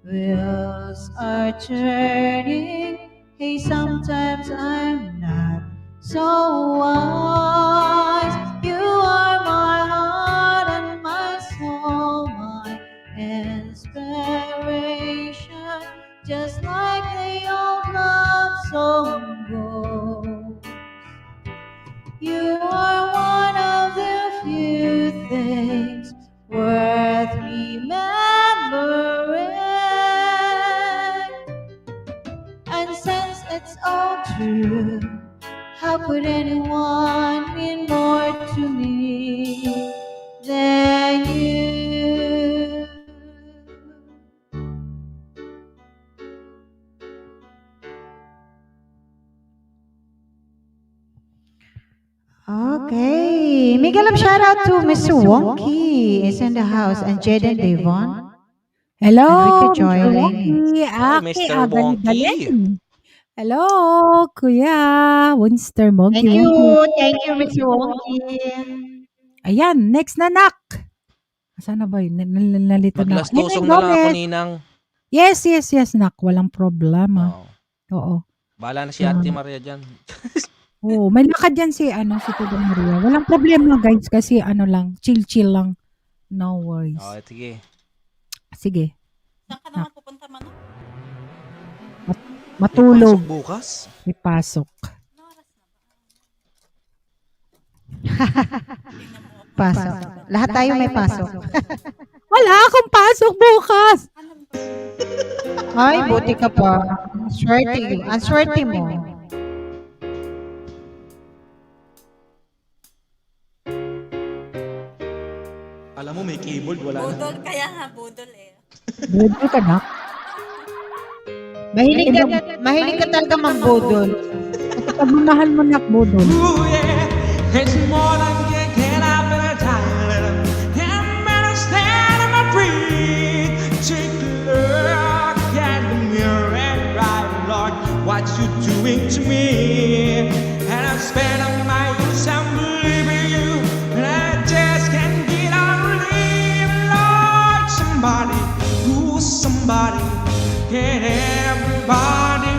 wheels are turning. Hey, sometimes I'm not so wise. You are my heart and my soul, my inspiration, just like the old love song goes. You are one of the few things worth remembering. And since it's all true, how could anyone mean more to me than you? Okay. Miguel, shout out to Mr. Wonky is in the house and Jaden Devon. Hello, Enrique Joy Mr. Laney. Wonky. Hi, Aki, Mr. galing. Hello, Kuya Winster Monkey. Thank you. Wonky. Thank you, Mr. Wonky. Ayan, next na nak. Saan na ba yun? Nalito na. Maglastusong Ellen na lang ako, Gomez. Ninang. Yes, nak. Walang problema. Oo. Oo. Bahala na si Ate Maria dyan. Oo, may lakad yan si Tudong Maria. Walang problema guys kasi lang, chill lang. No worries. Oo, sige. Sige, Saan ka naman pupunta, Mano? matulog. Pasok bukas? May pasok. Ano oras na ba? Tingnan mo ako. Pasok. Lahat tayo may pasok. Wala akong pasok bukas. Ano ba? Ay, buti ka pa. Ang swerte mo. Alam mo, may keyboard, wala na. Budol, kaya nga budol eh. Budol ka na. Mahilig ka talaga mambudol. Pagmamahal mo na budol. Ooh, yeah, it's more than you can up in a time. I'm gonna stand on my feet. Take a look at the mirror and write, Lord, what you doing to me. And I've spent all my years I'm believing you, and I just can't get on believing, Lord, somebody, ooh, somebody, can everybody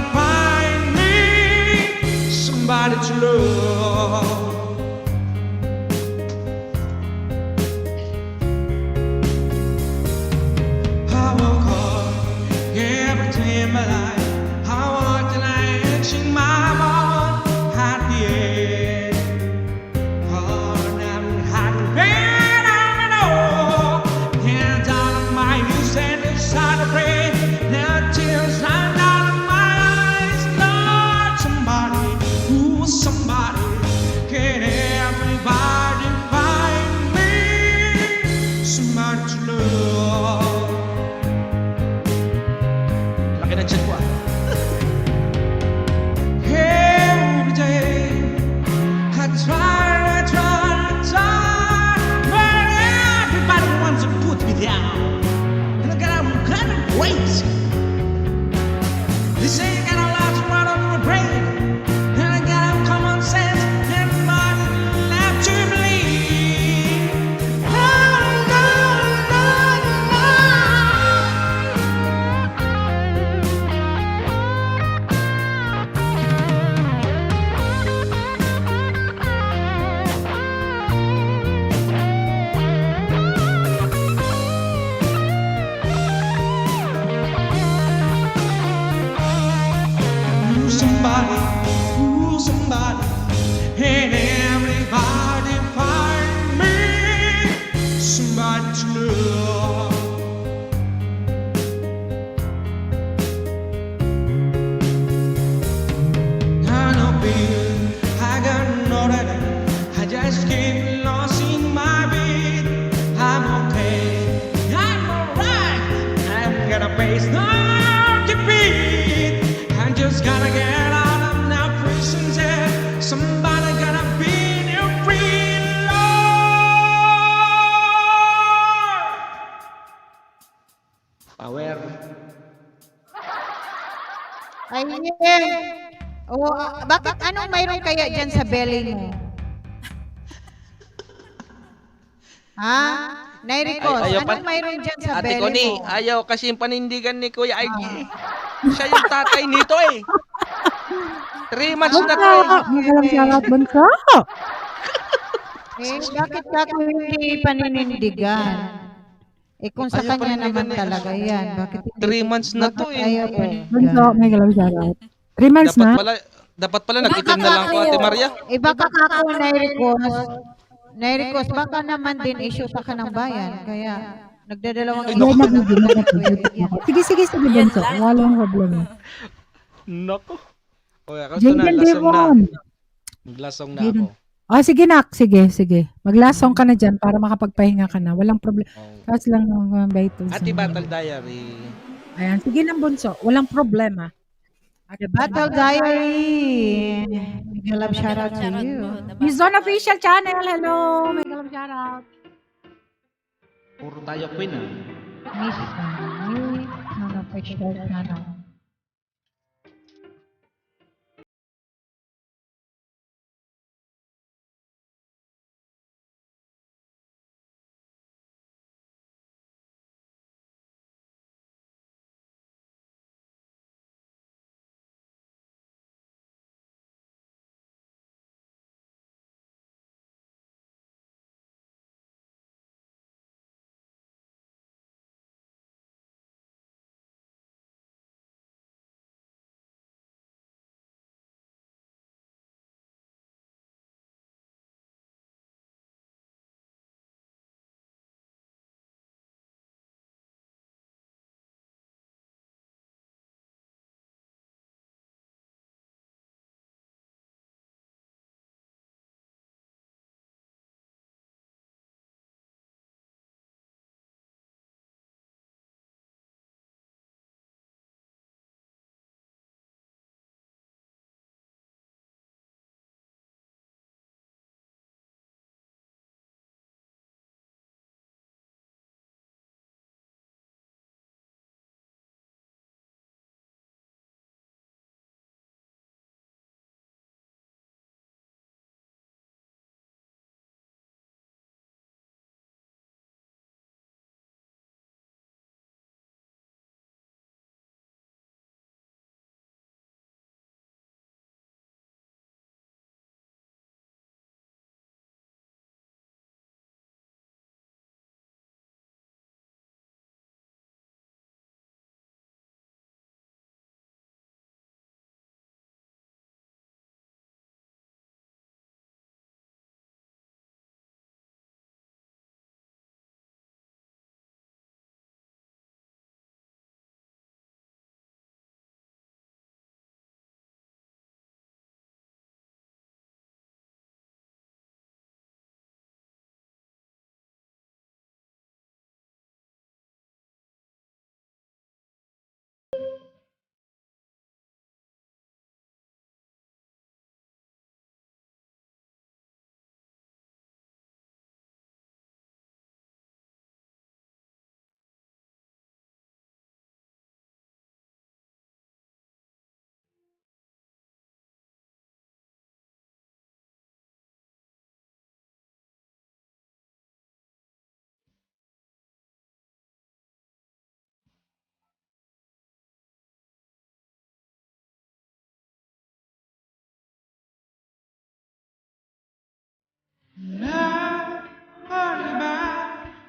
Bakit anong mayroon kaya dyan sa belly mo? Ha? Nairikos, Ay, ayaw anong pa- mayroon dyan sa Ate belly Connie, mo? ayaw kasi yung panindigan ni Kuya IG. Siya yung tatay nito eh. 3 months na to eh. Magalang shoutout, bunso. Bakit ako hindi paninindigan? Kung sa Ayaw kanya panindigan naman eh. talaga yan. Bakit 3 months na to bakit eh. ayaw Oo. panindigan? Bunso, magalang shoutout. 3 months na. Dapat pala nag-itim na lang ko, Ate Maria. Baka ako nairikos, baka naman din issue ka ng bayan. Kaya nagdadalawang Hindi, isip ka na nagiging ako. Sige, bunso. Walang problema. Nako. Okay, kaso na, Jingle lasong na. Devon. Maglasong na ako. Sige nak, sige. Maglasong ka na dyan para makapagpahinga ka na. Walang problema. Oh. Tapos lang ang vital. Ate Battle Diary. Ayan, sige ng bunso. Walang problema. The Battle Diary. Mega love shoutout to you. Bizon Official Channel. Hello. Mega love shoutout. Puro tayo queen ah. Miss Official Channel.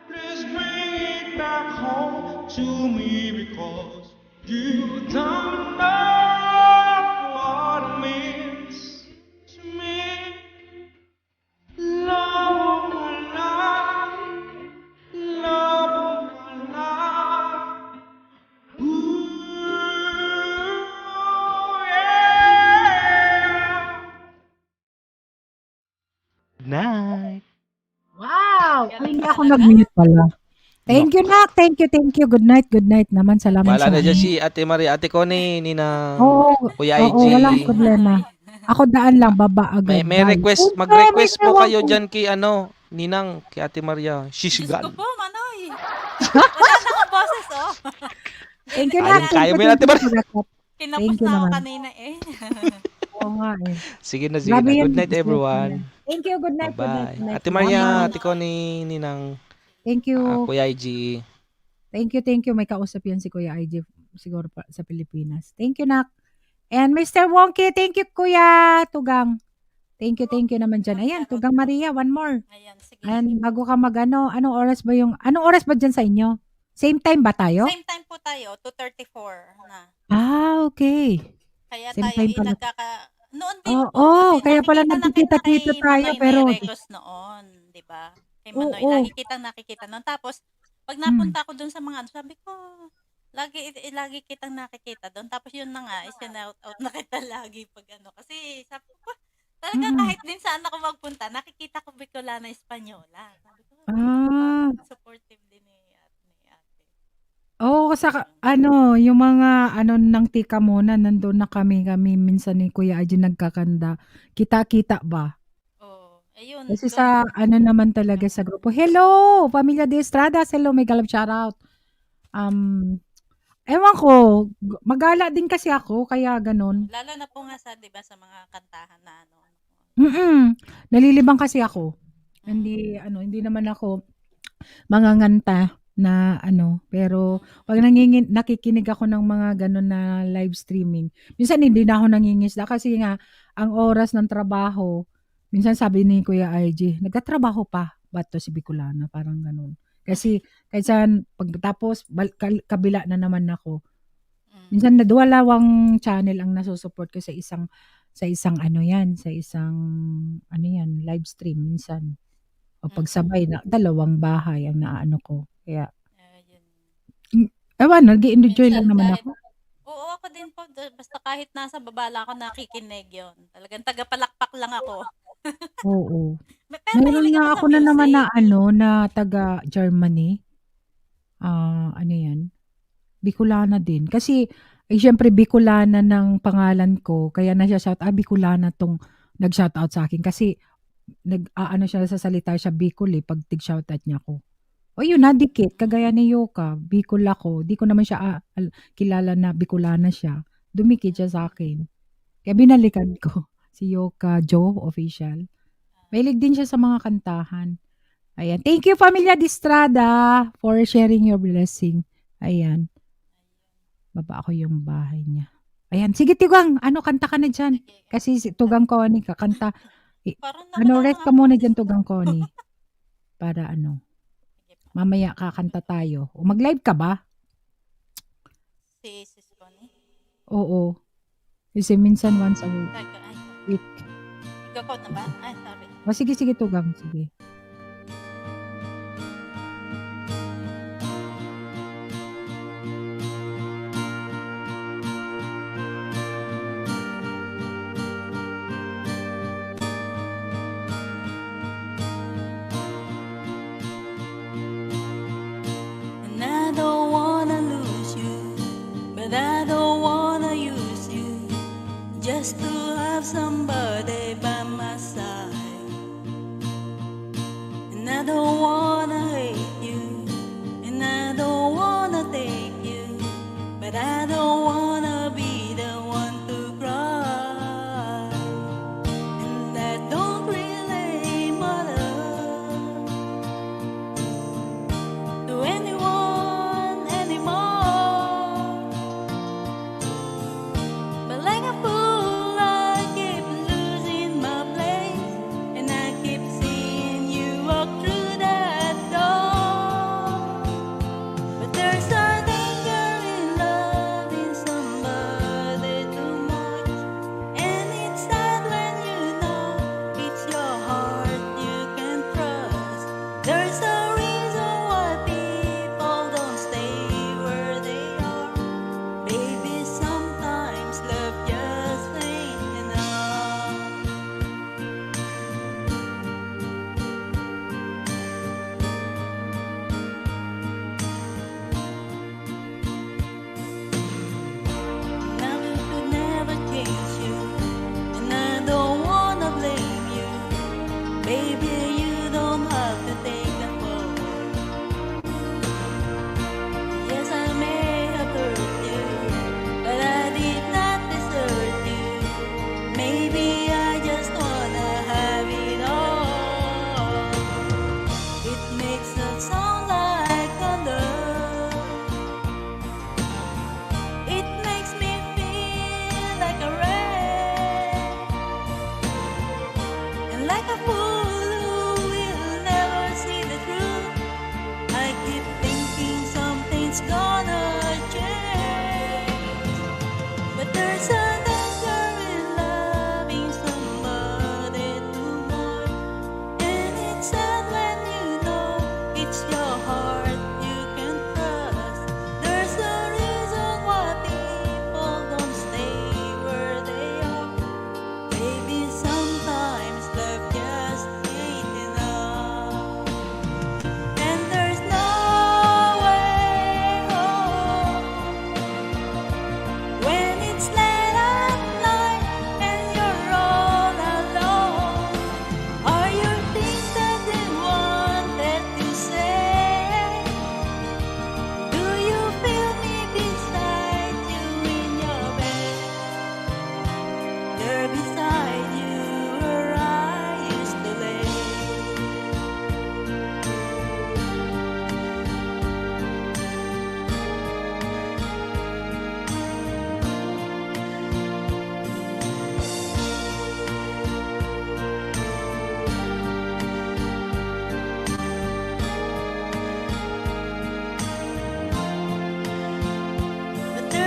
Please bring it back home to me because you don't know what it means to me. Love of my life, love of my life. Ooh, yeah. Night. Wow! Ay, hindi ako nag-mute pala. Thank you, Nak. Thank you. Good night naman. Salamat Wala na sa dyan si Ate Maria, Ate Connie, Nina, Oo, Kuya oo, IG. walang problema. Ako daan lang, baba agad. May Bye. request, Siyempre, mag-request may po ewan kayo ko. dyan kay Ninang, kay Ate Maria. Diyos Shishgan. ko po, Manoy. Wala na akong boses, oh. Thank you, Kaya- Nak. kaya mo yan, Ate Maria. Kinapos Thank you na ako naman. kanina eh. Oo nga eh. Sige na, sige Grabe na. yan, Good night, Miss Jessie. everyone. Thank you. Good night, good night, Bye-bye. good night. Ate Maria, Bye. Ate Connie, Ninang, Thank you. Kuya IG. Thank you. May kausap yan si Kuya IG siguro pa sa Pilipinas. Thank you, Nak. And Mr. Wonky, thank you, Kuya Tugang. Thank you naman dyan. Ayan, Tugang Maria, one more. Ayan, sige. And bago ka anong oras ba dyan sa inyo? Same time ba tayo? Same time po tayo, 2:34 na. Okay. Kaya Same tayo time pala. noon din Oo, po, kasi kaya pala nakikita na nagkikita-kita kita tayo, kay pero Manoy Regos noon, di ba? Kay Manoy, Oo. lagi kitang nakikita noon. Tapos, pag napunta ko doon sa mga, sabi ko, lagi kitang nakikita doon. Tapos yun na nga, out na kita lagi pag kasi sabi ko, talaga kahit din saan ako magpunta, nakikita ko Bicolana Espanyola. Sabi ko, supportive din ni ate. Oo, yung mga ng tika muna, nandun na kami minsan ni Kuya Aji nagkakanda. Kita-kita ba? Oo. Ayun. Kasi sa naman talaga sa grupo. Hello, Pamilya de Estrada. Hello, may galap shoutout. Ewan ko, magala din kasi ako, kaya ganun. Lalo na po nga sa, di ba, sa mga kantahan na Nalilibang kasi ako. Hindi naman ako manganganta na pero pag nakikinig ako ng mga ganun na live streaming, minsan hindi na ako nangingisda kasi nga ang oras ng trabaho, minsan sabi ni Kuya IG, nagtatrabaho pa ba to si Bicolana, parang ganun. Kasi kaysa pagtapos kabila na naman ako. Minsan dalawang channel ang nasusupport ko sa isang live stream minsan. O pagsabay na dalawang bahay ang naano ko. Kaya ewan, nag-i-enjoy lang naman ako. Oo, ako din po. Basta kahit nasa baba lang ako nakikinig yon. Talagang tagapalakpak lang ako. Oo. Pero Meron mahilig nga ako ako sa na naman music. na taga Germany. Yan? Bicolana din. Kasi syempre Bicolana ng pangalan ko, kaya nag-shout Bicolana tong nag-shoutout sa akin kasi siya sa salita siya Bicol pag tig-shoutout niya ako. O yun, nadikit, kagaya ni Yoka, Bicol ako. Di ko naman siya kilala na Bicolana siya. Dumikit siya sa akin. Kaya binalikan ko si Yoka Joe Official. Mahilig din siya sa mga kantahan. Ayan. Thank you, Familia Distrada, for sharing your blessing. Ayan. Baba ako yung bahay niya. Ayan. Sige, Tugang. Kanta ka na dyan. Kasi si Tugang Connie, kakanta. Rest ka muna dyan, Tugang Connie. Para mamaya kakanta tayo. O mag-live ka ba? Si Sis Connie? Oo. Kasi minsan once a week. Ikaw na ba? Ay, sorry. O sige, Tugang. Sige. And I don't wanna lose you, but I don't wanna use you just to have somebody by my side. And I don't wanna hate you, and I don't wanna take you, but I don't wanna be the one to cry. And I don't really matter to anyone anymore. But like a fool, I keep losing my place, and I keep seeing you walk through that door. But there's a danger in loving somebody too much, and it's sad when you know it's your heart you can trust. There's a reason why people don't stay where they are. Baby, sometimes love just ain't enough. Never could never change you, and I don't wanna blame you. Baby, you don't have to take that forward. Yes, I may have hurt you, but I did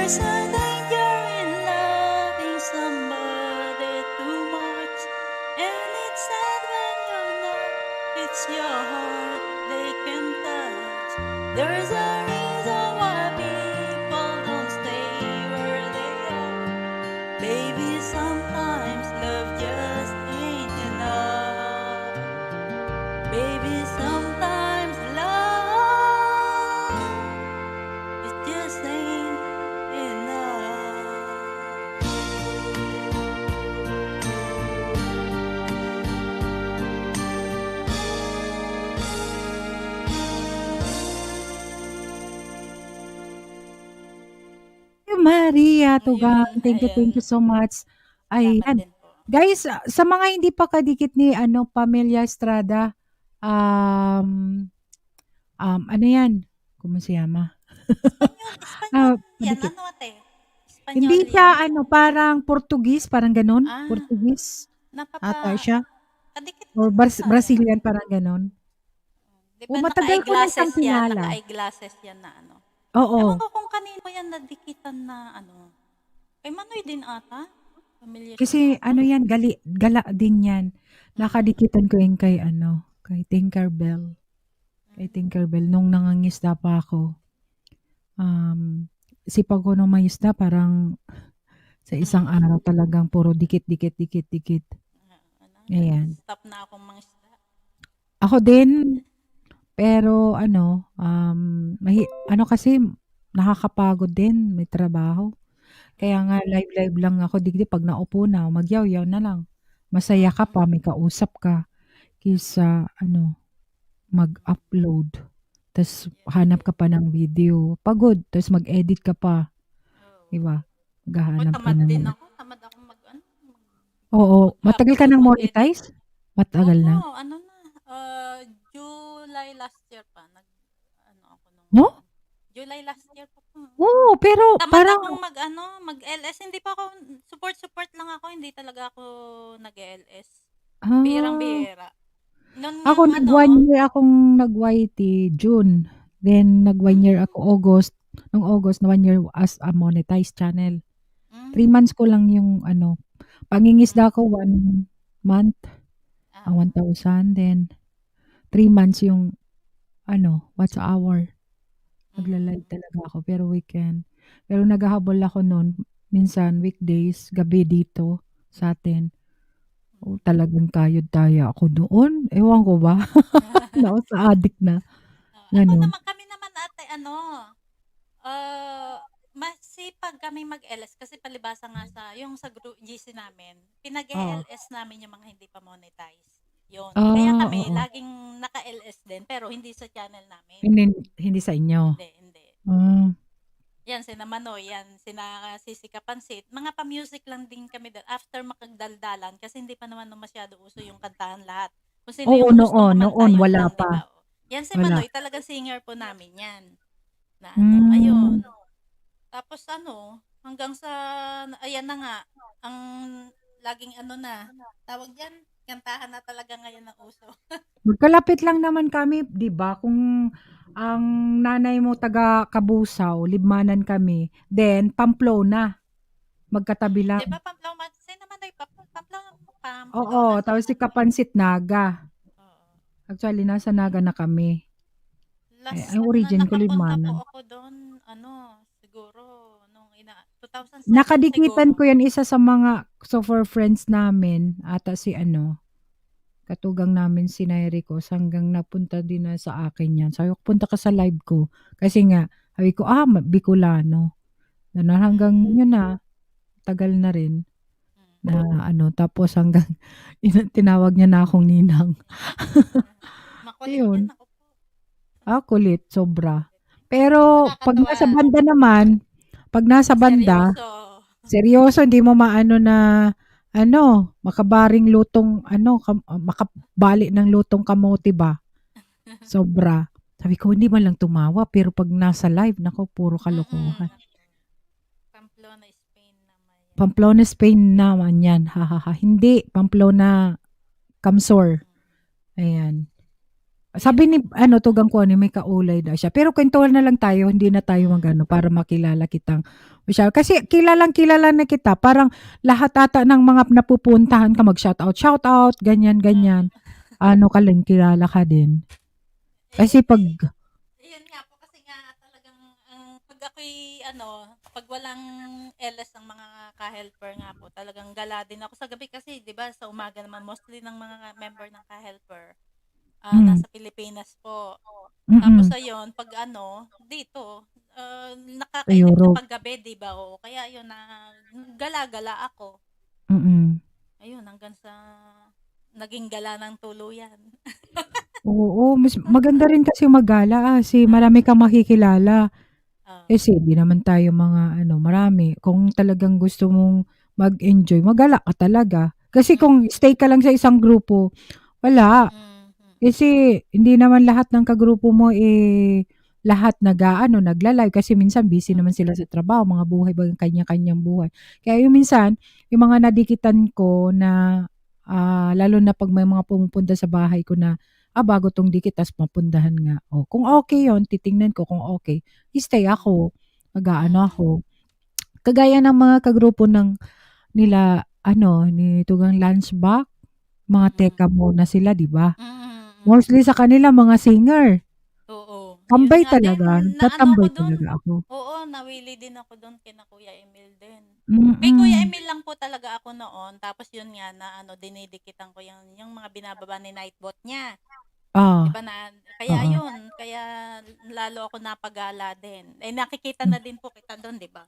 There's a danger in loving somebody too much, and it's sad when you know it's your heart they can touch. There's a reason why people don't stay where they are. Baby, sometimes love just ain't enough. Baby, sometimes love it just ain't enough. Maria Tugang, Ayun, thank you ayan. so much. Salamat Ayan. din po. Guys, sa mga hindi pa kadikit ni Pamilya Estrada, ano yan? Kung se llama? Espanyol yan. Padikit. Ano ate? Hindi Espanyol siya yan. parang Portuguese, parang ganon. Ah, Portuguese ata siya. kadikit Or lang tayo. Brazilian, parang ganon. Di O, ba matagal ko na siyang naka-eyeglasses yan? kilala. Naka-eyeglasses yan na ano. Oo. Ewan ko kung kanino yan nadikitan na ano. Kay Manoy din ata. Familiar Kasi siya. yan, gala din yan. Nakadikitan ko yung kay kay Tinkerbell. Kay Tinkerbell, nung nangangisda pa ako. Sipag ko nung mangisda, parang sa isang araw talagang puro dikit. Ayan. Stop na akong mangisda. Ako din, pero kasi nakakapagod din, may trabaho. Kaya nga live lang ako, digdi pag naupo na, magyaw-yaw na lang. Masaya ka pa, may kausap ka, kaysa mag-upload. Tas hanap ka pa ng video. Pagod, tas mag-edit ka pa. Diba? Oy, Maghahanap ka tamad din ng... ako. Tamad akong mag-ano. Oo, matagal ka nang mag-upload, mag-edit. monetize? Matagal na? Oo, ano na. July last year pa. Ako nung... No? July last year pa po. Oo, pero Tamad parang... akong mag-LS. Hindi pa ako, support lang ako. Hindi talaga ako nag-LS. Ah, Bihirang-bihira. Noon ako yung nag-1 year akong nag-YT, June. Then nag-1 year ako August. Nung August, na 1 year as a monetized channel. 3 months ko lang yung pangingisda ko 1 month, ang 1,000. Then 3 months yung what's a hour. Nagla-live talaga ako, pero weekend. Pero naghahabol ako noon, minsan weekdays, gabi dito sa atin. Oh, talagang kayod-taya ako doon. Ewan ko ba? Sa addict na. Ganun. Kami naman ate, masipag kami mag-LS kasi palibasa nga yung sa group GC namin, pinag-LS namin yung mga hindi pa monetize. Yun. Kaya kami Oo. laging naka-LS din pero hindi sa channel namin. Hindi sa inyo. Hindi. Ah. Yan, sina Manoy, yan, sina Sisi Kapansit. Mga pa-music lang din kami doon after makagdaldalan kasi hindi pa naman masyado uso yung kantahan lahat. Kung sino Oo, yung gustong noon kumanta, yun wala lang, pa. diba? Yan si Wala. Manoy, talagang singer po namin yan. Na Mm. ayun. Tapos hanggang sa, ayan na nga, ang laging tawag dyan, kantahan na talaga ngayon ng uso. Magkalapit lang naman kami, 'di ba? Kung ang nanay mo taga Kabusaw, Libmanan kami. Then Pamplona. Magkatabi lang. Di ba, Pamplona? Sino Manoy? Pamplona. Oo, tapos si Kapansit Naga. Oo. Actually, nasa Naga na kami. Last ang origin ko, nakapunta Libmanan. po ako doon, siguro, nung 2007 Nakadikitan siguro. ko yan, isa sa mga software friends namin, ata si katugang namin si Nairicos, hanggang napunta din na sa akin yan. Sabi ko, punta ka sa live ko. Kasi nga, sabi ko, Bicolano. Hanggang yun na, tagal na rin. Na tapos hanggang tinawag niya na akong ninang. Makulit Yun. yan ako po. Kulit, sobra. Pero pag Nakakatuwa. nasa banda naman, pag nasa banda, seryoso, hindi mo maano na makabaring lutong makabali ng lutong kamote ba? Sobra. Sabi ko, hindi man lang tumawa, pero pag nasa live, nako, puro kalokohan. Pamplona, Spain naman yan. Pamplona, Spain naman yan. Hindi, Pamplona, Camsor. Ayan. Sabi ni ano, tugang ko may kaulay daw siya. Pero kwentuhan na lang tayo, hindi na tayo mag-ano para makilala kitang siya. Kasi kilala na kita. Parang lahat ata ng mga napupuntahan ka shout out, ganyan. Ano ka lang, kilala ka din. Kasi pag, Yun nga po kasi nga talagang pag ako'y pag walang LS ang mga ka-helper nga po, talagang gala din ako sa gabi kasi 'di ba sa umaga naman mostly ng mga member ng ka-helper mm, nasa Pilipinas po. Tapos mm, ayun, pag dito, sa nakakainip na Europe. paggabi, 'di ba? O kaya yun na gala-gala ako. Mm. Ayun, hanggang sa naging gala ng tuluyan. Oo, mas maganda rin kasi magala kasi marami kang makikilala. Ah, Kasi di naman tayo mga ano, marami. Kung talagang gusto mong mag-enjoy, magala ka talaga. Kasi mm, kung stay ka lang sa isang grupo, wala. mm, mm, Kasi hindi naman lahat ng kagrupo mo lahat nagla-live kasi minsan busy mm, naman sila sa trabaho, mga buhay kanya-kanyang buhay. Kaya yung minsan, yung mga nadikitan ko na lalo na pag may mga pumupunta sa bahay ko na bago tong dikit tas mapundahan nga. Oh, kung okay yon, titingnan ko kung okay, stay mm, ako. Mag-aano mm, ako. Kagaya ng mga kagrupo nila ni Tugang Lunchbox, mga mm, teka muna sila, 'di ba? mm, mm. Mostly sa kanila mga singer. Oo, yun Tambay nga din, talaga, naano tatambay ako dun. talaga ako. Oo, nawili din ako dun kina Kuya Emil din. Kay Kuya Mm. Emil lang po talaga ako noon, tapos yun nga na dinidikitan ko yung mga binababa ni Nightbot niya. 'Di Ah, ba na kaya oo. yun, kaya lalo ako napagala din. Eh nakikita na din po kita doon, 'di ba?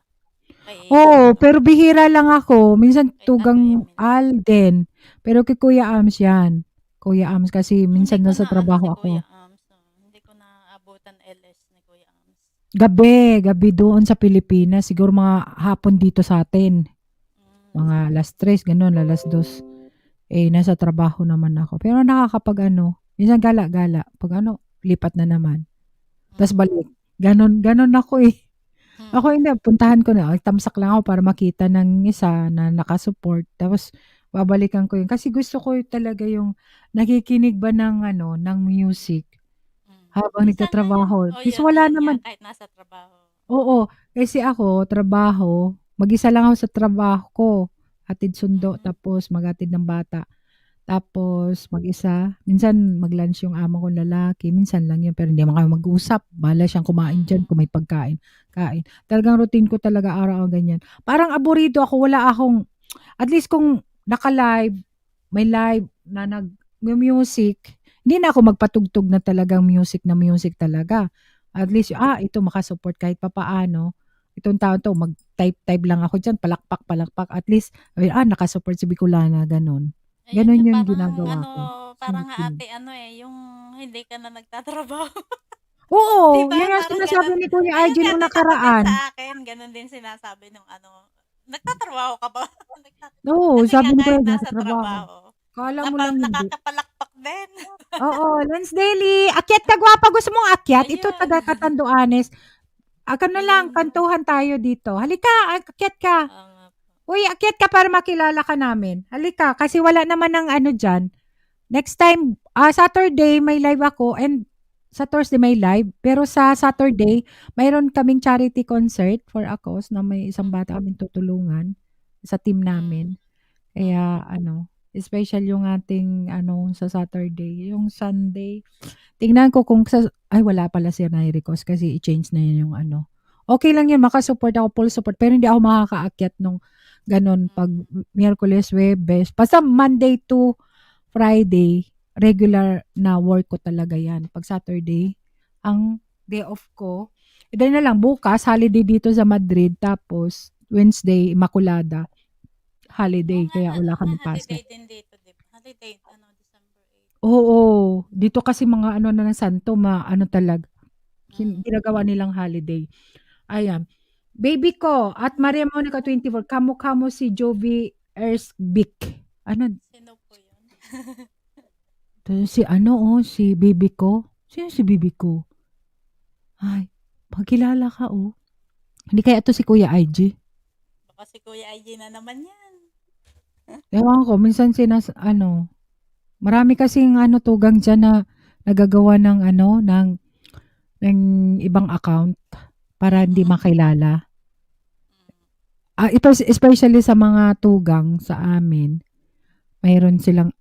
Kay Oo, pero bihira lang ako. Minsan kay Tatay Tugang Emil. Alden, pero kay Kuya Ams 'yan. Kuya Ams kasi Hindi minsan ko nasa na si trabaho Kuya ako. Ams. Hindi ko na abutan LS ni Kuya Ams. Gabi doon sa Pilipinas, siguro mga hapon dito sa'tin, mga Mm, 3:00 gano'n, 2:00. Nasa trabaho naman ako. Pero nakakapag-ano, minsan gala-gala, 'pag lipat na naman, ta's mm, balik. Gano'n ako, eh. Ako mm, hindi, puntahan ko na, tamsak lang ako para makita ng isa na naka-support tapos babalikan ko 'yun. Kasi gusto ko talaga yung nakikinig ba ng music mm. habang Minsan na yun. nagtatrabaho. Oh, Kasi yun, wala ayun nga, naman, kahit nasa trabaho. oo, kasi ako trabaho, mag-isa lang ako sa trabaho ko, hatid sundo Mm, tapos maghatid ng bata. Tapos mm, mag-isa, minsan mag-lunch yung amo kong lalaki, minsan lang yun, pero hindi naman kami mag-usap. Bahala siyang kumain diyan mm, kung may pagkain, kain. Talagang routine ko talaga araw-araw ganyan. Parang aburido ako, wala akong at least kung naka-live, may live na music, hindi na ako magpatugtog na talagang music na music talaga. At least, ito makasupport kahit papaano. Itong taon 'to mag-type-type lang ako diyan, palakpak. At least, nakasupport si Bicolana, gano'n. ayun nga, Gano'n yung parang ginagawa ko, parang sinikinig. ate yung hindi ka na nagtatrabaho. 'Di Oo, ba, yun ang parang sinasabi gano'n. ni Kuya Ayun Arjen nga nung din ako din nakaraan. sa akin, gano'n din sinasabi nung "Nagtatrabaho ka ba?" Oo, Kasi sabi nga ni kahit Kuya Arjen nasa sa trabaho. trabaho, Akala mo lang hindi. nakakapalakpak din. Oo, Lance Daily, akyat ka gwapa, gusto mong akyat? Ito Ayun. taga Catanduanes. Lang, Ayun. kantuhan tayo dito. Halika, akyat ka. Oo nga po. Uy, akyat ka para makilala ka namin. Halika, kasi wala naman ng diyan. Next time, Saturday may live ako and sa Thursday may live. Pero sa Mm, Saturday, mayroon kaming charity concert for a cause na may isang mm, bata kaming tutulungan sa team mm, namin. mm, Kaya special yung ating sa Saturday. Yung Sunday, tingnan ko kung ay wala pala si Nairicos kasi i-change na yun yung Okay lang yun, makasupport ako, full support, pero hindi ako makakaakyat nung gano'n 'pag mm, Miyerkules, Huwebes, basta Monday to Friday, regular na work ko talaga 'yan. 'Pag Saturday, ang day off ko, then na lang bukas holiday dito sa Madrid tapos Wednesday Immaculada, Oo holiday nga, kaya wala kaming holiday pasok. din dito, 'di ba? Holiday, December 8. Oo, dito kasi mga na ng santo talaga, Mm. ginagawa nilang holiday. Ayan, baby ko at Maria Monica 24, kamukha mo si Jovi Ersbick. Ano, Sino po 'yun? si baby ko. Sino si baby ko? Ay, magkilala ka, oh. Hindi kaya 'to si Kuya IG? Baka si Kuya IG na naman 'yan. Ewan ko, minsan marami kasing tugang diyan na nagagawa ng ano, ng ibang account para hindi makilala. Ito especially sa mga tugang sa amin, mayroon silang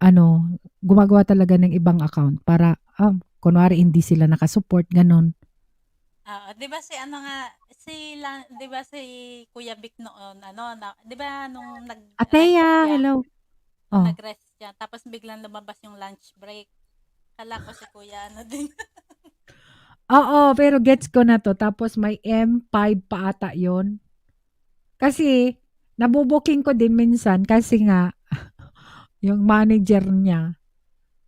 ano, gumagawa talaga ng ibang account para, kunwari hindi sila nakasupport, gano'n. Oo, 'di ba si ano nga, 'di ba si Kuya Vic noon, ano, 'di ba nung nag-rest Ateya, siya, hello. Oh. nag-rest siya, tapos biglang lumabas yung lunch break. Kala ko si Kuya ano din. Oo, pero gets ko na 'to. Tapos may M5 pa ata 'yun. Kasi nabu-booking ko din minsan kasi nga yung manager niya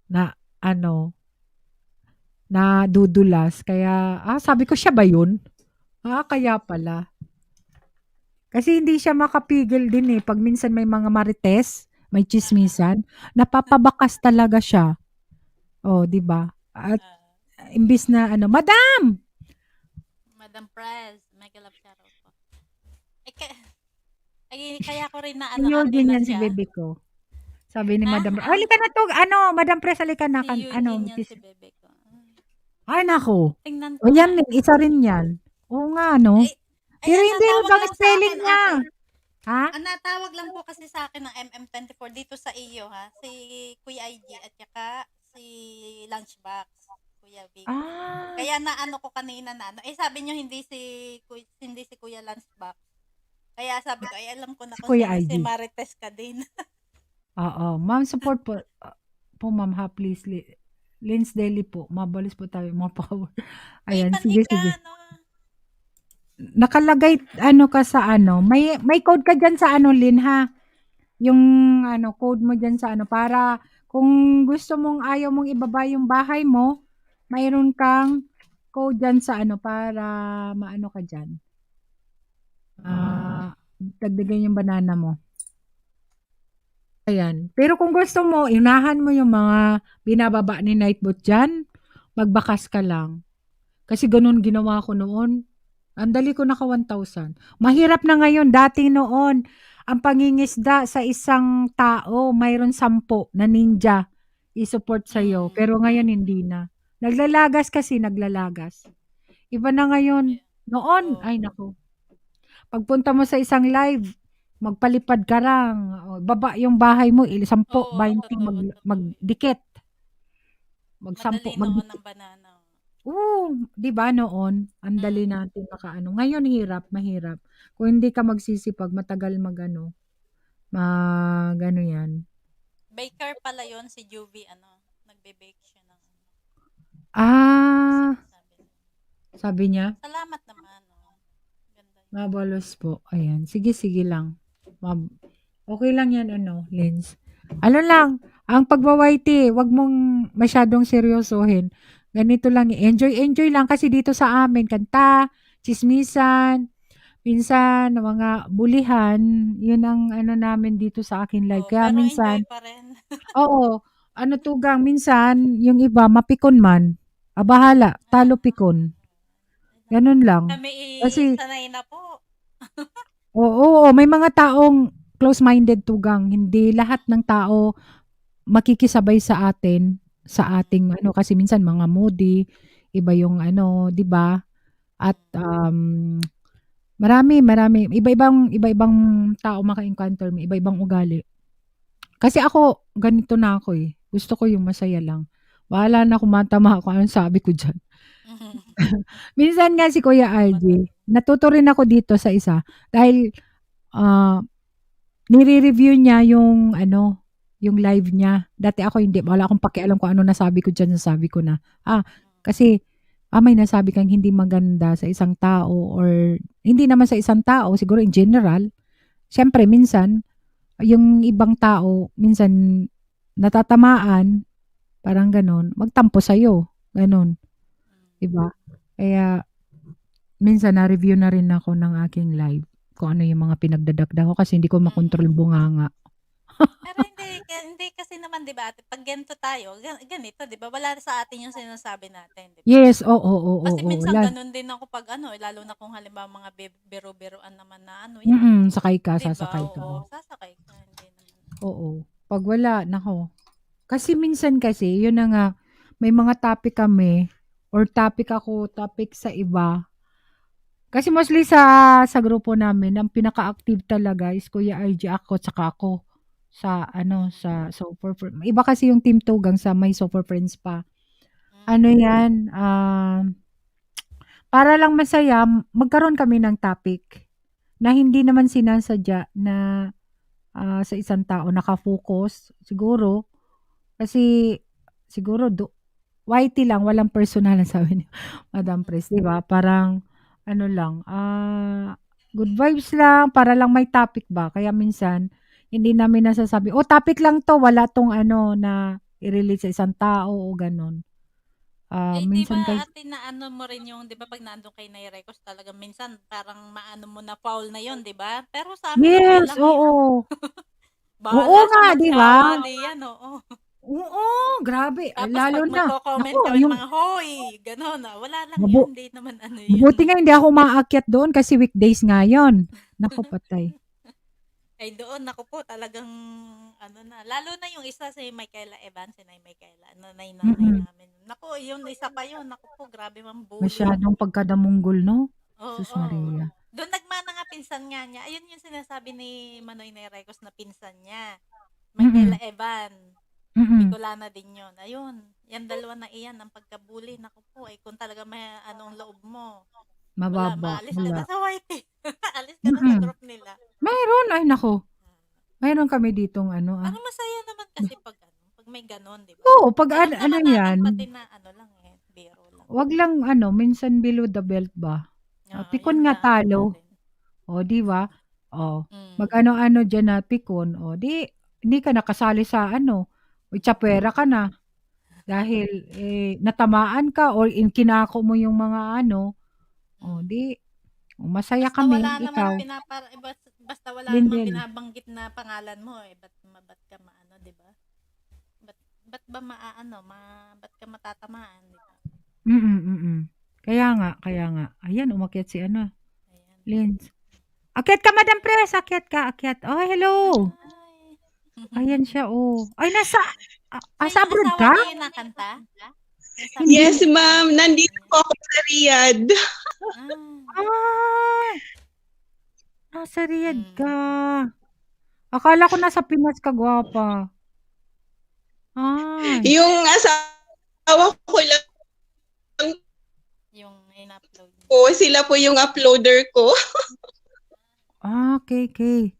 na ano, nadudulas. Kaya, sabi ko, siya ba 'yun? Kaya pala. Kasi hindi siya makapigil din, 'pag minsan may mga marites, may tsismisan, napapabakas talaga siya. Oh, 'di ba? At imbis na ano, "Madam!" Madam Prez, mega love shoutout po. Kaya ko rin na ano Sinyo kanina din yan si siya. bebe ko. Sabi ni Ha? Madam, halika na 'to, Madam Pres, halika na, Si Eugene yan si bebe ko. ay naku, Tingnan o ko yan nga. din, isa rin yan. Oo nga, no? Pero ang hindi, natawag ibang lang sa spelling akin, niya. ate. Ha? Ang natawag lang po kasi sa akin ng MM24 dito sa iyo, ha? Si Kuya IG at saka si Lunchbox, Kuya Vic. Kaya naano ko kanina na ano. Sabi niyo hindi si Kuya Lunchbox. Kaya sabi ko, alam ko na Si kung Kuya sino, si IG. Marites ka din. Oo, ma'am, support po. Po ma'am, ha, please. Lins Daily po. Mabalis po tayo, more power. Ayan, sige, Panika, sige. ano? Nakalagay, ano ka sa ano, may code ka dyan sa ano, Lin, ha? Yung ano, code mo dyan sa ano, para kung gusto mong ayaw mong ibaba yung bahay mo, mayroon kang code dyan sa ano, para maano ka dyan. Dagdagan yung banana mo. Ayan. Pero kung gusto mo, unahan mo yung mga binababa ni Nightbot dyan, magbakas ka lang. Kasi ganun ginawa ko noon. Ang dali ko naka 1,000. Mahirap na ngayon. Dati noon, ang pangingisda sa isang tao, mayroon 10 na ninja i-support sa'yo. Pero ngayon hindi na. Naglalagas kasi, naglalagas. Iba na ngayon. Noon, ay naku. Pagpunta mo sa isang live, magpalipad ka lang. Baba yung bahay mo, 10, 20 magdikit. Madali noon ang banana. Oo, 'di ba noon, ang dali natin makaano. Ngayon mahirap. Kung hindi ka magsisipag, matagal magano, magano 'yan. Baker pala yon si Juvie, ano, nagbe-bake siya ng Sabi niya? Salamat naman. Ganda yun. Mabalos po. Ayan. Sige lang. Okay lang yan, ano, Lens. Ano lang, ang pagwa-YT, wag mong masyadong seryosohin. Ganito lang, enjoy lang kasi dito sa amin, kanta, chismisan, minsan, mga bulihan, yun ang ano namin dito sa akin live. Kaya Pero minsan, enjoy pa rin. oo, ano tugang, minsan, yung iba, mapikon man. Bahala, talo pikon. Ganun lang. Kami Kasi, sanay na po. oo, may mga taong close-minded tugang. Hindi lahat ng tao makikisabay sa atin, sa ating ano, kasi minsan mga moody, iba yung ano, 'di ba? At marami, iba-ibang tao maka-encounter mo, iba-ibang ugali. Kasi ako, ganito na ako eh. Gusto ko yung masaya lang. Bahala na kung matama ako anong sabi ko diyan. Minsan nga si Kuya RJ, natuto rin ako dito sa isa dahil nire-review niya yung ano, yung live niya. Dati ako hindi, wala akong pakialam kung ano nasabi ko diyan, nasabi ko na. Kasi may nasabi kang hindi maganda sa isang tao or hindi naman sa isang tao, siguro in general. Siyempre minsan yung ibang tao minsan natatamaan, parang gano'n, magtampo sa'yo, gano'n. 'Di ba? Kaya minsan na-review na rin ako ng aking live kung ano yung mga pinagdadagdag ko kasi hindi ko makontrol bunganga. Pero hindi kasi naman 'di ba, pag ganito tayo, ganito 'di ba? Wala sa atin yung sinasabi natin, 'di ba? Yes, oo. Kasi minsan Wala. ganun din ako pag ano, lalo na kung halimbawa mga biro-biroan naman na ano yan. Sakay ka, 'Di ba? sasakay ka. Oo, sasakay ka. Hindi naman. Oo. Pag wala, nako. Kasi minsan kasi, yun na nga, may mga topic kami or topic ako, topic sa iba. Kasi mostly sa grupo namin, ang pinaka-active talaga is Kuya RJ, ako, tsaka ako sa ano, sa Super Friends. Iba kasi yung Team Tugang sa may Super Friends pa. Ano yan, para lang masaya, magkaroon kami ng topic na hindi naman sinasadya na sa isang tao naka-focus siguro. Kasi siguro YT lang, walang personalan sabi ni Madam Pres, 'di ba? Parang ano lang, good vibes lang para lang may topic ba. Kaya minsan hindi namin nasasabi, "Oh, topic lang 'to, wala 'tong ano na i-relate sa isang tao o gano'n." Eh, di Minsan ba kasi ate na ano mo rin yung, di ba pag nandun kay Nairecos talaga minsan parang maano mo na foul na yon, di ba? Pero sa amin okay yes, lang yan. oo. Oo Bahala siya nga, 'di ba? magsawa di yan, oo. Oo, grabe. Tapos Lalo pag na, magko-comment naku, kami ng yung mga hoy, gano'n na. Wala lang mabu yan, di naman ano yun. mabuti nga hindi ako umaakyat doon kasi weekdays nga 'yon. Naku, patay. Ay doon, naku po, talagang ano na. Lalo na yung isa si Michaela Evans, si Nay Michaela, nanay Mm. namin. Naku, yun, isa pa yun. Naku po, grabe mambully. Masyadong pagkadamunggol, no? Oo. Sus Maria. Doon nagmana nga pinsan nga niya. Ayun yung sinasabi ni Manoy Nerecos na pinsan niya. Michaela Evan. Mm. Bicolana din yun. Ayun. Yan dalawa na iyan ang pagkabuli. Naku po, kung talaga may anong loob mo. Wala, Mababa, maalis ka na wala. sa YT. Alis ka na sa group nila. Mayroon, ay naku. Mayroon kami ditong ano, Parang masaya naman kasi pag may ganon, di ba? Oo, pag Alam ano naman yan, natin pati na ano lang biro lang. wag lang ano, minsan below the belt ba? Oo, Pikon yun nga lang talo. natin. O, di ba? O, Mm. mag-ano-ano dyan na pikon. O, hindi ka nakasali sa ano, o tsapwera ka na. Dahil, natamaan ka or kinako mo yung mga ano, o, masaya Basta kami, wala ikaw, naman basta wala namang Lindel. binabanggit na pangalan mo ba't ka maano, di ba? Ba't ba ba't ka matatamaan, di ba? Kaya nga. Ayan, umakyat si ano, Ayan. Linz. Akyat ka, Madam Pres, akyat ka, akyat. Oh, hello. Ay. Ayan siya, oh. Ay, sa Yung abroad asawa ka? niya yung nakanta? Yes, ma'am. Nandito po ako sa Riyadh. Ay, nasa Riyadh ka. Akala ko nasa Pinas ka, gwapa. Ay, Yung asawa ko lang Yung in-upload niya. po, sila po yung uploader ko. okay.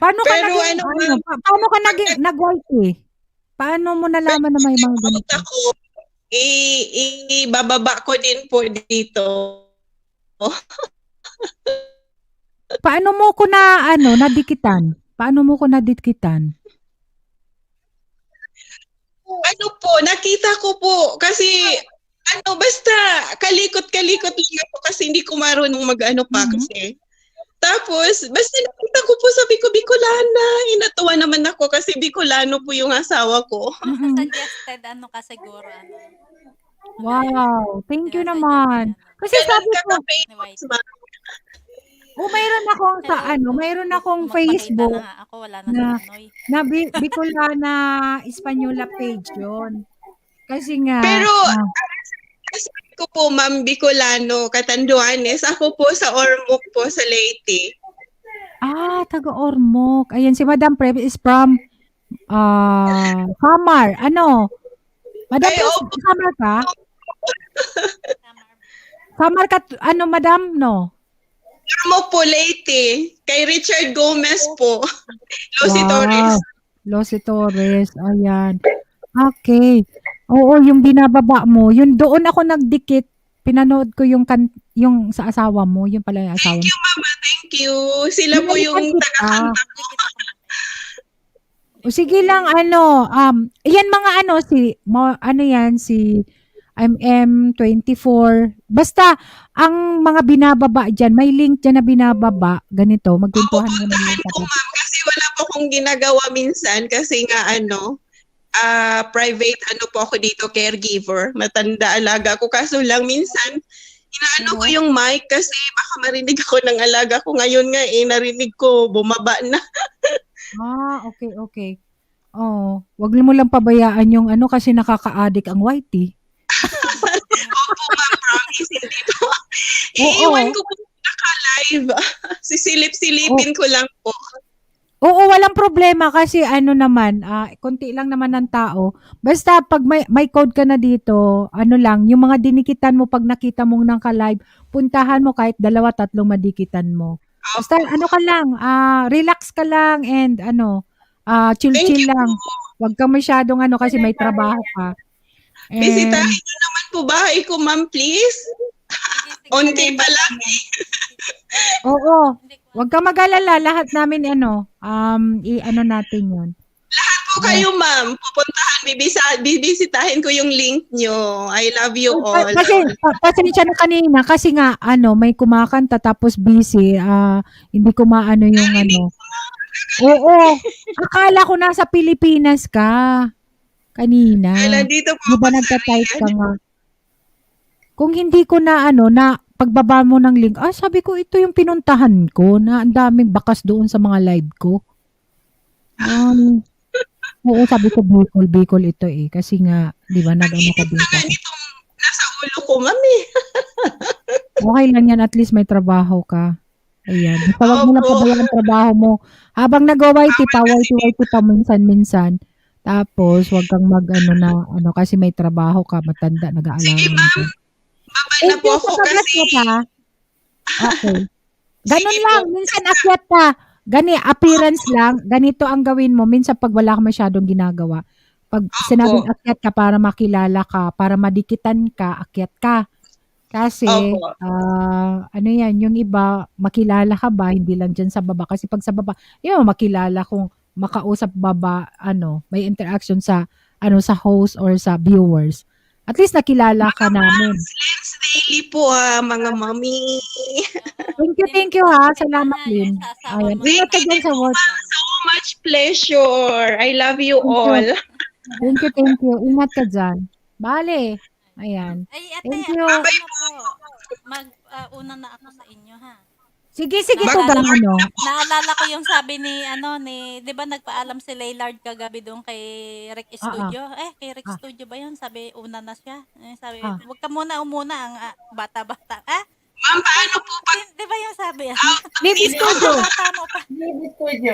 Paano ka Pero naging, ano, ma'am, paano ka nag-white eh? Paano mo nalaman na may mga out ganito? ako, ibababa ko din po dito. Paano mo ko nadikitan? Paano mo ko nadikitan? Ano po, nakita ko po kasi basta kalikot-kalikot lang ako kasi hindi ko marunong mag-ano pa kasi. Tapos, basta nakita ko po, sabi ko, Bicolana. Inatuwa naman ako kasi Bicolano po yung asawa ko. Suggested ka siguro, Wow, thank you Sinasuggest naman. niya, Kasi Ganun sabi ko, ni ka-famous, White. ma'am. mayroon akong Magpakita Facebook na nga ako, wala na na si Manoy. Bicolana Espanola page yun. Kasi nga, Pero, sabi ko po, ma'am, Bicolano, Catanduanes. Ako po sa Ormoc po, sa Leyte. taga Ormoc. Ayan, si Madam Prep is from Samar. Ano? Madam Ay, Prep, opo. Samar ka? Samar ka, Madam, no? Ormoc po, Leyte. Kay Richard Gomez po. Lucy Torres. Lucy Torres. Ayan. Okay. Oo, yung binababa mo, yun doon ako nagdikit. Pinanood ko yung sa asawa mo, yun pala yung asawa mo. Thank you, mama. Thank you. Sila po yung taga-kanta ko. O sige lang, yan mga si MM24. Basta, ang mga binababa dyan, may link dyan na binababa, ganito, magkwentuhan mo na lang. Po, ma'am, kasi wala po akong ginagawa minsan kasi nga private po ako dito, caregiver. Matanda alaga ko. Kaso lang minsan, ko yung mic kasi baka marinig ako ng alaga ko. Ngayon nga narinig ko, bumaba na. Okay. Oo, wag mo lang pabayaan yung ano kasi nakaka-addict ang whitey. Opo, ma'am, promise, hindi po. Oo. Iiwan ko po naka-live. Sisilip-silipin ko lang po. Oo, walang problema kasi ano naman, konti lang naman ng tao. Basta pag may code ka na dito, ano lang, yung mga dinikitan mo pag nakita mong naka-live, puntahan mo kahit 2, 3 madikitan mo. Basta ano ka lang, relax ka lang and ano, Thank chill-chill you lang. po. Wag kang masyadong ano kasi may trabaho ka. Bisitahin And niyo naman po bahay ko, ma'am, please. Sige, sige. On-K pa lang. oo, Hindi ko wag kang mag-alala, lahat namin ano, i-ano natin 'yon. Po kayo, ma'am. Pupuntahan, bibisitahin ko yung link nyo. I love you all. Pasensya na kanina kasi nga ano, may kumakanta tapos busy, hindi ko maano yung ano. Oo, akala ko nasa Pilipinas ka kanina. Kailan dito po 'Di ba ako sa nagta-type ka Riyadh? nga? Kung hindi ko na ano, na pagbaba mo ng link, sabi ko ito yung pinuntahan ko na ang daming bakas doon sa mga live ko. Oo, sabi ko Bicol ito eh. Kasi nga, di ba, nag-ano ka din Naman sa itong nasa ulo ko, ma'am eh. okay lang yan, at least may trabaho ka. Ayan. Basta wag mo lang Opo. pabayaan ang trabaho mo. Habang nag-YT pa minsan-minsan. Tapos, wag kang mag-ano na, ano, kasi may trabaho ka, matanda, Sige, nag-aalangan ma'am. ka. Babay na po ako kasi Okay. Ganun Sige lang, po. minsan akyat ka. Appearance lang, ganito ang gawin mo. Minsan pag wala kang masyadong ginagawa, pag sinabing Opo. akyat ka para makilala ka, para madikitan ka, akyat ka. Kasi, Opo. ano yan, yung iba, makilala ka ba, hindi lang dyan sa baba. Kasi pag sa baba, yun, makilala kung makausap baba, ano, may interaction sa, ano, sa host or sa viewers. At least nakilala ka namin. Lens daily po mga mami. Thank you ha. Salamat Yung din. sa asawa Ayan. mo. Ingat ka dyan sa work. So much pleasure. I love you Thank you. all. Thank you. Ingat ka dyan. Bale. Ayan. Ay, ate, Thank you. ano po, una na ako sa inyo, ha? Sige, Naalala tugang ko- ano. Naalala ko yung sabi ni, di ba nagpaalam si Laylard kagabi doon kay Rick Studio? Kay Rick Studio ba yun? Sabi, una na siya. Sabi, huwag ka muna umuna ang bata-bata. Ma'am, paano po pag Di ba yung sabi? Live studio. Bata mo pa. Live studio.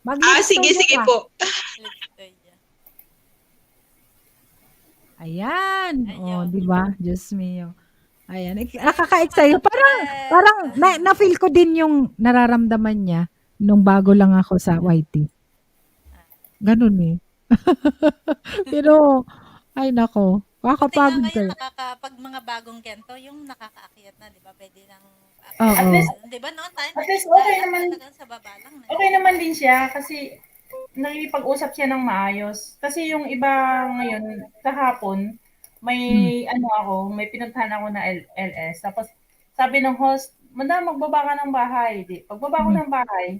Mag-live sige, studio sige ka. po. Ayan. Ayun. Di ba? Diyos mio. Ayan. Nakaka-excite. Parang na-feel ko din yung nararamdaman niya nung bago lang ako sa YT. Ganun eh. Pero, ay nako. Buti Kakapagod nga kayo. ngayon, pag mga bagong gento, yung nakakaakyat na, di ba? Pwede nang, Oo. di ba noon tayo? At least okay naman. Talagang sa baba lang. Okay naman din siya kasi nakikipag-usap siya ng maayos. Kasi yung iba ngayon, kahapon, may may pinuntahan ako na LS. Tapos sabi ng host, madam, magbaba ka ng bahay. Pagbaba ko ng bahay,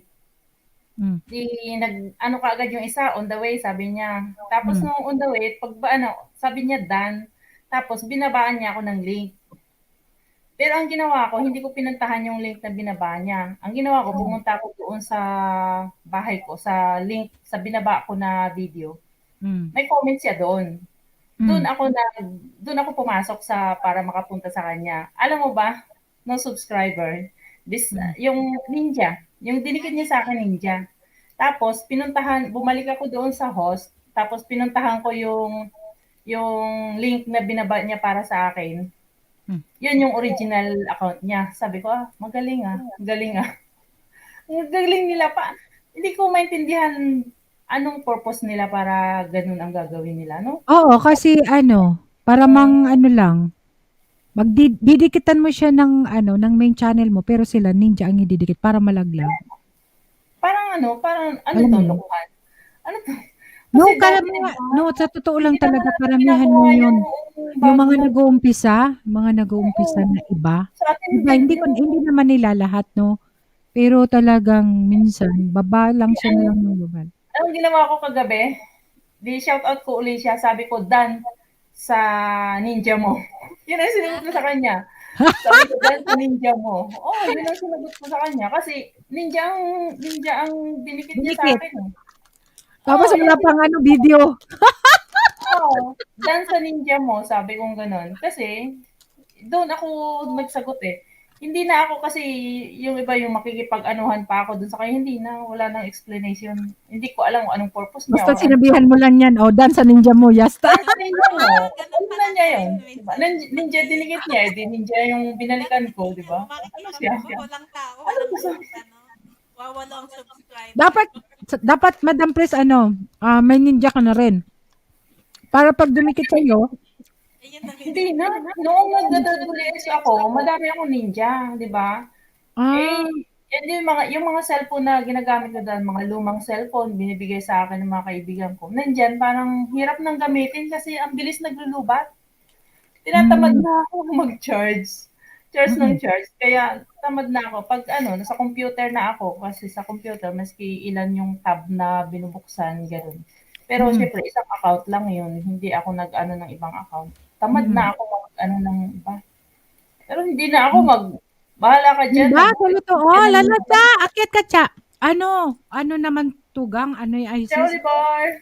ano ka agad yung isa, on the way, sabi niya. Tapos nung on the way, sabi niya done. Tapos binabaan niya ako ng link. Pero ang ginawa ko, hindi ko pinuntahan yung link na binaba niya. Ang ginawa ko, pumunta ako doon sa bahay ko, sa link, sa binaba ko na video. May comment siya doon. Doon ako pumasok para makapunta sa kanya. Alam mo ba, no subscriber, yung ninja, yung dinikit niya sa akin ninja. Tapos bumalik ako doon sa host, tapos pinuntahan ko yung link na binaba niya para sa akin. Yun yung original account niya. Sabi ko, magaling galing Ang galing nila pa. Hindi ko maintindihan anong purpose nila para ganun ang gagawin nila, no? Oo, kasi para lang, didikitan mo siya ng main channel mo, pero sila ninja ang ididikit para malaglag. Parang Alam to, mo yun? lokohan? Ano to? No, sa totoo lang talaga, karamihan mo yun. Yung mga nag-uumpisa na iba. Hindi naman nila lahat, no? Pero talagang minsan, baba lang siya na lang ng baba. Anong ginawa ko kagabi? Shoutout ko uli siya. Sabi ko, Dan, sa ninja mo. Yun ang sinunod ko sa kanya. Sabi ko, dahil sa ninja mo. Oo, yun ang sinagot ko sa kanya. Kasi ninja ang dinikit niya sa Dinikit. akin. Eh. Tapos Oo, wala yun, pang ano, video. oo. Dahil sa ninja mo, sabi kong ganun. Kasi, doon ako nagsagot eh. Hindi na ako kasi yung iba yung makikipag-anuhan pa ako doon sa kanya. Hindi na, wala nang explanation. Hindi ko alam kung anong purpose niya. Basta Or ano. sinabihan mo lang yan. O, dance sa ninja mo, yasta. Dahil sa ninja mo, Ganun ano pala na niya yun? din Diba? minsan. Ninja dinikit niya, di ninja yung binalikan ko, di ba? Ano siya? Walang tao, Ano walang ko sa... wawala ang subscriber. Dapat, Madam Pres, may ninja ka na rin. Para pag dumikit sa'yo, Ayun na Hindi na. Noong nagdadadulits ako, madami akong ninja, di ba? Eh, yung mga cellphone na ginagamit ko doon, mga lumang cellphone, binibigay sa akin ng mga kaibigan ko. Nandyan, parang hirap nang gamitin kasi ang bilis naglulubat. Tinatamad na ako mag-charge. Charge ng charge. Kaya tamad na ako. Pag nasa computer na ako, kasi sa computer, maski ilan yung tab na binubuksan, gano'n. Pero syempre, isang account lang yun. Hindi ako nag-ano ng ibang account. Tamad na ako mag-ano ng iba. Pero hindi na ako bahala ka dyan. diba? Totoo. Lalata. Akit ka, Cha. Ano naman tugang? Ano yung ISIS? Ciao, Libar!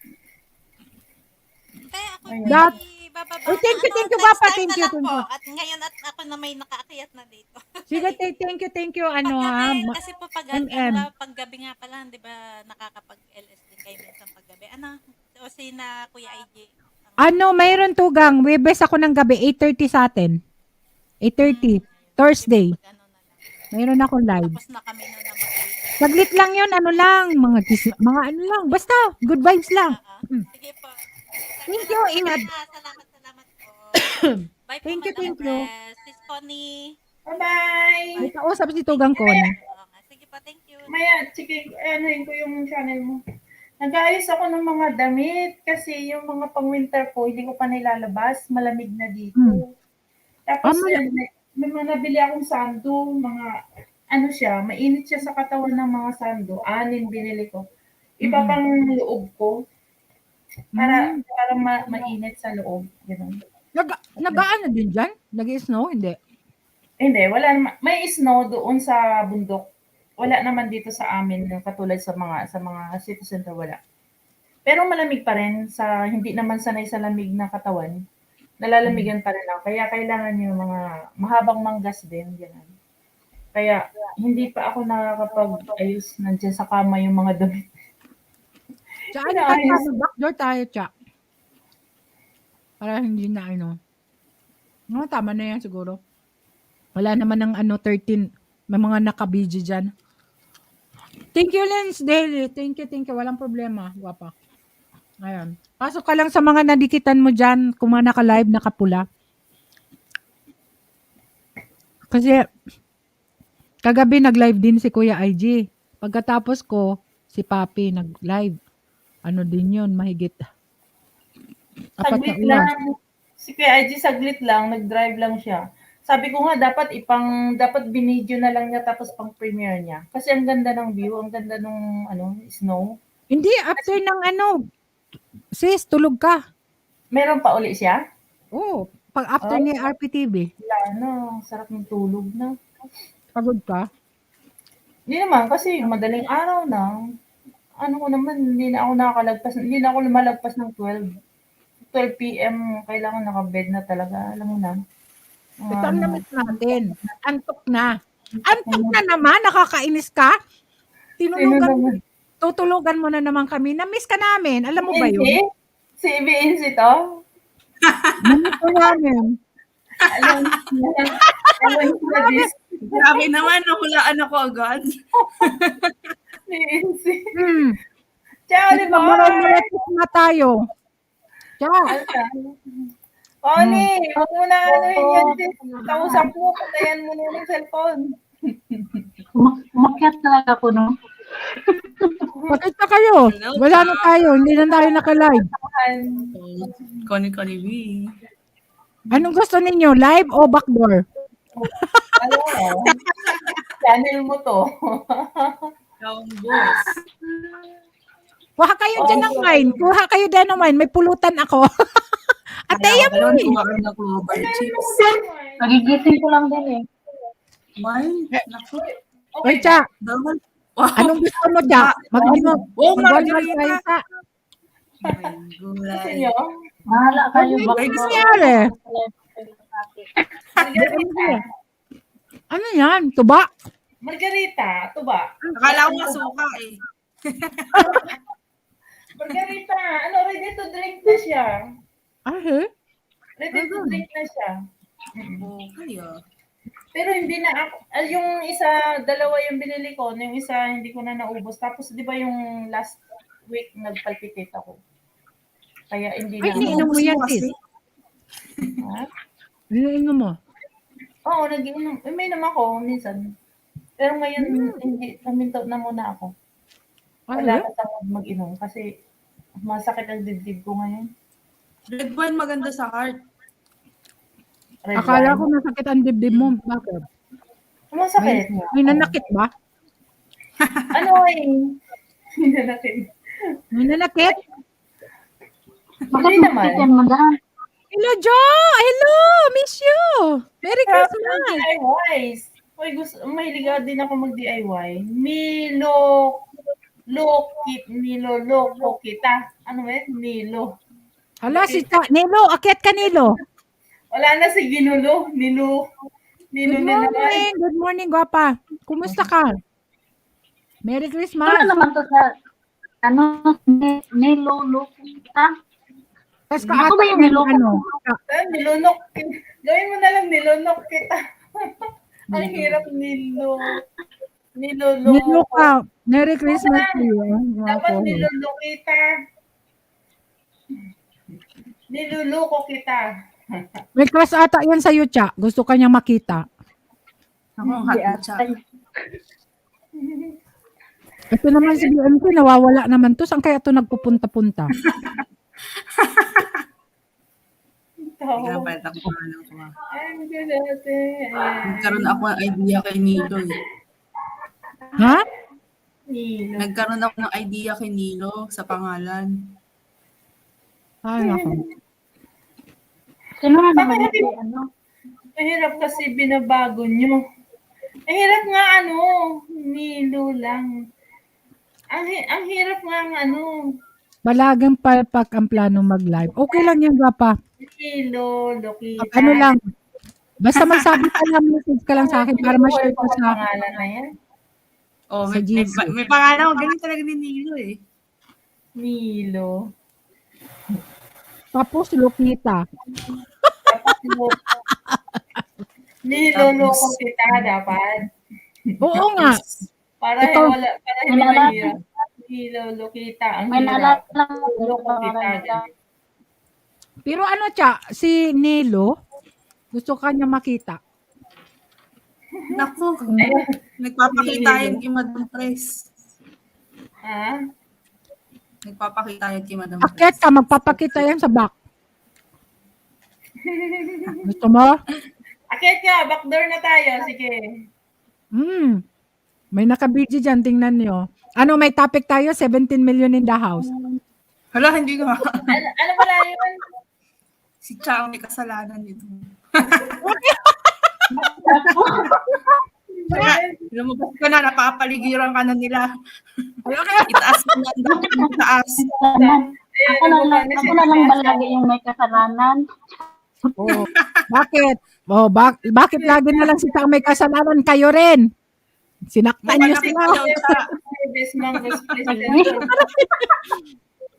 Kaya ako That- bababa Oh, thank you, na, thank you, next Papa. time Thank na you, lang thank po. you. At ngayon at ako na may nakaakyat na dito. Sige, thank you. Paggabi, kasi po MM. paggabi nga pala, di ba nakakapag-LS din kayo minsan paggabi. O sina Kuya IJ. Mayroon tugang. Webes ako ng gabi, 8:30 sa atin. 8:30. Thursday. Mayroon ako live. Tapos na kami noon na mag-LS. Saglit lang yun, mga ano lang. Basta, good vibes lang. Sige po. Thank you, Ingad. Salamat po. Bye po, Thank you, Madam thank you. Pres. Sis Connie. Bye-bye! May kausap si tugang ko. Oo nga. Sige po, thank you. Maya, sige, anuhin ko yung channel mo. Nag-ayos ako ng mga damit kasi yung mga pang-winter ko, hindi ko pa nilalabas. Malamig na dito. Tapos, may mga nabili akong sando, siya, mainit siya sa katawan ng mga sando. 6 binili ko. Iba pang loob ko. Para mainit sa loob. Ganun. Nag-ano din dyan? Nag-snow? Hindi. Hindi, wala naman. May snow doon sa bundok. Wala naman dito sa amin katulad sa mga city center wala. Pero malamig pa rin sa hindi naman sanay sa lamig na katawan. Nalalamigan pa rin ako. Kaya kailangan yung mga mahabang manggas din, ganun. Kaya hindi pa ako nakakapag-ayos nandiyan sa kama yung mga damit. Saan backdoor tayo, Cha? Para hindi na tama na yan siguro. Wala naman ng 13. May mga naka-BG dyan. Thank you, Lens Daily. Thank you. Walang problema. Guwapa. Ayan. Pasok ka lang sa mga nadikitan mo dyan. Kung mga naka-live, nakapula. Kasi, kagabi nag-live din si Kuya IG. Pagkatapos ko, si Papi nag-live. Din yun, mahigit. Saglit lang. Si Kuya IG saglit lang, nag-drive lang siya. Sabi ko nga, dapat binidyo na lang niya tapos pang premiere niya. Kasi ang ganda ng view, ang ganda ng snow. Hindi, after ng sis, tulog ka. Meron pa uli siya? Oo, pag after ni RPTV. Wala sarap ng tulog na. Pagod ka? Hindi naman, kasi madaling araw na. Hindi na ako lumalagpas ng 12 p.m. Kailangan naka-bed na talaga, alam mo na. Ito ang namit natin. Antok na naman, nakakainis ka. Tutulugan mo na naman kami. Na-miss ka namin. Alam mo ba yun? Si Vinci to? Na-miss ko namin. Grabe naman, nahulaan ako agad. Si Vinci. Ciao, di ba? Marami na tayo. Ciao. Connie, huwag mo na yan. Kausap mo, patayan mo na yung cellphone. Umakyat talaga ako, no? Bakit na kayo? Wala na tayo. Hindi na tayo naka-live. Connie V. Anong gusto ninyo? Live o backdoor? Channel mo to. Boss. Kuha kayo dyan ng wine. Kuha kayo dyan ng wine. May pulutan ako. Ateya mo Balon, eh. kumakain ng clover chips. Nagigising ko lang din eh. Why? Naku. Oy, Cha, Bawal. Wow. anong gusto mo, Cha? Mag-ano? Oh, Mag-walwal margarita. tayo, Cha. Gusto nyo? Bahala kayo. Ay, gusto ko. Nangyari? Margarita. Ano yan? Tuba? Margarita. Ito ba? Akala ko masuka eh. Margarita. Ano, ready to drink na siya. Ah, Ready to drink na siya. Okay ah. Pero hindi na ako, yung isa, dalawa yung binili ko, yung isa hindi ko na naubos. Tapos di ba yung last week nagpalpitate ako. Kaya hindi Ay, na iniinom mo Ubus yan, mo kasi. sis. Ha? Iniinom mo. Oo, nag-inom. May inom ako minsan. Pero ngayon, hindi, naminto na muna ako. Wala na sa mag-inom kasi masakit ang dibdib ko ngayon. Red wine maganda sa heart. Red Akala wine. ko masakit ang dibdib mo. Bakit? Masakit. May nanakit ba? Ano eh? Hindi natin. May nanakit? Hindi naman. Hello, Jo! Hello! Miss you! Merry Christmas! DIYs. Uy, mahilig din ako mag-DIY. Niloloko kita. Ano ba yun? Nilo. Hala, si Nilo, akyat ka, Nilo. Wala na si Ginulo. Nilo Good na naman. morning. Good morning, guwapa. Kumusta ka? Merry Christmas. Ano naman to sa, niloloko kita? Tapos Ano ba yung niloko? Nilunok. Gawin mo na lang nilunok kita. Ang hirap Nilo niloloko. ka. Merry Christmas to you. Dapat niloloko kita. Niluloko kita. May crush ata yan sa Cha. Gusto ka niya makita. Ako ang hot chat. Ito naman si BNP, nawawala naman to. Saan kaya ito nagpupunta-punta? Kaya pala ako pangalan ko. I'm good at it. Nagkaroon ako ng idea kay Nilo eh. Ha? Nilo. Nagkaroon ako ng idea kay Nilo sa pangalan. Ay, ako. Sino na naman yung Mahirap kasi binabago nyo. Mahirap nga Nilo lang. Ang hirap nga Balagang palpak ang plano mag-live. Okay lang yan, guwapa. Nilo, Lokita. Ano lang. Basta magsabi ka lang, message ka lang sa akin para ma-share ko sa pangalan na yan. Oh, Sa may GC. pangalan ko. Ganyan talaga ni Nilo eh. Nilo. Tapos, Lokita. Niloloko kita dapat. Oo nga. Para Ikaw. para hindi mahirap. Niloloko kita. Ang hirap. Niloloko kita. Pero ano, Cha, si Nilo, gusto ka niya makita. Naku, nagpapakita yan kay Madam Press. Ha? Nagpapakita yan kay Madam Press. Akyat ka, magpapakita yan sa back. Gusto mo? Akit ka, backdoor na tayo. Sige. May naka-BG dyan, tingnan nyo. Ano, may topic tayo? 17 million in the house. Hala, hindi ko. Ano pala yun? Si Cha ang may kasalanan nito. Kaya, lumabas ka na, napapaligiran ka na nila. Itaas mo na ang itaas. Ako na lang balagi yung may kasalanan. Oh, bakit? Oh, bakit lagi na lang si Tang may kasalanan? Kayo rin. Sinaktan niyo sila.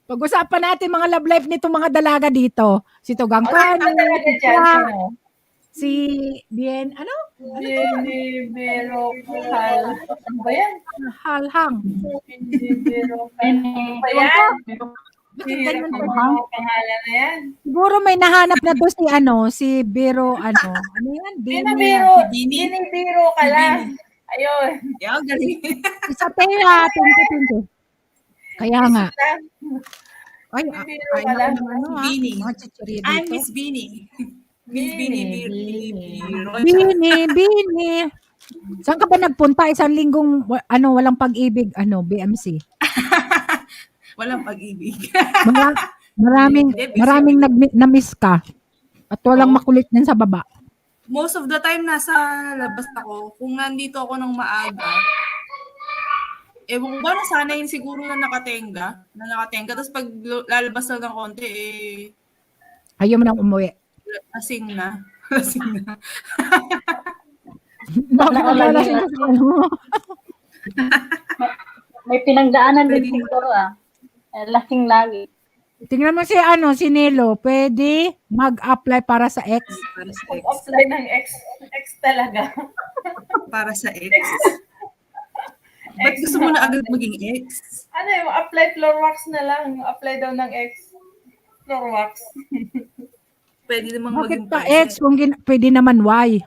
Pag-usapan natin mga love life nito mga dalaga dito. Si Tugang Kwan, si Bien, ano? Bero Hal. Ano ba yan? Halhang. Bero Hal. Ano ba yan? Bakit ganyan pa? Pangalan na yan. Siguro may nahanap na to si Biro, ano yan? Binibiro ka lang. Ayun. Yan, galing. Isa Tera, 2020. Kaya nga. Ay, Binibiro ka lang. Beanie. Mga chichirya I'm dito. Miss Beanie. Miss Beanie. Bini. Saan ka ba nagpunta? Isang linggong, walang pag-ibig, BMC. Walang pag-ibig. Maraming na-miss ka. At walang makulit din sa baba. Most of the time, nasa labas ako. Kung nandito ako ng maaga, ewan ko ba, nasanay siguro na nakatenga. Tapos pag lalabas lang ng konti, Ayaw mo nang umuwi. lasing na. Bakit nalalasing ka sa ano? May pinagdaanan din siguro lasing lagi. Tingnan mo si Nelo, pwede mag-apply para sa ex. Apply ng ex talaga. Para sa ex. Ba't gusto mo na agad maging ex? Ano yung apply floor wax na lang. Apply daw ng ex. Floor wax. Pwede namang Bakit maging pa ex kung pwede naman Y?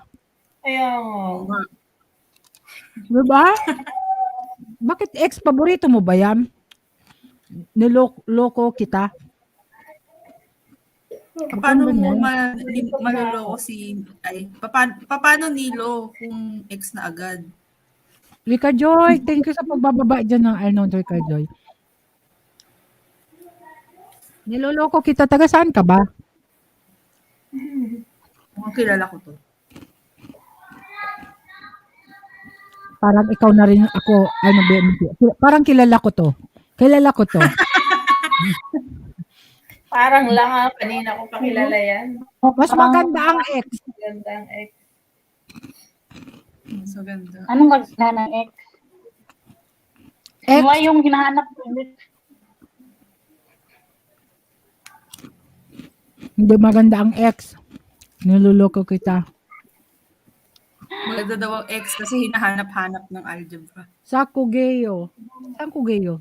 Ayun. Diba? Bakit ex, paborito mo ba yan? Niloko kita. Paano mo maloloko paano nilo kung ex na agad? Rika Joy, thank you sa pagbababa dyan ng Rika Joy. Niloloko kita, taga saan ka ba? Mukhang kilala ko to. Parang ikaw na rin ako, parang kilala ko to. Parang lang kanina ko pakilala yan. Mas maganda ang ex. Maganda ang ex. So ganda. Anong maganda ng ex? Ex? Ano yung hinahanap ko? Hindi maganda ang ex. Niloloko kita. Maganda daw ang ex kasi hinahanap-hanap ng algebra. Sa Cugeo. Saan Cugeo?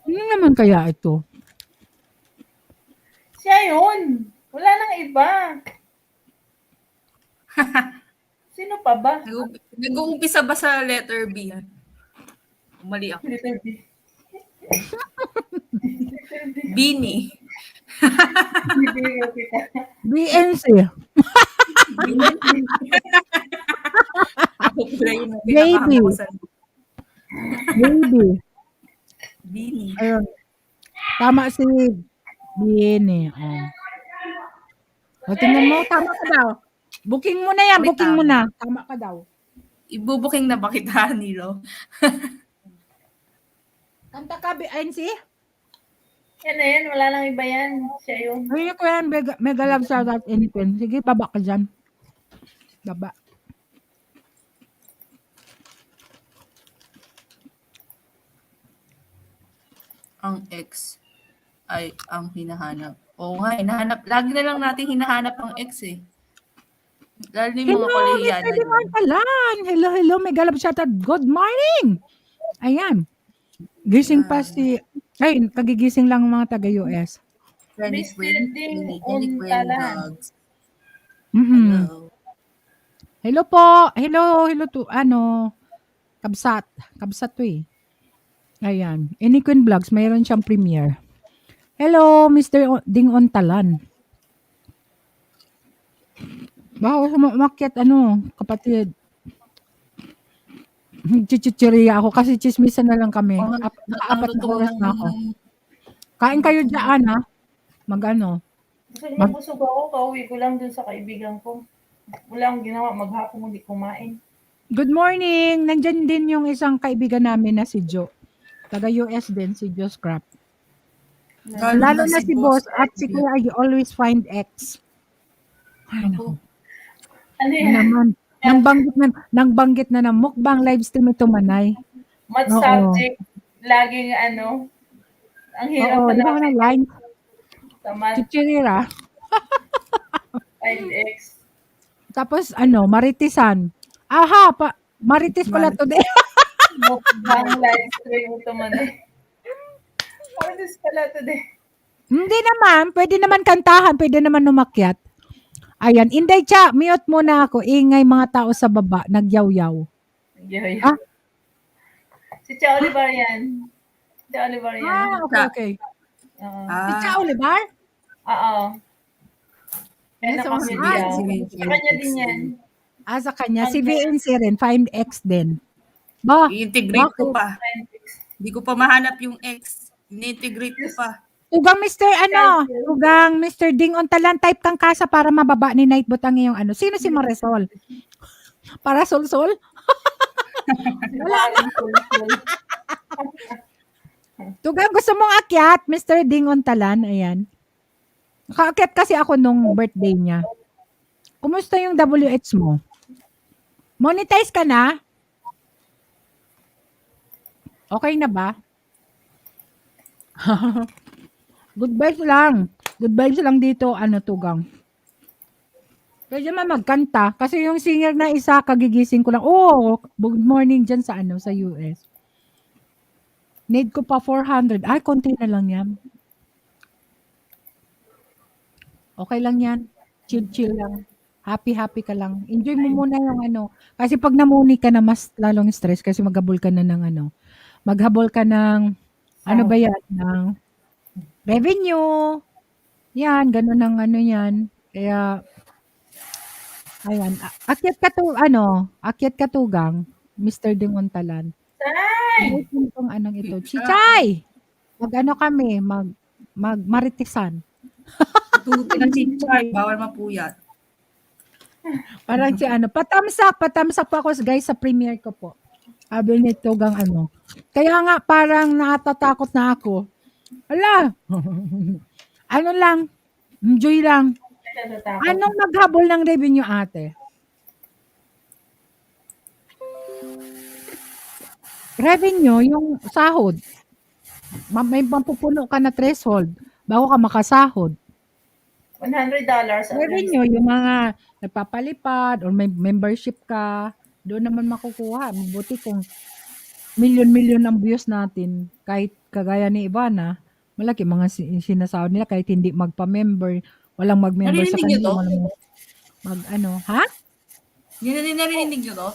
Ano naman kaya ito? Siya yun. Wala nang iba. Sino pa ba? Nag-uumpisa ba sa letter B? Mali ako. Letter B. Bini. BNC. Baby. Bini. Ayun. Tama si Bini. Tingnan mo, tama ka daw. Booking mo na yan, booking mo na. Tama ka daw. Ibubuking na ba kita, Nilo? Kanta ka, BNC? Yan na yan, wala nang iba yan. Siya yun. Ayun ko yan, mega love shout out anything. Sige, baba ka dyan. Baba. Ang ex ay ang hinahanap. Oo nga, hinahanap. Lagi na lang natin hinahanap ang ex eh. Lalo na yung mga kolehiyan. Hello, mega love shout out. Good morning! Ayan. Gising pa kagigising lang mga taga-US. Hello po. Hello to Kabsat to eh. Ayan. Queen Vlogs, mayroon siyang premiere. Hello, Mr. Ding Ontalan. Bago umakyat kapatid. Chichichiriya ako kasi chismisan na lang kami. Naka-4 na oras na ako. Kain kayo dyan Gusto niya busog ako, kauwi ko lang dun sa kaibigan ko. Wala akong ginawa, maghapon hindi kumain. Good morning! Nandyan din yung isang kaibigan namin na si Joe. Taga-US din, si Joe Scrap. Lalo na si Boss at si Kuya, I always find X. Ay, naku. Ano yan? Naman. Nang banggit na ng mukbang live stream ito, Manay. Mad subject. Laging ang hirap Oo, di ba na line? Tama. Chichirira. 5X. Tapos Maritisan. Maritis pala today. Mukbang live stream ito man Maritis pala today. Hindi naman. Pwede naman kantahan. Pwede naman umakyat. Ayan. Inday, mute muna ako. Ingay mga tao sa baba. Nagyaw-yaw. Nagyaw-yaw. Si Cha Olivar yan. Okay. Si Cha Olivar? Oo. Yes, sa kanya din yan. Sa kanya. Si VNC rin. 5X din. I-integrate ko pa. Hindi ko pa mahanap yung ex. Ini-integrate ko pa. Tugang Mr. Tugang Mr. Ding Ontalan, type kang kasa para mababa ni Nightbot ang iyong ano. Sino si Marisol? Para sol-sol? Wala na. Tugang, gusto mong akyat, Mr. Ding Ontalan? Ayan. Nakaakyat kasi ako nung birthday niya. Kumusta yung WH mo? Monetize ka na? Okay na ba? Good vibes lang. Good vibes lang dito, Tugang. Pwede naman magkanta. Kasi yung singer na isa, kagigising ko lang. Oh, good morning dyan sa sa US. Need ko pa 400. Ay, konti na lang yan. Okay lang yan. Chill lang. Happy ka lang. Enjoy mo muna yung Kasi pag namuni ka na, mas lalong stress kasi maghabol ka na ng maghabol ka ng ba yan? Ng revenue. Yan, ganun ang yan. Kaya, ayan. Akyat ka tugang, Mr. Dingontalan. Tay! Itong ito. Chichay! Kami, maritisan. Tugutin ng chichay, bawal mapuyat. Parang si patamsak po ako guys sa premiere ko po. Sabi ni Tugang Kaya nga parang natatakot na ako. Ala! Lang, enjoy lang. Anong maghabol ng revenue, ate? Revenue, yung sahod. May mapupuno ka na threshold bago ka makasahod. $100. Revenue, yung mga nagpapalipad or may membership ka, doon naman makukuha. Mabuti kung milyon-milyon ang views natin. Kahit kagaya ni Ivana, malaki mga sinasahod nila kahit hindi magpa-member, walang mag-member sa Narinig niyo kanila. to? Ha? Narinig niyo to?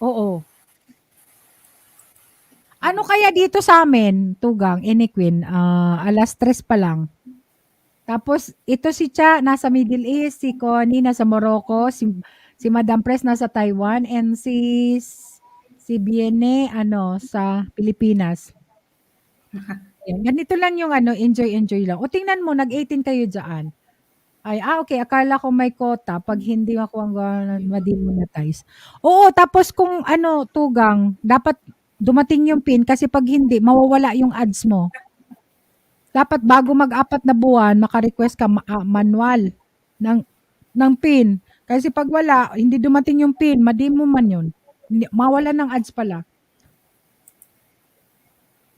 Oo. Ano kaya dito sa amin, Tugang, Queen, alas 3 pa lang. Tapos, ito si Cha, nasa Middle East, si Connie, nasa Morocco, si Madam Pres, nasa Taiwan, and si Biene, sa Pilipinas. Yan, ganito lang yung enjoy lang. O tingnan mo, nag-18 kayo dyan. Ay, okay, akala ko may quota pag hindi ako ma-demonetize. Oo, tapos kung Tugang, dapat dumating yung PIN kasi pag hindi, mawawala yung ads mo. Dapat bago mag-4 na buwan, maka-request ka manual ng PIN. Kasi pag wala, hindi dumating yung PIN, ma-demo man yun. Mawalan ng ads pala.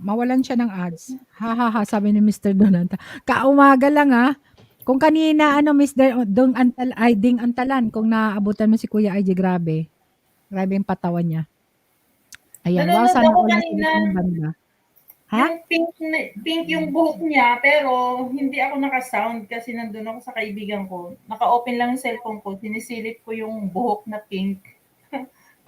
Mawalan siya ng ads. Sabi ni Mr. Donata. Kaumaga lang Kung kanina, Mr. Ding Antalan, kung naaabutan mo si Kuya IG, grabe. Grabe yung patawan niya. Ayan, wow, sana ako all kanina. banda. Ha? Yung pink yung buhok niya, pero hindi ako naka-sound kasi nandun ako sa kaibigan ko. Naka-open lang yung cellphone ko, sinisilip ko yung buhok na pink.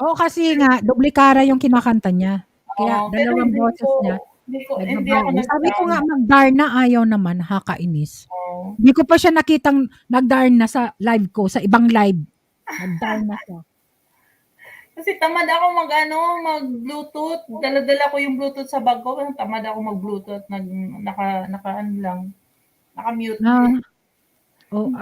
Oo, kasi nga, duplikara yung kinakanta niya. Kaya dalawang boses niya. Hindi ako Sabi ko nga, mag-Darna, ayaw naman, nakakainis. Oh. Hindi ko pa siya nakitang nag-Darna sa live ko, sa ibang live. Nag-Darna siya. Kasi tamad ako mag-Bluetooth. Dala-dala ko yung Bluetooth sa bag ko. Tamad ako mag-Bluetooth. Naka-mute.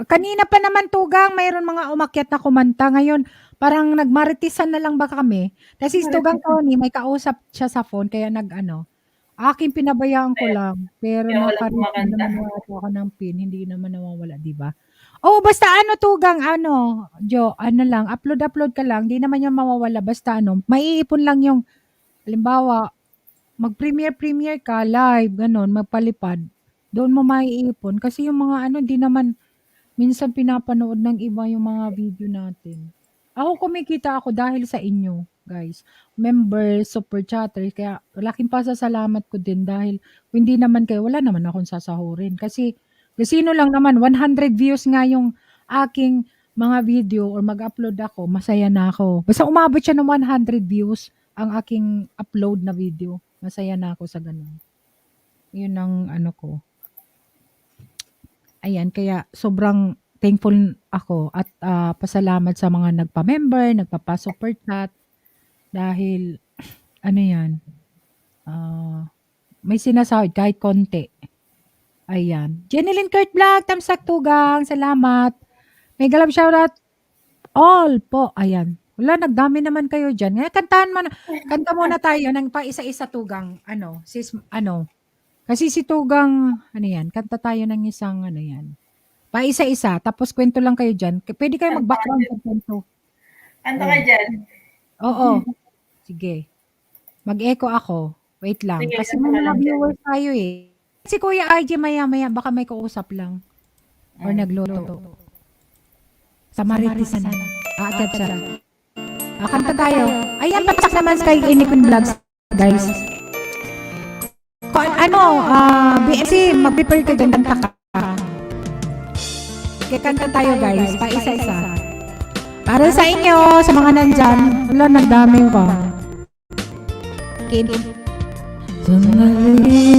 Kanina pa naman, Tugang, mayroon mga umakyat na kumanta. Ngayon, parang nagmaritisan na lang ba kami? Kasi si Tugang Tony, may kausap siya sa phone, kaya aking pinabayaan ko lang. Pero nakarinig naman ako ng PIN, hindi naman nawawala, di ba? Basta Tugang, Jo, lang, upload ka lang, di naman yan mawawala, basta maiipon lang yung, halimbawa, mag-premiere ka, live, ganun, magpalipad, doon mo maiipon, kasi yung mga di naman, minsan pinapanood ng iba yung mga video natin. Ako kumikita ako dahil sa inyo, guys. Members, super chatters, kaya laking pasasalamat ko din dahil kung hindi naman kayo, wala naman akong sasahurin. Kasi sino lang naman, 100 views nga yung aking mga video or mag-upload ako, masaya na ako. Basta umabot siya ng 100 views ang aking upload na video. Masaya na ako sa ganun. Yun ang ko. Ayan, kaya sobrang thankful ako at pasalamat sa mga nagpa-member, nagpapa-super chat dahil yan, may sinasahod kahit konti. Ayan. Jeneline Kurt Vlog, tamsak tugang, salamat. May galab shoutout all po. Ayan. Wala, nagdami naman kayo dyan. Ngayon, kanta muna tayo ng pa isa-isa tugang. Kasi si tugang, kanta tayo ng isang, pa isa-isa. Tapos kwento lang kayo dyan. Pwede kayo mag-background sa kwento. Kanta ka dyan. Oo. Sige. Mag-echo ako. Wait lang. Sige, Kasi kanta may ka mga lang dyan. viewers tayo eh. Si Kuya RJ maya-maya, baka may kausap lang. Or nagluto. Sa Maritisan. Aakyat siya. Kanta tayo. Ayan, patak naman sa kay Inikun Vlogs, guys. BMC, mag-prepare ka dyan, kanta ka. Okay, kanta tayo, guys. Pa isa-isa. Para sa inyo, sa mga nandyan, wala, nagdami pa. Okay. Sandali,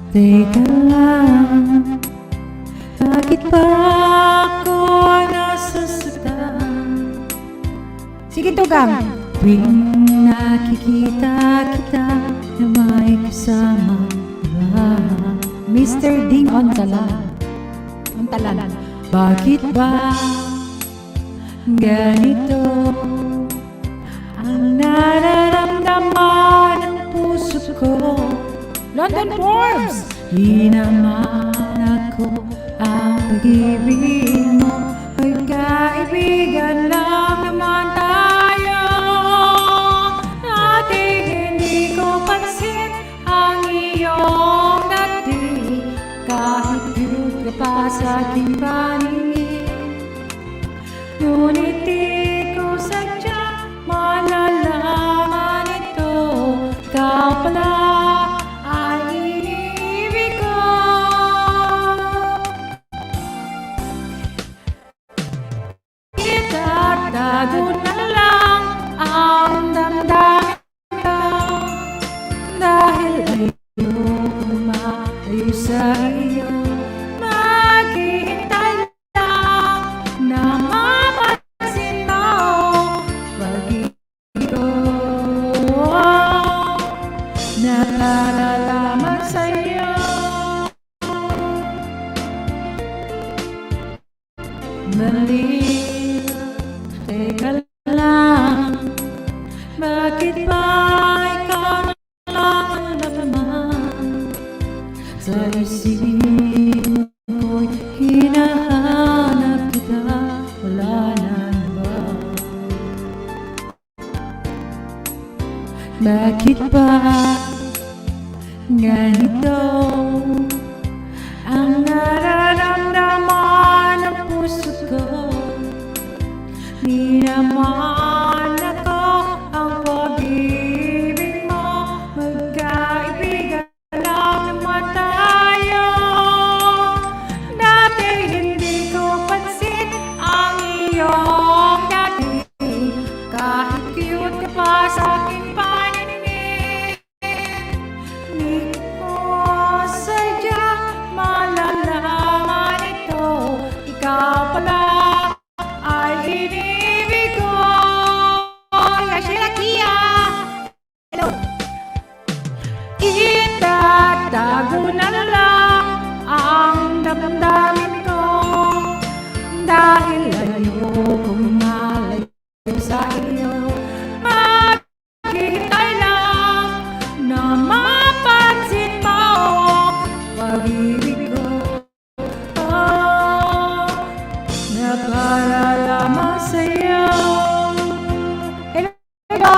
teka lang, bakit ba ako nasasaktan? Sige, tugang. Tuwing nakikita kita na may kasama ba? Mr. Ding Ontalan. Bakit ba ganito ang nararamdaman ng puso ko? London Forbes! Di naman ako ang pag-ibig mo, magkaibigan lang naman tayo. Dati hindi ko pansin ang iyong dati, kahit cute ka pa sa aking paningin. Ngunit di ko sadya malalaman ito, ikaw pala ay iniibig ko. Itatago na lang ang damdamin ko, dahil ayoko malayo sa iyo. Maghihintay lang na mapansin mo pag-ibig ko na nalalaman sa'yo. Mali, teka lang, bakit ba ikaw lang naman sa isip ko'y hinahanap kita, wala na ba? Bakit ba ganito ang nararamdaman ng puso ko? Di naman ako ang pag-ibig mo, magkaibigan lang naman tayo. Dati hindi ko pansin ang iyong dati, kahit cute ka pa sa aking paningin. Di ko sadya malalaman ito, ikaw pala ay inibig ko. Yashira Kia! Hello! Itatago na lang ang damdamin ko, dahil ayokong malayo sa iyo. Maghihintay lang na mapansin mo pag-ibig ko, na para lamang sa'yo. Hello!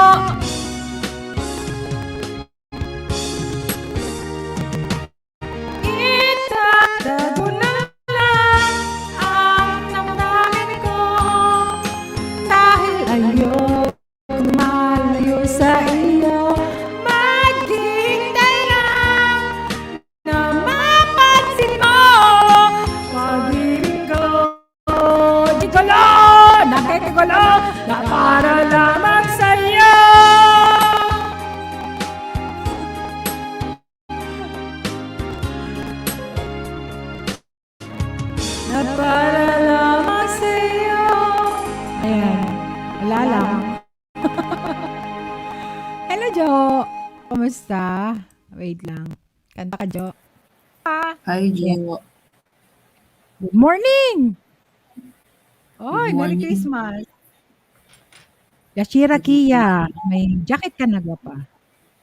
Itatago na lang ang damdamin ko, dahil ayokong malayo sa iyo. Maghihintay lang na mapansin mo pag-ibig ko. Di ko lang, nakikigulo, na para lamang sa'yo. Na para lamang sa'yo. Ayan, wala lang. Hello, Jo. Kumusta? Wait lang. Kanta ka, Jo. Hi, Jo. Good morning! Oy, Good Merry morning. Christmas! Yashira Kia, may jacket ka na ba pa?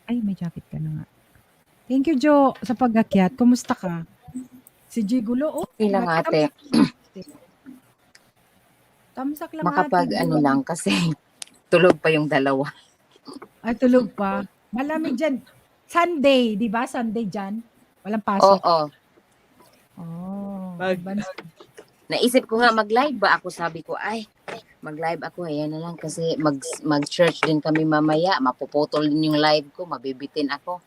Ay, may jacket ka na nga. Thank you, Jo, sa pag-akyat. Kumusta ka? Si Gigulo, oh. Okay lang ate, Tamsak lang ate. makapag ano lang kasi tulog pa yung dalawa. Ay, tulog pa. Malamig dyan. Sunday, di ba? Sunday dyan. Walang pasok. Oo, Oh. naisip ko nga mag-live ba ako, sabi ko ay mag-live ako, ayan na lang kasi mag-church din kami mamaya, mapuputol din yung live ko, mabibitin ako.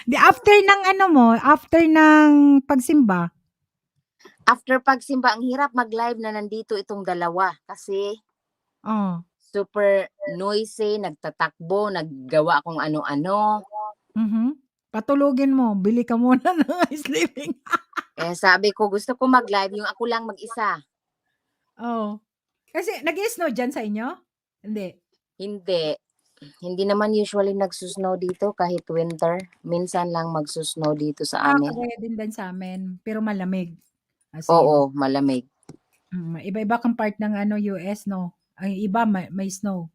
Di after ng ano mo, after ng pagsimba. After pagsimba, ang hirap mag-live na nandito itong dalawa kasi Oh. super noisy, nagtatakbo, naggawa akong ano-ano. Mhm. Patulugin mo, bili ka muna ng sleeping. Eh sabi ko, gusto ko mag-live yung ako lang mag-isa. Oh. Kasi nag-snow dyan sa inyo? Hindi. Hindi naman usually nagsusnow dito kahit winter. Minsan lang magsusnow dito sa amin. Kagaya din sa amin, pero malamig. As in, Oo, malamig. iba-iba kang part ng ano US, no? Ang iba may snow.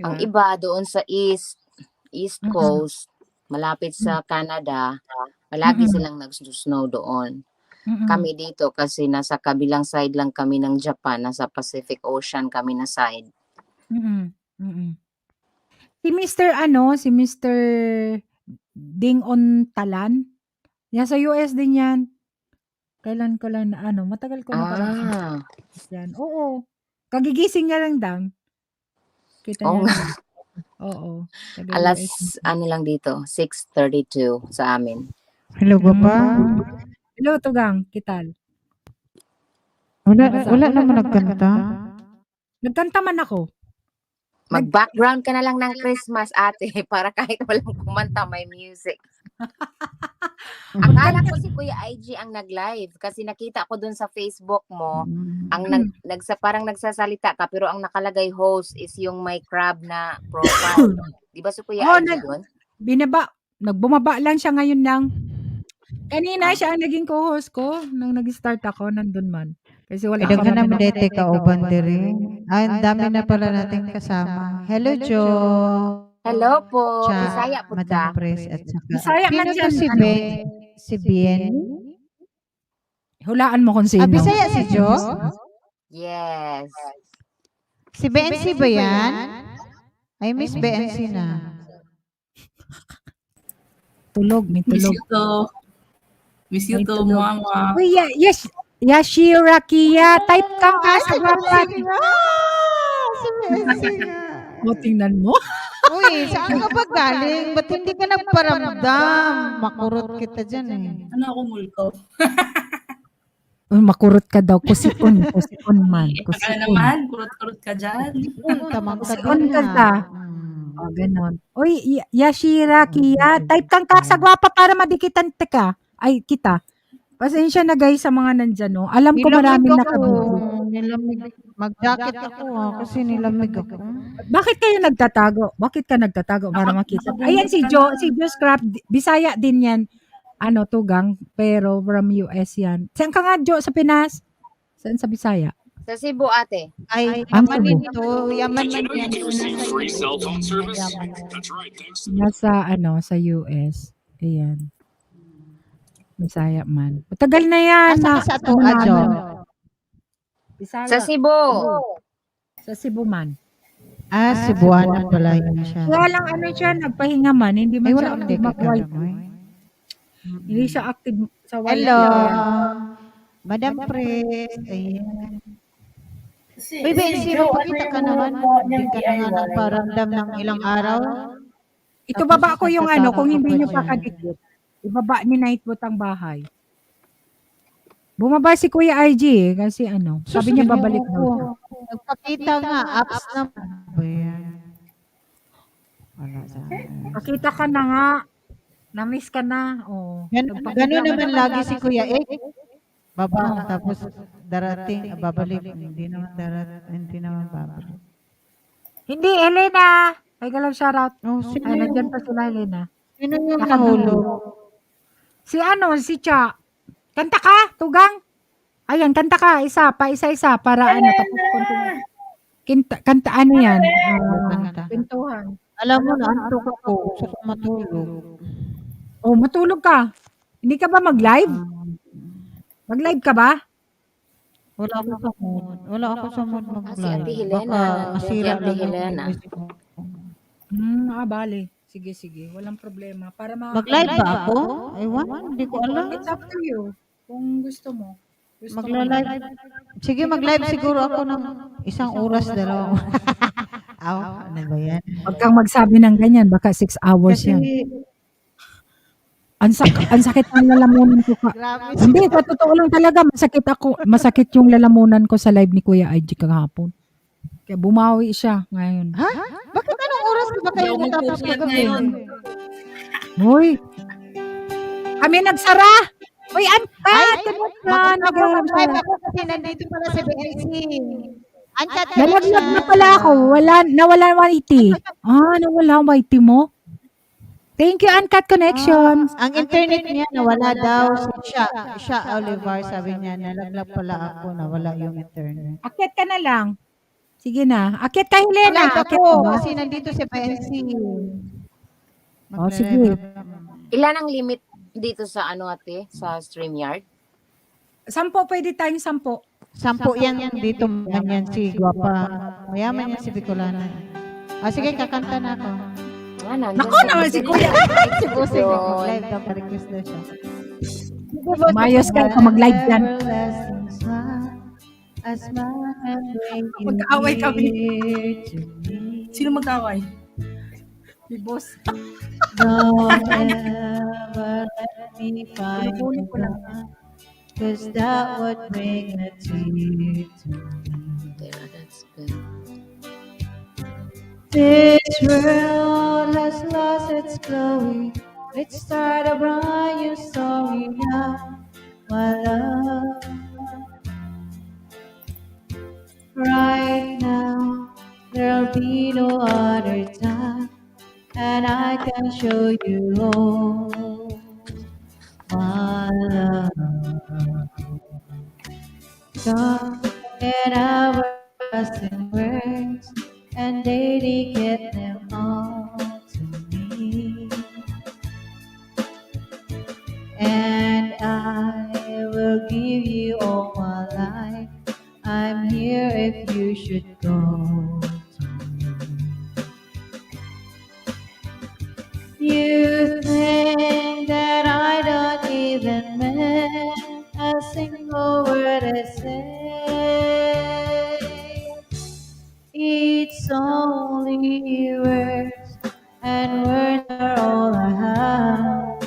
Ang Diba? iba doon sa East Mm-mm. Coast, malapit sa Canada, palagi Mm-mm. silang nagsusnow doon. Mm-mm. Kami dito kasi nasa kabilang side lang kami ng Japan, nasa Pacific Ocean kami na side. Mm-mm. Mm-mm. Si Mr. Ding On Talan, yan sa US din yan. Kailan ko lang na matagal ko na parang Ah, yan. Oo. Kagigising niya lang dang. Kita oo niya nga. lang. Oo. Taga Alas US. ano lang dito, 6:32 sa amin. Hello ba pa? Hello, Tugang. Kital. Wala naman nagkanta. Nagkanta man ako. Mag-background ka na lang ng Christmas, ate, para kahit walang kumanta, may music. Akala ko si Kuya IG ang nag-live kasi nakita ko dun sa Facebook mo, ang parang nagsasalita ka pero ang nakalagay host is yung may crab na profile. Di ba si Kuya Oh, IG yun? Nagbumaba lang siya ngayon lang. Kanina siya ang naging co-host ko nang nag-start ako, nandun man. Kasi wala Daghan pa naman dete ka uban diri. Ay, ang dami na pala nating kasama. Hello, Jo. Hello po, Cha, Bisaya po Madam ta. Pres at saka. Bisaya man Sino siya. to si Bien? Hulaan mo kung sino. Bisaya si Jo? Yes. Si BNC ba yan? Ay, Miss BNC na. Tulog, may Miss tulog. you to. Miss you May to, tulog. mama. Uy, yes. Yashira Kia, type kang sa dapat. Si BNC nga. O, tingnan mo. Uy, saan ka ba galing? Ba't hindi ka nagparamdam? Makurot kita dyan eh. Ano ako mulko? Uy, makurot ka daw. Kusipon man. Akala naman, kurot-kurot ka dyan. Tamang ka Kusipon din ka na. sa. O, ganon. Uy, Yashira Kia, type kang sa gwapa para madikitan ka. Ay, kita. Pasensya na guys sa mga nandyan, no? Alam ko maraming nakabili. Nilamig. Mag-jacket ako kasi nilamig ako. Bakit kayo nagtatago? Bakit ka nagtatago para makita? Ayan si Jo Scrap, Bisaya din yan. Tugang, pero from US yan. Saan ka nga, Jo, sa Pinas? Saan sa Bisaya? Sa Cebu, ate. Ay, Ang yamanin Cebu. to. Yaman man yan. Nasa, sa US. Ayan. Bisaya man. Matagal na yan. Asa to, Jo? Bisaya. Sa Cebu. Sa Cebu man. Cebuana pala yun siya. Kaya lang siya, nagpahinga man. Hindi man Ay, siya wala active ka mag-wifi. Hindi siya active sa wifi. Hello. Madam Pres. Ayan. Uy, BNC, magpakita ka naman. Hindi ka na nga nagparamdam ng ilang araw. Ito baba ko yung kung hindi nyo pa kadikit. Ibaba ni Nightbot ang bahay. Bumaba si Kuya IG kasi sabi niya babalik daw. Nagpakita nga, apps naman. Wala sa Pakita ka na nga. Na-miss ka na. Oh. Ganun naman lagi si Kuya Ek. Baba, tapos darating, babalik. Hindi naman babalik. Hindi, Elena. Ay, galaw shoutout. Oh, sino Ay, nandyan yung, pa sila, Helena. sino yung Nakabulog. nahulog? Si si Cha. Kanta ka, Tugang. Ayan, kanta ka, isa para tapos kanta ano yan? Kanta. Kwentuhan. Alam mo na, antok ako. Gusto ko matulog. Oh, matulog ka. Hindi ka ba mag-live? Mag-live ka ba? Wala ako sa mood. Wala ako sa mood Si Ate mag-live. Helena. Baka Nandiyan si masira Ate lang yung Helena. isip mo. Bale. Sige. Walang problema. Para Mag-live ba ako? Ewan, hindi ko alam. It's up to you. Kung gusto mo. Magla-live. Sige, mag-live siguro ako ng 1 oras, 2 oras. Aw, ano ba yan? Huwag kang magsabi ng ganyan. Baka 6 hours Kasi, yan. Ang sakit ng lalamunan ko. grabe. Hindi, sa totoo lang talaga. Masakit yung lalamunan ko sa live ni Kuya IG kahapon. Kaya bumawi siya ngayon. Ha? Bakit anong oras ba kayo natapos kagabi? Hoy! Kami nagsara! Uy, Ankat! Mag-live ako kasi nandito pala sa BNC. Ankat, Nalaglag na pala ako. Nawala YT. Nawala YT mo? Thank you, Uncut Connections. Ang internet niya nawala daw. Siya Oliver, sabi niya, nalaglag pala ako, nawala yung internet. Akit ka na lang. Sige na. Akit ka, Helena. Live Akit ako ka. kasi nandito sa BNC. Sige. Ilan ang limit dito sa ate? Sa StreamYard? 10 pwede tayong 10. 10 yan dito, ganyan si Guapa. Mayaman yan si Bicolana. Sige, kakanta na ako. Naku naman si Kuya. Si Bossing, mag-live daw, pa-request daw siya. Mayos ka kung mag-live yan. Mag-aaway kami. Sino mag-aaway? Si Boss. Don't ever let me find you, cause that would bring a tear to me. This world has lost its glory. Let's start a brand new story now, my love. Right now, there'll be no other time, and I can show you all my love. Come in our passing words and dedicate them all to me, and I will give you all my life. I'm here if you should go to me. You think that I don't even mean a single word I say. It's only words, and words are all I have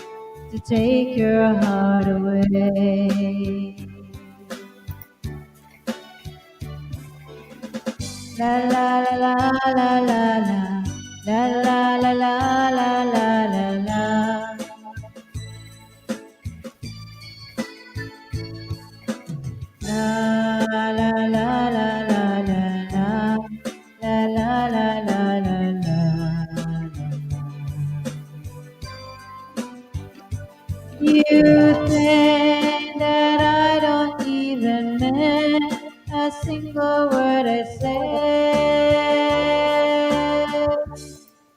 to take your heart away. La la la la la la la la la la la la la la. La la la la la la la la la la la la. You think that I don't even mean a single word I say.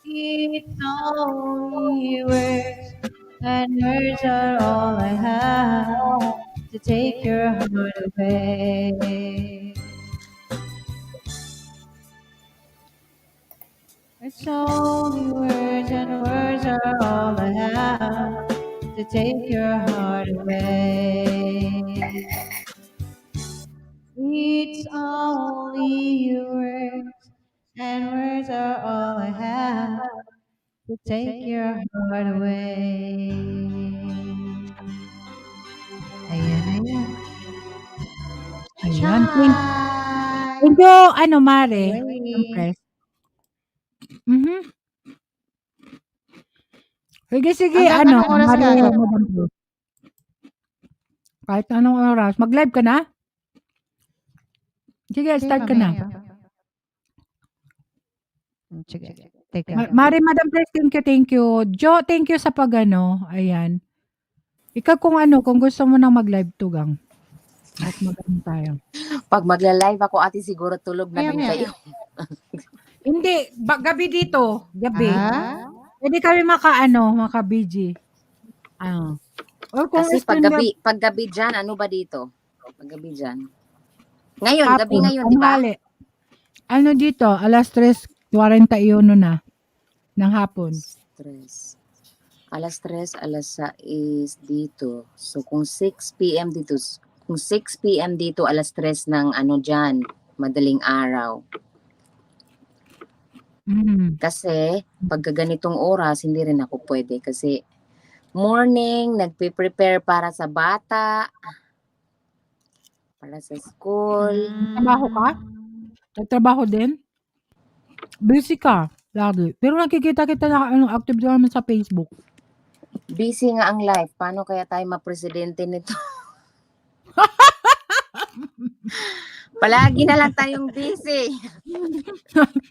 It's only words, and words are all I have to take your heart away. It's only words, and words are all I have to take your heart away. It's only words, and words are all I have to take your heart away. Ayan, ayan. Ayan. Thank you, Mare. Impress. Sige, Hanggang anong oras ka? Mare, Madam Pro. Kahit anong oras. Mag-live ka na? Sige, start ka na. Sige. Teka. Madam Pres, thank you. Jo, thank you sa pag-ano. Ayan. Ikaw kung gusto mo nang mag-live tugang. At mag-ano tayo. Pag magla-live ako, ate, siguro tulog na Maya, din maya. kayo. Hindi, gabi dito. Gabi. Ah? Pwede kami maka-BG. Ah. Or kung Kasi gusto niyo, pag gabi dyan, ano ba dito? Pag gabi dyan. Ngayon, gabi hapon, ngayon, di ba? tanghali. Ano dito, alas 3:41 na ng hapon. 3. Alas 3, alas 6 dito. So, kung 6 p.m. dito, alas 3 ng ano dyan, madaling araw. Kasi, pag ganitong oras, hindi rin ako pwede. Kasi, morning, nagpe-prepare para sa bata, para sa school. Trabaho ka? Nagtrabaho din? Busy ka lagi. Pero nakikita kita na active naman sa Facebook. Busy nga ang life. Paano kaya tayo mapresidente nito? Palagi na lang tayong busy.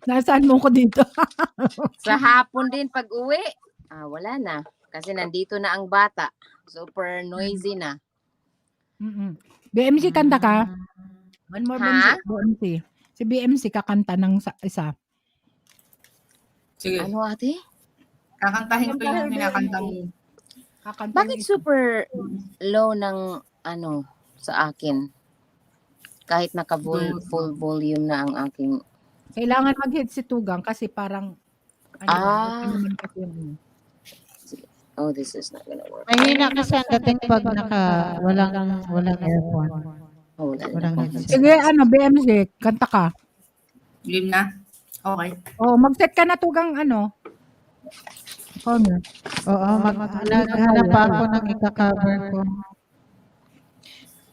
Nasaan mo ko dito? Sa hapon din pag uwi, wala na. Kasi nandito na ang bata. Super noisy na. BMC kanta ka? One more Ha? BMC. Si BMC kakanta ng isa. Sige. Ano ate? Kakantahin ko yung kinakanta mo. Bakit super low ng ano sa akin? Kahit full volume na ang aking... Kailangan mag-hit si Tugang kasi parang naman kasi yun. Oh, this is not gonna work. Mahina kasi ang dating pag walang earphone. Oh, wala Walang na. headset. Sige, BMC, kanta ka. Game na? Okay. Oh, mag-set ka na Tugang Ano? Oo, naghanap pa ako ng ika-cover ko.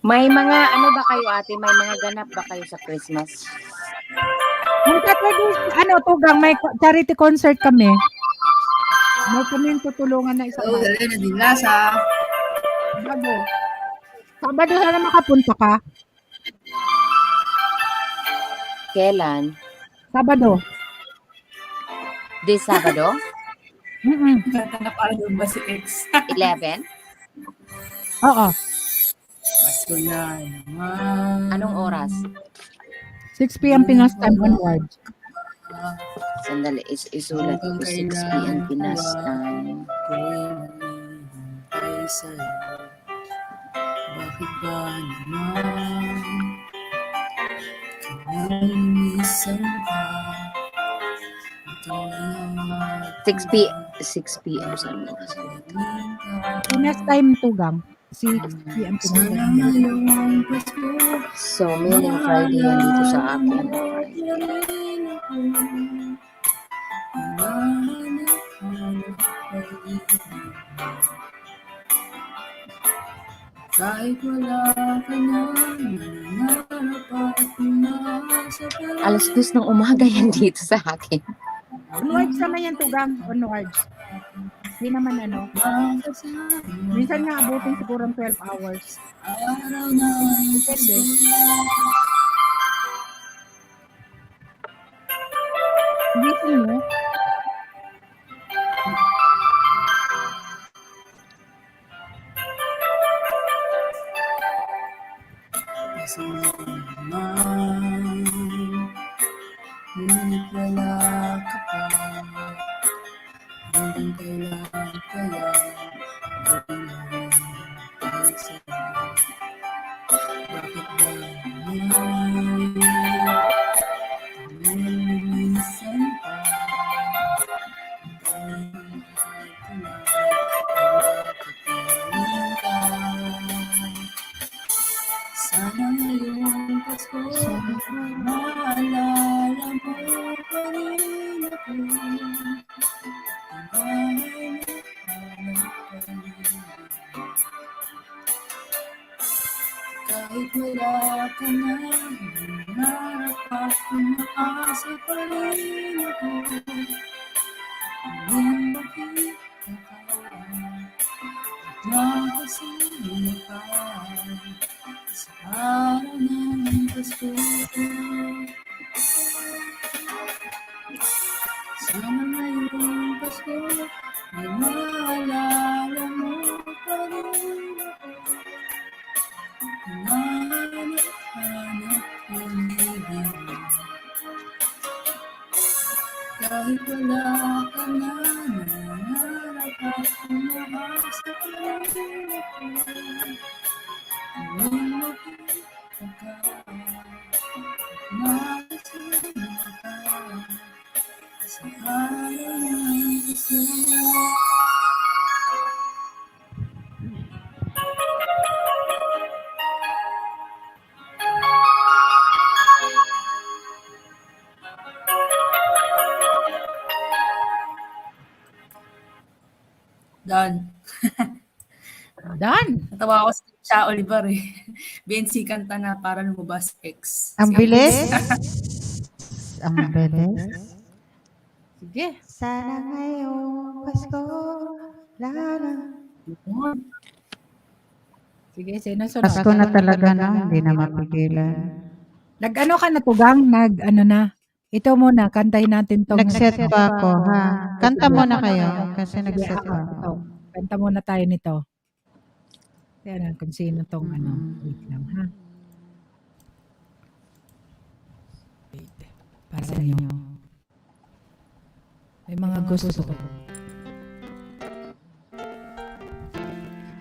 May mga ano ba kayo ate? May mga ganap ba kayo sa Christmas? Tugang, may charity concert kami. May kaming tutulungan na isang Oo, dali na din lasa. Sabado sana makapunta ka. Kailan? Sabado. This Sabado? Napalo ba si X? 11? Oo. Pasko na naman. Anong oras? 6 p.m. Pinas time onwards. Sandali, isulat ko 6 p.m. Pinas time. Bakit ba naman kanamisan ka? 6 p.m. Saan mo kasi? Pinas time Tugang. 6 p.m. Pinas time. So, meaning Friday yan dito sa akin. Kahit wala ka na, nangarap at nasa Alas 2 ng umaga yan dito sa akin. Onwards naman yan Tugang. Onwards. Hindi naman Minsan nga abutin siguro ng 12 hours. araw na Depende. Gising mo? Ngunit wala ka pa. Hanggang kailan kaya bakit ba naman minsan pa sana ngayong Pasko maalala mo pa rin ako. Kahit wala ka na, nangarap at umaasa pa rin ako. Nung makita ka, nakasama ka sa araw ng Pasko. Sana Kahit wala ka na, nangarap ako maasa ka rin ako. Huwag magpagka, makasama ka sa araw ng gusto. Done. Done. Natawa ako sa Cha Oliver eh. Bensi kanta na para lumabas X. Ang bilis. Ang bilis. Sige. Sana ngayong Pasko, lala. Sige, sino sunod? Pasko na talaga na, hindi na mapigilan. Nag-ano ka na tugang? Nag-ano na? Ito muna, kantahin natin tong... Nag-set pa ako, ha? Kanta muna kayo, kasi nag-set pa ako. Kanta muna tayo nito. Kaya kung sino tong ano. Wait lang, ha? Wait. Para sa inyo. May mga gusto ko.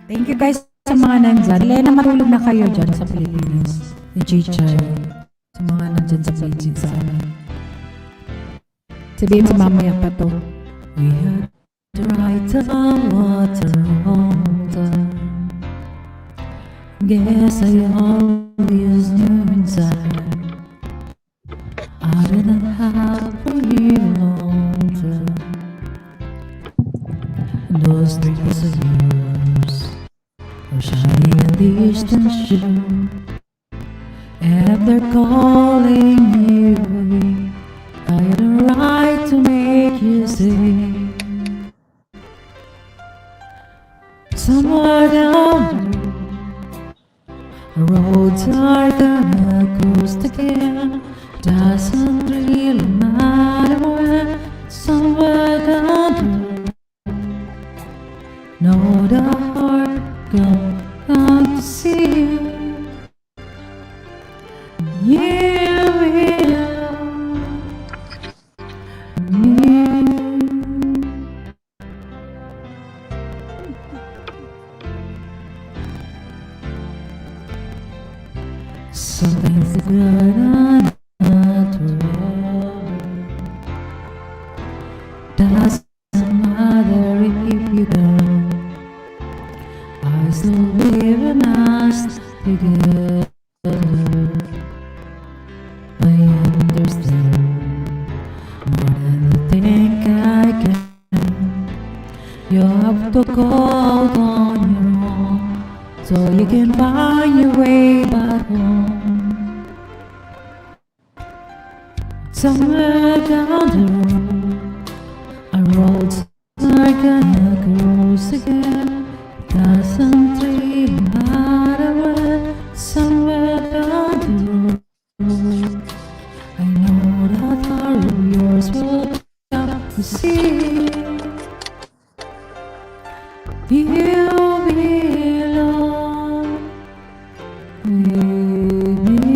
Thank you guys sa mga nandyan. Lena, matulog na kayo dyan sa Pilipinas. Ni Chichay. Sa mga nandyan sa PG sa amin. Sabihin mo mamaya pa to. We had to write the water all time. Guess I always knew inside I didn't have for you long time. Those dreams of yours are shining in the eastern shore, and they're calling you away. I had a right to make you stay. Somewhere down the roads are gonna cross again. Doesn't really matter where. Somewhere down the road, know the heart come to see you. You will. Something's good on forever. Doesn't matter if you don't. I still live in us together. I understand more than you think I can. You have to go out on your own, so you can find your way back home. Somewhere down the road, our roads are gonna cross again. Doesn't really matter where. Somewhere down the road, I know that heart of yours will come to see. You belong with me.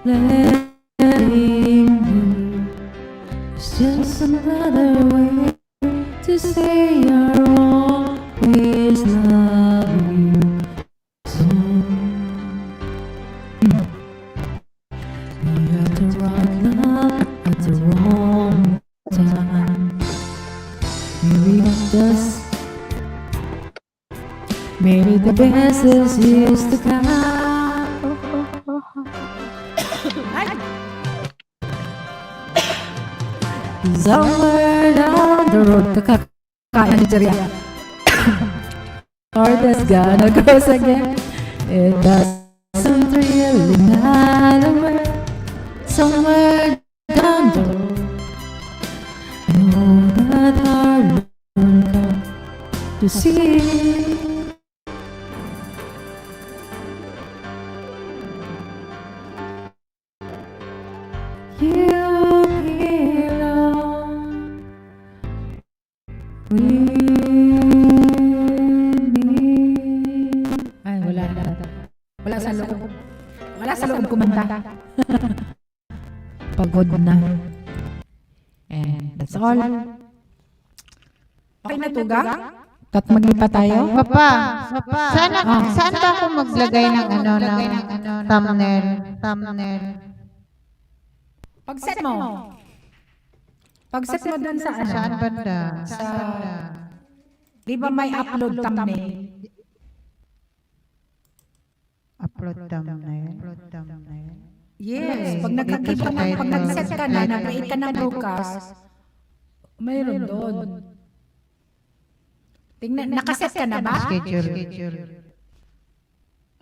Letting you is just another way to say I'll always love you so. We had the right love at the wrong time. Maybe not just. Maybe the best is yet to come. Somewhere down the road, kakakain ni Jeria. Heart is gonna cross again. It doesn't really matter where. Somewhere down the road, I know that heart will come to see. You belong with me. Ay, wala na. Wala sa loob. Wala sa loob kumanta. pagod na. And that's all. Okay na to, gang? Tat maglipa tayo? Papa, saan ba ako maglagay ng thumbnail? Pag-set mo. Pag-set mo dun sa ano? Saan banda? Di ba may upload thumbnail? Upload thumbnail. Yes. Pag nag-set ka na, nag-create ka ng broadcast, mayroon doon. Tingnan, nakaset ka na ba? Schedule.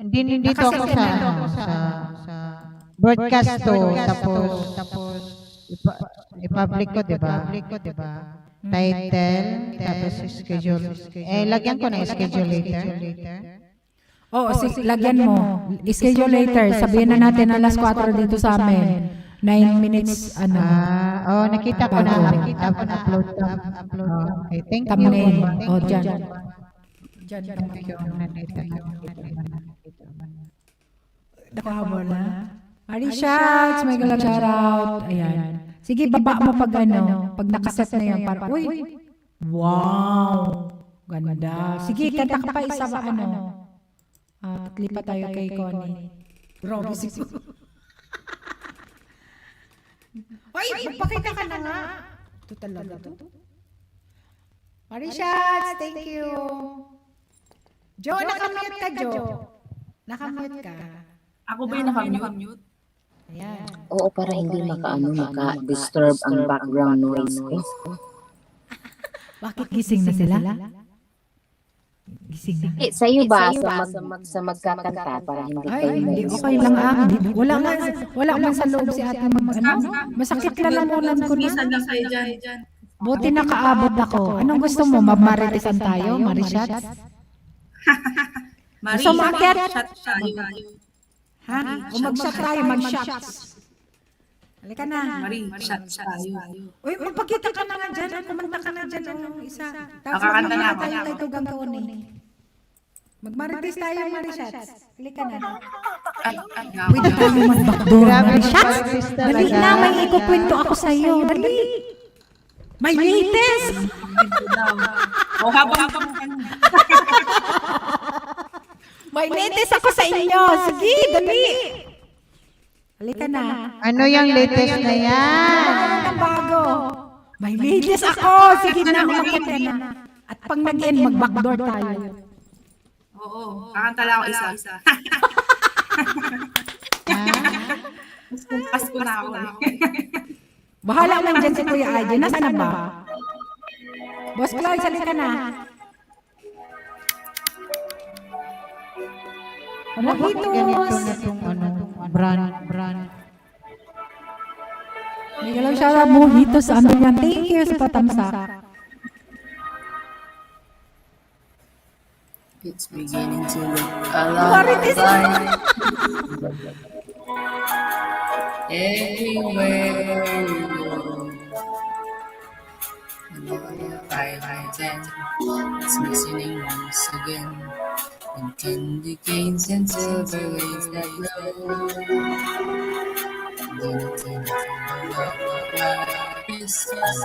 Dito ako sa broadcast to, tapos i-public ko, diba? Title, tapos schedule. Lagyan ko na schedule later. Oo, lagyan mo. Schedule later. Sabihin na natin alas 4 dito sa amin. 9 minutes, Nakita ko na. Upload. Okay, thank you. Thumbnail. Dyan. Thank you. Nakahabol na. Marisha, may galap shoutout. Ayan. Sige, baba mo pag pag nakaset na yan. Para, uy, wow. Ganda. Sige, kanta ka pa isa ba lipat tayo kay Connie. Bro, siguro. Ay, magpakita ka na nga. Ito talaga to. Marisha, thank you. Jo, nakamute ka, Jo. Nakamute ka. Ako ba yung nakamute? Ayan. Oo, para hindi maka-disturb ang background noise ko. Bakit gising na sila? Gising na. Sa'yo ba, sa magkakanta, para hindi kayo Hindi, okay lang Wala man sa loob si ate masakit lalamunan ko na. Minsan lang kayo dyan. Buti nakaabot ako. Anong gusto mo? Mamaritisan tayo? Marishat? Gusto mo akyat? Shot tayo. Ha? Kung mag-shot tayo, mag-shots. Halika na. Shot tayo. Uy, magpakita ka na nga dyan. Kumanta ka na dyan ng isa. Tapos Nakakanta na ako. tayo kay Tugang Kauni. Magmaritis tayo, Marishots. Halika na. Pwede tayo mag-backdoor, Marishots. Dali na, may ikukwento ako sa'yo. Dali. May latest. Habang May latest ako sa inyo. Sige, dali. Halika na. Ano yung latest na yan? Ang bago. May latest ako. Sige na, umakit ka na. At pag nag-end, mag-backdoor tayo. Oo, kakanta lang ako isa. Pasko na ako. Bahala lang dyan si Kuya Aji. Nasaan na ba? Boss Cloyd, halika na. Mojitos. Brand. May galaw siya mojitos sa amin yan. Thank you sa patamsak. It's beginning to look a lot like everywhere you go. I tend it's listening once again in candy canes and silver waves that glow. Christmas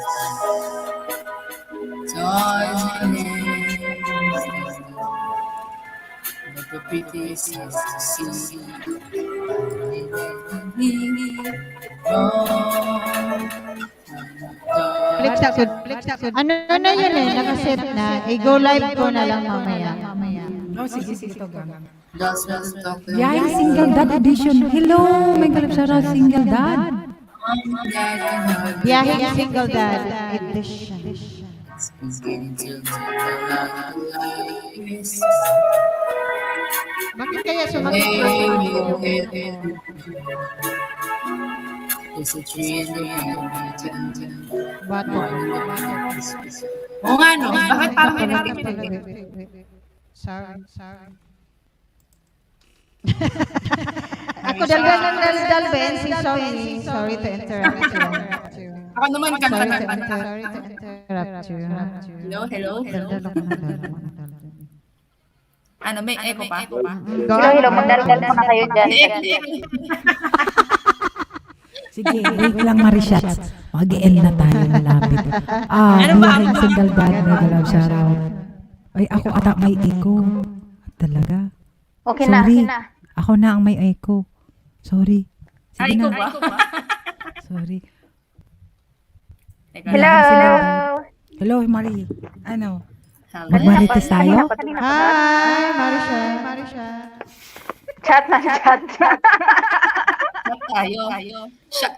toys and games. But the prettiest is to see Ano na yun nakaset na. I-go live ko na lang mamaya. Sige, ito gama. Yay, single dad edition. Hello, may galap siya single dad. Biyaheng single dad edition. Bakit kaya sumagot? There's a tree in the Bato. Oo nga no, bakit parang may nakikita? Sorry. Ako dal Bensi, sorry to interrupt you. Ako naman kanta. Sorry to interrupt you. Hello. Ano, may echo pa? Hello, magdaldal muna kayo dyan. Sige, wait lang Marishat. Mag-end na tayo malapit. Buhay ng single dad na galaw shoutout. Ay, ako ata may echo. Talaga. Okay na, Sorry. okay na. Ako na ang may echo. Sorry. Sige Ay, na. ko ba? Sorry. Teka Hello. lang. Hello, Marie. Ano? Hello. Magmarites tayo? Hi, Marisha. Chat na, chat. Chat tayo. Chat.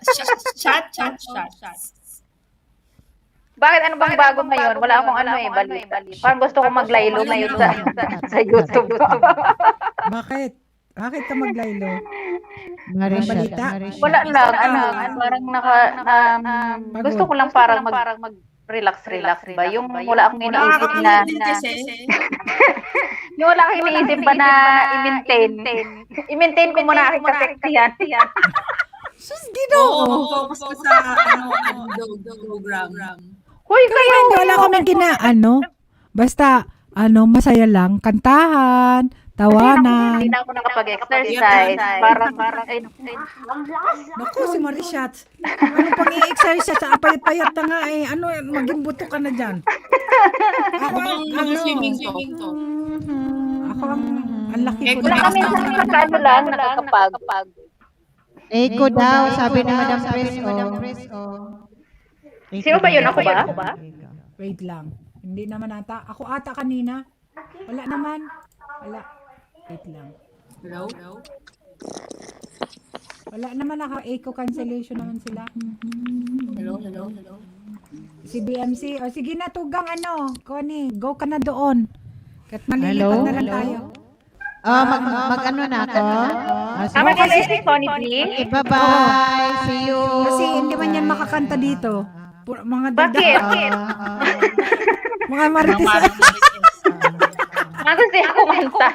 Bakit ano bang bago ngayon? Wala akong balita. Parang gusto ko maglaylo ngayon sa YouTube. Bakit? Bakit ka maglaylo? Marisha. Balita? Wala lang, parang gusto ko lang parang mag-relax ba? Yung wala akong iniisip na, yung wala akong iniisip ba na i-maintain ko muna aking kaseksiyan. Sus, Ginoo! Focus ka sa program. Hoy, kayo! Hindi, wala kaming basta, masaya lang. Kantahan, tawanan. Hindi na ako nakapag-exercise. Parang, Naku, si Marishat. Ano pang i-exercise sa payat na nga eh. Maging buto ka na dyan. Ako Swimming to. Ako ang laki ko wala kami nakakapag. Echo daw, sabi ni Madam Pres. Sino ba yun? Ako ba? Wait lang. Hindi naman ata. Ako ata kanina. Wala naman. Wala. Wait lang. Hello? Wala naman naka-echo cancellation naman sila. Hello? Si BMC. O sige na, tugang Connie, go ka na doon. Kat malilipad Hello? na lang tayo. Mag-ano na ako? Tama ka na si Connie, please. Okay, bye-bye. See you. Kasi hindi man yan makakanta dito. Mga Bakit? Mga marites. Kasi ako kanta.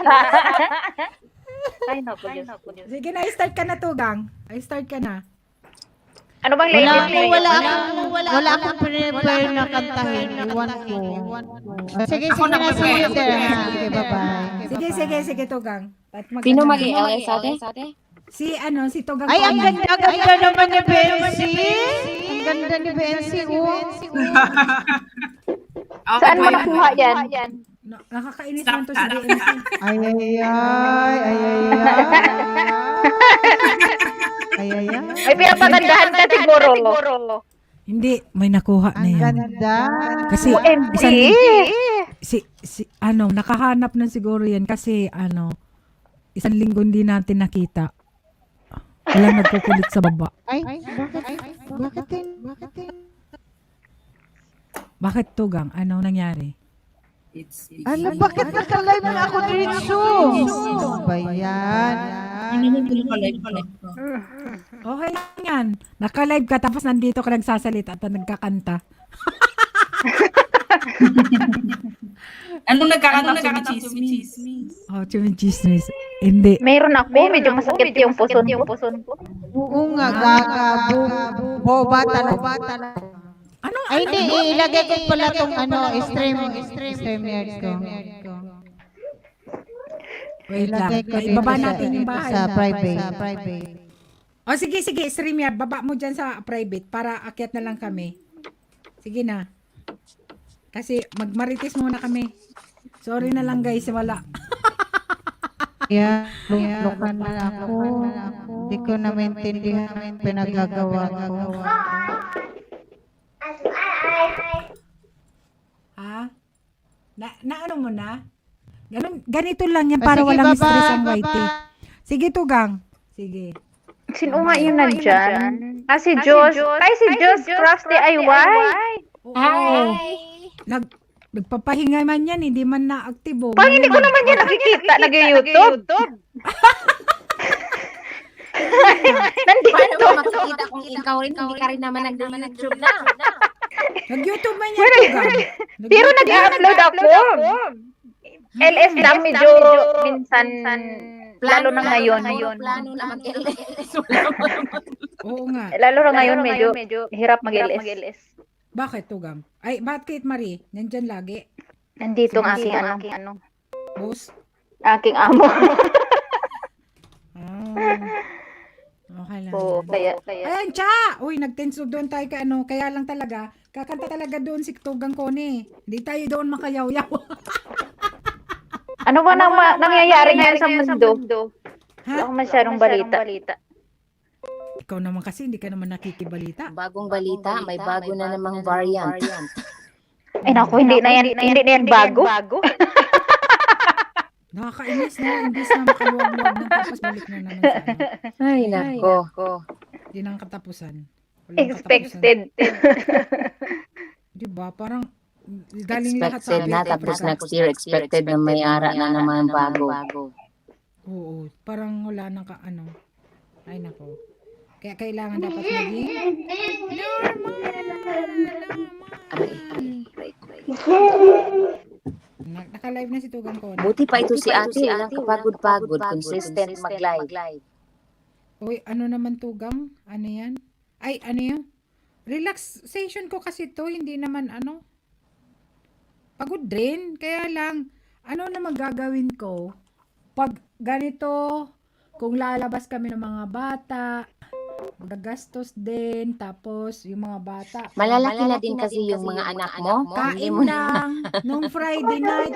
Ay, naku, Diyos ko. Sige na, start ka na, tugang. Start ka na. Ano bang latest? Wala akong prepare na kantahin. Iwan ko. Sige na, see you there. Okay, bye-bye. Sige, tugang. Sino mag-i-LS ate? Si tugang. Ay, ang ganda naman ni Bensi. Ang ganda ni Bensi. Saan mo nakuha yan? Nakakainis naman to si BMC. Ay. May pinapagandahan ka siguro. Hindi, may nakuha na Ang yan. ganda. Kasi OMG! nakahanap na siguro yan kasi isang linggo hindi natin nakita. Walang nagkukulit sa baba. Ay, bakit? Bakit tugang? Ano nangyari? Bakit naka-live na ako dito? Ano ba yan? Okay lang yan. Naka-live ka tapos nandito ka nagsasalita at nagkakanta. Anong nagkakanta? Chismis. Oh, chismis. Hindi. Meron ako. Medyo masakit yung puson ko. Oo nga, boba talaga. Ay, hindi. Ilagay ko pala itong streamer ko. Wait lang. Ilagay ko dito Ibaba natin yung bahay. sa private. O sige, StreamYard. Baba mo dyan sa private para akyat na lang kami. Sige na. Kasi magmarites muna kami. Sorry na lang guys, wala. Lukan na ako. Hindi ko na maintindihan pinagagawa ko. Ha? Na ano mo na? Ganito lang yan para walang stress ang whitey. Sige, tugang. Sige. Sino nga yun nandyan? Si Josh. Ay, si Josh Crafts DIY. Oo. Nagpapahinga man yan, hindi man na-active. Parang hindi ko naman yan nakikita. Nag-YouTube. Nandito. Paano mo makikita kung ikaw rin, hindi ka rin naman nag-YouTube na? Nag-YouTube man yan, tugang. Pero nag-upload ako. LS lang medyo minsan, lalo na ngayon. Plano na mag-LS. Oo nga. Lalo na ngayon medyo hirap mag-LS. Bakit, tugang? Ay, bakit, Marie? Nandyan lagi? Nandito ang aking Boss? aking amo. Okay Okay lang. Oo, yan. kaya Ayan, Cha! Uy, nag-tenso doon tayo kay ano. Kaya lang talaga, kakanta talaga doon si Tugang Kone. Hindi tayo doon makayaw-yaw. ano ba nangyayari ngayon sa mundo? Wala akong masyadong balita. Ikaw naman kasi, hindi ka naman nakikibalita. Bagong balita, may bago na namang variant. Ay naku, hindi na yan bago. Nakakainis na, imbis na makaluwag-luwag na tapos balik na naman sa ano. Ay, nako. Hindi nang katapusan. Walang Expected. katapusan. Diba? Parang galing lahat sa Expected na, tapos next year, expected na may ara na naman bago. Oo, parang wala nang ano. Ay nako. Kaya kailangan dapat maging Naka-live na si Tugang Kone. Buti pa ito si ate, walang kapagod-pagod, consistent mag-live. Uy, ano naman Tugang? Ano yan? Ay, ano yan? Relaxation ko kasi to, hindi naman ano. Pagod din. Kaya lang, ano na magagawin ko? Pag ganito, kung lalabas kami ng mga bata, gagastos din, tapos yung mga bata. Malalaki na din kasi yung mga anak mo. Kain lang, nung Friday night.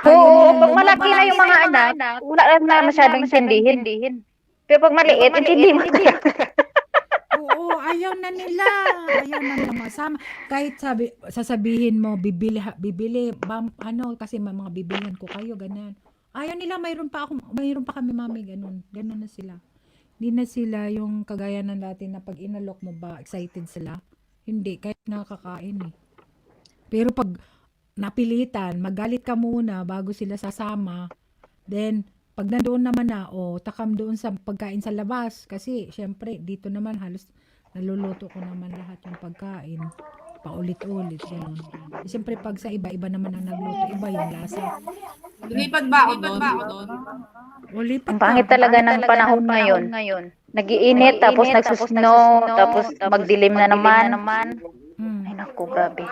Oo, pag malaki na yung mga anak, wala na masyadong intindihin. Pero pag maliit, intindi mo. Oo, ayaw na nila. Ayaw na nila masama. Kahit sasabihin mo, bibili, kasi mga bibilihan ko kayo, ganyan. Ayaw nila, mayroon pa kami mami, ganun na sila. Hindi na sila yung kagaya ng dati na pag inalok mo ba, excited sila. Hindi, kahit nakakain eh. Pero pag napilitan, magalit ka muna bago sila sasama, then pag nandoon naman na, takam doon sa pagkain sa labas. Kasi, syempre, dito naman halos naluluto ko naman lahat yung pagkain. Paulit-ulit, gano'n. Siyempre, pag sa iba naman ang nagluto, iba yung lasa. Lumipad ba ako doon? Ang pangit talaga ng panahon ngayon. Nag-iinit, tapos nagsusnow, tapos magdilim na naman. Ay naku, grabe.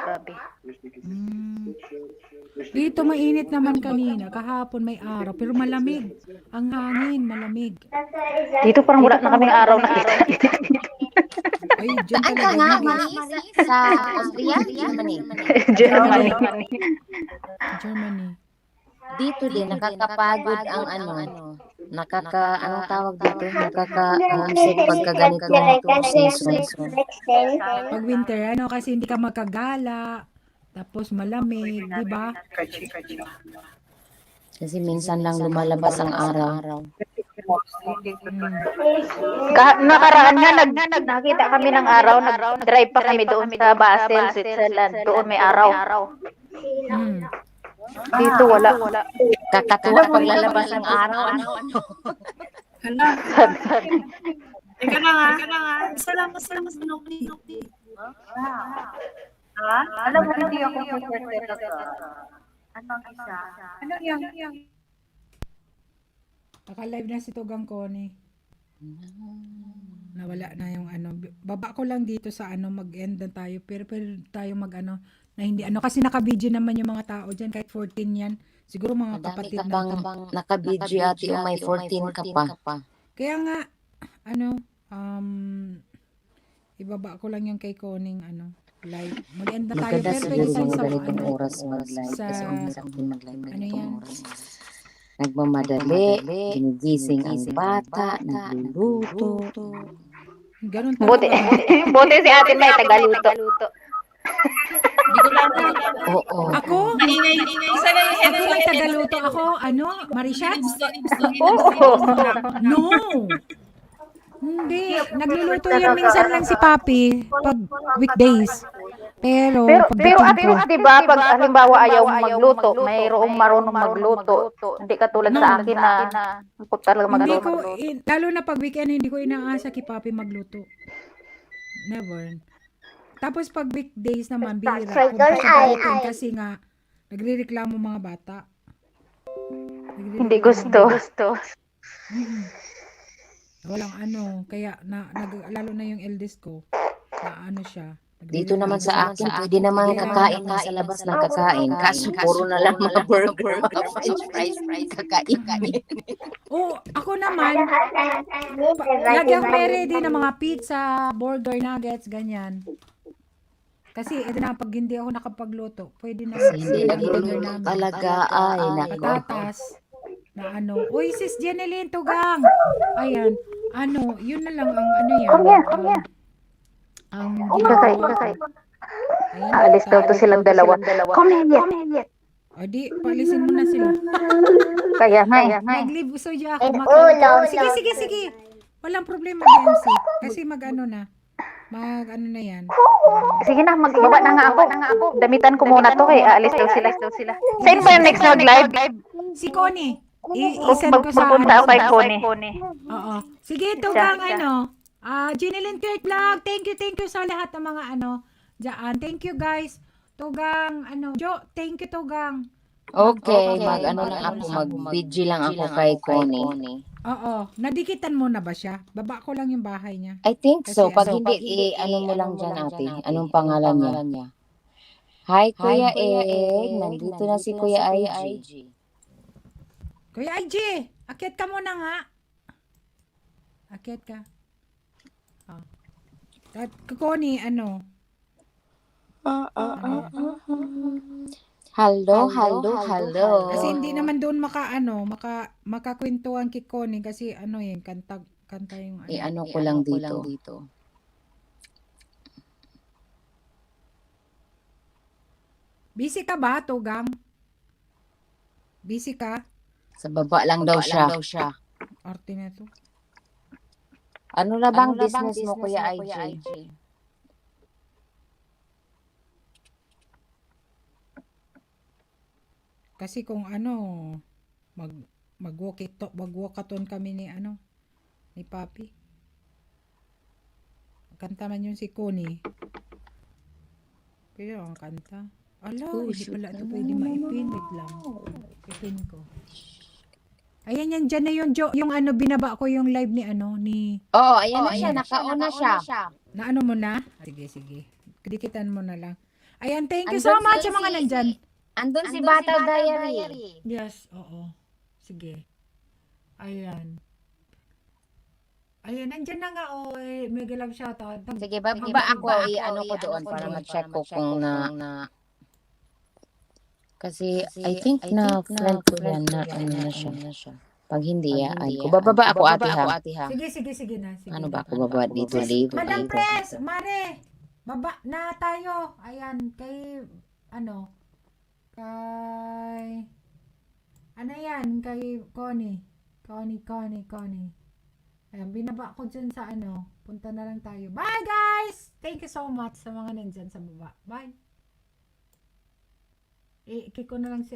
Dito mainit naman kanina, kahapon may araw, pero malamig. Ang hangin, malamig. Dito parang wala na kaming araw nakita. Ay, dyan Ay, talaga. nga, Maris, sa Austria, Germany. Germany. Dito din, nakakapagod ang anong tawag dito? Nakaka-upset pagka ganitong season. Pag winter, kasi hindi ka makagala, tapos malamig, di ba? Kasi minsan lang lumalabas ang araw. Nakaraan nga, nakita kami ng araw, nag-drive pa kami doon sa Basel, Switzerland. Doon may araw. Dito wala. Kakatuwa paglalabas ang araw. Hala. Teka na nga. Salamat sa Noki. Alam mo, hindi ako pagkakita sa anong isa. Ano yan? Naka-live na si Tugang Kone. Nawala na yung baba ko lang dito sa mag-end na tayo, pero tayo na hindi kasi naka-video naman yung mga tao dyan, kahit 14 yan. Siguro mga Madami kapatid ka bang naka-video ate yung may 14 ka pa. Kaya nga, ibaba ko lang yung kay Koning live. Mag-end na tayo, Maganda pero siguro pwede tayo mga sa ganitong oras mag-live. Kasi umisang din mag-live yan? ganitong oras. Nagmamadali, ginigising ang bata, nagluluto. Ganun Buti si ate may tagaluto. Hindi ko lang. Ako? Ako lang tagaluto. Ako, Marishat? No! Hindi. Nagluluto yan minsan lang si Papi pag weekdays. Pero at least, di ba, pag halimbawa ayaw magluto, mayroong marunong magluto. Hindi katulad sa akin na ako talaga magluto. Lalo na pag weekend, hindi ko inaasa kay Papi magluto. Never. Tapos pag weekdays naman, bihira. Kasi nga, nagre-reklamo mga bata. Hindi gusto. Walang kaya lalo na yung eldest ko, na siya, Dito naman sa akin, pwede naman kakain na sa labas ng kakain. Kaso puro na lang mga burger, mga french fries, kakain. Oh, ako naman, lagi ako may ready ng mga pizza, burger, nuggets, ganyan. Kasi ito na, pag hindi ako nakapagluto, pwede na Kasi hindi sila nagluluto dinner namin. talaga. Ay, nako. Patatas, na ano. Uy, sis Jeneline, tugang. Ayan, ano, yun na lang ang ano yan. Ang ginagawa ko. Ayan, Aalis daw to silang dalawa. Come here. O di, paalisin mo na sila. Kaya nga. Mag-leave usodya ako. Sige. Walang problema, DMC. Kasi mag-ano na. Mag-ano na yan. Sige na, magbaba na nga ako. Damitan ko muna to kay aalis daw sila. Saan ba yung next mag-live? Si Connie. I-send ko sa Pupunta ako kay Connie. Oo. Sige, tugang ano. Jeneline Kirk Vlog. Thank you sa lahat ng mga ano. Diyan. Thank you guys. Tugang, ano. Jo, thank you tugang. Okay, mag-ano lang ako, mag-video lang ako kay Connie. Oo. Nadikitan mo na ba siya? Baba ko lang yung bahay niya. I think so. Kasi Pag hindi, ano mo lang dyan, ate. Anong pangalan niya? Hi, Kuya Egg. Nandito na si Kuya IG. Kuya IG, akyat ka muna nga. Akyat ka. At Connie, ano? Hello. Kasi hindi naman doon makakwentuhan kay Connie kasi ano yun, kanta yung ano. Ano ko lang dito. Busy ka ba, Tugang? Busy ka? Sa baba lang daw siya. Arte na to. Ano na bang business mo, Kuya IG? Kasi kung ano, mag-walkathon kami ni Papi. Kanta man yun si Connie. Pero ang kanta. Ala, hindi pala ito pwede maipin. Wait lang. Ipin ko. Ayan yan, dyan na yun, Jo. Yung ano, binaba ko yung live ni Oo, ayan na siya. Naka-on na siya. Na ano mo na? Sige. Dikitan mo na lang. Ayan, thank you so much sa mga nandyan. Andun si Bataw Diary. Yes, oo. Sige. Ayan. Ayan, nandyan na nga, mega love shoutout. Sige, bababa ako, i-ano ko doon para ma-check ko kung na... Kasi I think na friend ko yan na ano na siya. Pag hindi, ay ko. Bababa ako, ate ha. Sige na. Sige Ano ba ako bababa dito? Madam Press, Mare, baba na tayo. Ayan, kay Connie. Ayan, binaba ko dyan sa punta na lang tayo. Bye guys! Thank you so much sa mga nandyan sa baba. Bye! Kiko na lang si